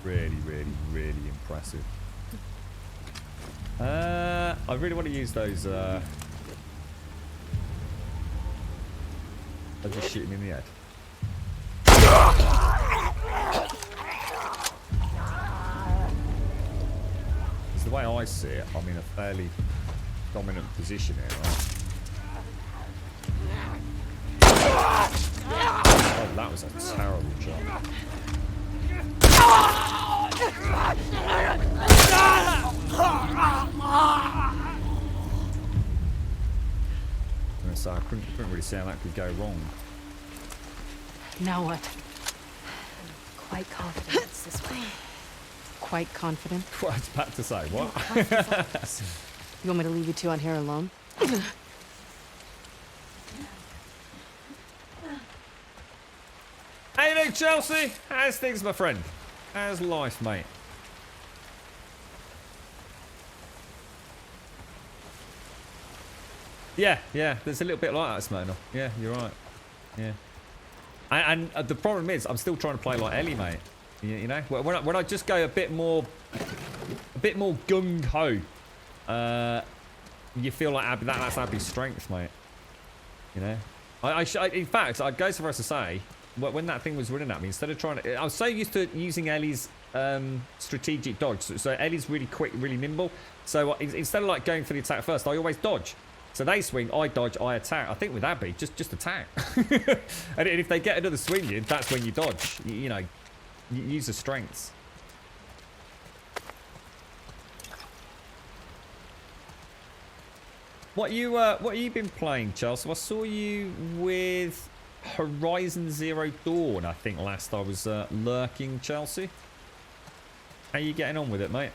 Really, really, really impressive. I really want to use those. I just shoot him in the head. Because the way I see it, I'm in a fairly dominant position here, right? Oh, that was a terrible shot. So I couldn't really see how that could go wrong. Now what? Quite confident it's this way. Quite confident? What I was about to say, what? You want me to leave you 2 on here alone? Hey there, Chelsea! How's things, my friend? How's life, mate? Yeah, there's a little bit like that, Smirnoff. Yeah, you're right. Yeah. And the problem is, I'm still trying to play like Ellie, mate. You know, when I just go a bit more gung ho, you feel like that's Abby's strength, mate. You know, in fact, I'd go so far as to say, when that thing was running at me, instead of trying to, I was so used to using Ellie's strategic dodge. So Ellie's really quick, really nimble. So instead of like going for the attack first, I always dodge. So they swing, I dodge, I attack. I think with Abby, just attack. And if they get another swing in, that's when you dodge. You know, you use the strengths. What you been playing, Chelsea? I saw you with Horizon Zero Dawn, I think last I was lurking, Chelsea. How you getting on with it, mate?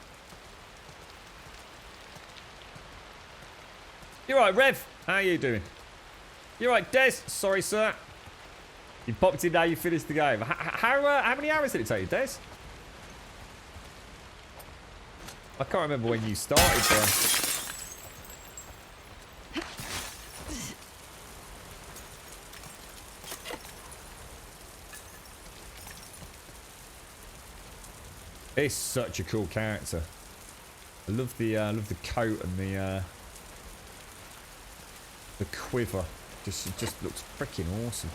You're right, Rev. How you doing? You're right, Des. Sorry, sir. You popped in now. You finished the game. How many hours did it take you, Des? I can't remember when you started, bro. It's such a cool character. I love the coat and the quiver. It just looks freaking awesome.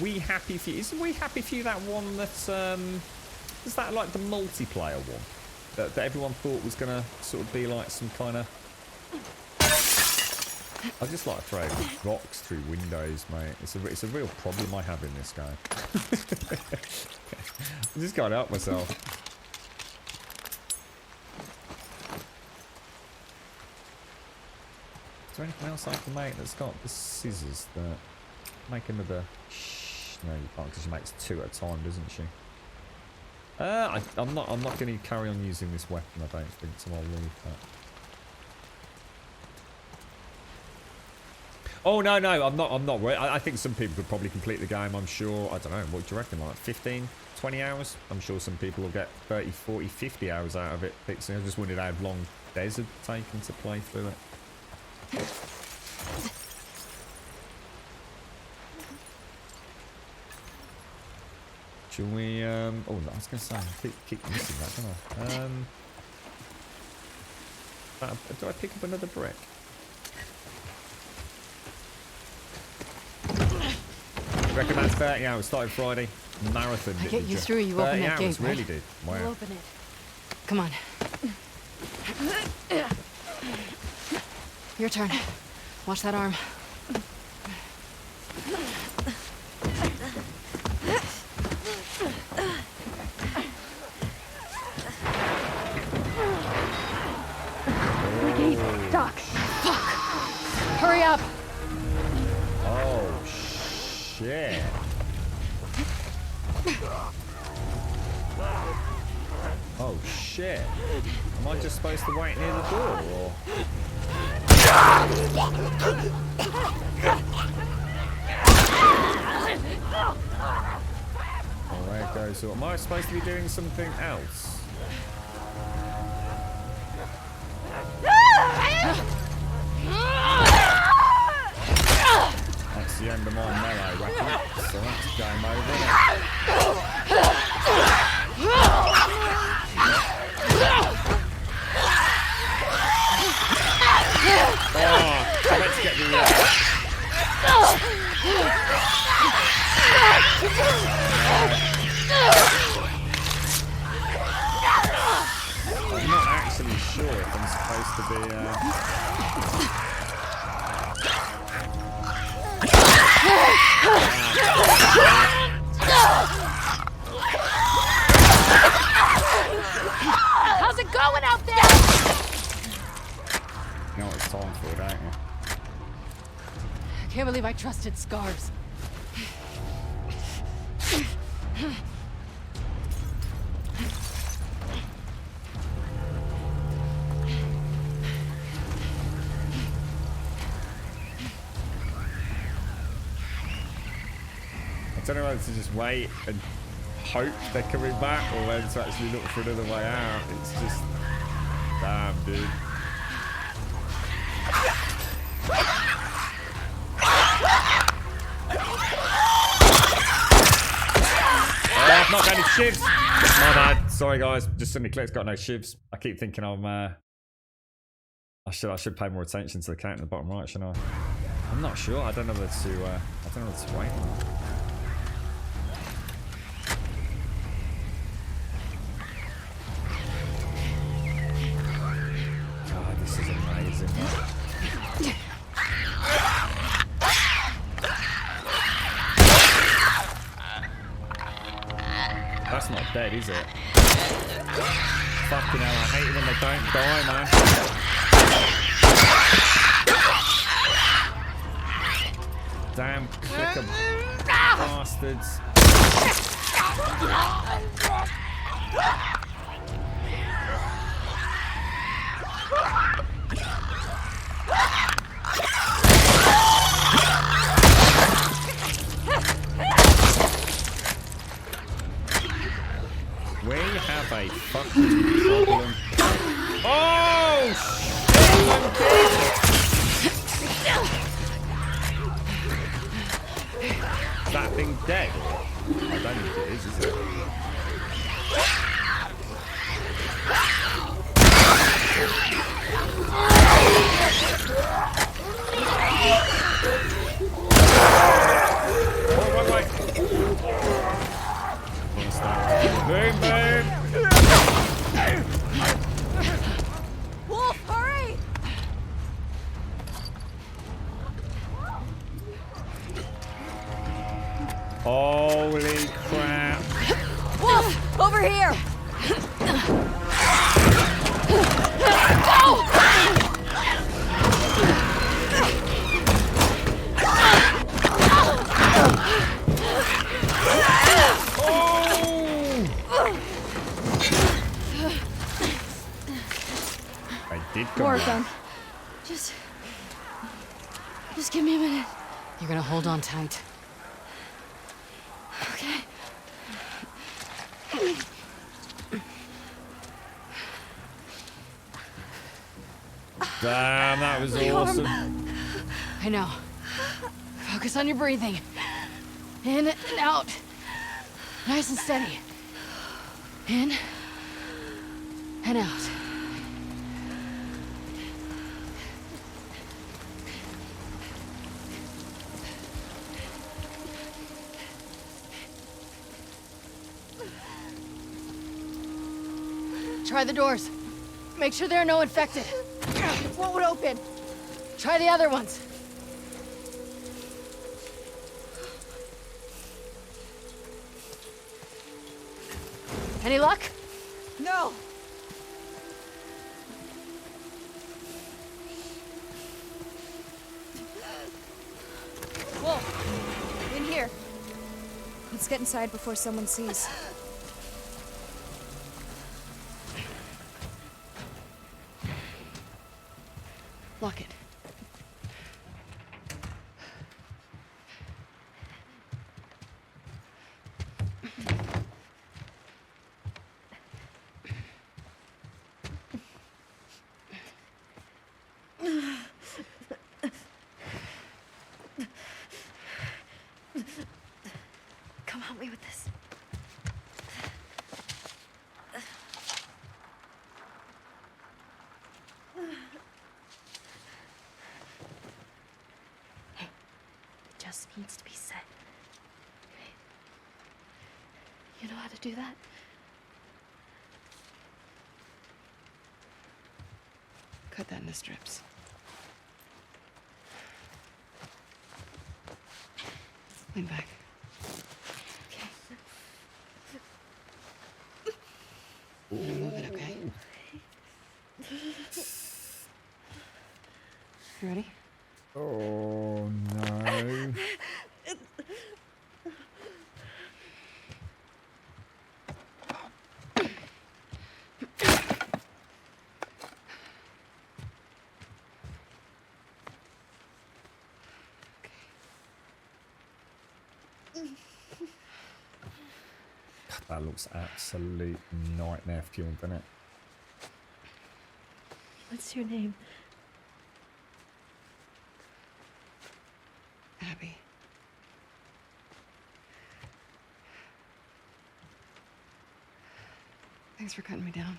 We Happy Few. Isn't We Happy Few that one that's is that like the multiplayer one that everyone thought was gonna sort of be like some kind of, I just like throwing rocks through windows, mate. It's a real problem I have in this game. I just can't help myself. Is there anything else I can make that's got the scissors that make another? No, you can't, because she makes 2 at a time, doesn't she? I'm not going to carry on using this weapon, I don't think, so I'll leave that. Oh, no, I'm not worried. I think some people could probably complete the game, I'm sure. I don't know, what do you reckon, like 15, 20 hours? I'm sure some people will get 30, 40, 50 hours out of it fixing. I just wondered how long Des had taken to play through it. Shall we, oh, I was going to say, I keep missing that, don't I? Do I pick up another brick? Reckon that's 30 hours, started Friday, marathon. I get you through, you open that gate, really did. Wow. We'll open it. Come on. Your turn. Watch that arm. stuck. Fuck. Hurry up. Oh, shit. Oh, shit. Am I just supposed to wait near the door, or...? Oh, there it goes. So am I supposed to be doing something else? That's the end of my melee weapon, so that's game over, isn't it? Oh, I meant to get the... I'm not actually sure if I'm supposed to be... How's it going out there? You know what it's time for, don't you? I can't believe I trusted Scars. I don't know whether to just wait and hope they're coming back or whether to actually look for another way out. It's just... Damn, dude. Oh, I've not got any shivs! My bad. Sorry, guys. Just suddenly clicked, got no shivs. I keep thinking I'm... I should pay more attention to the count in the bottom right, shouldn't I? I'm not sure. I don't know whether to... I don't know whether to wait or not. This is amazing, man. That's not dead, is it? Fucking hell, I hate it when they don't die, man. Damn clicker bastards. We have a fucking problem. Oh shit! Is that thing dead? I don't think it is it? Oh, wait. Boom, boom! Wolf, hurry! Holy crap! Wolf, over here! Go! More done. Just give me a minute. You're gonna hold on tight. Okay. Damn, that was awesome. I know. Focus on your breathing. In and out. Nice and steady. In and out. Try the doors. Make sure there are no infected. What would open? Try the other ones. Any luck? No. Let's get inside before someone sees. Lock it. Come help me with this. Hey, it just needs to be said. Okay? You know how to do that? Cut that into strips. Lean back. Move it, okay? You ready? Oh no. That looks absolute nightmare fuel, doesn't it? What's your name? Abby. Thanks for cutting me down.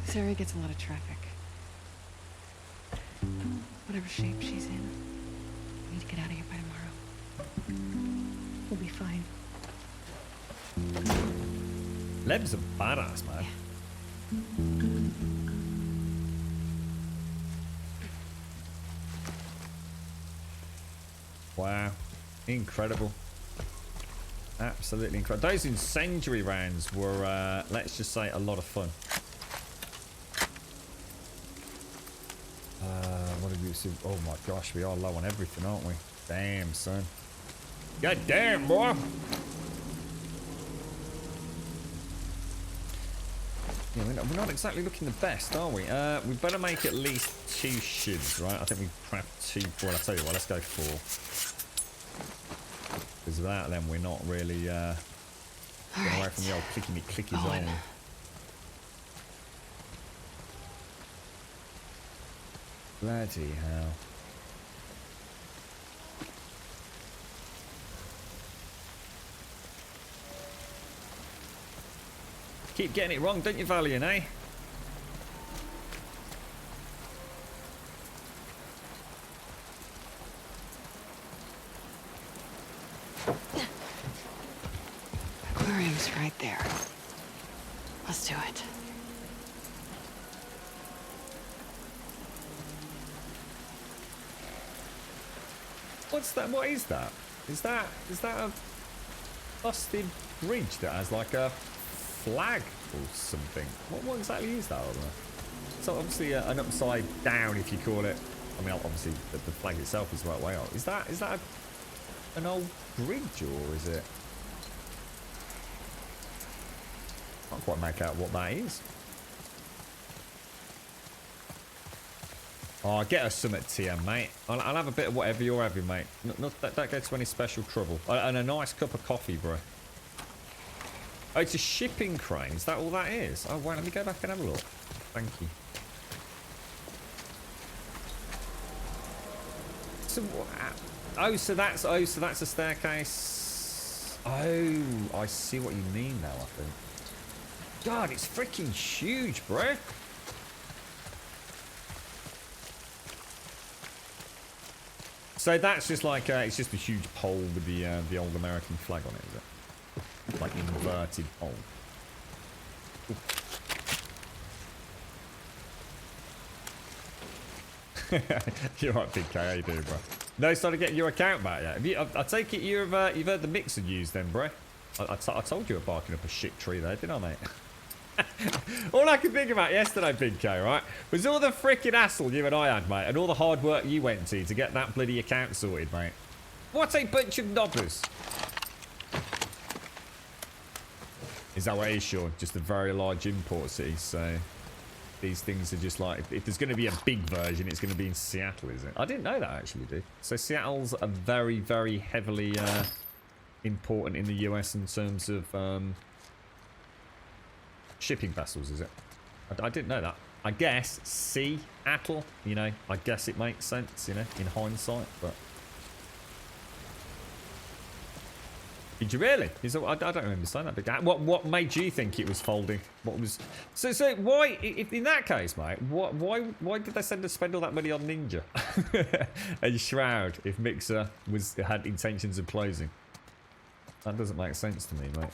This area gets a lot of traffic. Whatever shape she's in, we need to get out of here by tomorrow. We'll be fine. Leb's a badass, man. Wow. Incredible. Absolutely incredible. Those incendiary rounds were, let's just say, a lot of fun. What did we see? Oh my gosh, we are low on everything, aren't we? Damn, son. God damn, boy. Yeah, we're not exactly looking the best, are we? We better make at least 2 shivs, right? I think we craft 2. Well, I'll tell you what, let's go 4. Because without them, we're not really getting away from the old clicky-me-clickies, are we? Bloody hell. Keep getting it wrong, don't you, Valiant, eh? Aquarium's right there. Let's do it. What's that? What is that? Is that a busted bridge that has like a flag or something? What exactly is that over there? So obviously an upside down, if you call it. I mean, obviously the flag itself is the right way up. Is that an old bridge, or is it? Can't quite make out what that is. Oh, get us some at TM, mate. I'll have a bit of whatever you're having, mate. Don't go to any special trouble. And a nice cup of coffee, bro. Oh, it's a shipping crane. Is that all that is? Oh, wait, let me go back and have a look. Thank you. So, so that's a staircase. Oh, I see what you mean now, I think. God, it's freaking huge, bro. So that's just like it's just a huge pole with the old American flag on it, is it? Like inverted pole. Ooh. You're right, Big K. How you doing, bro? No, started getting your account back yet. Have you, I take it you've heard the mixer news then, bro. I told you were barking up a shit tree there, didn't I, mate? All I could think about yesterday, Big K, right, was all the freaking hassle you and I had, mate, and all the hard work you went to get that bloody account sorted, mate. What a bunch of knobbers. Is that what it is, Sean? Just a very large import city, so these things are just like, if there's going to be a big version, it's going to be in Seattle, is it? I didn't know that, actually, dude. So Seattle's a very, very heavily important in the US in terms of shipping vessels, is it? I didn't know that. I guess Seattle, you know, I guess it makes sense, you know, in hindsight, but... Did you really? I don't understand that big. What made you think it was folding? What was... So why, if in that case, mate, why did they spend all that money on Ninja? And Shroud, if Mixer had intentions of closing? That doesn't make sense to me, mate.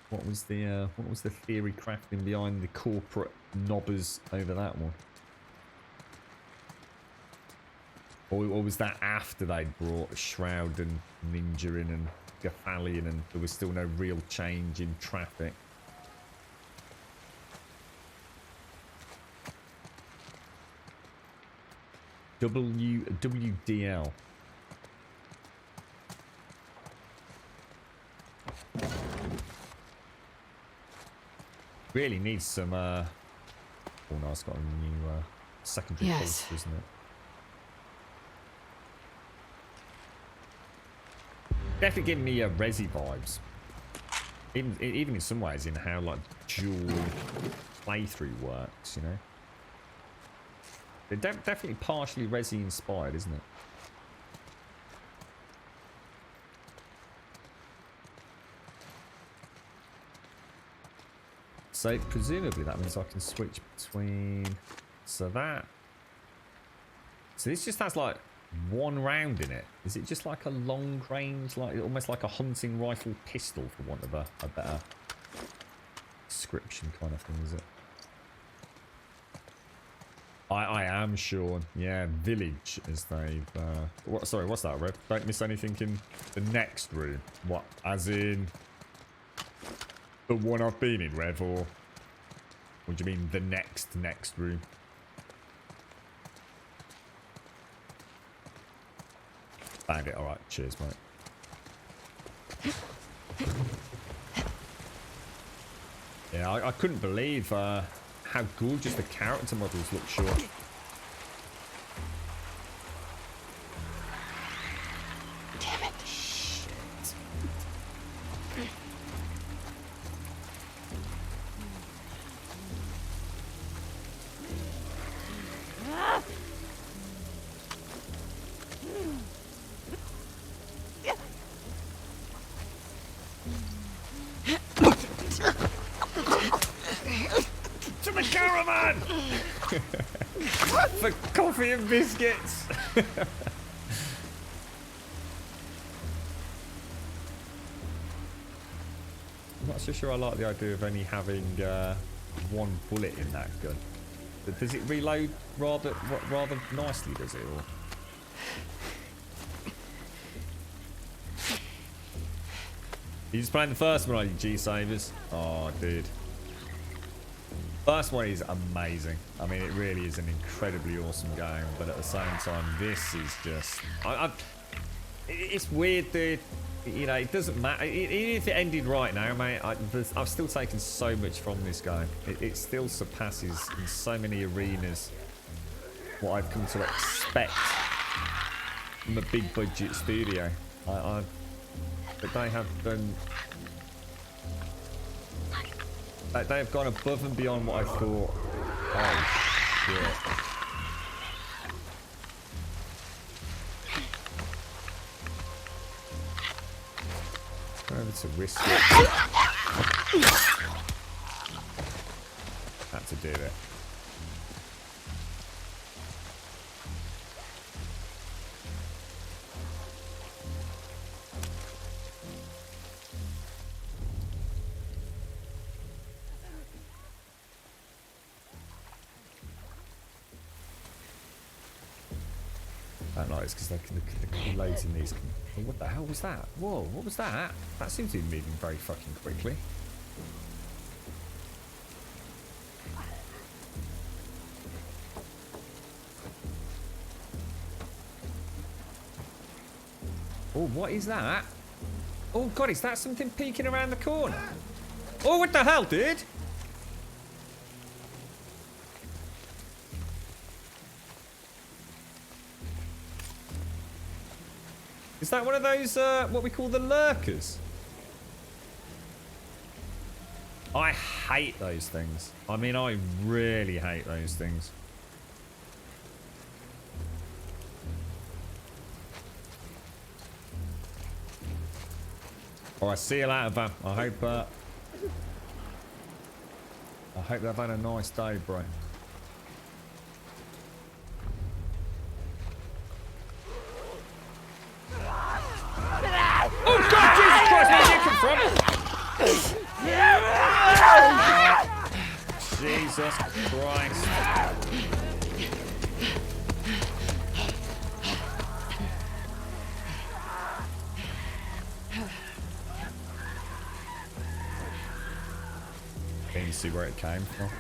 What was the theory crafting behind the corporate knobbers over that one? Or was that after they'd brought Shroud and Ninja in and Gathalion and there was still no real change in traffic? WDL. Really needs some oh no, it's got a new secondary poster, isn't it? Definitely giving me Resi vibes. Even in some ways in how like dual playthrough works, you know. They're definitely partially Resi inspired, isn't it? So presumably that means I can switch between, so this just has like one round in it. Is it just like a long range, like almost like a hunting rifle pistol, for want of a better description kind of thing, is it? I am Sean. Yeah, village, as they've sorry, what's that, Rev? Don't miss anything in the next room. What, as in the one I've been in, Rev, or what do you mean the next room? Found it. Alright, cheers, mate. Yeah, I couldn't believe how gorgeous the character models look, Sean. Damn it. Shit. To the caravan! For coffee and biscuits! I'm not so sure I like the idea of only having one bullet in that gun. But does it reload rather nicely, does it? Or? You just playing the first one, are you, G-Savers? Oh, dude. First one is amazing. I mean, it really is an incredibly awesome game, but at the same time, this is just... it's weird, dude. You know, it doesn't matter. Even if it ended right now, mate, I've still taken so much from this game. It still surpasses in so many arenas what I've come to expect from a big budget studio. But they have done... They have gone above and beyond what I thought. Oh, shit. Go over to risk it. Had to do it. guys, because the loads in these. Oh, what the hell was that? Whoa, what was that? That seems to be moving very fucking quickly. Oh, what is that? Oh god, is that something peeking around the corner? Oh, what the hell, dude? Is that one of those, what we call the lurkers? I hate those things. I mean, I really hate those things. Alright, see you later, Van. I hope they've had a nice day, bro. Oh god, Jesus Christ, where did you come from? Jesus Christ. Can you see where it came from?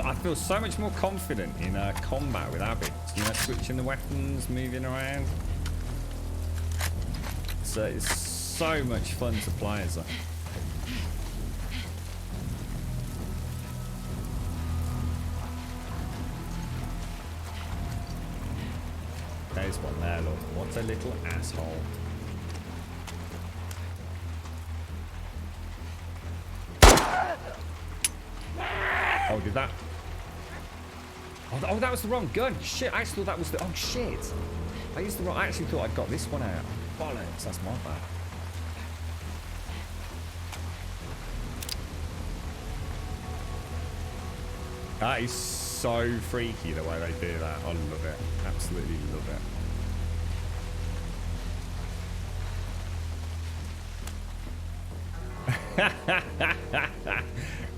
I feel so much more confident in combat with Abby. You know, switching the weapons, moving around. So it's so much fun to play as a. There's one there, look. What a little asshole. Oh, did that? Oh, that was the wrong gun. Shit, I actually thought that was the... Oh, shit. I used the wrong... I actually thought I'd got this one out. Bollocks, that's my bad. That is so freaky the way they do that. I love it. Absolutely love it.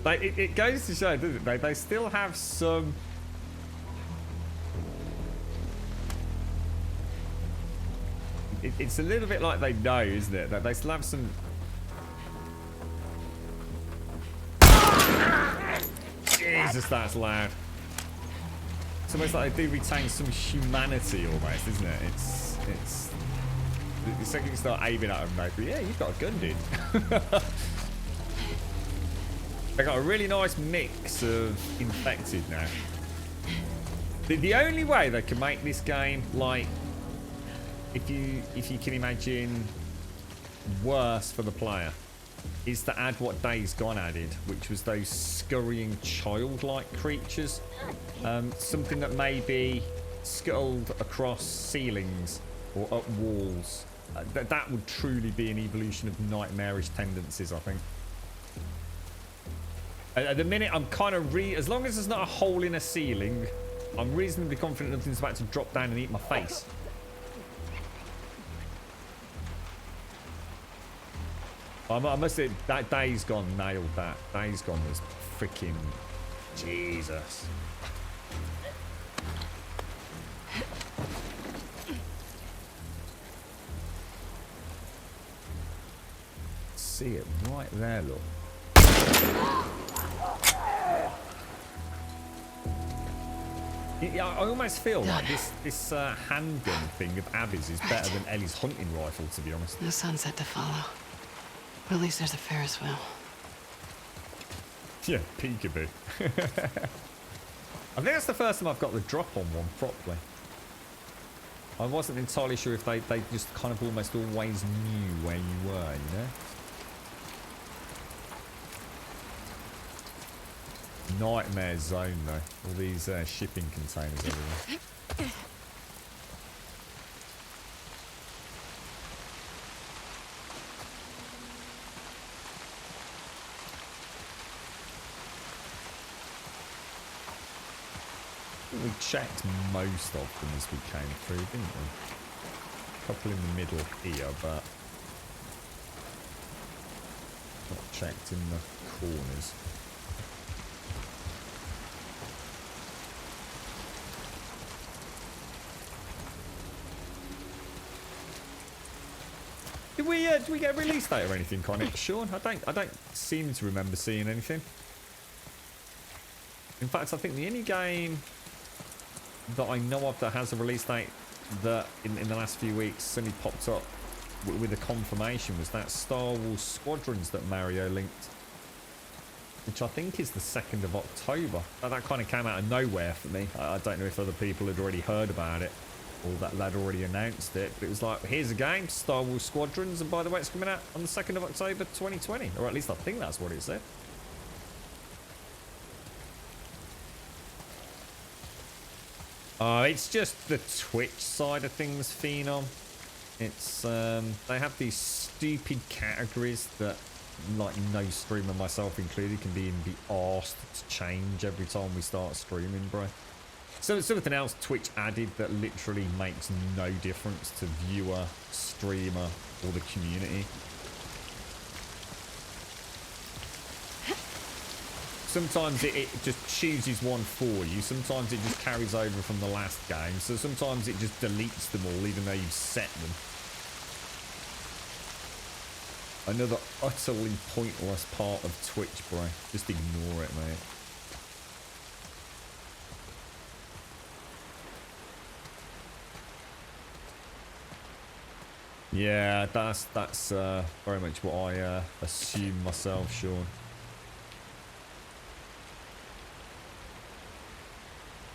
Like, it goes to show, doesn't it? They still have some... It's a little bit like they know, isn't it? That they still have some... Jesus, that's loud. It's almost like they do retain some humanity, almost, isn't it? It's... The second you start aiming at them, they go, yeah, you've got a gun, dude. They got a really nice mix of infected now. The only way they can make this game, like, if you can imagine, worse for the player, is to add what Days Gone added, which was those scurrying childlike creatures. Something that maybe scuttled across ceilings or up walls. That would truly be an evolution of nightmarish tendencies, I think. At the minute, I'm kind of as long as there's not a hole in a ceiling, I'm reasonably confident nothing's about to drop down and eat my face. I must say, that Days Gone nailed that. Days Gone was freaking Jesus. See it right there, look. I almost feel like this handgun thing of Abby's is better than Ellie's hunting rifle, to be honest. No sunset to follow. But at least there's a Ferris wheel. Yeah, peekaboo. I think that's the first time I've got the drop on one properly. I wasn't entirely sure if they just kind of almost always knew where you were, you know? Nightmare zone though. All these shipping containers everywhere. We checked most of them as we came through, didn't we? A couple in the middle here, but not checked in the corners. Did we get a release date or anything on it, Sean? I don't seem to remember seeing anything. In fact, I think the only game that I know of that has a release date that in the last few weeks suddenly popped up with a confirmation was that Star Wars Squadrons that Mario linked, which I think is the 2nd of October. That kind of came out of nowhere for me. I don't know if other people had already heard about it or that they'd already announced it, but it was like, here's a game, Star Wars Squadrons, and by the way, it's coming out on the 2nd of October 2020, or at least I think that's what it said. It's just the Twitch side of things, Phenom. It's they have these stupid categories that, like, no streamer, myself included, can be arsed to change every time we start streaming, bro. So it's something else Twitch added that literally makes no difference to viewer, streamer, or the community. Sometimes it just chooses one for you. Sometimes it just carries over from the last game. So sometimes it just deletes them all, even though you've set them. Another utterly pointless part of Twitch, bro. Just ignore it, mate. Yeah, that's very much what I assume myself, Sean.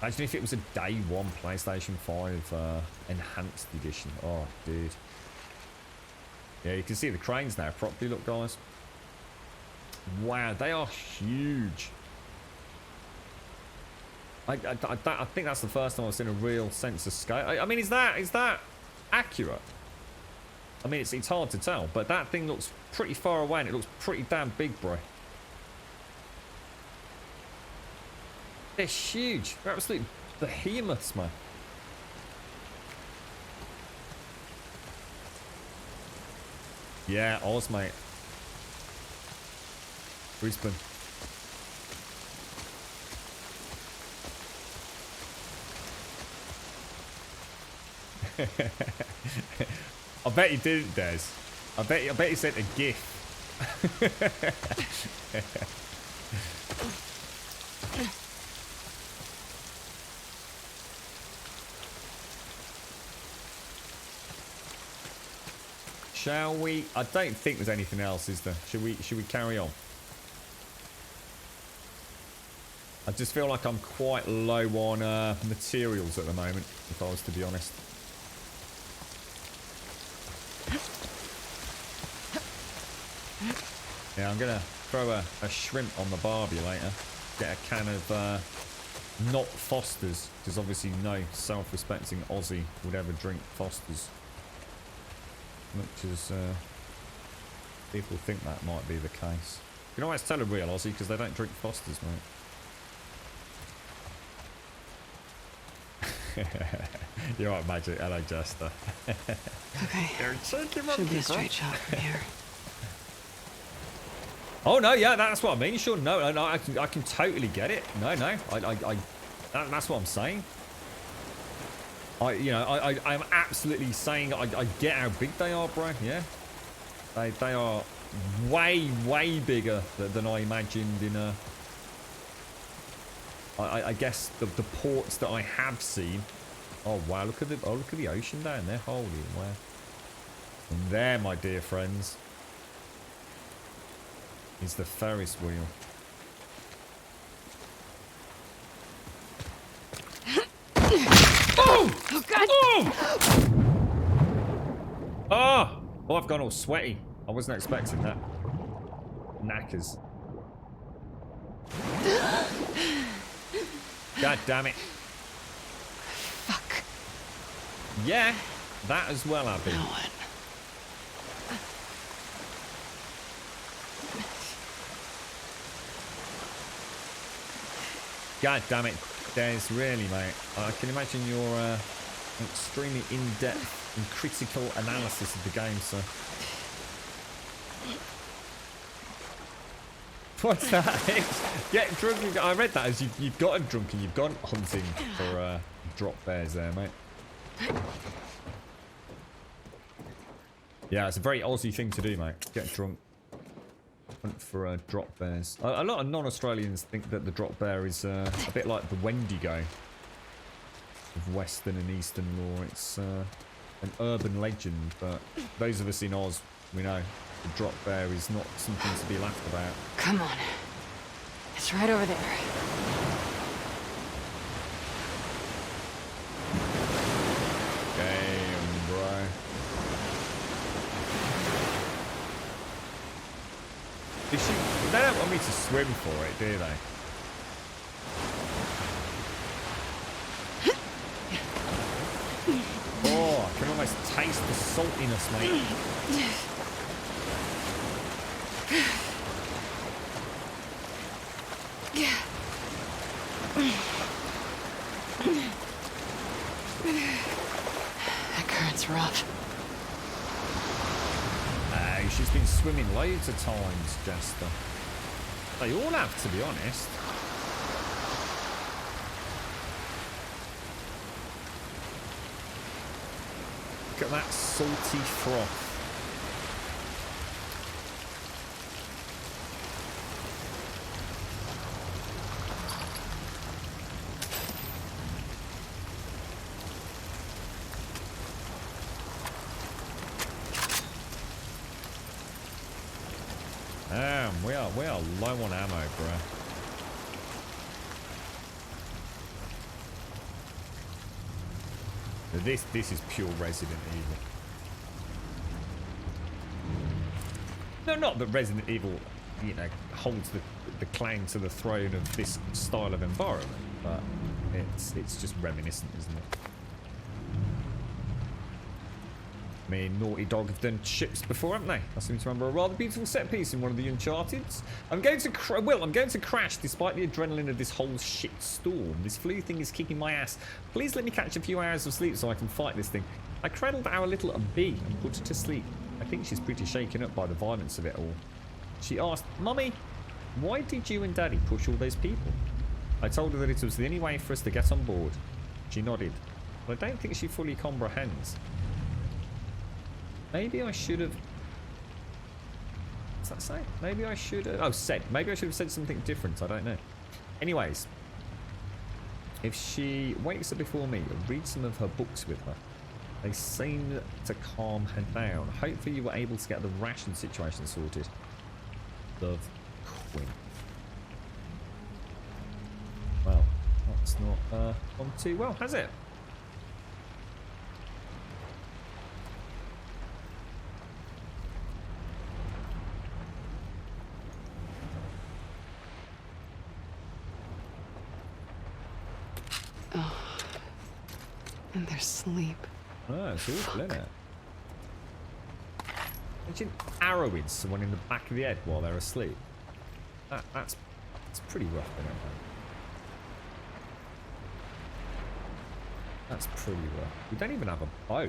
Imagine if it was a day one PlayStation 5 enhanced edition. Oh, dude. Yeah, you can see the cranes now properly. Look, guys. Wow, they are huge. I think that's the first time I've seen a real sense of scale. I mean, is that accurate? I mean, it's hard to tell, but that thing looks pretty far away and it looks pretty damn big, bro. They're huge. They're absolute behemoths, man. Yeah, Oz, mate. Brisbane. I bet you didn't, Des. I bet you sent a GIF. Shall we? I don't think there's anything else, is there? Should we carry on? I just feel like I'm quite low on materials at the moment, if I was to be honest. Yeah, I'm gonna throw a shrimp on the barbie later. Get a can of not Foster's, because obviously no self-respecting Aussie would ever drink Foster's. Much as people think that might be the case. You can always tell a real Aussie because they don't drink Foster's, mate. You're right, Magic. Hello, Jester. Okay. Should be a straight shot from here. Oh no, yeah, that's what I mean. Sure, no, I can totally get it. No, that's what I'm saying. I'm absolutely saying I get how big they are, bro. Yeah, they are way bigger than I imagined in a. I guess the ports that I have seen. Oh wow, look at the ocean down there. Holy wow! And there, my dear friends, is the Ferris wheel. Oh Oh God! Oh! Oh, I've gone all sweaty. I wasn't expecting that. Knackers. God damn it. Fuck. Yeah, that as well, Abby. Know it. God damn it, Des, really, mate. I can imagine your extremely in-depth and critical analysis of the game, sir. What's that? Get drunk. I read that as you've gotten drunk and you've gone hunting for drop bears there, mate. Yeah, it's a very Aussie thing to do, mate. Get drunk. Hunt for drop bears. A lot of non-Australians think that the drop bear is a bit like the Wendigo of Western and Eastern lore. It's an urban legend, but those of us in Oz, we know the drop bear is not something to be laughed about. Come on. It's right over there. Damn, bro. They don't want me to swim for it, do they? Oh, I can almost taste the saltiness, mate. That current's rough. She's been swimming loads of times, Jester. They all have, to be honest. Look at that salty froth. Damn, we are low on ammo, bro. This is pure Resident Evil. No, not that Resident Evil, you know, holds the claim to the throne of this style of environment, but it's just reminiscent, isn't it? I mean, Naughty Dog have done ships before, haven't they? I seem to remember a rather beautiful set piece in one of the Uncharted's. I'm going to crash despite the adrenaline of this whole shit storm. This flu thing is kicking my ass. Please let me catch a few hours of sleep so I can fight this thing. I cradled our little bee and put her to sleep. I think she's pretty shaken up by the violence of it all. She asked, "Mummy, why did you and Daddy push all those people?" I told her that it was the only way for us to get on board. She nodded, but I don't think she fully comprehends. Maybe I should have... What's that say? Maybe I should have... Oh, said. Maybe I should have said something different. I don't know. Anyways. If she wakes up before me, I'll read some of her books with her. They seem to calm her down. Hopefully you were able to get the ration situation sorted. Love, Quinn. Well, that's not gone too well, has it? Oh. And their sleep. Oh, it's awful, isn't it? Imagine arrowing someone in the back of the head while they're asleep. That's pretty rough, isn't it? That's pretty rough. We don't even have a bow.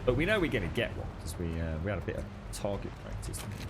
But we know we're going to get one, because we had a bit of target practice, didn't we?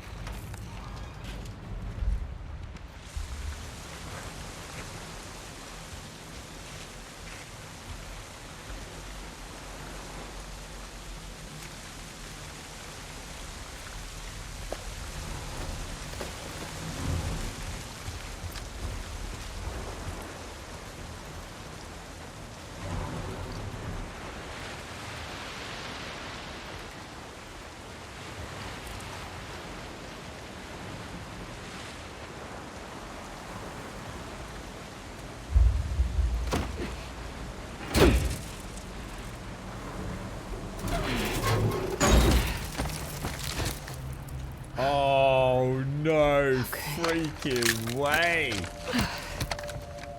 way.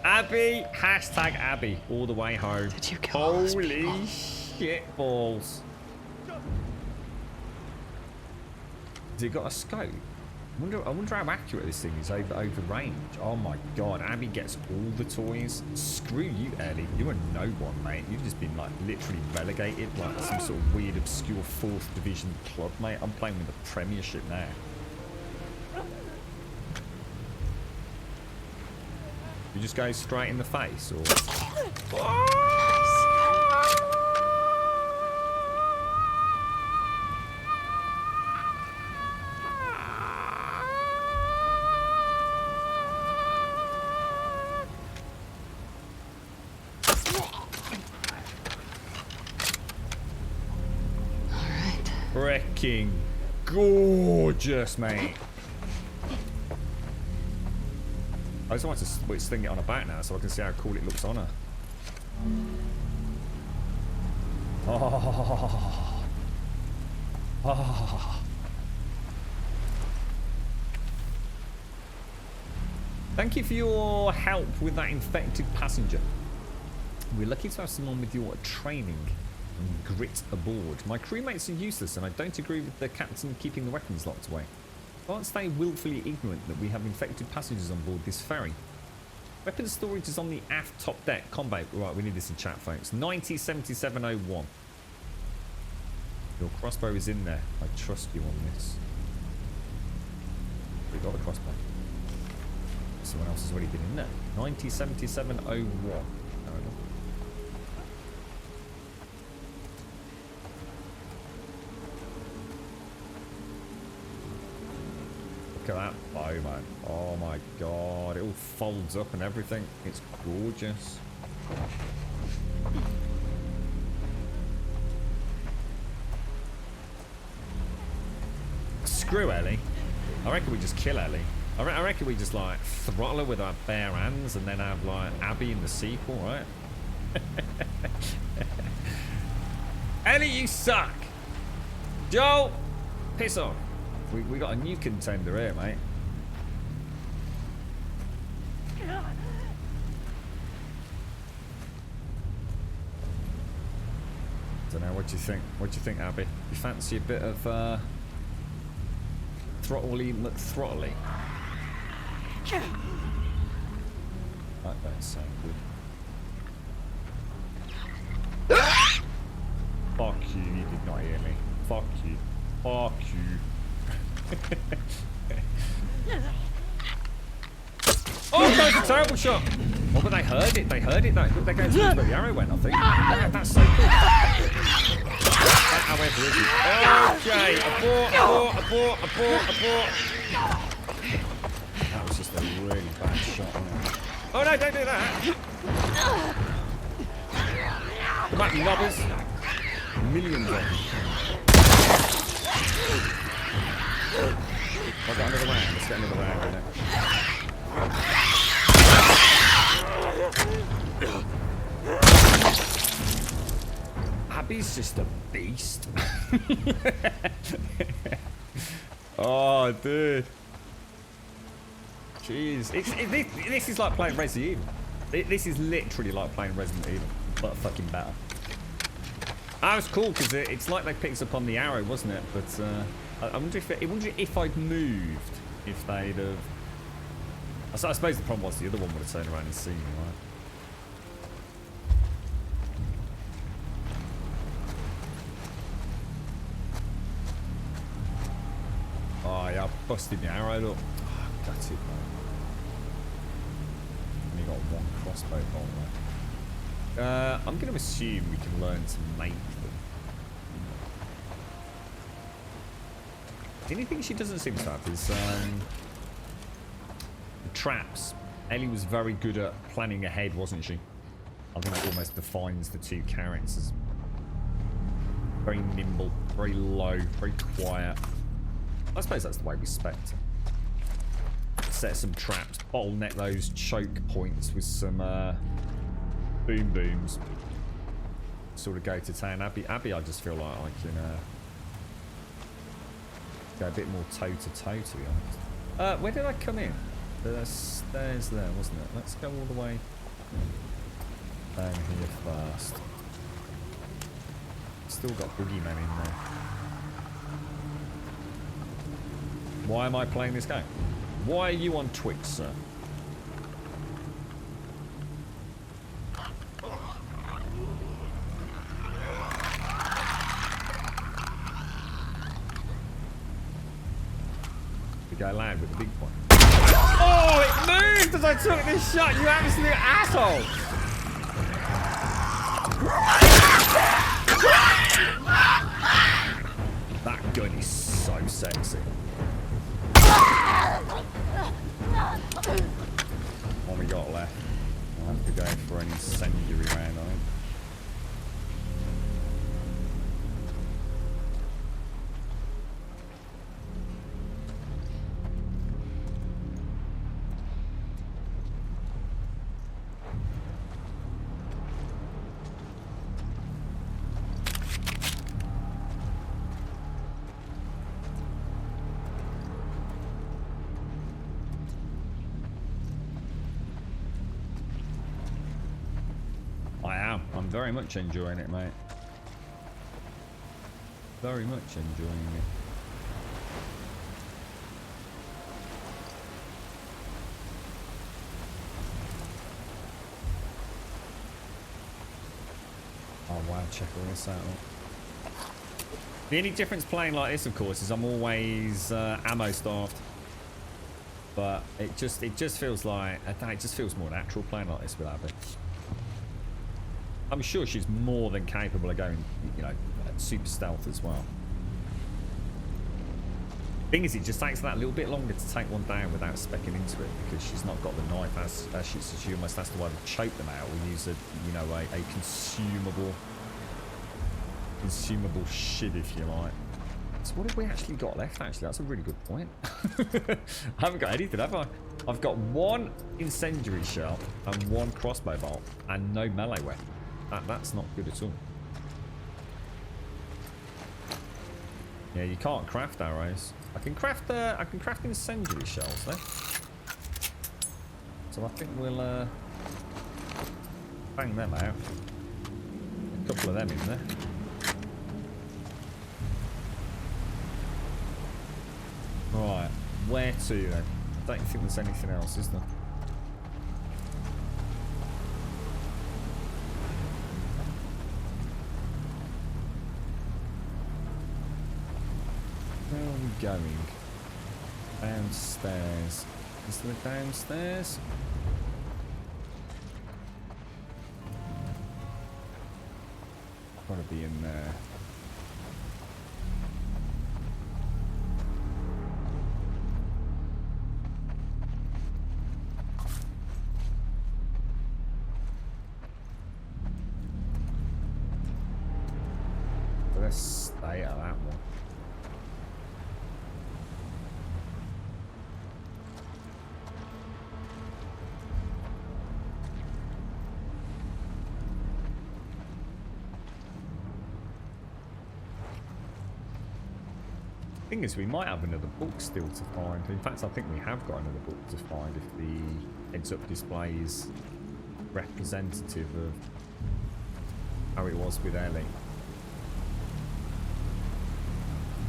Abby, hashtag Abby, all the way home. Did you kill all those Holy people? shit balls. Has it got a scope? I wonder how accurate this thing is over range. Oh my god, Abby gets all the toys. Screw you, Ellie. You're a no one, mate. You've just been like literally relegated like some sort of weird, obscure 4th division club, mate. I'm playing with the Premiership now. You just go straight in the face, or? Freaking gorgeous, mate. I just want to sling it on her back now so I can see how cool it looks on her. Oh. Oh. Thank you for your help with that infected passenger. We're lucky to have someone with your training and grit aboard. My crewmates are useless and I don't agree with the captain keeping the weapons locked away. Can't stay willfully ignorant that we have infected passengers on board this ferry. Weapons storage is on the aft top deck. Combo. Right, we need this in chat, folks. 907701. Your crossbow is in there. I trust you on this. We got a crossbow. Someone else has already been in there. 907701. Look at that bow, man. Oh my god. It all folds up and everything. It's gorgeous. Screw Ellie. I reckon we just kill Ellie. I reckon we just like throttle her with our bare hands and then have like Abby in the sequel, right? Ellie, you suck. Joel, piss off. We got a new contender here, mate. Don't know. What do you think? What do you think, Abby? You fancy a bit of throttly McThrottly? That don't sound good. Fuck you! You did not hear me. Fuck you. Fuck you. Oh, that was a terrible shot. Oh, but they heard it. They heard it though. Look, they're going towards where the arrow went, I think. Yeah, that's so cool. However, is it? Okay, abort. That was just a really bad shot, wasn't it? Oh no, don't do that. Come back, you knobbers. Millions of them. I've got another round. Let's get another round in it. Abby's just a beast. Oh, dude. Jeez. This is like playing Resident Evil. This is literally like playing Resident Evil, but fucking better. That was cool because it's like they picked up on the arrow, wasn't it? But I wonder if I'd moved, if they'd have. I suppose the problem was the other one would have turned around and seen me, right? Oh yeah, I busted the arrow up. Oh, that's it, man. Only got one crossbow bolt left. I'm going to assume we can learn to make them. The only thing she doesn't seem to have is the traps. Ellie was very good at planning ahead, wasn't she? I think that almost defines the two characters. Very nimble, very low, very quiet. I suppose that's the way we spec. Set some traps, bottleneck those choke points with some boom booms. Sort of go to town. Abby, I just feel like I can go a bit more toe to toe, to be honest. Where did I come in? There's stairs there, wasn't it? Let's go all the way down here first. Still got Boogeyman in there. Why am I playing this game? Why are you on Twitch, sir? We go loud with the big one. Oh, it moved as I took this shot, you absolute asshole! That gun is so sexy. What we got left? I'll have to go for an incendiary round, I think. I'm very much enjoying it, mate. Very much enjoying it. Oh wow, check all this out. The only difference playing like this, of course, is I'm always ammo starved. But it just feels like, I don't know, it just feels more natural playing like this without it. I'm sure she's more than capable of going, you know, super stealth as well. Thing is, it just takes that little bit longer to take one down without specking into it because she's not got the knife as she almost has to either choke them out or use a, you know, a consumable shit, if you like. So what have we actually got left? Actually, that's a really good point. I haven't got anything, have I? I've got one incendiary shell and one crossbow bolt and no melee weapon. That's not good at all. Yeah, you can't craft arrows. I can craft incendiary shells though. So I think we'll bang them out. A couple of them in there. Right, where to then? I don't think there's anything else, is there? Where are we going? Downstairs. Is there a downstairs? Gotta be in there. Let's stay at that one. Thing is, we might have another book still to find. In fact, I think we have got another book to find if the heads-up display is representative of how it was with Ellie.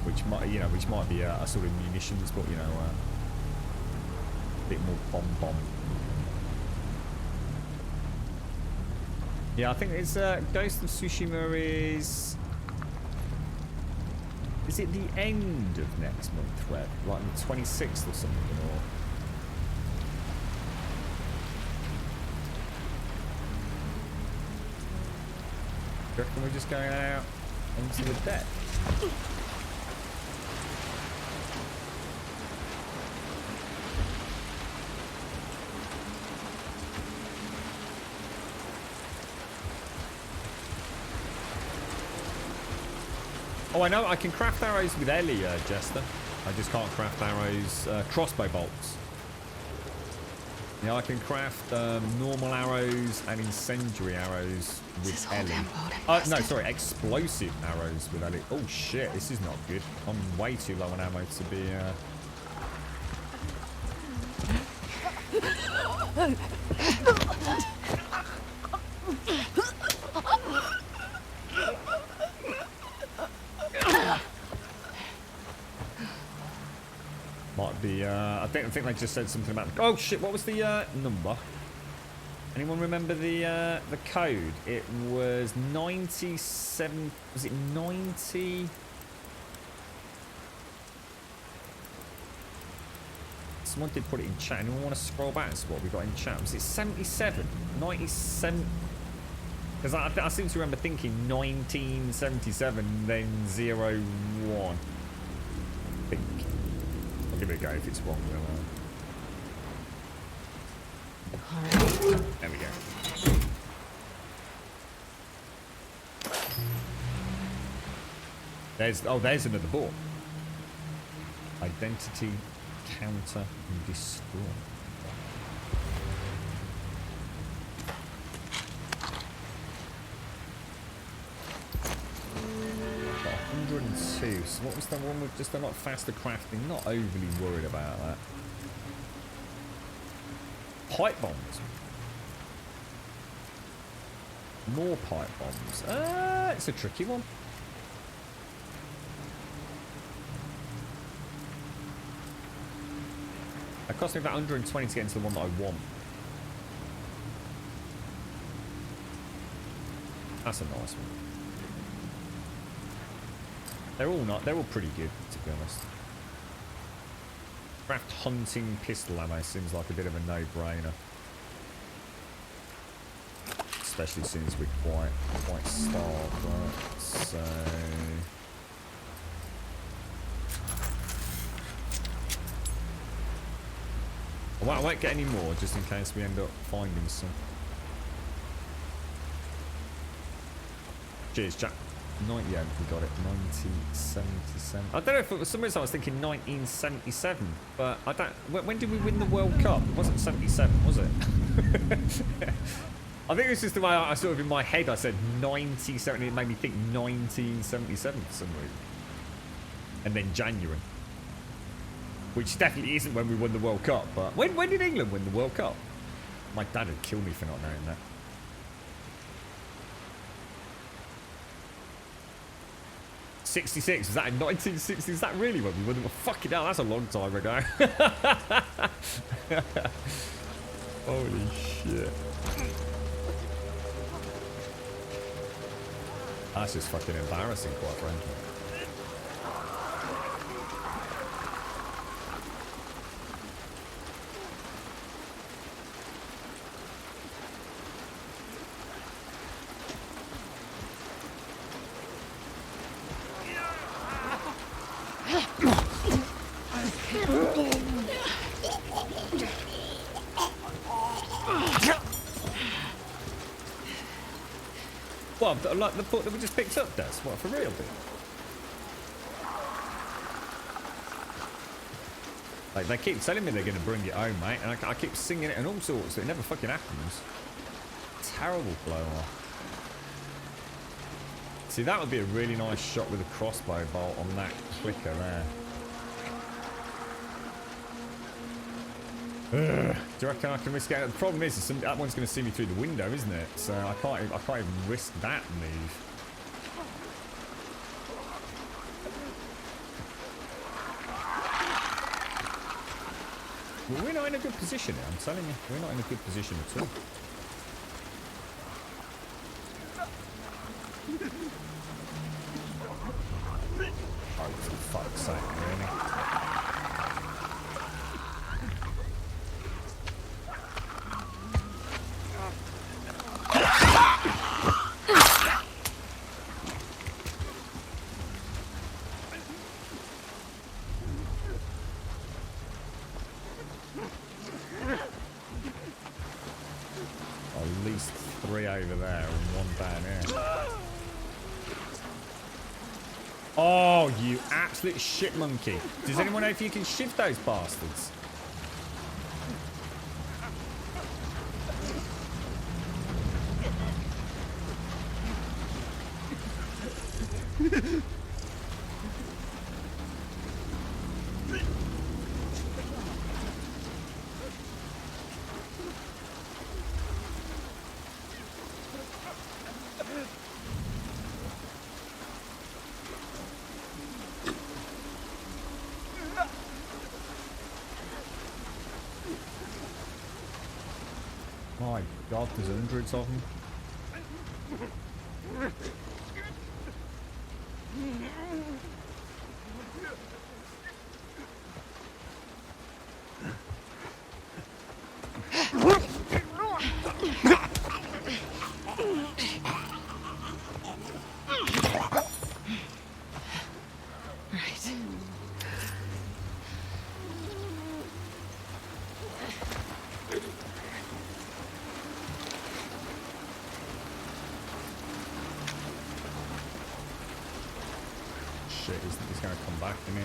Which might be a sort of munitions book, you know, a bit more bomb. Yeah, I think it's Ghost of Tsushima is it the end of next month, where like the 26th or something, or? Do you reckon we're just going out onto the deck? Oh, I know, I can craft arrows with Ellie, Jester. I just can't craft arrows, crossbow bolts. Yeah, I can craft normal arrows and incendiary arrows with Ellie. No, sorry, explosive arrows with Ellie. Oh shit, this is not good. I'm way too low on ammo to be... Might be, I think they just said something about... Oh shit, what was the number? Anyone remember the code? It was 97... Was it 90... Someone did put it in chat. Anyone want to scroll back and see what we got in chat? Was it 77? 97... Because I seem to remember thinking 1977, then 01. I think. I'll give it a go if it's wrong. We'll, there we go. There's another board. Identity, counter, and destroy. Got 102. So what was the one with just a lot faster crafting? Not overly worried about that. Pipe bombs. More pipe bombs. It's a tricky one. It cost me about 120 to get into the one that I want. That's a nice one. They're all pretty good, to be honest. Craft hunting pistol ammo seems like a bit of a no-brainer. Especially since we're quite starved, right? So... I won't get any more, just in case we end up finding some. Cheers, Jack. 90, yeah, we got it. 1977. I don't know if it was some reason I was thinking 1977, but I don't. When did we win the World Cup? It wasn't 77, was it? I think it's just the way I sort of in my head I said 1970. It made me think 1977 for some reason. And then January. Which definitely isn't when we won the World Cup, but when did England win the World Cup? My dad would kill me for not knowing that. 66, was that in 1960? Is that really when we won the World Cup? Fucking hell, that's a long time ago. Holy shit. That's just fucking embarrassing, quite frankly. What, like the book that we just picked up, Des? What, for real, dude? Like, they keep telling me they're going to bring it home, mate, and I keep singing it and all sorts, so it never fucking happens. Terrible blow-off. See, that would be a really nice shot with a crossbow bolt on that clicker there. Ugh. Do you reckon I can risk it? The problem is that one's going to see me through the window, isn't it? So I can't even risk that move. Well, we're not in a good position here, I'm telling you. We're not in a good position at all. Oh, for fuck's sake, really? Over there and one down here. Oh, you absolute shit monkey. Does anyone know if you can shift those bastards? god, there's hundreds of them. Shit, he's gonna come back to me.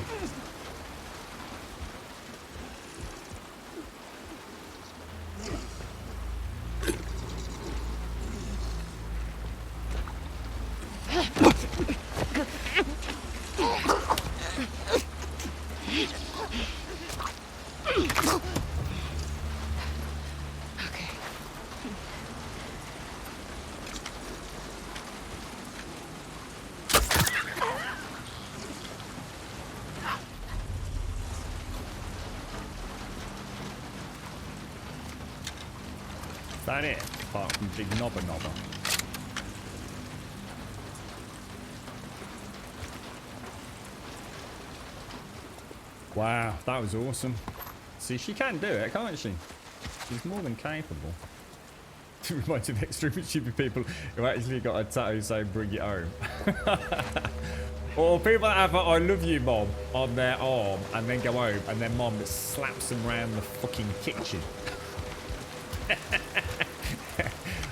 Is that it? Apart from big knobber. Wow, that was awesome. See, she can do it, can't she? She's more than capable. It reminds me of extremely stupid people who actually got a tattoo saying "bring it home." Or people that have a "I love you, Mom" on their arm and then go home and their mom slaps them around the fucking kitchen.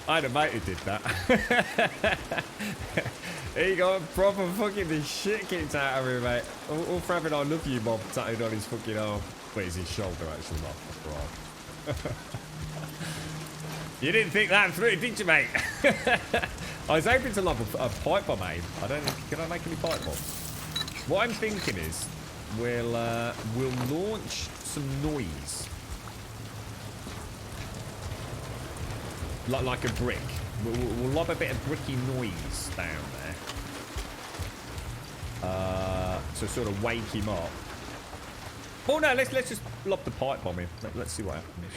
I had a mate who did that. He got proper fucking the shit kicked out of him, mate. All for having "I love you, Mom" tattooed on his fucking arm. But it's his shoulder, actually, not the arm. You didn't think that through, did you, mate? I was hoping to lob a pipe bomb, mate. I don't know. Can I make any pipe bombs? What I'm thinking is we'll launch some noise. Like a brick. We'll lob a bit of bricky noise down there. To sort of wake him up. Oh no, let's just lob the pipe bomb in. Let's see what happens.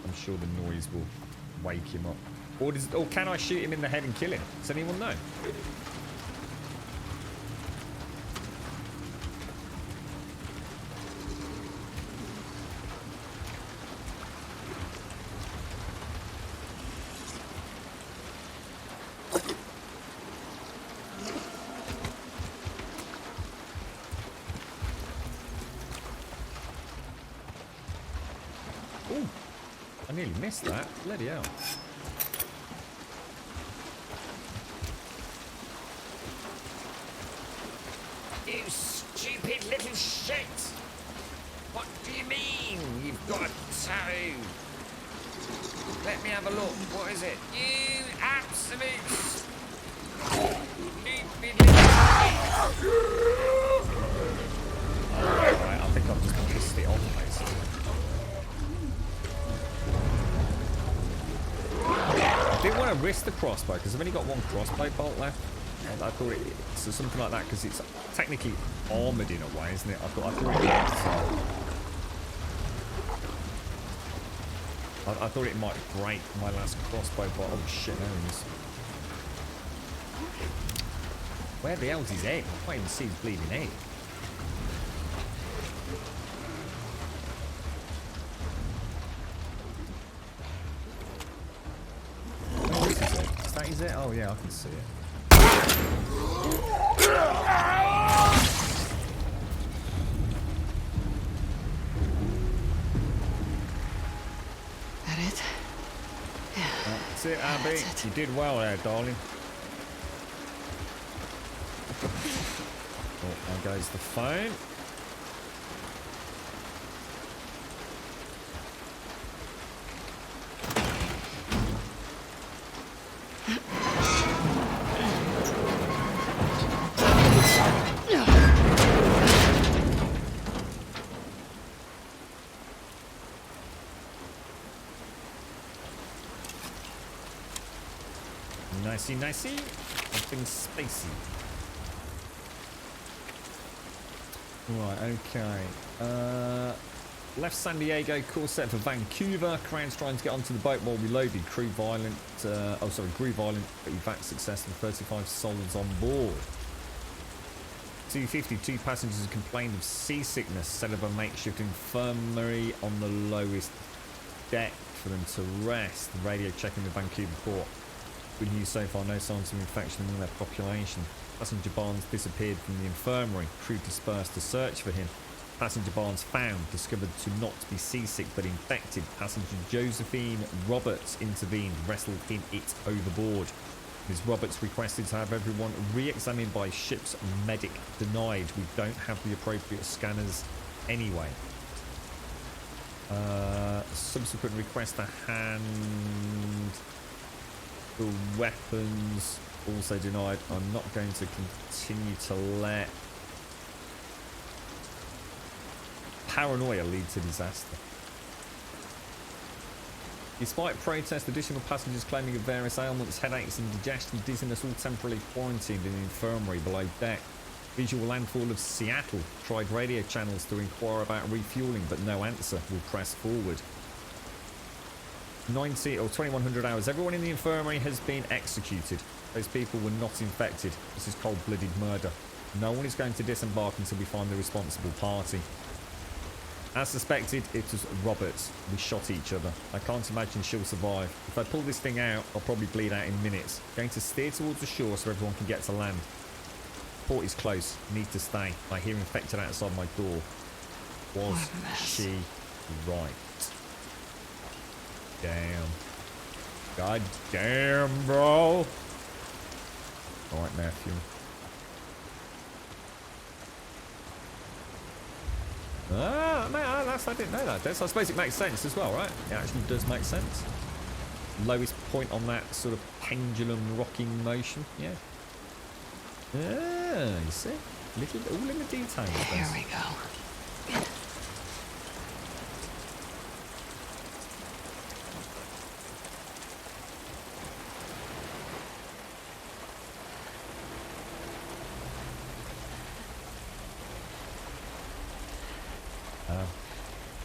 I'm sure the noise will wake him up. Or can I shoot him in the head and kill him? Does anyone know? I nearly missed that. Bloody hell. You stupid little shit! What do you mean you've got a tattoo? Let me have a look. What is it? You absolute stupid little Alright, I think I've just pissed it off, basically. I didn't want to risk the crossbow because I've only got one crossbow bolt left. And I thought it's something like that because it's technically armoured in a way, isn't it? I thought it might break my last crossbow bolt. Oh shit, there he is. Where the hell's his head? I can't even see his bleeding head. Is it? Oh yeah, I can see it. That it? Yeah. That's it, Abby. You did well there, darling. Oh, there goes the phone. Nicey. Nothing spacey. Right, okay. Left San Diego, course set for Vancouver. Crowd's trying to get onto the boat while reloaded. Crew violent. Crew violent. Evac successful. 35 souls on board. 252 passengers complained of seasickness. Set up a makeshift infirmary on the lowest deck for them to rest. Radio checking the Vancouver port. Good news so far, no signs of infection among their population. Passenger Barnes disappeared from the infirmary. Crew dispersed to search for him. Passenger Barnes found, discovered to not be seasick but infected. Passenger Josephine Roberts intervened, wrestled it overboard. Ms. Roberts requested to have everyone re-examined by ship's medic. Denied. We don't have the appropriate scanners anyway. Subsequent request to hand the weapons. Also denied. I'm not going to continue to let paranoia lead to disaster. Despite protest, additional passengers claiming of various ailments, headaches, indigestion, dizziness, all temporarily quarantined in the infirmary below deck. Visual landfall of Seattle. Tried radio channels to inquire about refueling, but no answer. Will press forward. 90 or 2100 hours. Everyone in the infirmary has been executed. Those people were not infected. This is cold-blooded murder. No one is going to disembark until we find the responsible party. As suspected, it was Roberts. We shot each other. I can't imagine she'll survive. If I pull this thing out, I'll probably bleed out in minutes. Going to steer towards the shore so everyone can get to land. Port is close. Need to stay. I hear infected outside my door. Was she right? Damn. God damn, bro. Alright, Matthew. I didn't know that. I suppose it makes sense as well, right? It actually does make sense. Lowest point on that sort of pendulum rocking motion, yeah. Ah, you see? All in the details. Here we go.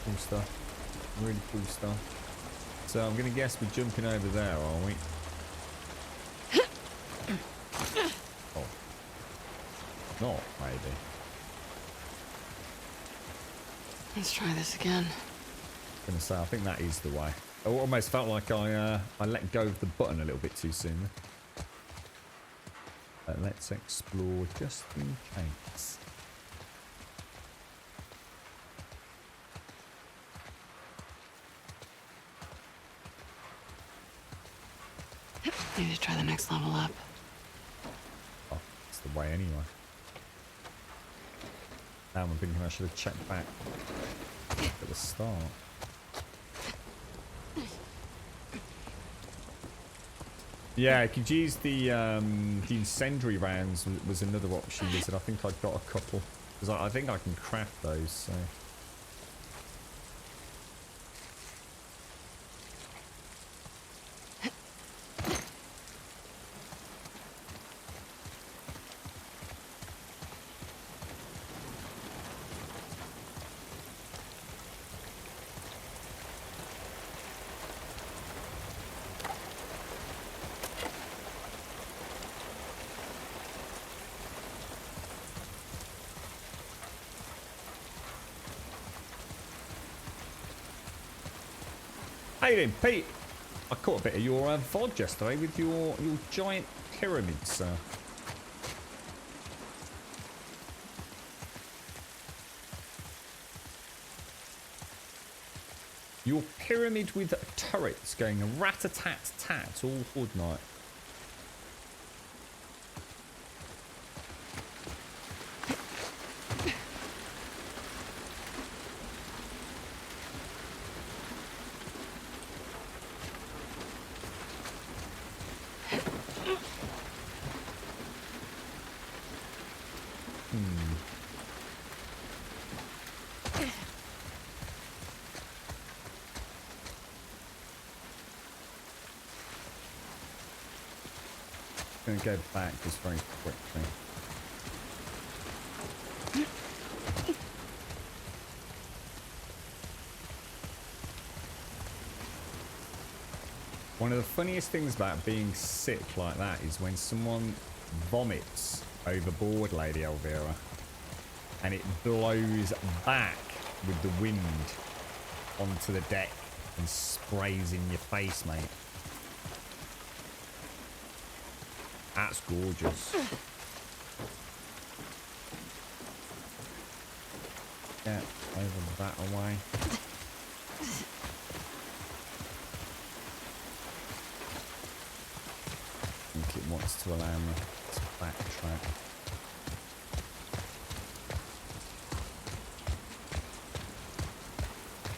Cool stuff. Really cool stuff. So I'm going to guess we're jumping over there, are we? Oh. Not, maybe. Let's try this again. I'm going to say, I think that is the way. I almost felt like I let go of the button a little bit too soon. Let's explore just in case. Need to try the next level up. Oh, it's the way anyway. Now I'm thinking I should have checked back at the start. Yeah, I could use the incendiary rounds was another option. I think I've got a couple. Because I think I can craft those, so... Hey then, Pete. I caught a bit of your VOD yesterday with your giant pyramids. Your pyramid with turrets going rat-a-tat-tat all hood night. Going to go back just very quickly. One of the funniest things about being sick like that is when someone vomits overboard, Lady Elvira, and it blows back with the wind onto the deck and sprays in your face, mate. That's gorgeous. Get over that away. I think it wants to allow me to backtrack.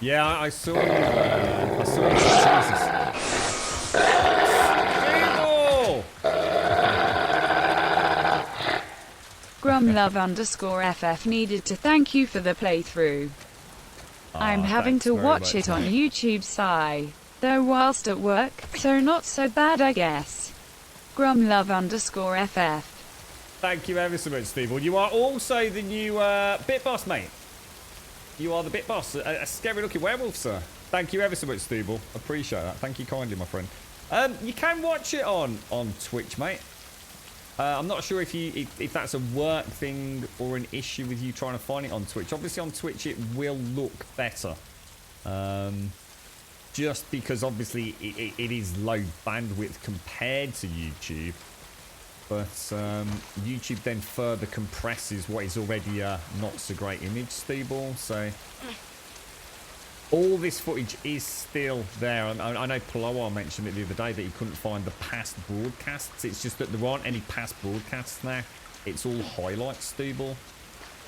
Yeah, I saw you. I saw you. Jesus. Grumlove_FF needed to thank you for the playthrough. I'm having to watch it on YouTube, sigh. Though whilst at work, so not so bad, I guess. Grumlove_FF. Thank you ever so much, Steve. Well, you are also the new Bit Boss, mate. You are the Bit Boss, a scary-looking werewolf, sir. Thank you ever so much, Steve. Appreciate that. Thank you kindly, my friend. You can watch it on Twitch, mate. I'm not sure if that's a work thing or an issue with you trying to find it on Twitch. Obviously, on Twitch, it will look better. Just because, obviously, it is low bandwidth compared to YouTube. But YouTube then further compresses what is already a not so great image, Stable. So all this footage is still there. I know Paloa mentioned it the other day that he couldn't find the past broadcasts. It's just that there aren't any past broadcasts now. It's all highlights, Stable.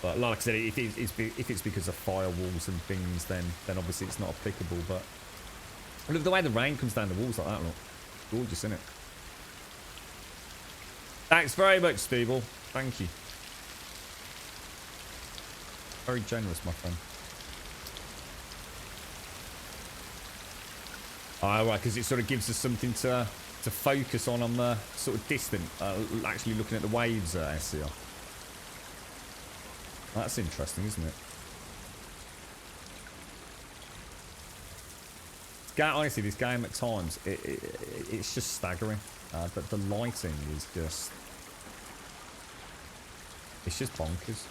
But like I said, if it's because of firewalls and things, then obviously it's not applicable. But look, the way the rain comes down the walls like that, look. Gorgeous, isn't it? Thanks very much, Steeble. Thank you. Very generous, my friend. Oh, right, because it sort of gives us something to focus on the sort of distant, actually looking at the waves, SCR. That's interesting, isn't it? Honestly, this game at times, it's just staggering. But the lighting is just... It's just bonkers.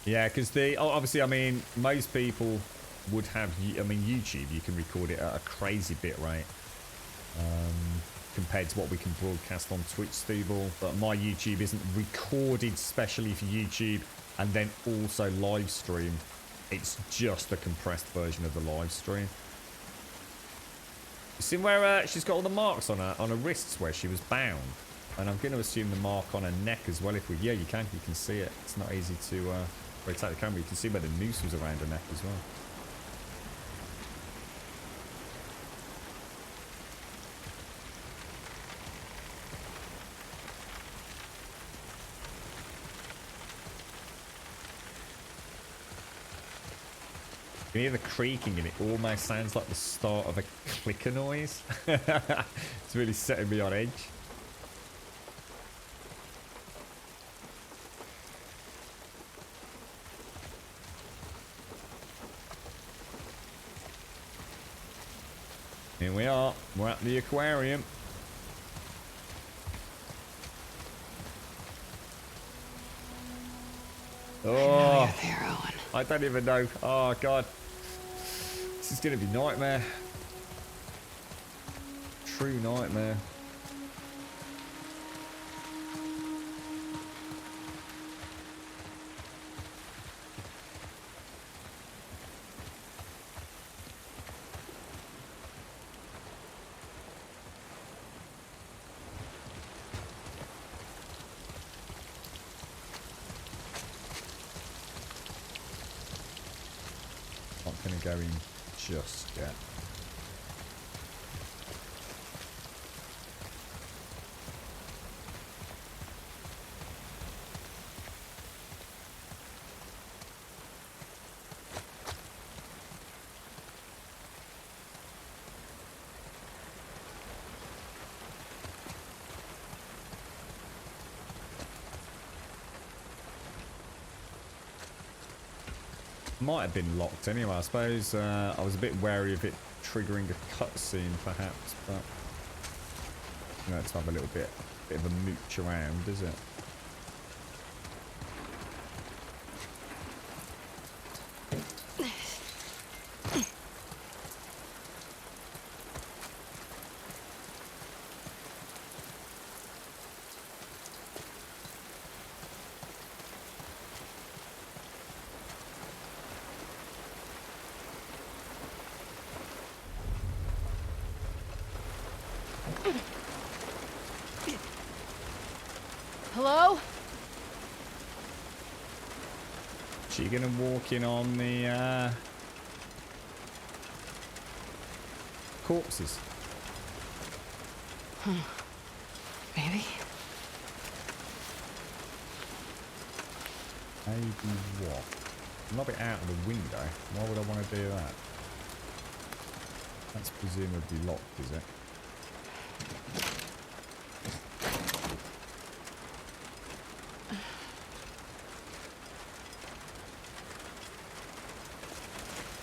Yeah, because obviously, I mean, most people would have... I mean, YouTube, you can record it at a crazy bit rate. Compared to what we can broadcast on Twitch, Steeble. But my YouTube isn't recorded specially for YouTube and then also live stream. It's just a compressed version of the live stream. You see where she's got all the marks on her wrists where she was bound, and I'm going to assume the mark on her neck as well. If we, yeah, you can see it. It's not easy to rotate the camera. You can see where the noose was around her neck as well. You can hear the creaking and it almost sounds like the start of a clicker noise. It's really setting me on edge. Here we are. We're at the aquarium. Oh, I don't even know. Oh, God. This is going to be nightmare. True nightmare. Not going to go in just yet. Might have been locked anyway. I suppose I was a bit wary of it triggering a cutscene, perhaps, but you know, to have a little bit of a mooch around, is it? Hello? She gonna walk in on the corpses? Maybe. Maybe what? Lob it out of the window. Why would I want to do that? That's presumably locked, is it?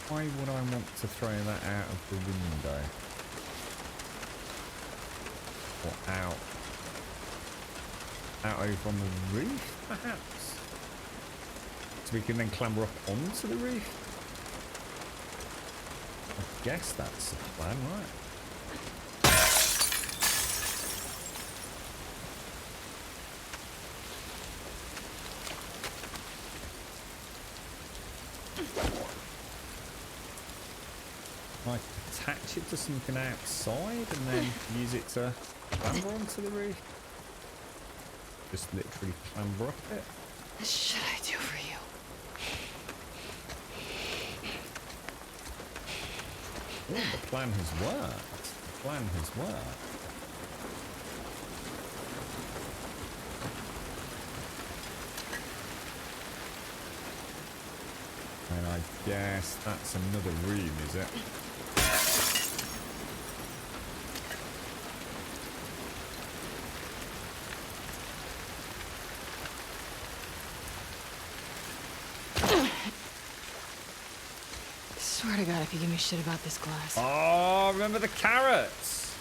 Why would I want to throw that out of the window? Or out? Out over on the roof, perhaps? So we can then clamber up onto the roof? I guess that's the plan, right? Like attach it to something outside and then use it to clamber onto the roof? Just literally clamber up it? What should I do for you? Oh, the plan has worked. The plan has worked. And I guess that's another room, is it? Swear to God, if you give me shit about this glass. Oh, remember the carrots?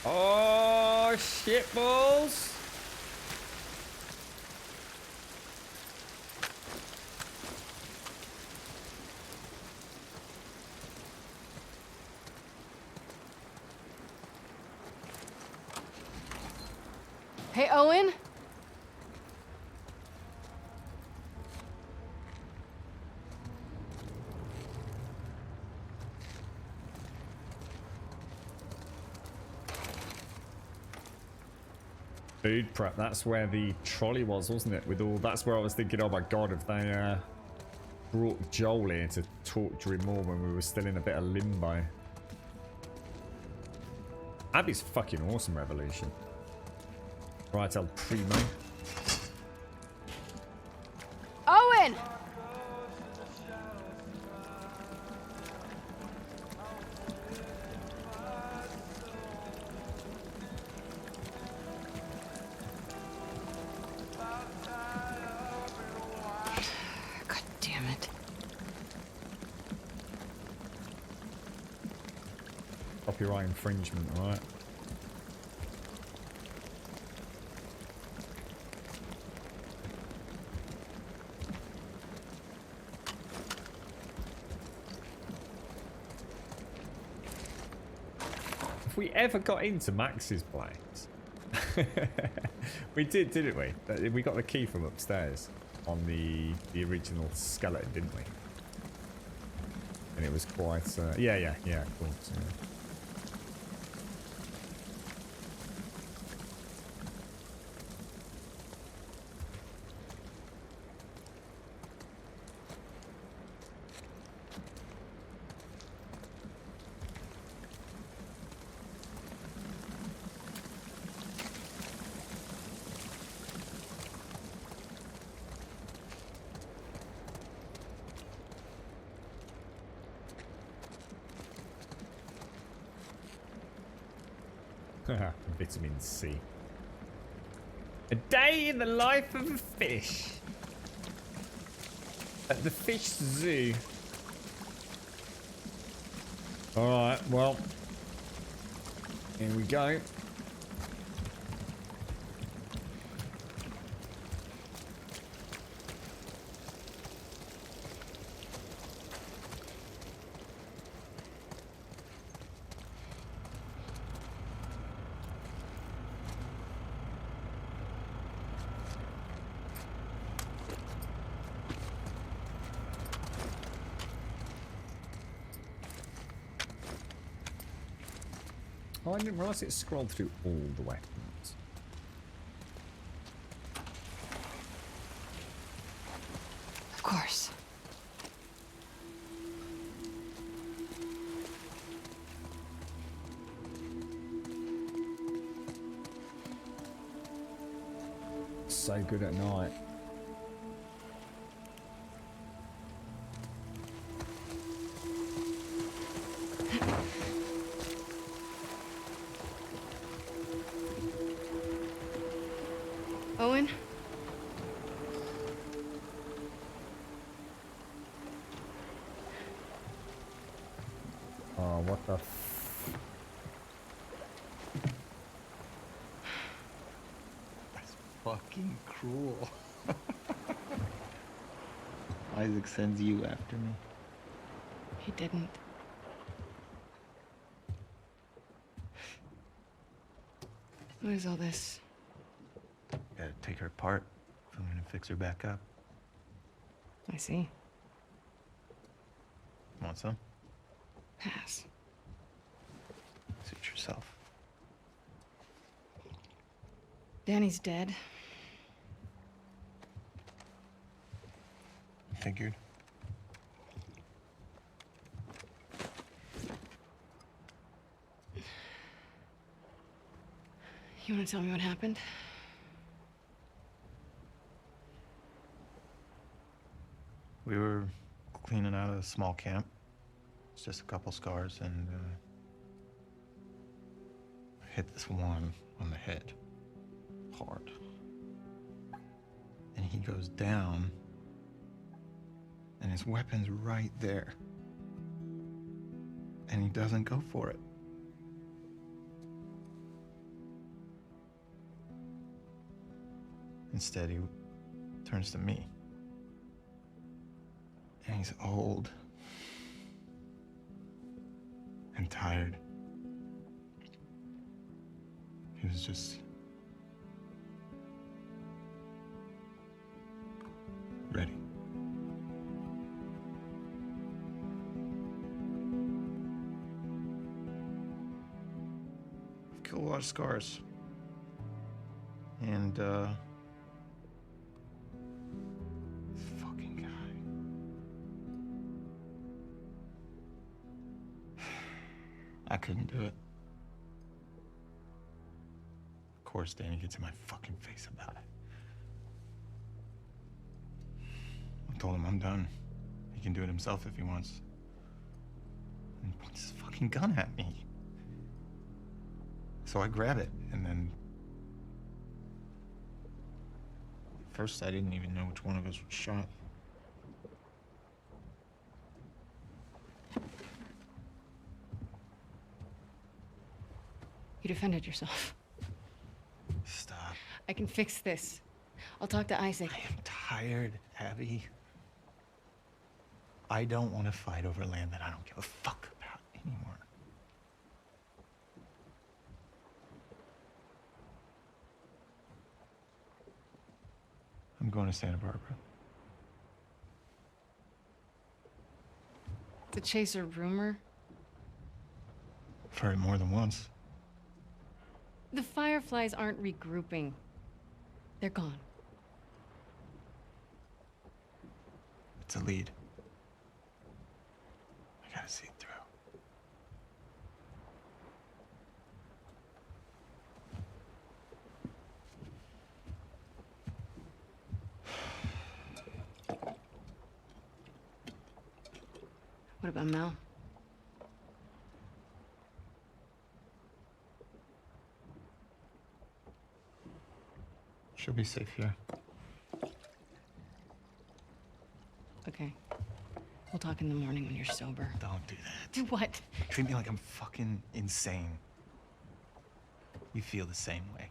Oh, shit balls. Hey, Owen? Food prep, that's where the trolley was, wasn't it? With all, that's where I was thinking, oh my god, if they brought Joel here to torture him more when we were still in a bit of limbo. Abby's fucking awesome, Revolution. Right, El Primo. Owen! God damn it. Copyright infringement, right? If we ever got into Max's place, we did, didn't we? We got the key from upstairs on the original skeleton, didn't we? And it was quite, yeah, of course. Yeah. Vitamin C. A day in the life of a fish. At the fish zoo. Alright, well. Here we go. Oh, I didn't realise it scrolled through all the weapons. Of course. So good at night. Owen? Oh, what the That's fucking cruel. Isaac sends you after me. He didn't. What is all this? Gotta take her apart if I'm gonna fix her back up. I see. Want some? Pass. Suit yourself. Danny's dead. Figured. You want to tell me what happened? We were cleaning out a small camp. It's just a couple scars, and hit this one on the head hard. And he goes down, and his weapon's right there. And he doesn't go for it. Instead, he turns to me. And he's old and tired. He was just ready. I've killed a lot of scars. And I couldn't do it. Of course, Danny gets in my fucking face about it. I told him I'm done. He can do it himself if he wants. And he points his fucking gun at me. So I grab it, and then... First, I didn't even know which one of us was shot. You defended yourself. Stop. I can fix this. I'll talk to Isaac. I am tired, Abby. I don't want to fight over land that I don't give a fuck about anymore. I'm going to Santa Barbara. To chase a rumor? I've heard it more than once. The Fireflies aren't regrouping. They're gone. It's a lead. I gotta see it through. What about Mel? She'll be safe here. Okay. We'll talk in the morning when you're sober. Don't do that. Do what? Treat me like I'm fucking insane. You feel the same way.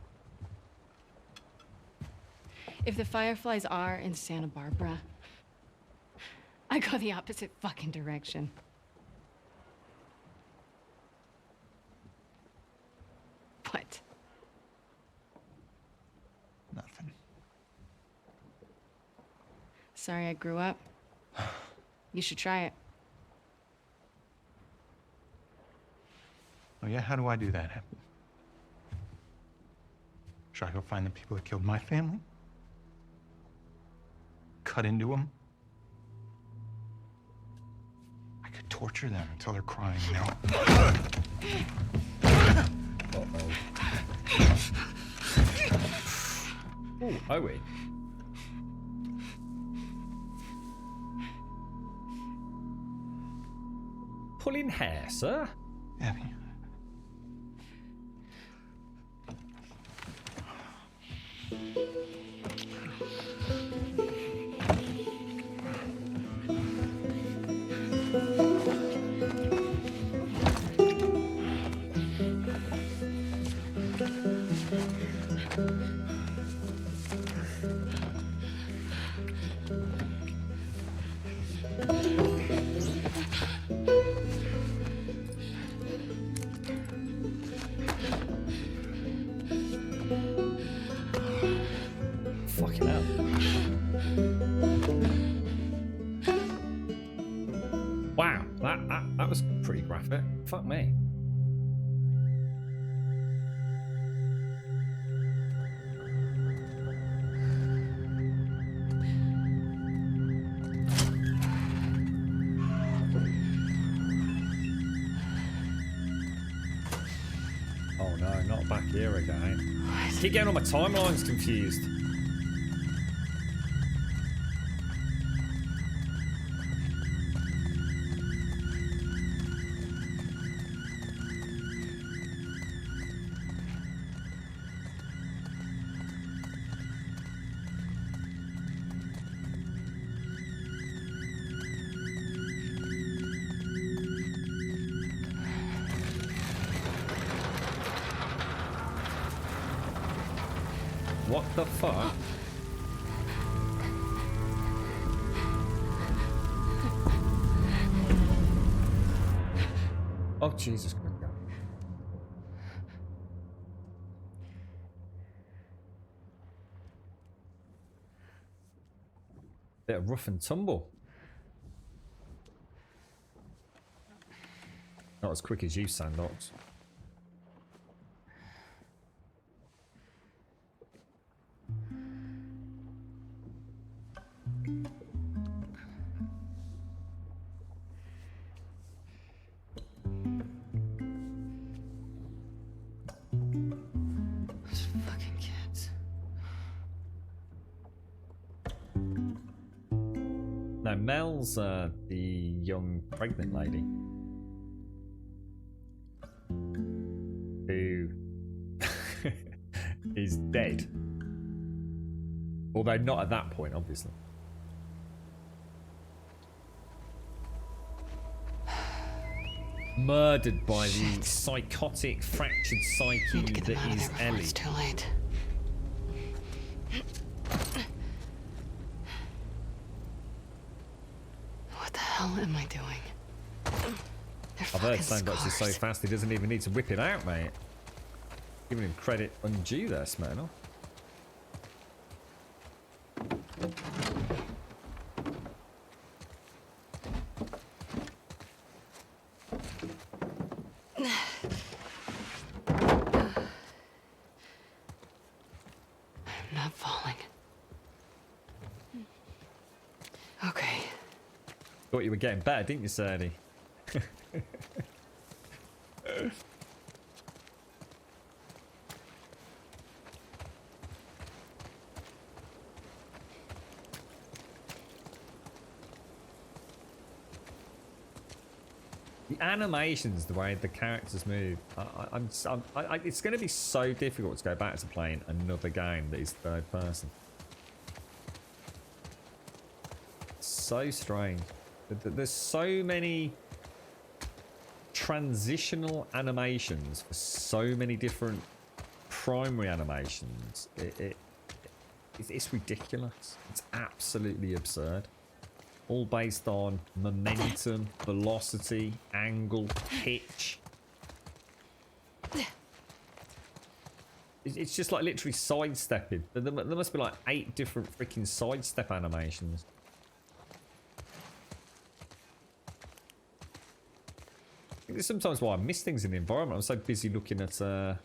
If the Fireflies are in Santa Barbara, I go the opposite fucking direction. What? Nothing. Sorry I grew up. You should try it. Oh yeah, how do I do that happen? Should I go find the people that killed my family? Cut into them? I could torture them until they're crying, you know? Oh, Owie. Pulling hair, sir? Abby. Fucking hell. Wow, that was pretty graphic. Fuck me. Oh no, not back here again. Keep getting all my timelines confused. What the fuck? Oh, Jesus Christ. Bit of rough and tumble. Not as quick as you, Sandox. Those fucking kids. No, Mel's the young pregnant lady who is dead. Although not at that point, obviously. Murdered by the psychotic, fractured psyche that is Ellie. It's too late. What the hell am I doing? I've heard Sandbox is so fast he doesn't even need to whip it out, mate. Giving him credit undue there, Smirnoff. I'm not falling. Okay. Thought you were getting better, didn't you, Sadie? The animations, the way the characters move, it's going to be so difficult to go back to playing another game that is third person. So so strange. There's so many transitional animations for so many different primary animations. It's ridiculous. It's absolutely absurd. All based on momentum, velocity, angle, pitch. It's just like literally sidestepping. There must be like 8 different freaking sidestep animations. I think it's sometimes why I miss things in the environment. I'm so busy looking at the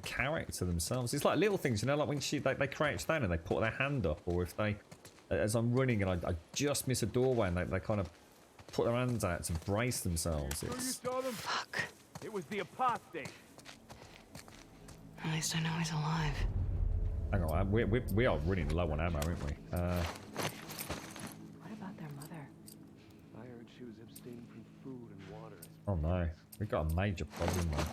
character themselves. It's like little things, you know, like when they crouch down and they put their hand up, or if they, as I'm running and I just miss a doorway and they kind of put their hands out to brace themselves. It's... Fuck. It was the apostate. At least I know he's alive. Hang on, we are running low on ammo, aren't we? What about their mother? I heard she was abstaining from food and water. Oh no, we've got a major problem there.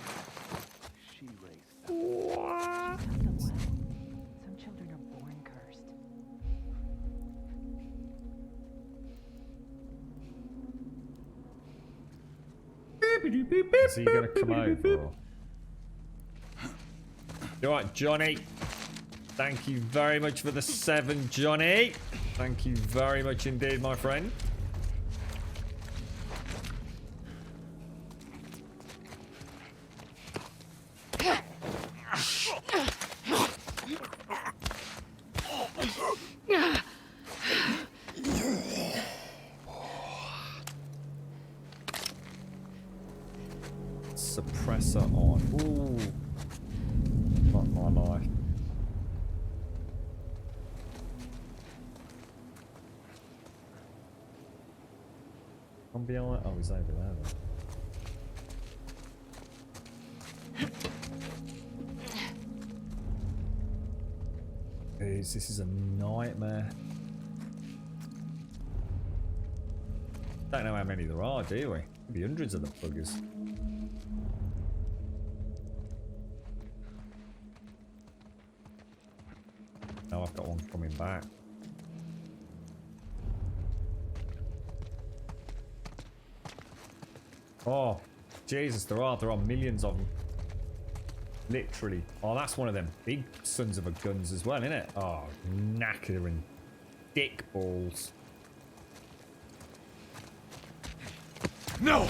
She raised them. What? She taught them well. Some children are born cursed. So you're gonna come over? Or... All right, Johnny. Thank you very much for the 7, Johnny. Thank you very much indeed, my friend. Suppressor on. Ooh. Not my life. I'm behind. Oh, he's over there then. Jeez, this is a nightmare. Don't know how many there are, do we? Maybe hundreds of the buggers. Now I've got one coming back. Oh, Jesus, there are millions of them. Literally. Oh, that's one of them big sons of a guns as well, isn't it? Oh, knackering dick balls. No!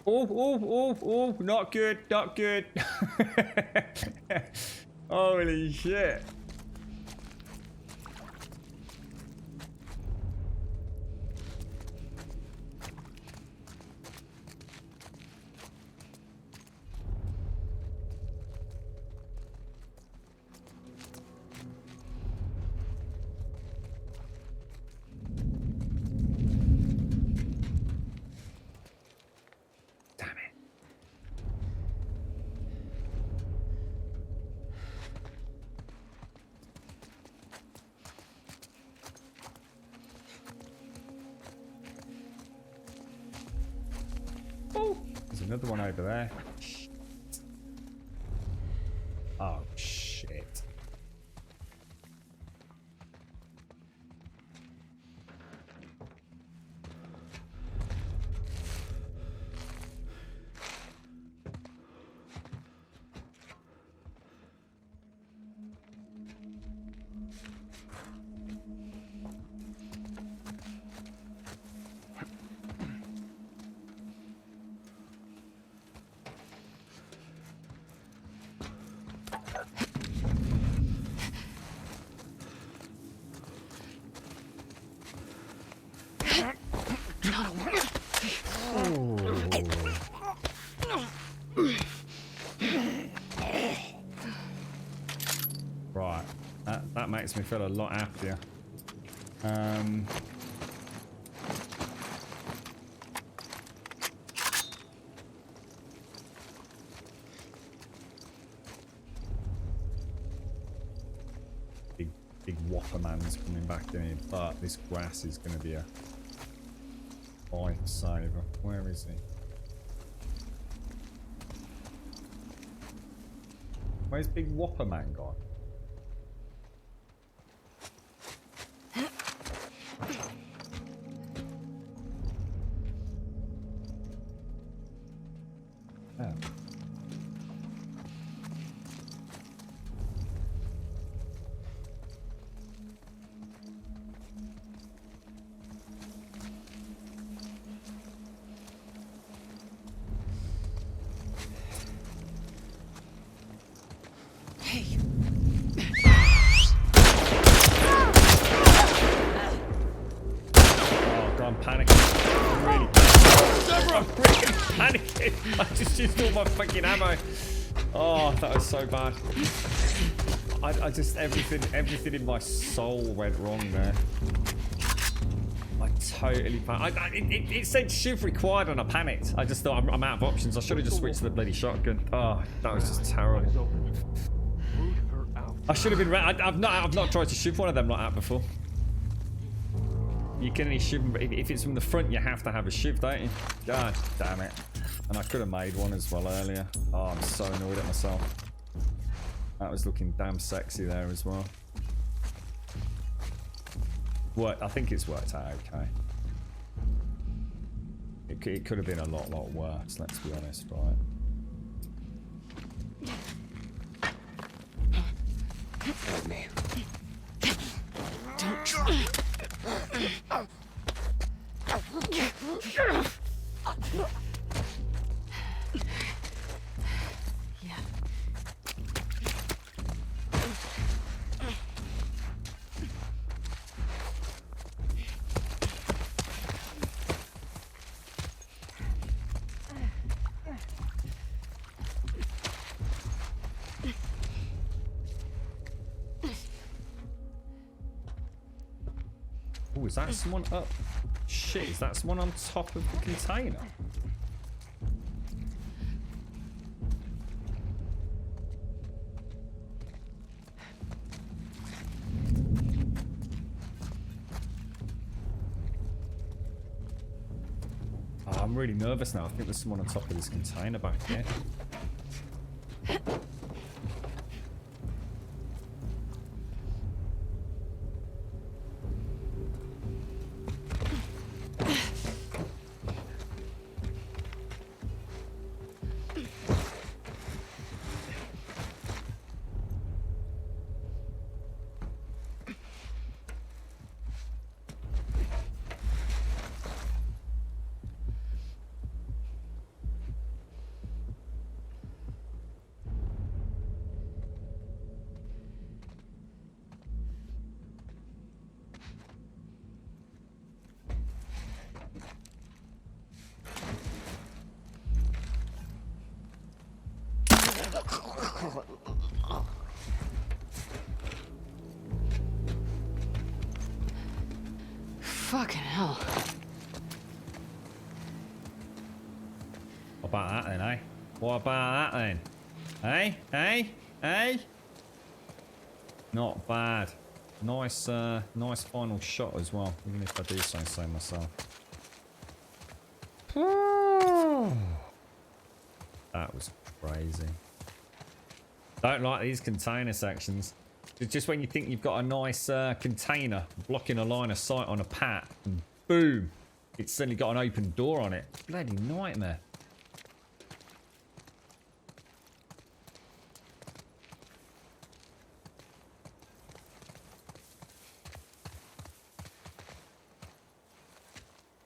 Oh, not good, not good. Holy shit. There's another one over there. Oh, shit. Right, that makes me feel a lot happier. Big whopper man's coming back in here, but this grass is going to be a Lifesaver. Where is he? Where's Big Whopper Man gone? Oh. I'm panicking. I'm really panicking. I just used all my fucking ammo. Oh, that was so bad. I just everything in my soul went wrong there. I totally panicked. It said shiv required and I panicked. I just thought I'm out of options. I should have just switched to the bloody shotgun. Oh, that was just terrible. I should have been. I've not tried to shiv one of them like that before. You can only shiv them, but if it's from the front, you have to have a shiv, don't you? God damn it. And I could have made one as well earlier. Oh, I'm so annoyed at myself. That was looking damn sexy there as well. I think it's worked out okay. It could have been a lot worse, let's be honest, right? Help me. Don't try. Oh, is that someone up? Shit, is that someone on top of the container? Oh, I'm really nervous now. I think there's someone on top of this container back here. Fucking hell. What about that then, eh? What about that then? Eh? Eh? Eh? Not bad. Nice, nice final shot as well, even if I do say myself. That was crazy. Don't like these container sections. It's just when you think you've got a nice container blocking a line of sight on a pat, and boom, it's suddenly got an open door on it. Bloody nightmare.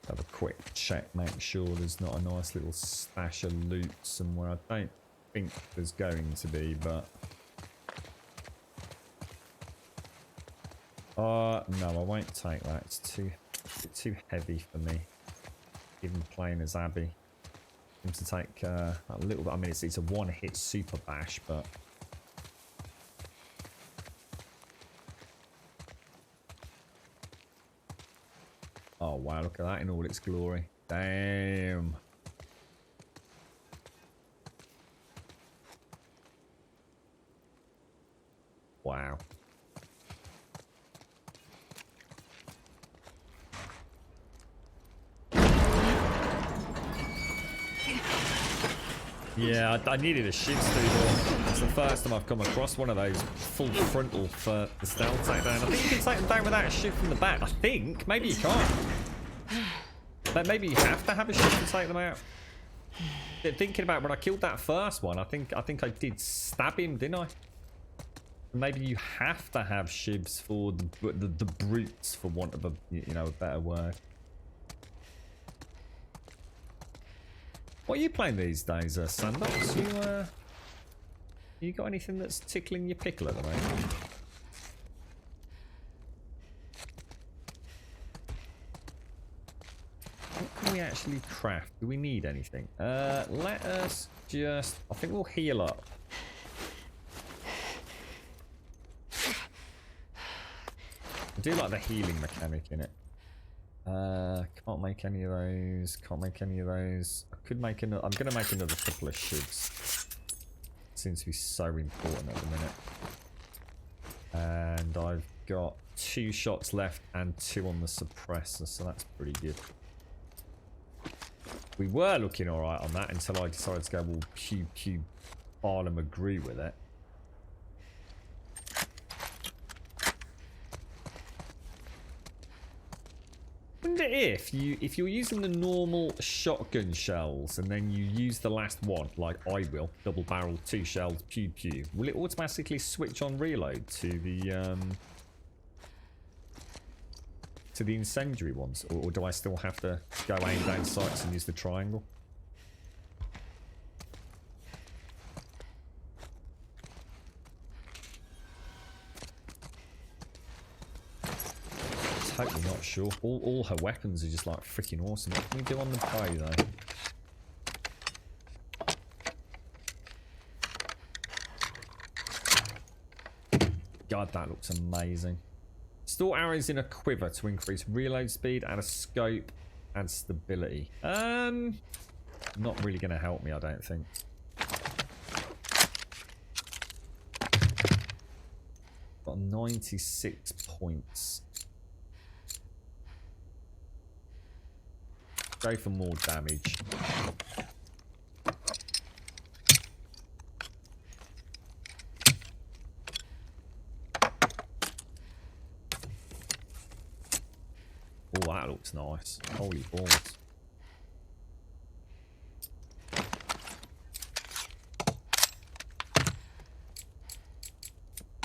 Have a quick check, make sure there's not a nice little stash of loot somewhere. I don't think there's going to be, but no, I won't take that. It's too heavy for me. Even playing as Abby. Seems to take a little bit. I mean, it's a one-hit super bash, but oh wow, look at that in all its glory. Damn. Wow. Yeah, I needed a shiv steal. It's the first time I've come across one of those full frontal for the stealth takedown. I think you can take them down without a shiv from the back. I think. Maybe you can't. But maybe you have to have a shiv to take them out. Thinking about when I killed that first one, I think I did stab him, didn't I? Maybe you have to have shivs for the brutes, for want of a a better word. What are you playing these days, Sandox? You got anything that's tickling your pickle at the moment? What can we actually craft? Do we need anything? Let us just... I think we'll heal up. I do like the healing mechanic in it. Can't make any of those. Can't make any of those. I could make another. I'm gonna make another couple of shivs. Seems to be so important at the minute. And I've got 2 shots left and 2 on the suppressor, so that's pretty good. We were looking alright on that until I decided to go, well, Pew Barnum agree with it. Wonder if you're using the normal shotgun shells and then you use the last one, like I will, double barrel, 2 shells, pew, will it automatically switch on reload to the incendiary ones, or do I still have to go aim down sights and use the triangle? Totally not sure. All her weapons are just like freaking awesome. What can we do on the bow though? God, that looks amazing. Store arrows in a quiver to increase reload speed, add a scope, and stability. Not really going to help me, I don't think. Got 96 points. Go for more damage. Oh, that looks nice. Holy balls.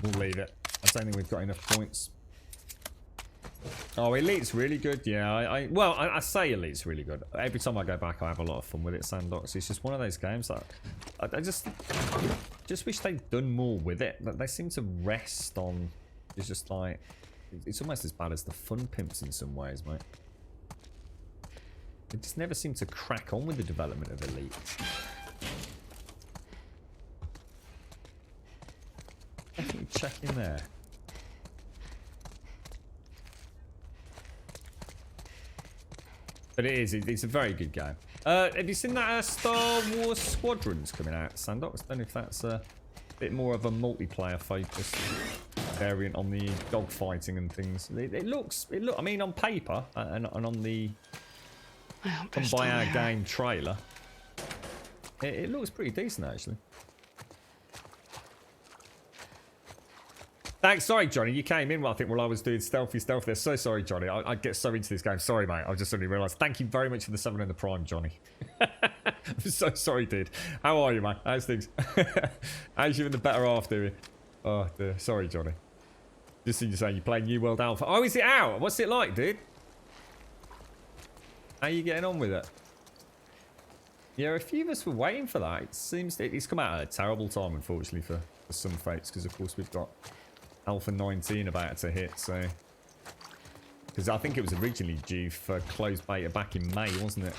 We'll leave it. I don't think we've got enough points. Oh, Elite's really good. Yeah, I say Elite's really good. Every time I go back, I have a lot of fun with it, Sandox. It's just one of those games that I just wish they'd done more with it. They seem to rest on... It's just like... It's almost as bad as the Fun Pimps in some ways, mate. They just never seem to crack on with the development of Elite. Definitely check in there. But it's a very good game. Have you seen that Star Wars Squadrons coming out, Sandox? I don't know if that's a bit more of a multiplayer focus variant on the dogfighting and things. I mean, on paper and on the Come By Our Game trailer, it looks pretty decent actually. Thanks, sorry Johnny, you came in I think while I was doing stealthy there. So sorry Johnny, I get so into this game. Sorry mate, I just suddenly realised. Thank you very much for the 7 in the Prime, Johnny. I'm so sorry dude. How are you man? How's things? How's you and the better half doing? Oh dear, sorry Johnny. Just seen you saying you're playing New World Alpha. Oh, is it out? What's it like, dude? How are you getting on with it? Yeah, a few of us were waiting for that. It seems it's come out at a terrible time, unfortunately, for some fates, because of course we've got Alpha 19 about to hit, so... Because I think it was originally due for closed beta back in May, wasn't it?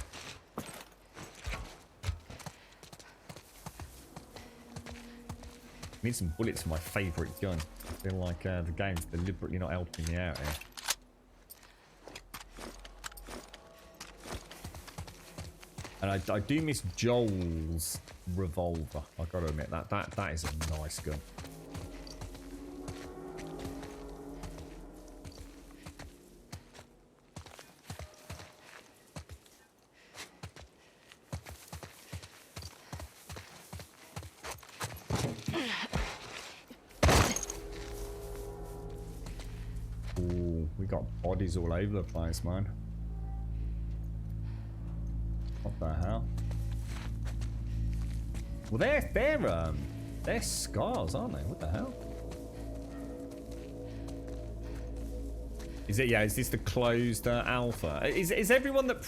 Need some bullets for my favourite gun. I feel like the game's deliberately not helping me out here. And I do miss Joel's revolver. I've got to admit that is a nice gun. Ooh, we got bodies all over the place, man. What the hell? Well, they're scars, aren't they? What the hell? Is it? Yeah. Is this the closed alpha? Is everyone that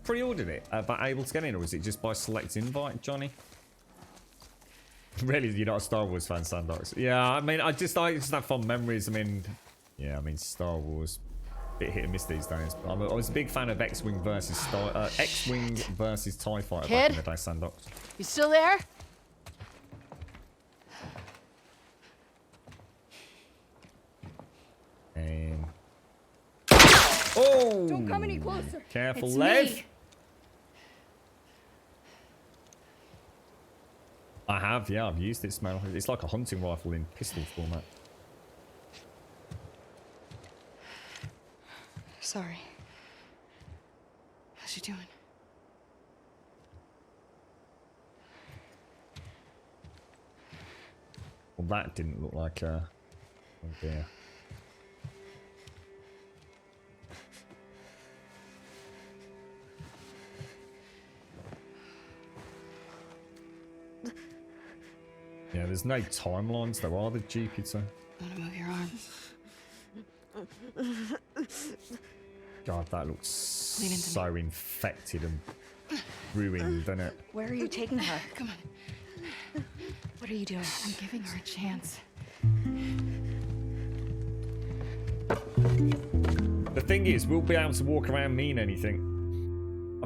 pre-ordered it able to get in, or is it just by select invite, Johnny? Really, you're not a Star Wars fan, Sandox? Yeah. I mean, I just have fond memories. I mean, yeah. I mean, Star Wars, bit hit and miss these days. I was a big fan of X-wing versus X-wing versus TIE Fighter back in the day, Sandox. You still there? Oh! Don't come any closer. Careful, It's Lev. me. I have, yeah, I've used it, Smell. It's like a hunting rifle in pistol format. Sorry. How's she doing? Well, that didn't look like oh dear. Yeah, there's no timelines though, are there, Jupiter? Want to move your arm? God, that looks so infected and ruined, doesn't it? Where are you taking her? Come on. What are you doing? I'm giving her a chance. The thing is, we'll be able to walk around mean anything.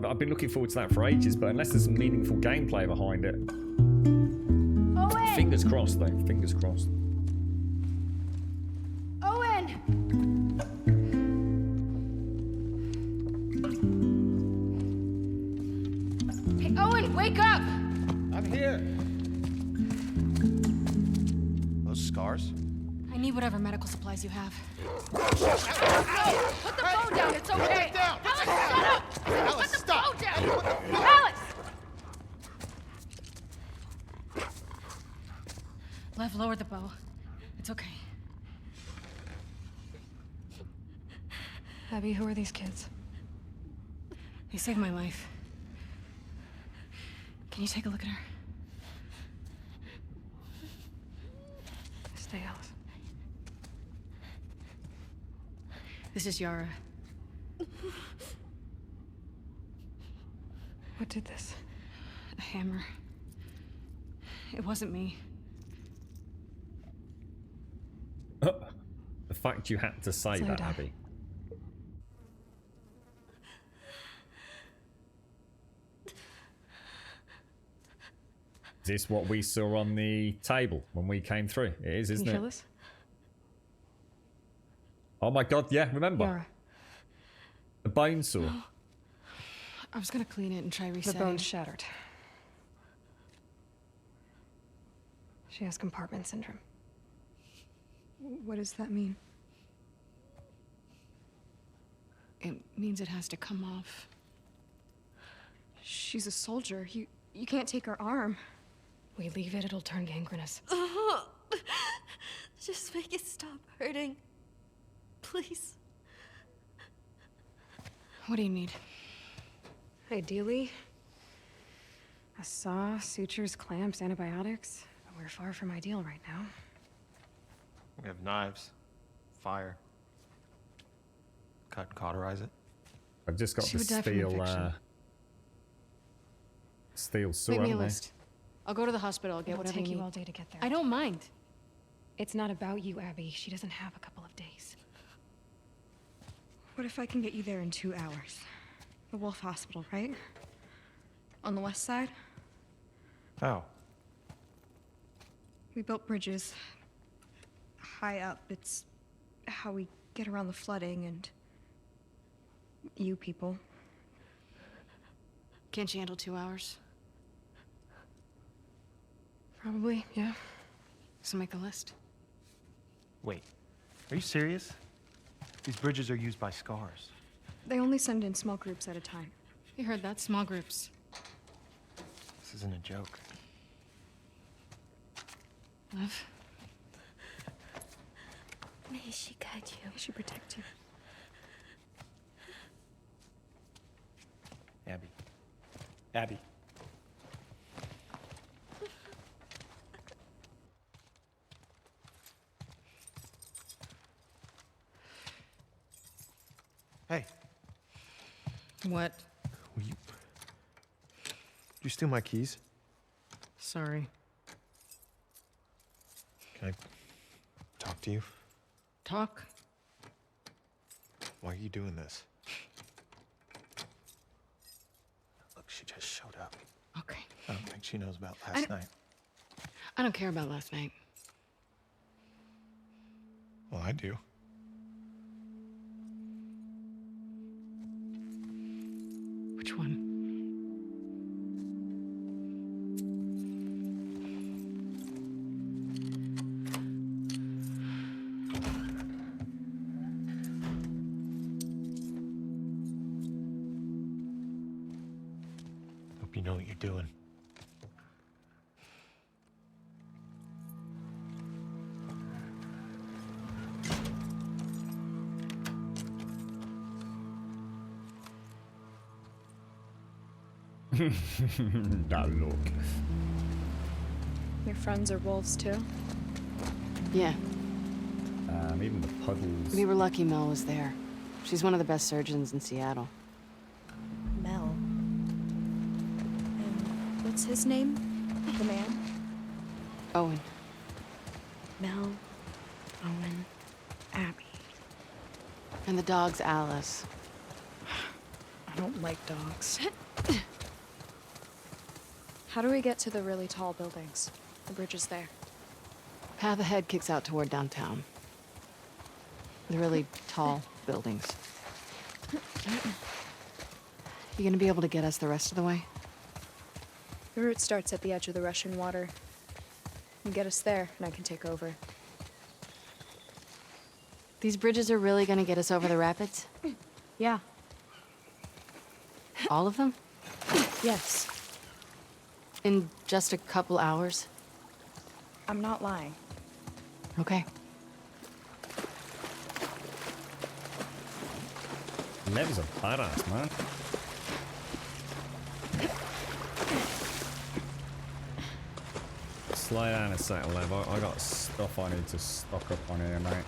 I've been looking forward to that for ages, but unless there's some meaningful gameplay behind it. Owen! Fingers crossed, though. Fingers crossed. Owen! Hey, Owen, wake up! I'm here. Those scars? I need whatever medical supplies you have. Ow! Put the phone down, it's okay! Down. Alex, shut up! Alice, Put the stop! phone down! Alex! Lev, lower the bow. It's okay. Abby, who are these kids? They saved my life. Can you take a look at her? Stay, Alice. This is Yara. What did this? A hammer. It wasn't me. The fact you had to say Slow that, down. Abby. Is this what we saw on the table when we came through? It is, isn't Can you it? feel this? Oh my god, yeah, remember? Yara. The bone saw. I was gonna clean it and try The resetting. bone's shattered. She has compartment syndrome. What does that mean? It means it has to come off. She's a soldier. You can't take her arm. We leave it, it'll turn gangrenous. Just make it stop hurting. Please. What do you need? Ideally, a saw, sutures, clamps, antibiotics. But we're far from ideal right now. We have knives, fire. Cut and cauterize it. I've just got She the would die from steel, infection. steel saw, Make me a haven't they? list. I'll go to the hospital. I'll get It'll whatever take you you need. all day to get there. I don't mind. It's not about you, Abby. She doesn't have a couple of days. What if I can get you there in 2 hours? The Wolf Hospital, right? On the west side? How? We built bridges high up. It's how we get around the flooding and you people. Can't you handle 2 hours? Probably, yeah. So make a list. Wait, are you serious? These bridges are used by scars. They only send in small groups at a time. You heard that? Small groups. This isn't a joke. Love. May she guide you. May she protect you. Abby. Abby. Hey, What? will you steal my keys? Sorry. Can I talk to you? Talk? Why are you doing this? Look, she just showed up. Okay. I don't think she knows about last night. I don't care about last night. Well, I do. Which one? Hope you know what you're doing. That look. Your friends are wolves too? Yeah. Even the puddles. We were lucky Mel was there. She's one of the best surgeons in Seattle. Mel. And what's his name? The man? Owen. Mel, Owen, Abby. And the dog's Alice. I don't like dogs. How do we get to the really tall buildings? The bridge is there. Path ahead kicks out toward downtown. The really tall buildings. You gonna be able to get us the rest of the way? The route starts at the edge of the rushing water. You get us there, and I can take over. These bridges are really gonna get us over the rapids? Yeah. All of them? Yes. In just a couple hours? I'm not lying. Okay. Lev's a badass, man. Slow down a second, Lev. I got stuff I need to stock up on here, mate.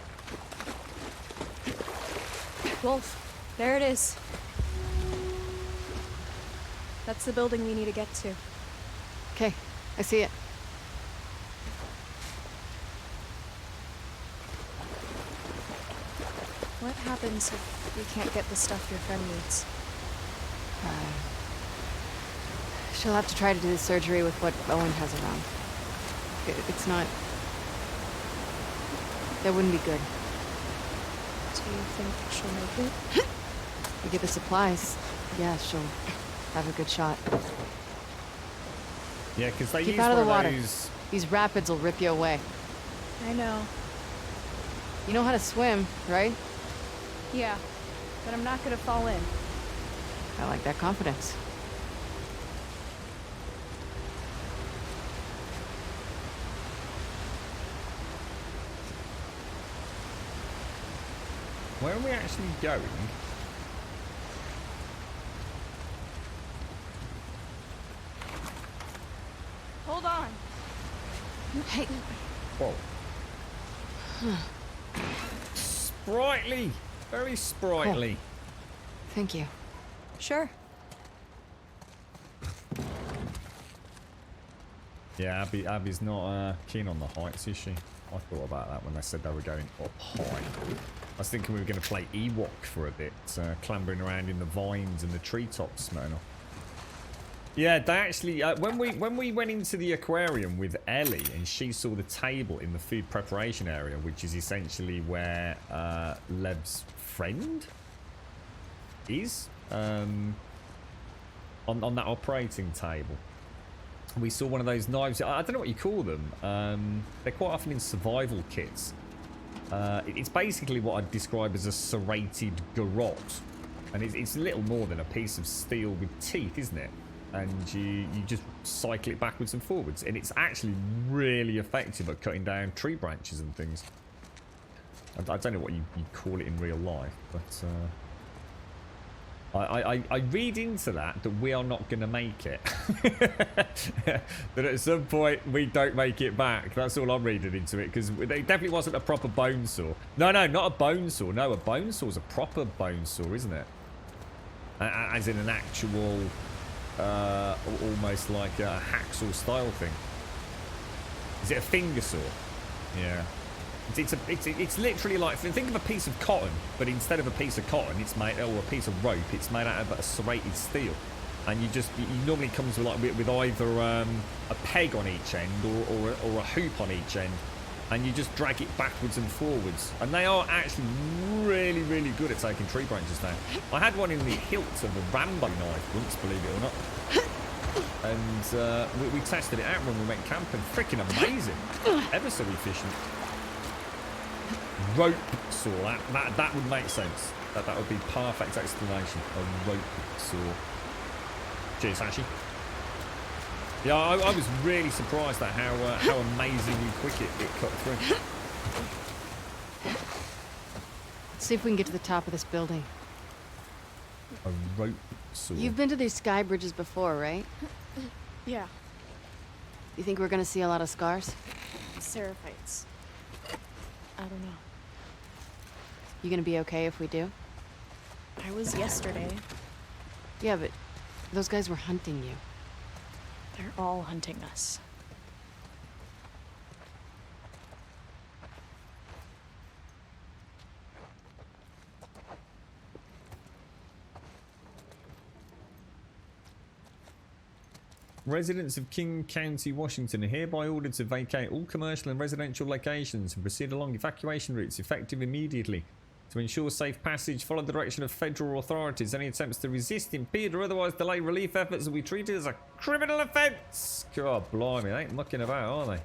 Wolf, there it is. That's the building we need to get to. Okay, I see it. What happens if we can't get the stuff your friend needs? She'll have to try to do the surgery with what Owen has around. It's not... That wouldn't be good. Do you think she'll make it? We get the supplies. Yeah, she'll have a good shot. Yeah, because they Keep use out of one the water. those... These rapids will rip you away. I know. You know how to swim, right? Yeah, but I'm not gonna fall in. I like that confidence. Where are we actually going? Hold on. Hey. Whoa. Sprightly. Very sprightly. Thank you. Sure. Yeah, Abby's not keen on the heights, is she? I thought about that when they said they were going up high. I was thinking we were going to play Ewok for a bit, clambering around in the vines and the treetops, man. Yeah, they actually when we went into the aquarium with Ellie and she saw the table in the food preparation area, which is essentially where Lev's friend is on that operating table. We saw one of those knives. I don't know what you call them. They're quite often in survival kits. It's basically what I'd describe as a serrated garrote, and it's little more than a piece of steel with teeth, isn't it? and you just cycle it backwards and forwards, and it's actually really effective at cutting down tree branches and things. I don't know what you call it in real life, but I read into that we are not going to make it. That at some point we don't make it back. That's all I'm reading into it, because it definitely wasn't a proper bone saw. No, not a bone saw. No, a bone saw is a proper bone saw, isn't it? As in an actual, almost like a hacksaw style thing. Is it a finger saw? Yeah. It's literally like, think of a piece of cotton, but instead of a piece of cotton, it's made, or a piece of rope, it's made out of a serrated steel, and you normally comes with like with either a peg on each end or a hoop on each end, and you just drag it backwards and forwards, and they are actually really, really good at taking tree branches down. I had one in the hilt of a Rambo knife once, believe it or not, and we tested it out when we went camping. Freaking amazing, ever so efficient. Rope saw, that would make sense. That would be perfect explanation. A rope saw. Cheers, Hashi. Yeah, I was really surprised at how amazingly quick it cut through. Let's see if we can get to the top of this building. A rope saw. You've been to these sky bridges before, right? Yeah. You think we're gonna see a lot of scars? Seraphites. I don't know. You gonna be okay if we do? I was yesterday. Yeah, but those guys were hunting you. They're all hunting us. Residents of King County, Washington are hereby ordered to vacate all commercial and residential locations and proceed along evacuation routes effective immediately. To ensure safe passage, follow the direction of federal authorities. Any attempts to resist, impede, or otherwise delay relief efforts will be treated as a criminal offence. God blimey, they ain't mucking about, are they?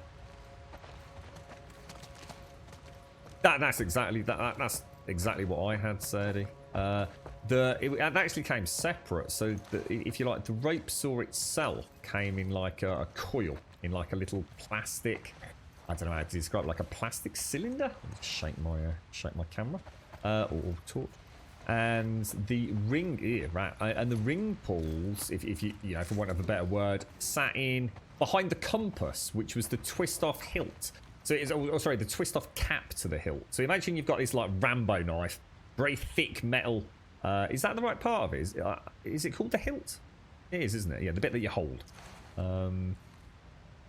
That's exactly what I had, Sadie. It actually came separate, so if you like, the rope saw itself came in like a coil, in like a little plastic, I don't know how to describe it, like a plastic cylinder. Shake my camera, or torch, and the ring here, right? And the ring pulls, if you know, for want of a better word, sat in behind the compass, which was the twist-off hilt. So it's the twist-off cap to the hilt. So imagine you've got this like Rambo knife, very thick metal. Is that the right part of it? Is it called the hilt? It is, isn't it? Yeah, the bit that you hold.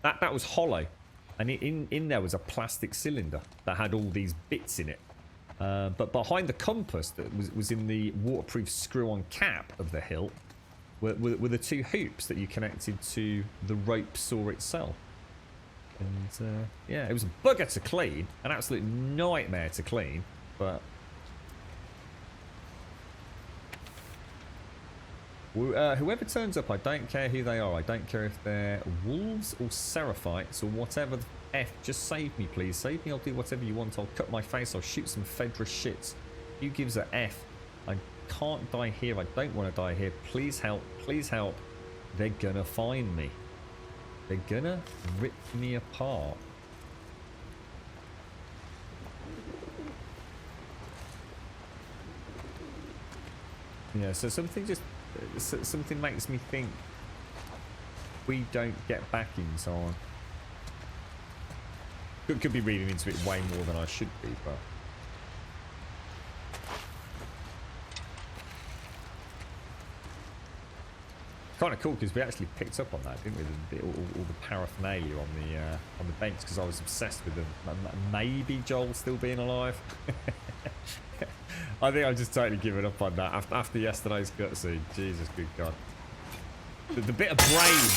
That was hollow, and in there was a plastic cylinder that had all these bits in it. But behind the compass that was in the waterproof screw-on cap of the hilt were the two hoops that you connected to the rope saw itself. And yeah, it was a bugger to clean, an absolute nightmare to clean, but whoever turns up, I don't care who they are. I don't care if they're wolves or seraphites or whatever the F. Just save me, please. Save me, I'll do whatever you want. I'll cut my face, I'll shoot some Fedra shits. Who gives a F? I can't die here. I don't want to die here. Please help. Please help. They're gonna find me. They're gonna rip me apart. Yeah, so something makes me think we don't get back in time. Could be reading into it way more than I should be, but kind of cool because we actually picked up on that, didn't we? All the paraphernalia on the bench, because I was obsessed with them. Maybe Joel still being alive. I think I've just totally given up on that after yesterday's cutscene. Jesus, good God. The bit of brain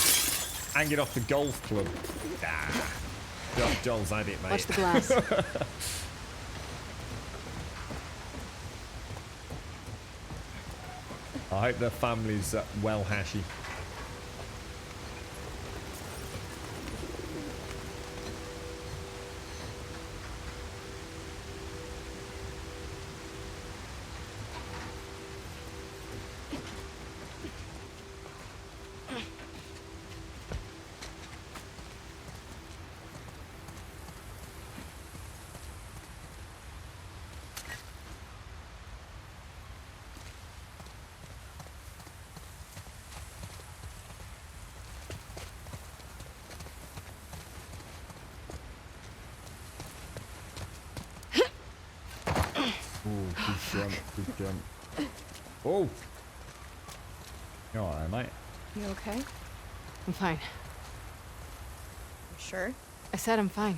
hanging off the golf club. Joel's had it, mate. Watch the glass. I hope their family's well, Hashi. Oh, good jump, good jump. Oh! You alright, mate? You okay? I'm fine. You sure? I said I'm fine.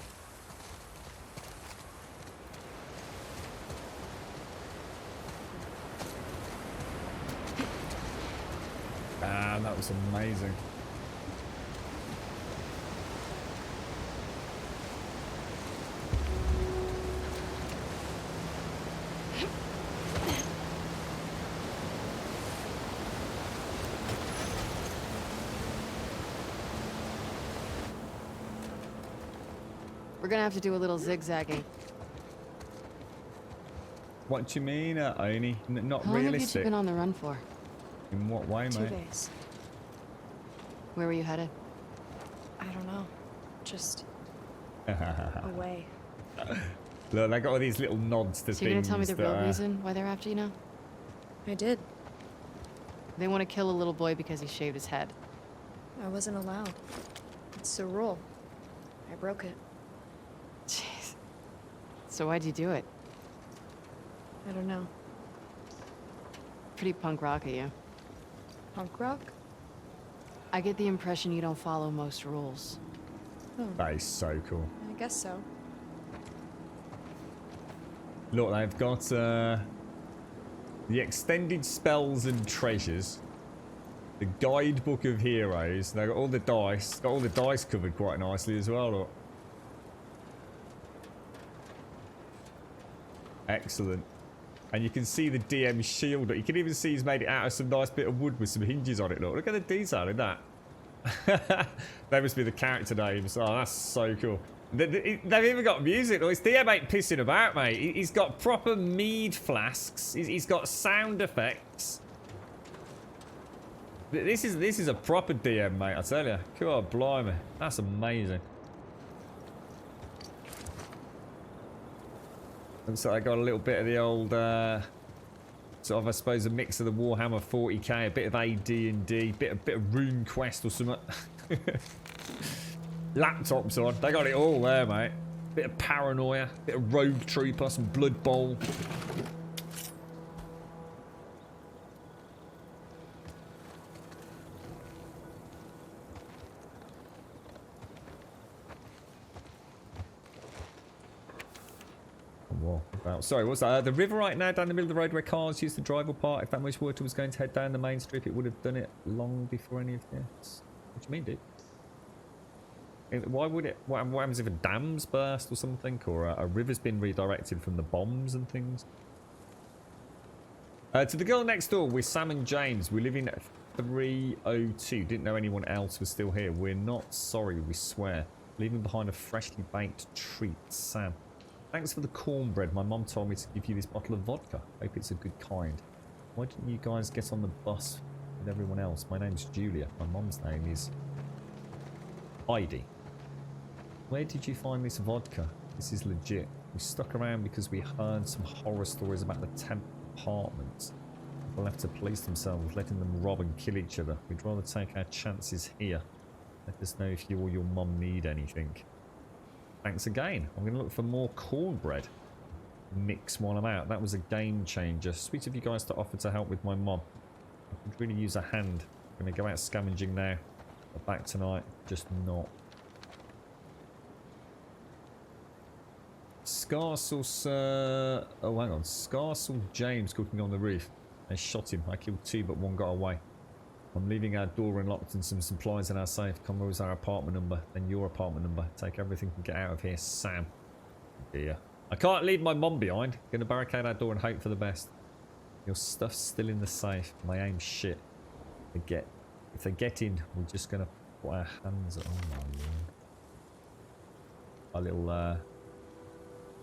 Ah, that was amazing. We're gonna have to do a little zigzagging. What do you mean, Oni? Not How long have you two realistic. been on the run for? In what way, 2 mate? days. Where were you headed? I don't know. Just Look, away. they got all these little nods to So you're gonna things tell me the that, real reason why they're after you now? I did. They want to kill a little boy because he shaved his head. I wasn't allowed. It's a rule. I broke it. Jeez. So why'd you do it? I don't know. Pretty punk rock of you. Punk rock? I get the impression you don't follow most rules. Oh, That is so cool. I guess so. Look, they've got the extended spells and treasures, the guidebook of heroes. They've got all the dice. Got all the dice covered quite nicely as well. Look. Excellent. And you can see the DM shield. You can even see he's made it out of some nice bit of wood with some hinges on it. Look at the detail in that. That must be the character names. Oh, that's so cool. They've even got music. Look, his DM ain't pissing about, mate. He's got proper mead flasks. He's got sound effects. This is a proper DM, mate. I tell you. God, blimey, that's amazing. Looks like I got a little bit of the old, sort of, I suppose, a mix of the Warhammer 40k, a bit of AD&D, bit of RuneQuest or something. Laptops on. They got it all there, mate. Bit of Paranoia, bit of Rogue Trooper, some Blood Bowl. Sorry, what's that? The river right now down the middle of the road where cars used to drive apart. If that much water was going to head down the main strip, it would have done it long before any of this. What do you mean, dude? Why would it? What happens if a dam's burst or something? Or a river's been redirected from the bombs and things? To the girl next door, we're Sam and James. We live in 302. Didn't know anyone else was still here. We're not sorry, we swear. Leaving behind a freshly baked treat, Sam. Thanks for the cornbread. My mom told me to give you this bottle of vodka. Hope it's a good kind. Why didn't you guys get on the bus with everyone else? My name's Julia. My mom's name is Heidi. Where did you find this vodka? This is legit. We stuck around because we heard some horror stories about the temp apartments. People have to police themselves, letting them rob and kill each other. We'd rather take our chances here. Let us know if you or your mum need anything. Thanks again. I'm going to look for more cornbread. Mix one of them out. That was a game changer. Sweet of you guys to offer to help with my mom. I could really use a hand. I'm going to go out scavenging now. But back tonight. Just not. Scarsel, oh, hang on. Scarsel James cooking on the roof. I shot him. I killed 2, but 1 got away. I'm leaving our door unlocked and some supplies in our safe. Conroe is our apartment number, then your apartment number. Take everything and get out of here, Sam. Dear. I can't leave my mom behind. Gonna barricade our door and hope for the best. Your stuff's still in the safe. My aim's shit. If they get in, we're just gonna put our hands. Oh my lord. A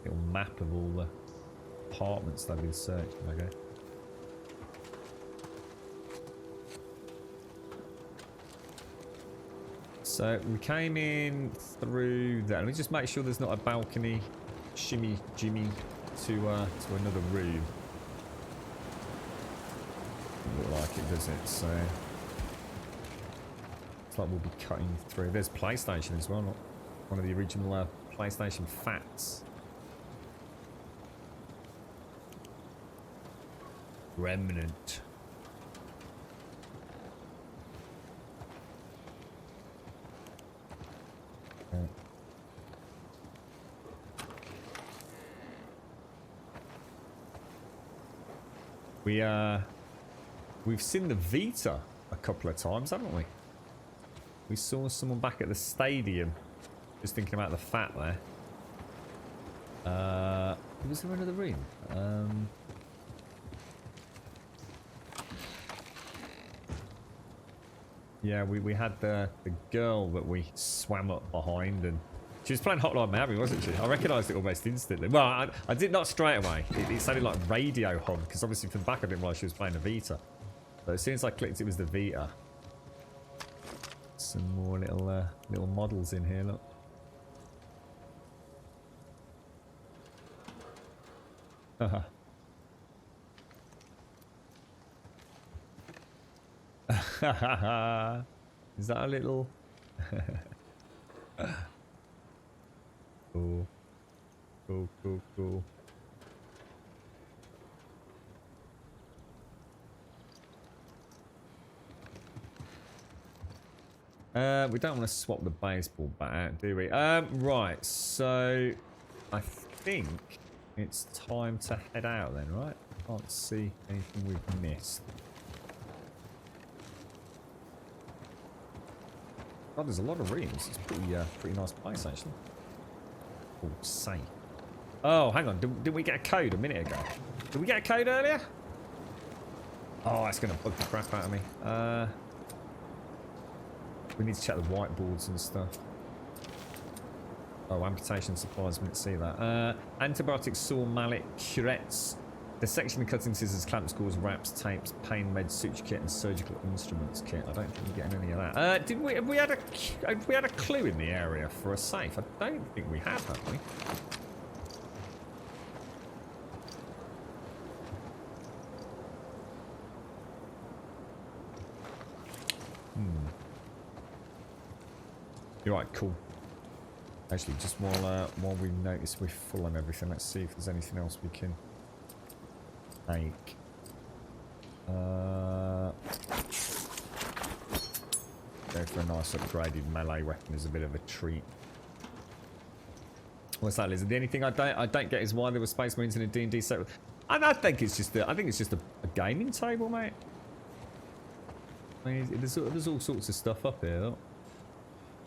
little map of all the apartments that have been searched. Okay. So we came in through there. Let me just make sure there's not a balcony shimmy jimmy to another room. Doesn't look like it, does it? So it's like we'll be cutting through. There's PlayStation as well, not one of the original PlayStation Fats. Remnant. We've seen the Vita a couple of times, haven't we? We saw someone back at the stadium. Just thinking about the fat there. Was there another room? Yeah, we had the girl that we swam up behind, and she was playing Hotline Miami, wasn't she? I recognised it almost instantly. Well, I did not straight away. It sounded like radio hum, because obviously from the back I didn't realise she was playing the Vita. But as soon as I clicked, it was the Vita. Some more little models in here, look. Haha. Is that a little? Cool. Cool. We don't want to swap the baseball bat out, do we? Right, so I think it's time to head out then, right? Can't see anything we've missed. God, there's a lot of rooms. It's pretty nice place, actually. Oh, safe. Oh, hang on. Did we get a code a minute ago? Did we get a code earlier? Oh, that's going to bug the crap out of me. We need to check the whiteboards and stuff. Oh, amputation supplies. We didn't see that. Antibiotics, saw, mallet, curettes. The section of cutting scissors, clamps, gauze, wraps, tapes, pain meds, suture kit, and surgical instruments kit. I don't think we're getting any of that. Have we had a clue in the area for a safe? I don't think we have we? You're right, cool. Actually, just while we notice we're full on everything, let's see if there's anything else we can take. Go for a nice upgraded melee weapon is a bit of a treat. What's that, Lizard? The only thing I don't get is why there were Space Marines in a D&D set. And I think it's just a gaming table, mate. I mean, there's all sorts of stuff up here. Look.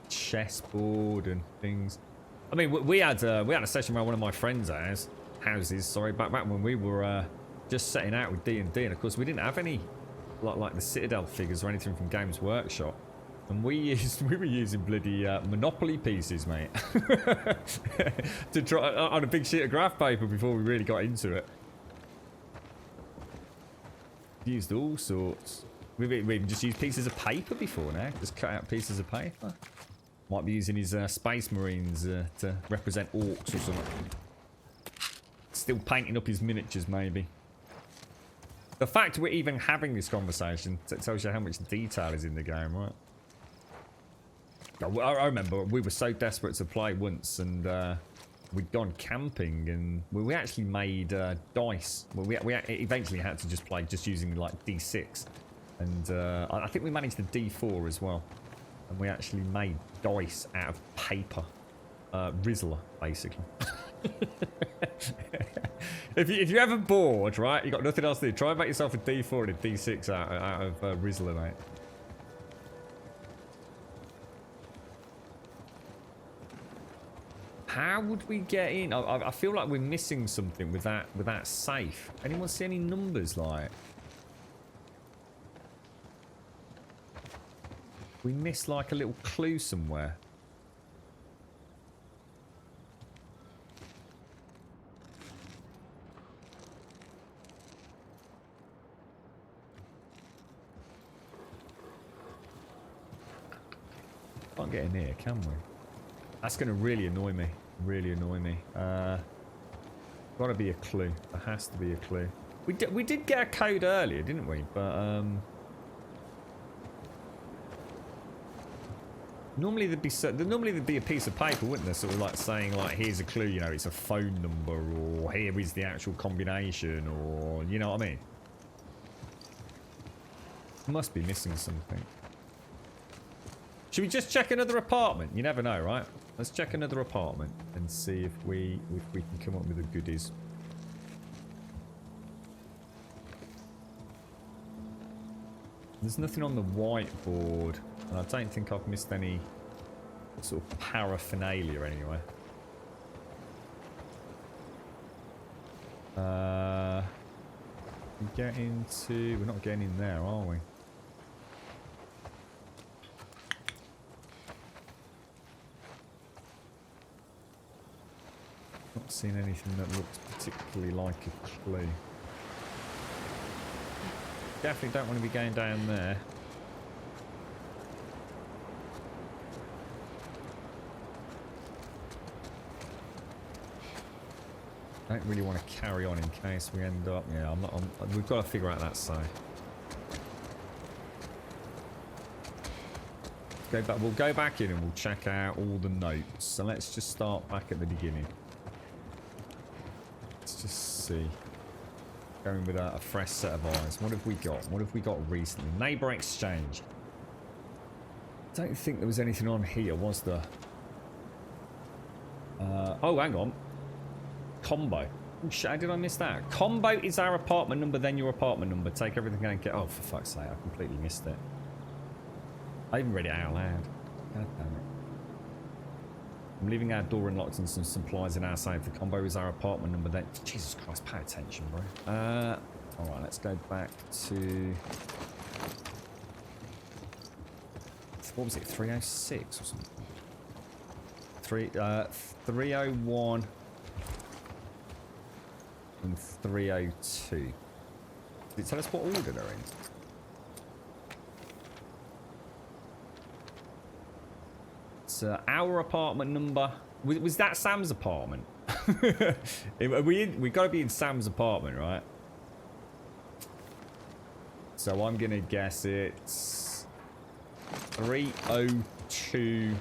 Chessboard and things. I mean, we had a session where one of my friends' houses. Sorry, back when we were just setting out with D&D, and of course we didn't have any like the Citadel figures or anything from Games Workshop, and we were using bloody Monopoly pieces, mate, to try on a big sheet of graph paper before we really got into it. Used all sorts. We've even just used pieces of paper before now. Just cut out pieces of paper. Might be using his Space Marines to represent orcs or something. Still painting up his miniatures, maybe. The fact we're even having this conversation tells you how much detail is in the game, right? I remember we were so desperate to play once, and we'd gone camping, and we actually made dice. Well, we eventually had to just play using like D6, and I think we managed the D4 as well. And we actually made dice out of paper. Rizzler, basically. If you're ever bored, right, you got nothing else to do, try and make yourself a D4 and a D6 out of Rizzler, mate. How would we get in? I feel like we're missing something with that safe. Anyone see any numbers, like? We missed like a little clue somewhere. Can't get in here, can we? That's going to really annoy me. Really annoy me. Got to be a clue. There has to be a clue. We did get a code earlier, didn't we? But normally there'd be a piece of paper, wouldn't there? Sort of like saying like, here's a clue. You know, it's a phone number, or here is the actual combination, or you know what I mean. Must be missing something. Should we just check another apartment? You never know, right? Let's check another apartment and see if we can come up with the goodies. There's nothing on the whiteboard, and I don't think I've missed any sort of paraphernalia anyway. We're not getting in there, are we? Not seeing anything that looks particularly like a clue. Definitely don't want to be going down there. Don't really want to carry on in case we end up. Yeah, we've got to figure out that side. We'll go back in and we'll check out all the notes. So let's just start back at the beginning. Let's just see. Going with a fresh set of eyes. What have we got? What have we got recently? Neighbor exchange. Don't think there was anything on here, was there? Oh, hang on. Combo. Oh, shit, how did I miss that? Combo is our apartment number, then your apartment number. Take everything and get... Oh, for fuck's sake, I completely missed it. I even read it out loud. God damn it. I'm leaving our door unlocked and some supplies in our safe. The combo is our apartment number then. Jesus Christ, pay attention, bro. Alright, let's go back to... What was it? 306 or something? 301 and 302. Did it tell us what order they're in? Our apartment number was that Sam's apartment? We got to be in Sam's apartment, right? So I'm gonna guess it's 302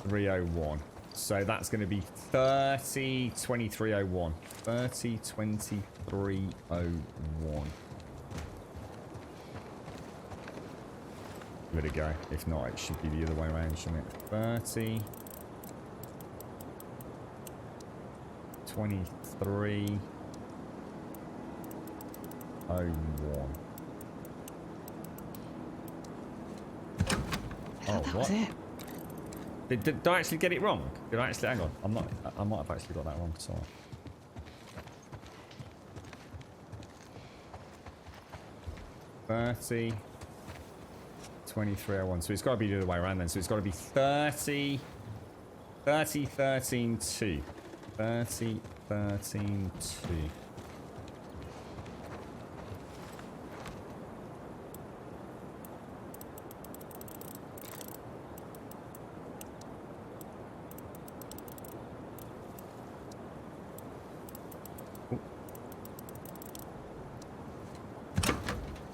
301. So that's going to be 302301. 302301. Give it a go. If not, it should be the other way around, shouldn't it? 30 23 01. Oh, what? Did I actually get it wrong? Did I actually... Hang on. I might have actually got that wrong. Sorry. $30 2301. So it's got to be the other way around then. So it's got to be 30 13 2. 30 13 2.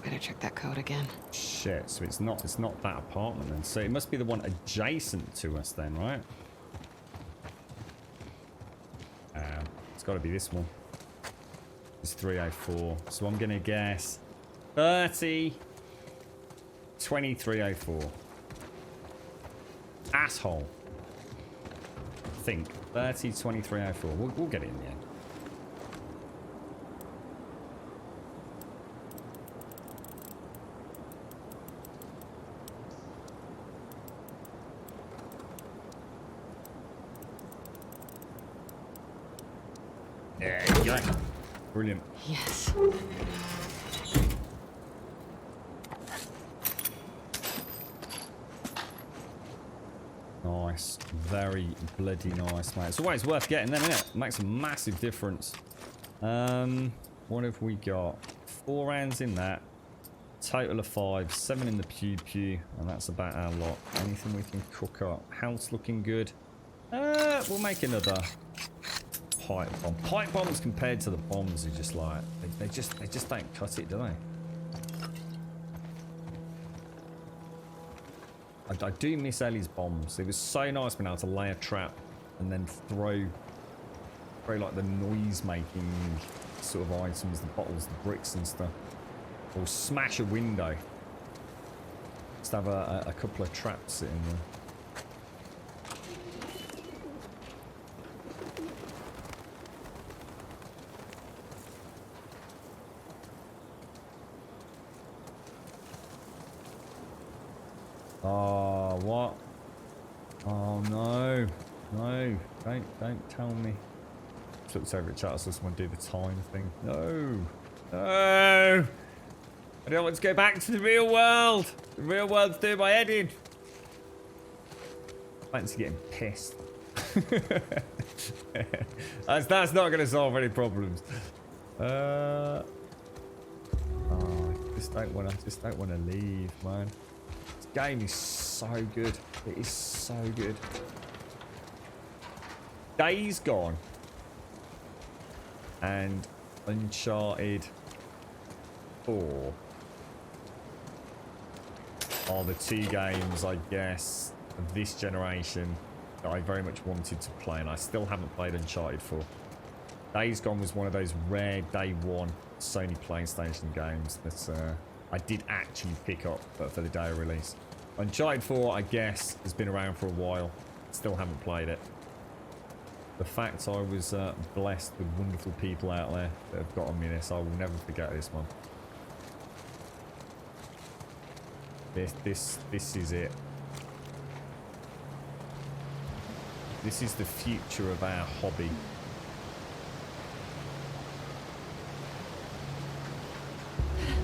Better check that code again. Shit, so it's not that apartment then. So it must be the one adjacent to us then, right? It's got to be this one. It's 304. So I'm gonna guess 30 2304. Asshole. I think 30 2304. We'll get it in the end. There you go. Brilliant. Yes. Nice. Very bloody nice, mate. It's always worth getting them, isn't it? Makes a massive difference. What have we got? 4 rounds in that. Total of 5. 7 in the pew, and that's about our lot. Anything we can cook up? House looking good. We'll make another pipe bomb. Pipe bombs compared to the bombs are just like they just don't cut it, do they? I do miss Ellie's bombs. It was so nice being able to lay a trap and then throw like the noise making sort of items, the bottles, the bricks and stuff. Or smash a window. Just have a couple of traps sitting there. Oh, what? Oh no. No. Don't tell me. Just looked over at chat, so I just want to do the time thing. No. No. I don't want to go back to the real world. The real world's doing my head in. I fancy getting pissed. that's not going to solve any problems. I just don't want to leave, man. This game is so good. It is so good. Days Gone and Uncharted 4 are the two games, I guess, of this generation that I very much wanted to play, and I still haven't played Uncharted 4. Days Gone was one of those rare day one Sony PlayStation games that I did actually pick up for the day of release. Uncharted 4, I guess, has been around for a while. Still haven't played it. The fact I was blessed with wonderful people out there that have gotten me this, I will never forget this one. This is it. This is the future of our hobby.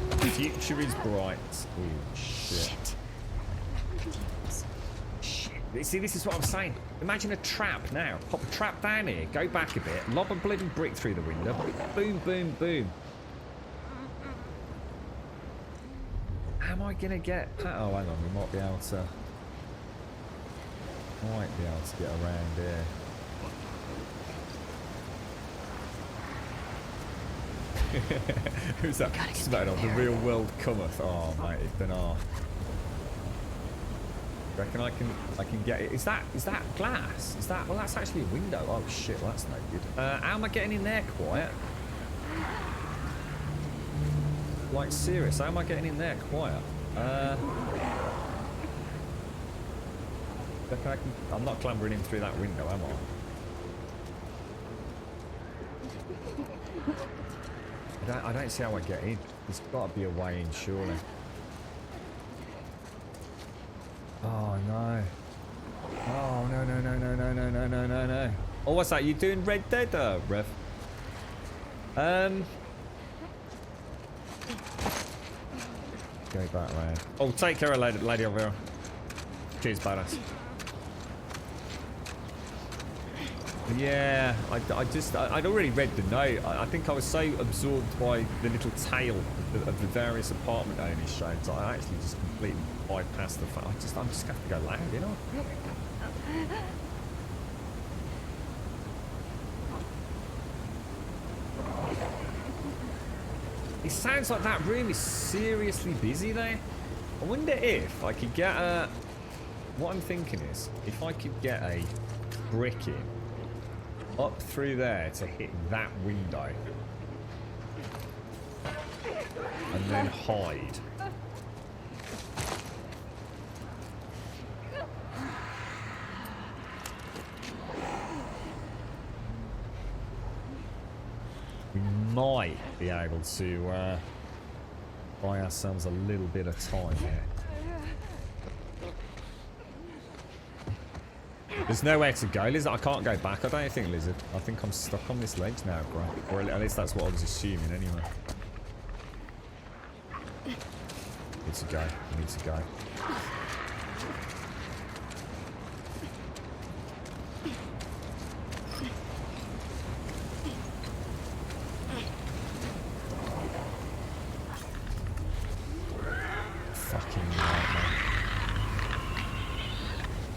The future is bright. Oh shit. Shit. See, this is what I'm saying. Imagine a trap now. Pop a trap down here, go back a bit, lob a bloody brick through the window. Boom, boom, boom. How am I gonna get? Oh, hang on, we might be able to. Get around here. Who's that? Smacked on the real world cometh. Oh, mate, it's been off. Reckon I can get it. Is that glass? Is that? Well, that's actually a window. Oh shit, well, that's no good. How am I getting in there quiet? Like serious, how am I getting in there quiet? I'm not clambering in through that window, am I? I don't see how I get in. There's got to be a way in, surely. Oh no. Oh no. Oh, what's that? You doing Red Dead, Rev? Go back round. Oh, take care of lady over here. Cheers, badass. Yeah, I'd already read the note. I think I was so absorbed by the little tale of the various apartment owners shown, so I actually just completely bypassed the fact. I'm just gonna have to go loud, you know. It sounds like that room is seriously busy there. I wonder if I could get a. What I'm thinking is, if I could get a brick in up through there to hit that window and then hide. We might be able to buy ourselves a little bit of time here. There's nowhere to go, Lizard. I can't go back. I don't think, Lizard. I think I'm stuck on this ledge now, bro. Or at least that's what I was assuming, anyway. Need to go. Need to go. Fucking nightmare.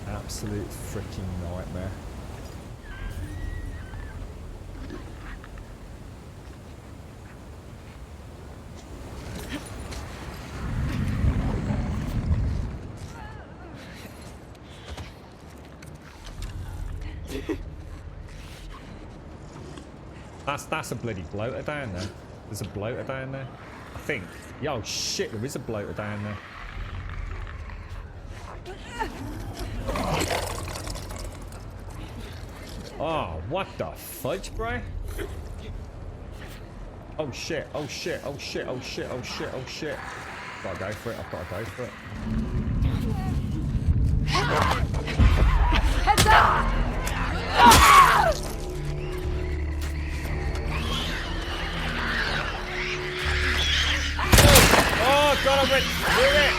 Absolute freaking nightmare. That's a bloody bloater down there. There's a bloater down there. I think. Yo, shit, there is a bloater down there. Oh, what the fudge, bro? Oh shit, oh shit, oh shit, oh shit, oh shit, oh shit. Gotta go for it, I've gotta go for it. Heads up! Oh god, I went through it!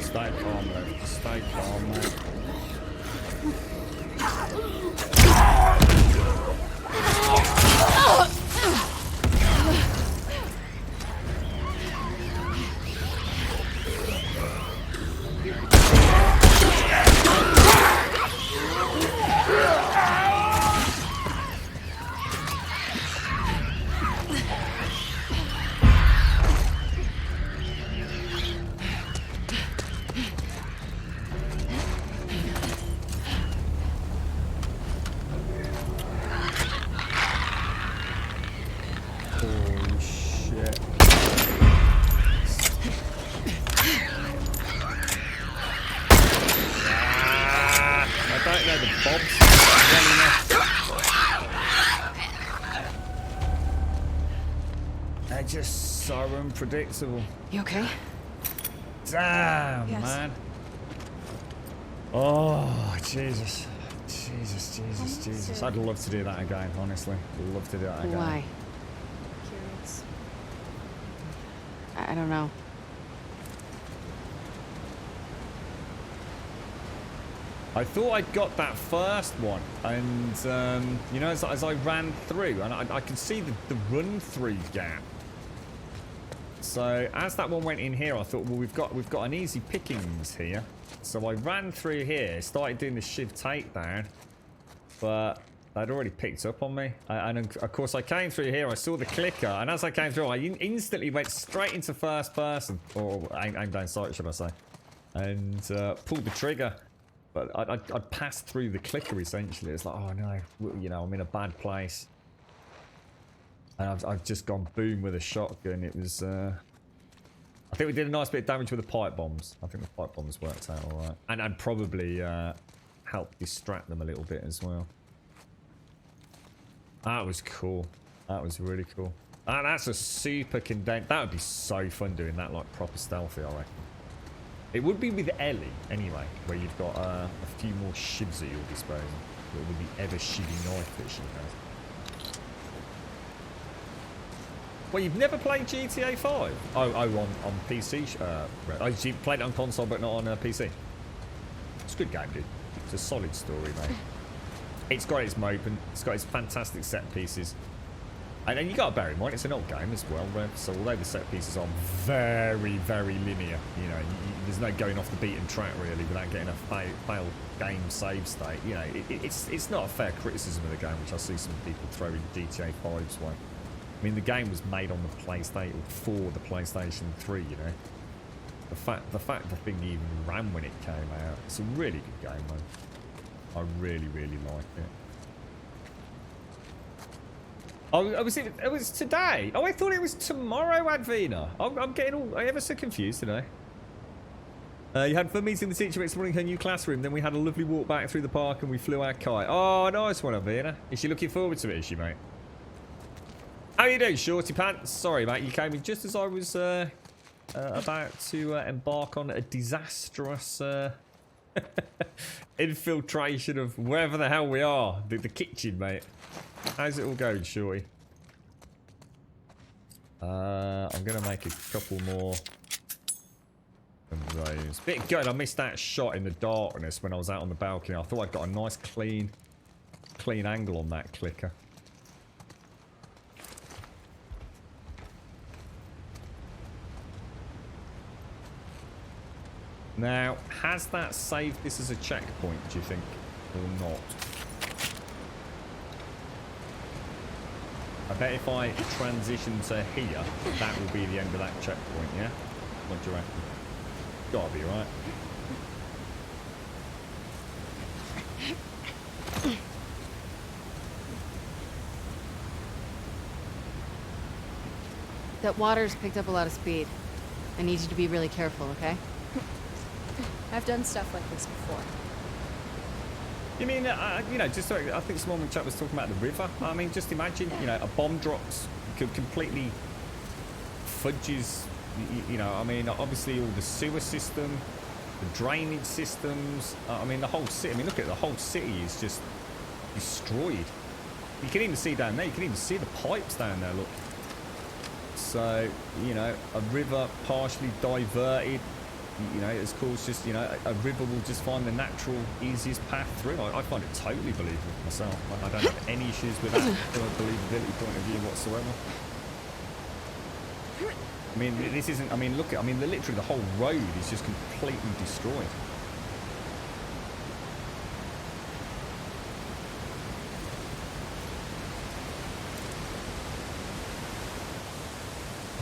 Stay calm, mate. Stay calm, mate. Holy shit. I don't know the bobs. They're just so unpredictable. You okay? Damn, Yes. man. Oh, Jesus. Jesus. I'd love to do that again, honestly. I'd love to do that again. Why? Curious. I don't know. I thought I'd got that first one, and you know, as I ran through, and I could see the run-through gap. So as that one went in here, I thought, well, we've got an easy pickings here. So I ran through here, started doing the shiv takedown, but they'd already picked up on me. And of course, I came through here, I saw the clicker, and as I came through, I instantly went straight into first person, or aim down sight, should I say, and pulled the trigger. But I'd passed through the clicker, essentially. It's like, oh no, you know, I'm in a bad place. And I've just gone boom with a shotgun. It was, I think we did a nice bit of damage with the pipe bombs. I think the pipe bombs worked out alright. And probably helped distract them a little bit as well. That was cool. That was really cool. And that's a super condensed. That would be so fun doing that, like proper stealthy, I reckon. It would be with Ellie, anyway, where you've got a few more shivs at your disposal. With the ever-shivvy knife that she has. Well, you've never played GTA 5? Oh, on PC? Oh, you played it on console, but not on PC? It's a good game, dude. It's a solid story, mate. It's got its moping. It's got its fantastic set pieces. And you got to bear in mind, it's an old game as well, so although the set pieces are very, very linear, you know, there's no going off the beaten track really without getting a failed game save state. You know, it's not a fair criticism of the game, which I see some people throwing GTA 5's way. I mean, the game was made on the PlayStation, for the PlayStation 3, you know. The fact the thing even ran when it came out, it's a really good game, man. I really, really liked it. Oh, it was today. Oh, I thought it was tomorrow, Advina. I'm getting all ever so confused today. You had fun meeting the teacher exploring her new classroom. Then we had a lovely walk back through the park and we flew our kite. Oh, nice one, Advina. Is she looking forward to it, is she, mate? How you doing, Shorty Pants? Sorry, mate. You came in just as I was about to embark on a disastrous infiltration of wherever the hell we are. The kitchen, mate. How's it all going, Shorty? I'm going to make a couple more of those. Bit good. I missed that shot in the darkness when I was out on the balcony. I thought I got a nice clean angle on that clicker. Now, has that saved this as a checkpoint, do you think, or not? I bet if I transition to here, that will be the end of that checkpoint, yeah? What do you reckon? Gotta be, right? That water's picked up a lot of speed. I need you to be really careful, okay? I've done stuff like this before. You mean, you know, just like, I think this morning chat was talking about the river. I mean, just imagine, you know, a bomb drops, could completely fudges, you know, I mean, obviously all the sewer system, the drainage systems, I mean, the whole city. I mean, look at it, the whole city is just destroyed. You can even see down there, you can even see the pipes down there, look. So, you know, a river partially diverted, you know, it's caused just, you know, a river will just find the natural, easiest path through. I find it totally believable myself. I don't have any issues with that from a believability point of view whatsoever. I mean, this isn't, I mean, look at, I mean, literally the whole road is just completely destroyed.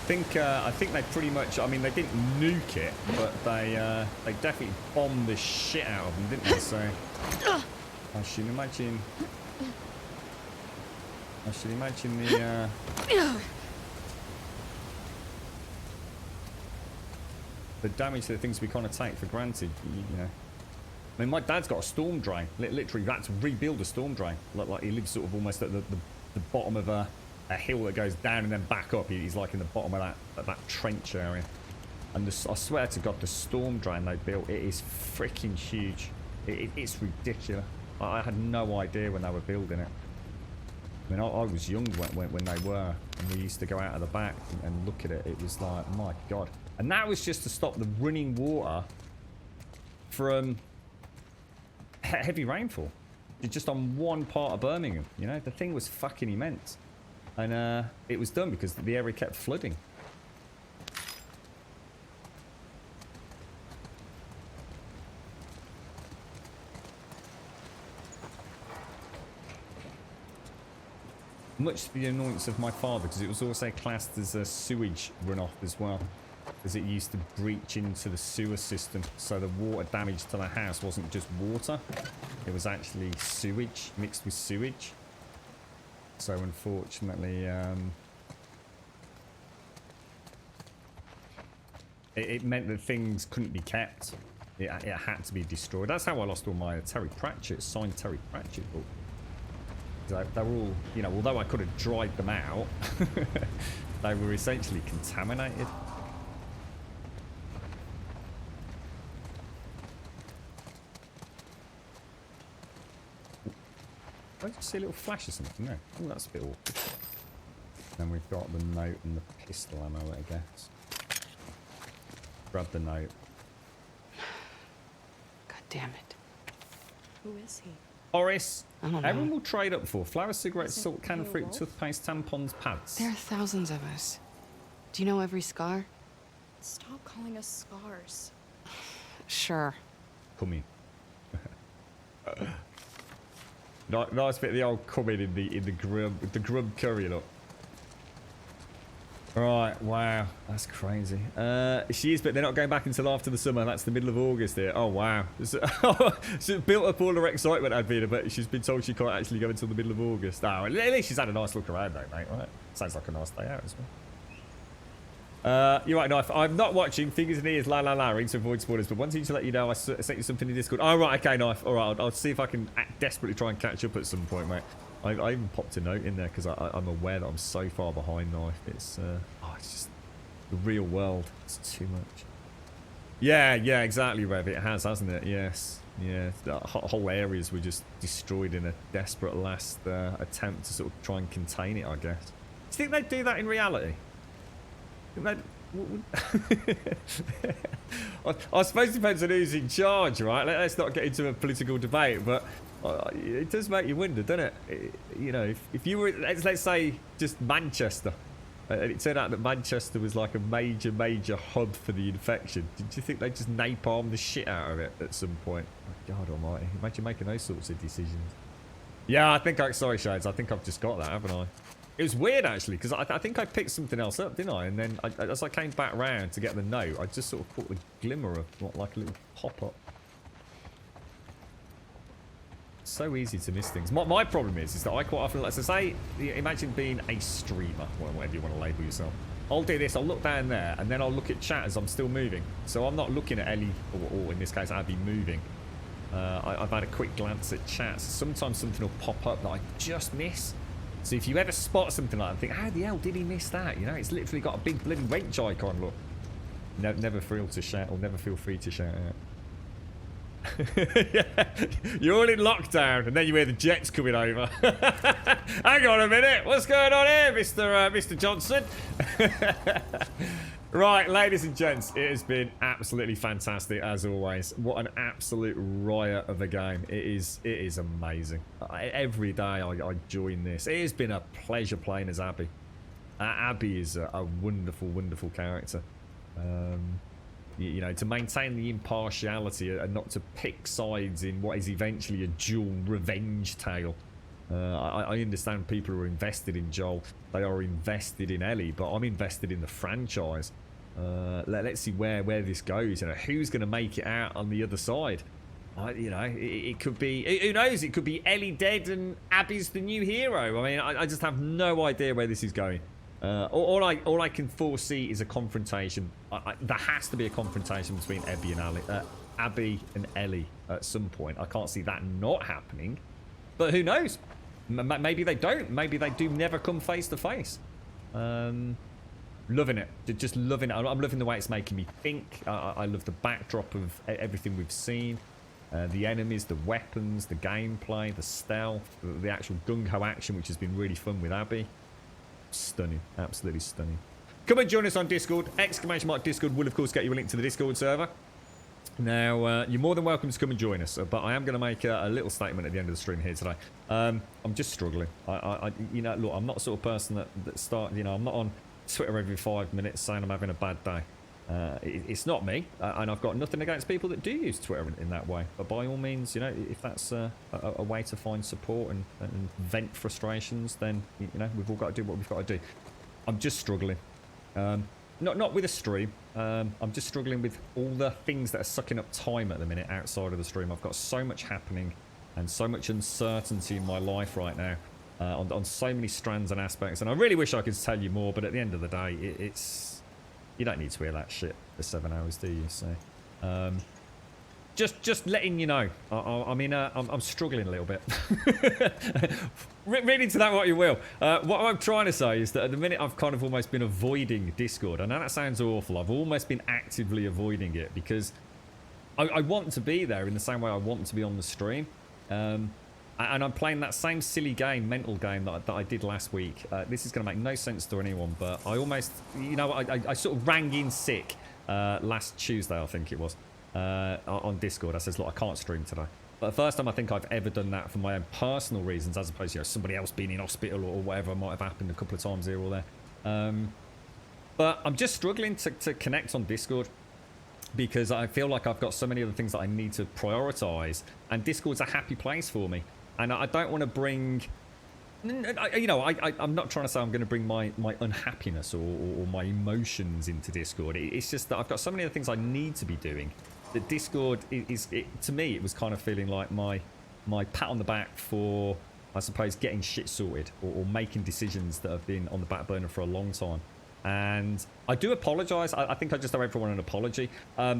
I think they pretty much, I mean, they didn't nuke it, but they definitely bombed the shit out of them, didn't they? So I should imagine the damage to the things we kind of take for granted, you know. I mean, my dad's got a storm drain. Literally, he had to rebuild a storm drain. Like he lives sort of almost at the bottom of a hill that goes down and then back up. He's like in the bottom of that trench area. And I swear to God, the storm drain they built, it is freaking huge. It's ridiculous. I had no idea when they were building it. I mean, I was young when they were, and we used to go out of the back and look at it. It was like, my God. And that was just to stop the running water from heavy rainfall. Just on one part of Birmingham, you know? The thing was fucking immense. And it was done because the area kept flooding. Much to the annoyance of my father, because it was also classed as a sewage runoff as well, as it used to breach into the sewer system. So the water damage to the house wasn't just water, it was actually sewage mixed with sewage. So unfortunately, it meant that things couldn't be kept. It had to be destroyed. That's how I lost all my Terry Pratchett, signed Terry Pratchett book. They were all, you know, although I could have dried them out, they were essentially contaminated. I just see a little flash or something there. Oh, that's a bit awkward. Then we've got the note and the pistol ammo, I guess. Grab the note. God damn it. Who is he? Horace. I don't know. Everyone will trade up for flour, cigarettes, Isn't salt, canned he a fruit, wolf? toothpaste, tampons, pads. There are thousands of us. Do you know every scar? Stop calling us scars. Sure. Come in. Nice bit of the old coming in the grub curry look. Right, wow, that's crazy. She is, but they're not going back until after the summer. That's the middle of August here. Oh wow, she's built up all her excitement, Advina, but she's been told she can't actually go until the middle of August. Oh, at least she's had a nice look around though, mate. Right? Sounds like a nice day out as well. You're right, Knife. I'm not watching Fingers and Ears, la la la, to avoid spoilers, but wanting to let you know I sent you something in Discord. Oh, right, okay, Knife. All right, I'll see if I can desperately try and catch up at some point, mate. I even popped a note in there because I'm aware that I'm so far behind, Knife. It's just the real world. It's too much. Yeah, exactly, Rev. It has, hasn't it? Yes. Yeah, the whole areas were just destroyed in a desperate last attempt to sort of try and contain it, I guess. Do you think they'd do that in reality? I suppose it depends on who's in charge, right? Let's not get into a political debate, but it does make you wonder, doesn't it? You know, if you were, let's say, just Manchester, and it turned out that Manchester was like a major hub for the infection. Did you think they just napalm the shit out of it at some point? Oh, God almighty. Imagine making those sorts of decisions. Yeah, I think sorry, Shades, I think I've just got that, haven't I? It was weird, actually, because I think I picked something else up, didn't I? And then as I came back round to get the note, I just sort of caught the glimmer of what, like a little pop-up. So easy to miss things. My problem is that I quite often, like, so say, imagine being a streamer, or whatever you want to label yourself. I'll do this, I'll look down there, and then I'll look at chat as I'm still moving. So I'm not looking at Ellie, or in this case, Abby moving. I've had a quick glance at chat. So sometimes something will pop up that I just miss. So if you ever spot something like that, think, how the hell did he miss that? You know, it's literally got a big bloody wrench icon, look. Never feel to shout, or never feel free to shout out. Yeah. You're all in lockdown, and then you hear the jets coming over. Hang on a minute, what's going on here, Mr. Johnson? Right, ladies and gents, it has been absolutely fantastic as always. What an absolute riot of a game. It is amazing. Every day I join this. It has been a pleasure playing as Abby. Abby is a wonderful character. You know, to maintain the impartiality and not to pick sides in what is eventually a dual revenge tale. I understand people are invested in Joel. They are invested in Ellie, but I'm invested in the franchise. Let's see where this goes. You know, who's going to make it out on the other side? You know, it could be... Who knows? It could be Ellie dead and Abby's the new hero. I mean, I just have no idea where this is going. All I can foresee is a confrontation. There has to be a confrontation between Abby and Ellie at some point. I can't see that not happening. But who knows? Maybe they don't. Maybe they do never come face to face. Loving it. Just loving it. I'm loving the way it's making me think. I love the backdrop of everything we've seen. The enemies, the weapons, the gameplay, the stealth, the actual gung-ho action, which has been really fun with Abby. Stunning. Absolutely stunning. Come and join us on Discord. !Discord will, of course, get you a link to the Discord server. Now, you're more than welcome to come and join us, but I am going to make a little statement at the end of the stream here today. I'm just struggling. You know, look, I'm not the sort of person that you know, I'm not on Twitter every 5 minutes saying I'm having a bad day. It's not me, and I've got nothing against people that do use Twitter in that way. But by all means, you know, if that's a way to find support and vent frustrations, then, you know, we've all got to do what we've got to do. I'm just struggling. Not with a stream. I'm just struggling with all the things that are sucking up time at the minute outside of the stream. I've got so much happening and so much uncertainty in my life right now on so many strands and aspects. And I really wish I could tell you more, but at the end of the day, it's... You don't need to hear that shit for 7 hours, do you? So, just letting you know. I mean, I'm struggling a little bit. Read into that what you will. What I'm trying to say is that at the minute I've kind of almost been avoiding Discord. I know that sounds awful. I've almost been actively avoiding it because I want to be there in the same way I want to be on the stream. And I'm playing that same silly game, mental game that I did last week. This is going to make no sense to anyone, but I almost, you know, I sort of rang in sick last Tuesday, I think it was, on Discord. I says, look, I can't stream today. But the first time I think I've ever done that for my own personal reasons, as opposed to, you know, somebody else being in hospital or whatever might have happened a couple of times here or there. But I'm just struggling to connect on Discord, because I feel like I've got so many other things that I need to prioritize, and Discord's a happy place for me. And I don't want to bring, you know, I'm not trying to say I'm going to bring my unhappiness or my emotions into Discord. It's just that I've got so many other things I need to be doing that Discord to me, it was kind of feeling like my pat on the back for, I suppose, getting shit sorted or making decisions that have been on the back burner for a long time. And I do apologise. I think I just owe everyone an apology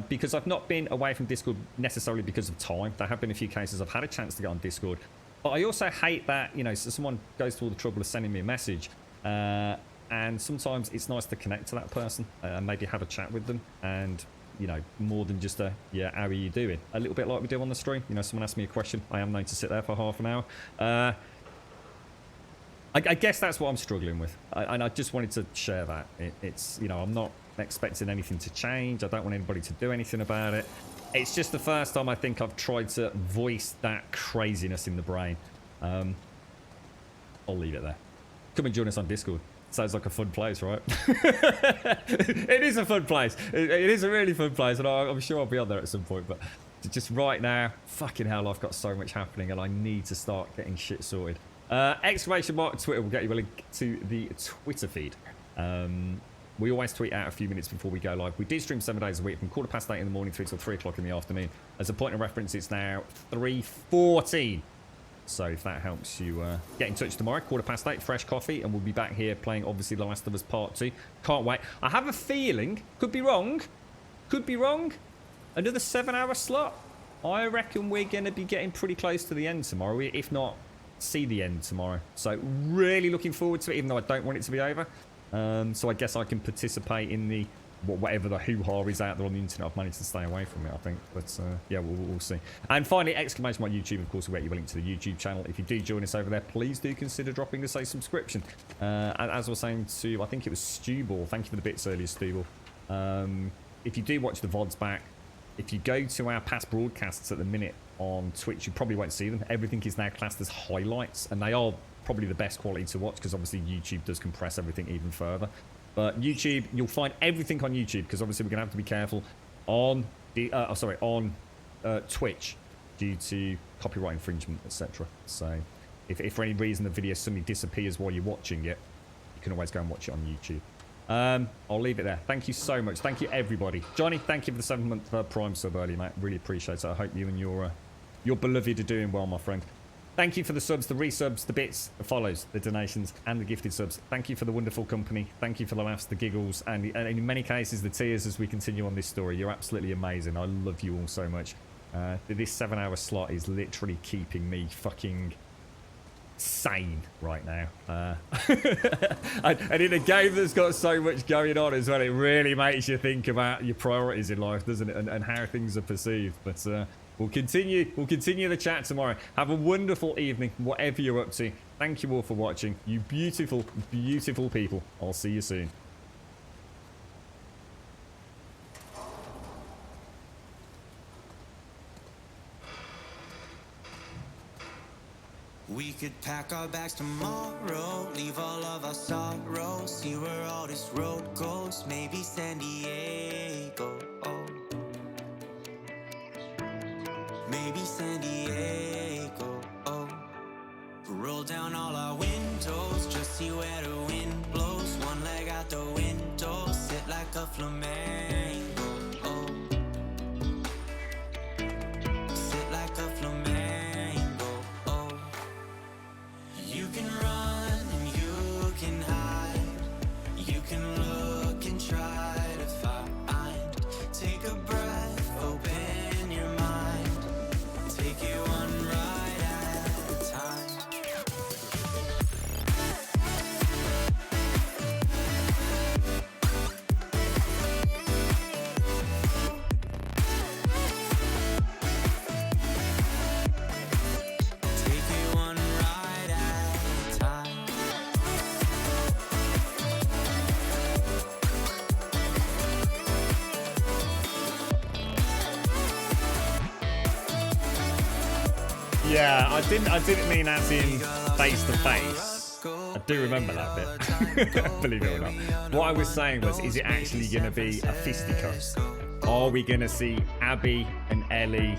because I've not been away from Discord necessarily because of time. There have been a few cases I've had a chance to get on Discord. But I also hate that, you know, so someone goes to all the trouble of sending me a message and sometimes it's nice to connect to that person and maybe have a chat with them and, you know, more than just a, yeah, how are you doing? A little bit like we do on the stream. You know, someone asks me a question. I am known to sit there for half an hour. I guess that's what I'm struggling with. And I just wanted to share that. It's, you know, I'm not expecting anything to change. I don't want anybody to do anything about it. It's just the first time I think I've tried to voice that craziness in the brain. I'll leave it there. Come and join us on Discord. Sounds like a fun place, right? It is a fun place. It is a really fun place, and I'm sure I'll be on there at some point. But just right now, fucking hell, I've got so much happening, and I need to start getting shit sorted. Exclamation mark Twitter will get you a link to the Twitter feed. We always tweet out a few minutes before we go live. We do stream 7 days a week from 8:15 in the morning through till 3 o'clock in the afternoon. As a point of reference, it's now 3:14. So if that helps you get in touch tomorrow, 8:15, fresh coffee, and we'll be back here playing, obviously, The Last of Us Part 2. Can't wait. I have a feeling, could be wrong, another 7-hour slot. I reckon we're going to be getting pretty close to the end tomorrow, if not see the end tomorrow. So really looking forward to it, even though I don't want it to be over. So I guess I can participate in the whatever the hoo-ha is out there on the internet. I've managed to stay away from it, I think. But yeah, we'll see. And finally, exclamation mark YouTube, of course, will get you a link to the YouTube channel. If you do join us over there, please do consider dropping us a subscription. And as I was saying to, I think it was Stewball. Thank you for the bits earlier, Stewball. If you do watch the VODs back, if you go to our past broadcasts at the minute on Twitch, you probably won't see them. Everything is now classed as highlights, and they are probably the best quality to watch because obviously YouTube does compress everything even further. But YouTube, you'll find everything on YouTube because obviously we're going to have to be careful on the on Twitch due to copyright infringement, etc. So if for any reason the video suddenly disappears while you're watching it, you can always go and watch it on YouTube. I'll leave it there. Thank you so much. Thank you, everybody. Johnny, thank you for the 7-month Prime sub early, mate. Really appreciate it. I hope you and your beloved are doing well, my friend. Thank you for the subs, the resubs, the bits, the follows, the donations, and the gifted subs. Thank you for the wonderful company. Thank you for the laughs, the giggles, and in many cases, the tears as we continue on this story. You're absolutely amazing. I love you all so much. This 7-hour slot is literally keeping me fucking sane right now. And in a game that's got so much going on as well, it really makes you think about your priorities in life, doesn't it? And how things are perceived. But we'll continue the chat tomorrow. Have a wonderful evening, whatever you're up to. Thank you all for watching. You beautiful, beautiful people. I'll see you soon. We could pack our bags tomorrow, leave all of our sorrows, see where all this road goes, maybe San Diego. Maybe San Diego. Roll down all our windows, just see where the wind blows. One leg out the window, sit like a flamenco. Sit like a flamenco. You can run and you can hide. You can look and try to find. Take a breath, open your mind. Take it one ride at a time. Take it one ride at a time. Yeah, I didn't mean as in face to face. I do remember that bit, believe it or not. What I was saying was, is it actually going to be a fisticuffs? Are we going to see Abby and Ellie?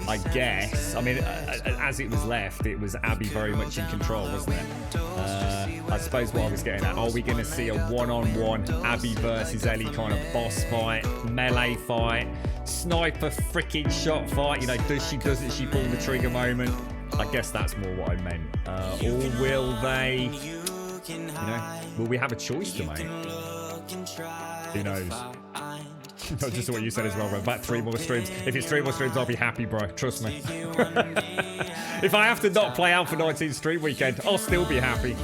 I guess. I mean, as it was left, it was Abby very much in control, wasn't it? I suppose what I was getting at, are we going to see a one-on-one Abby versus Ellie kind of boss fight, melee fight, sniper freaking shot fight? You know, doesn't she pull the trigger moment? I guess that's more what I meant. Or will they, you know, will we have a choice to make? Who knows? Just what you said as well, bro. About 3 more streams. If it's 3 more streams, I'll be happy, bro. Trust me. If I have to not play Alpha 19 stream weekend, I'll still be happy.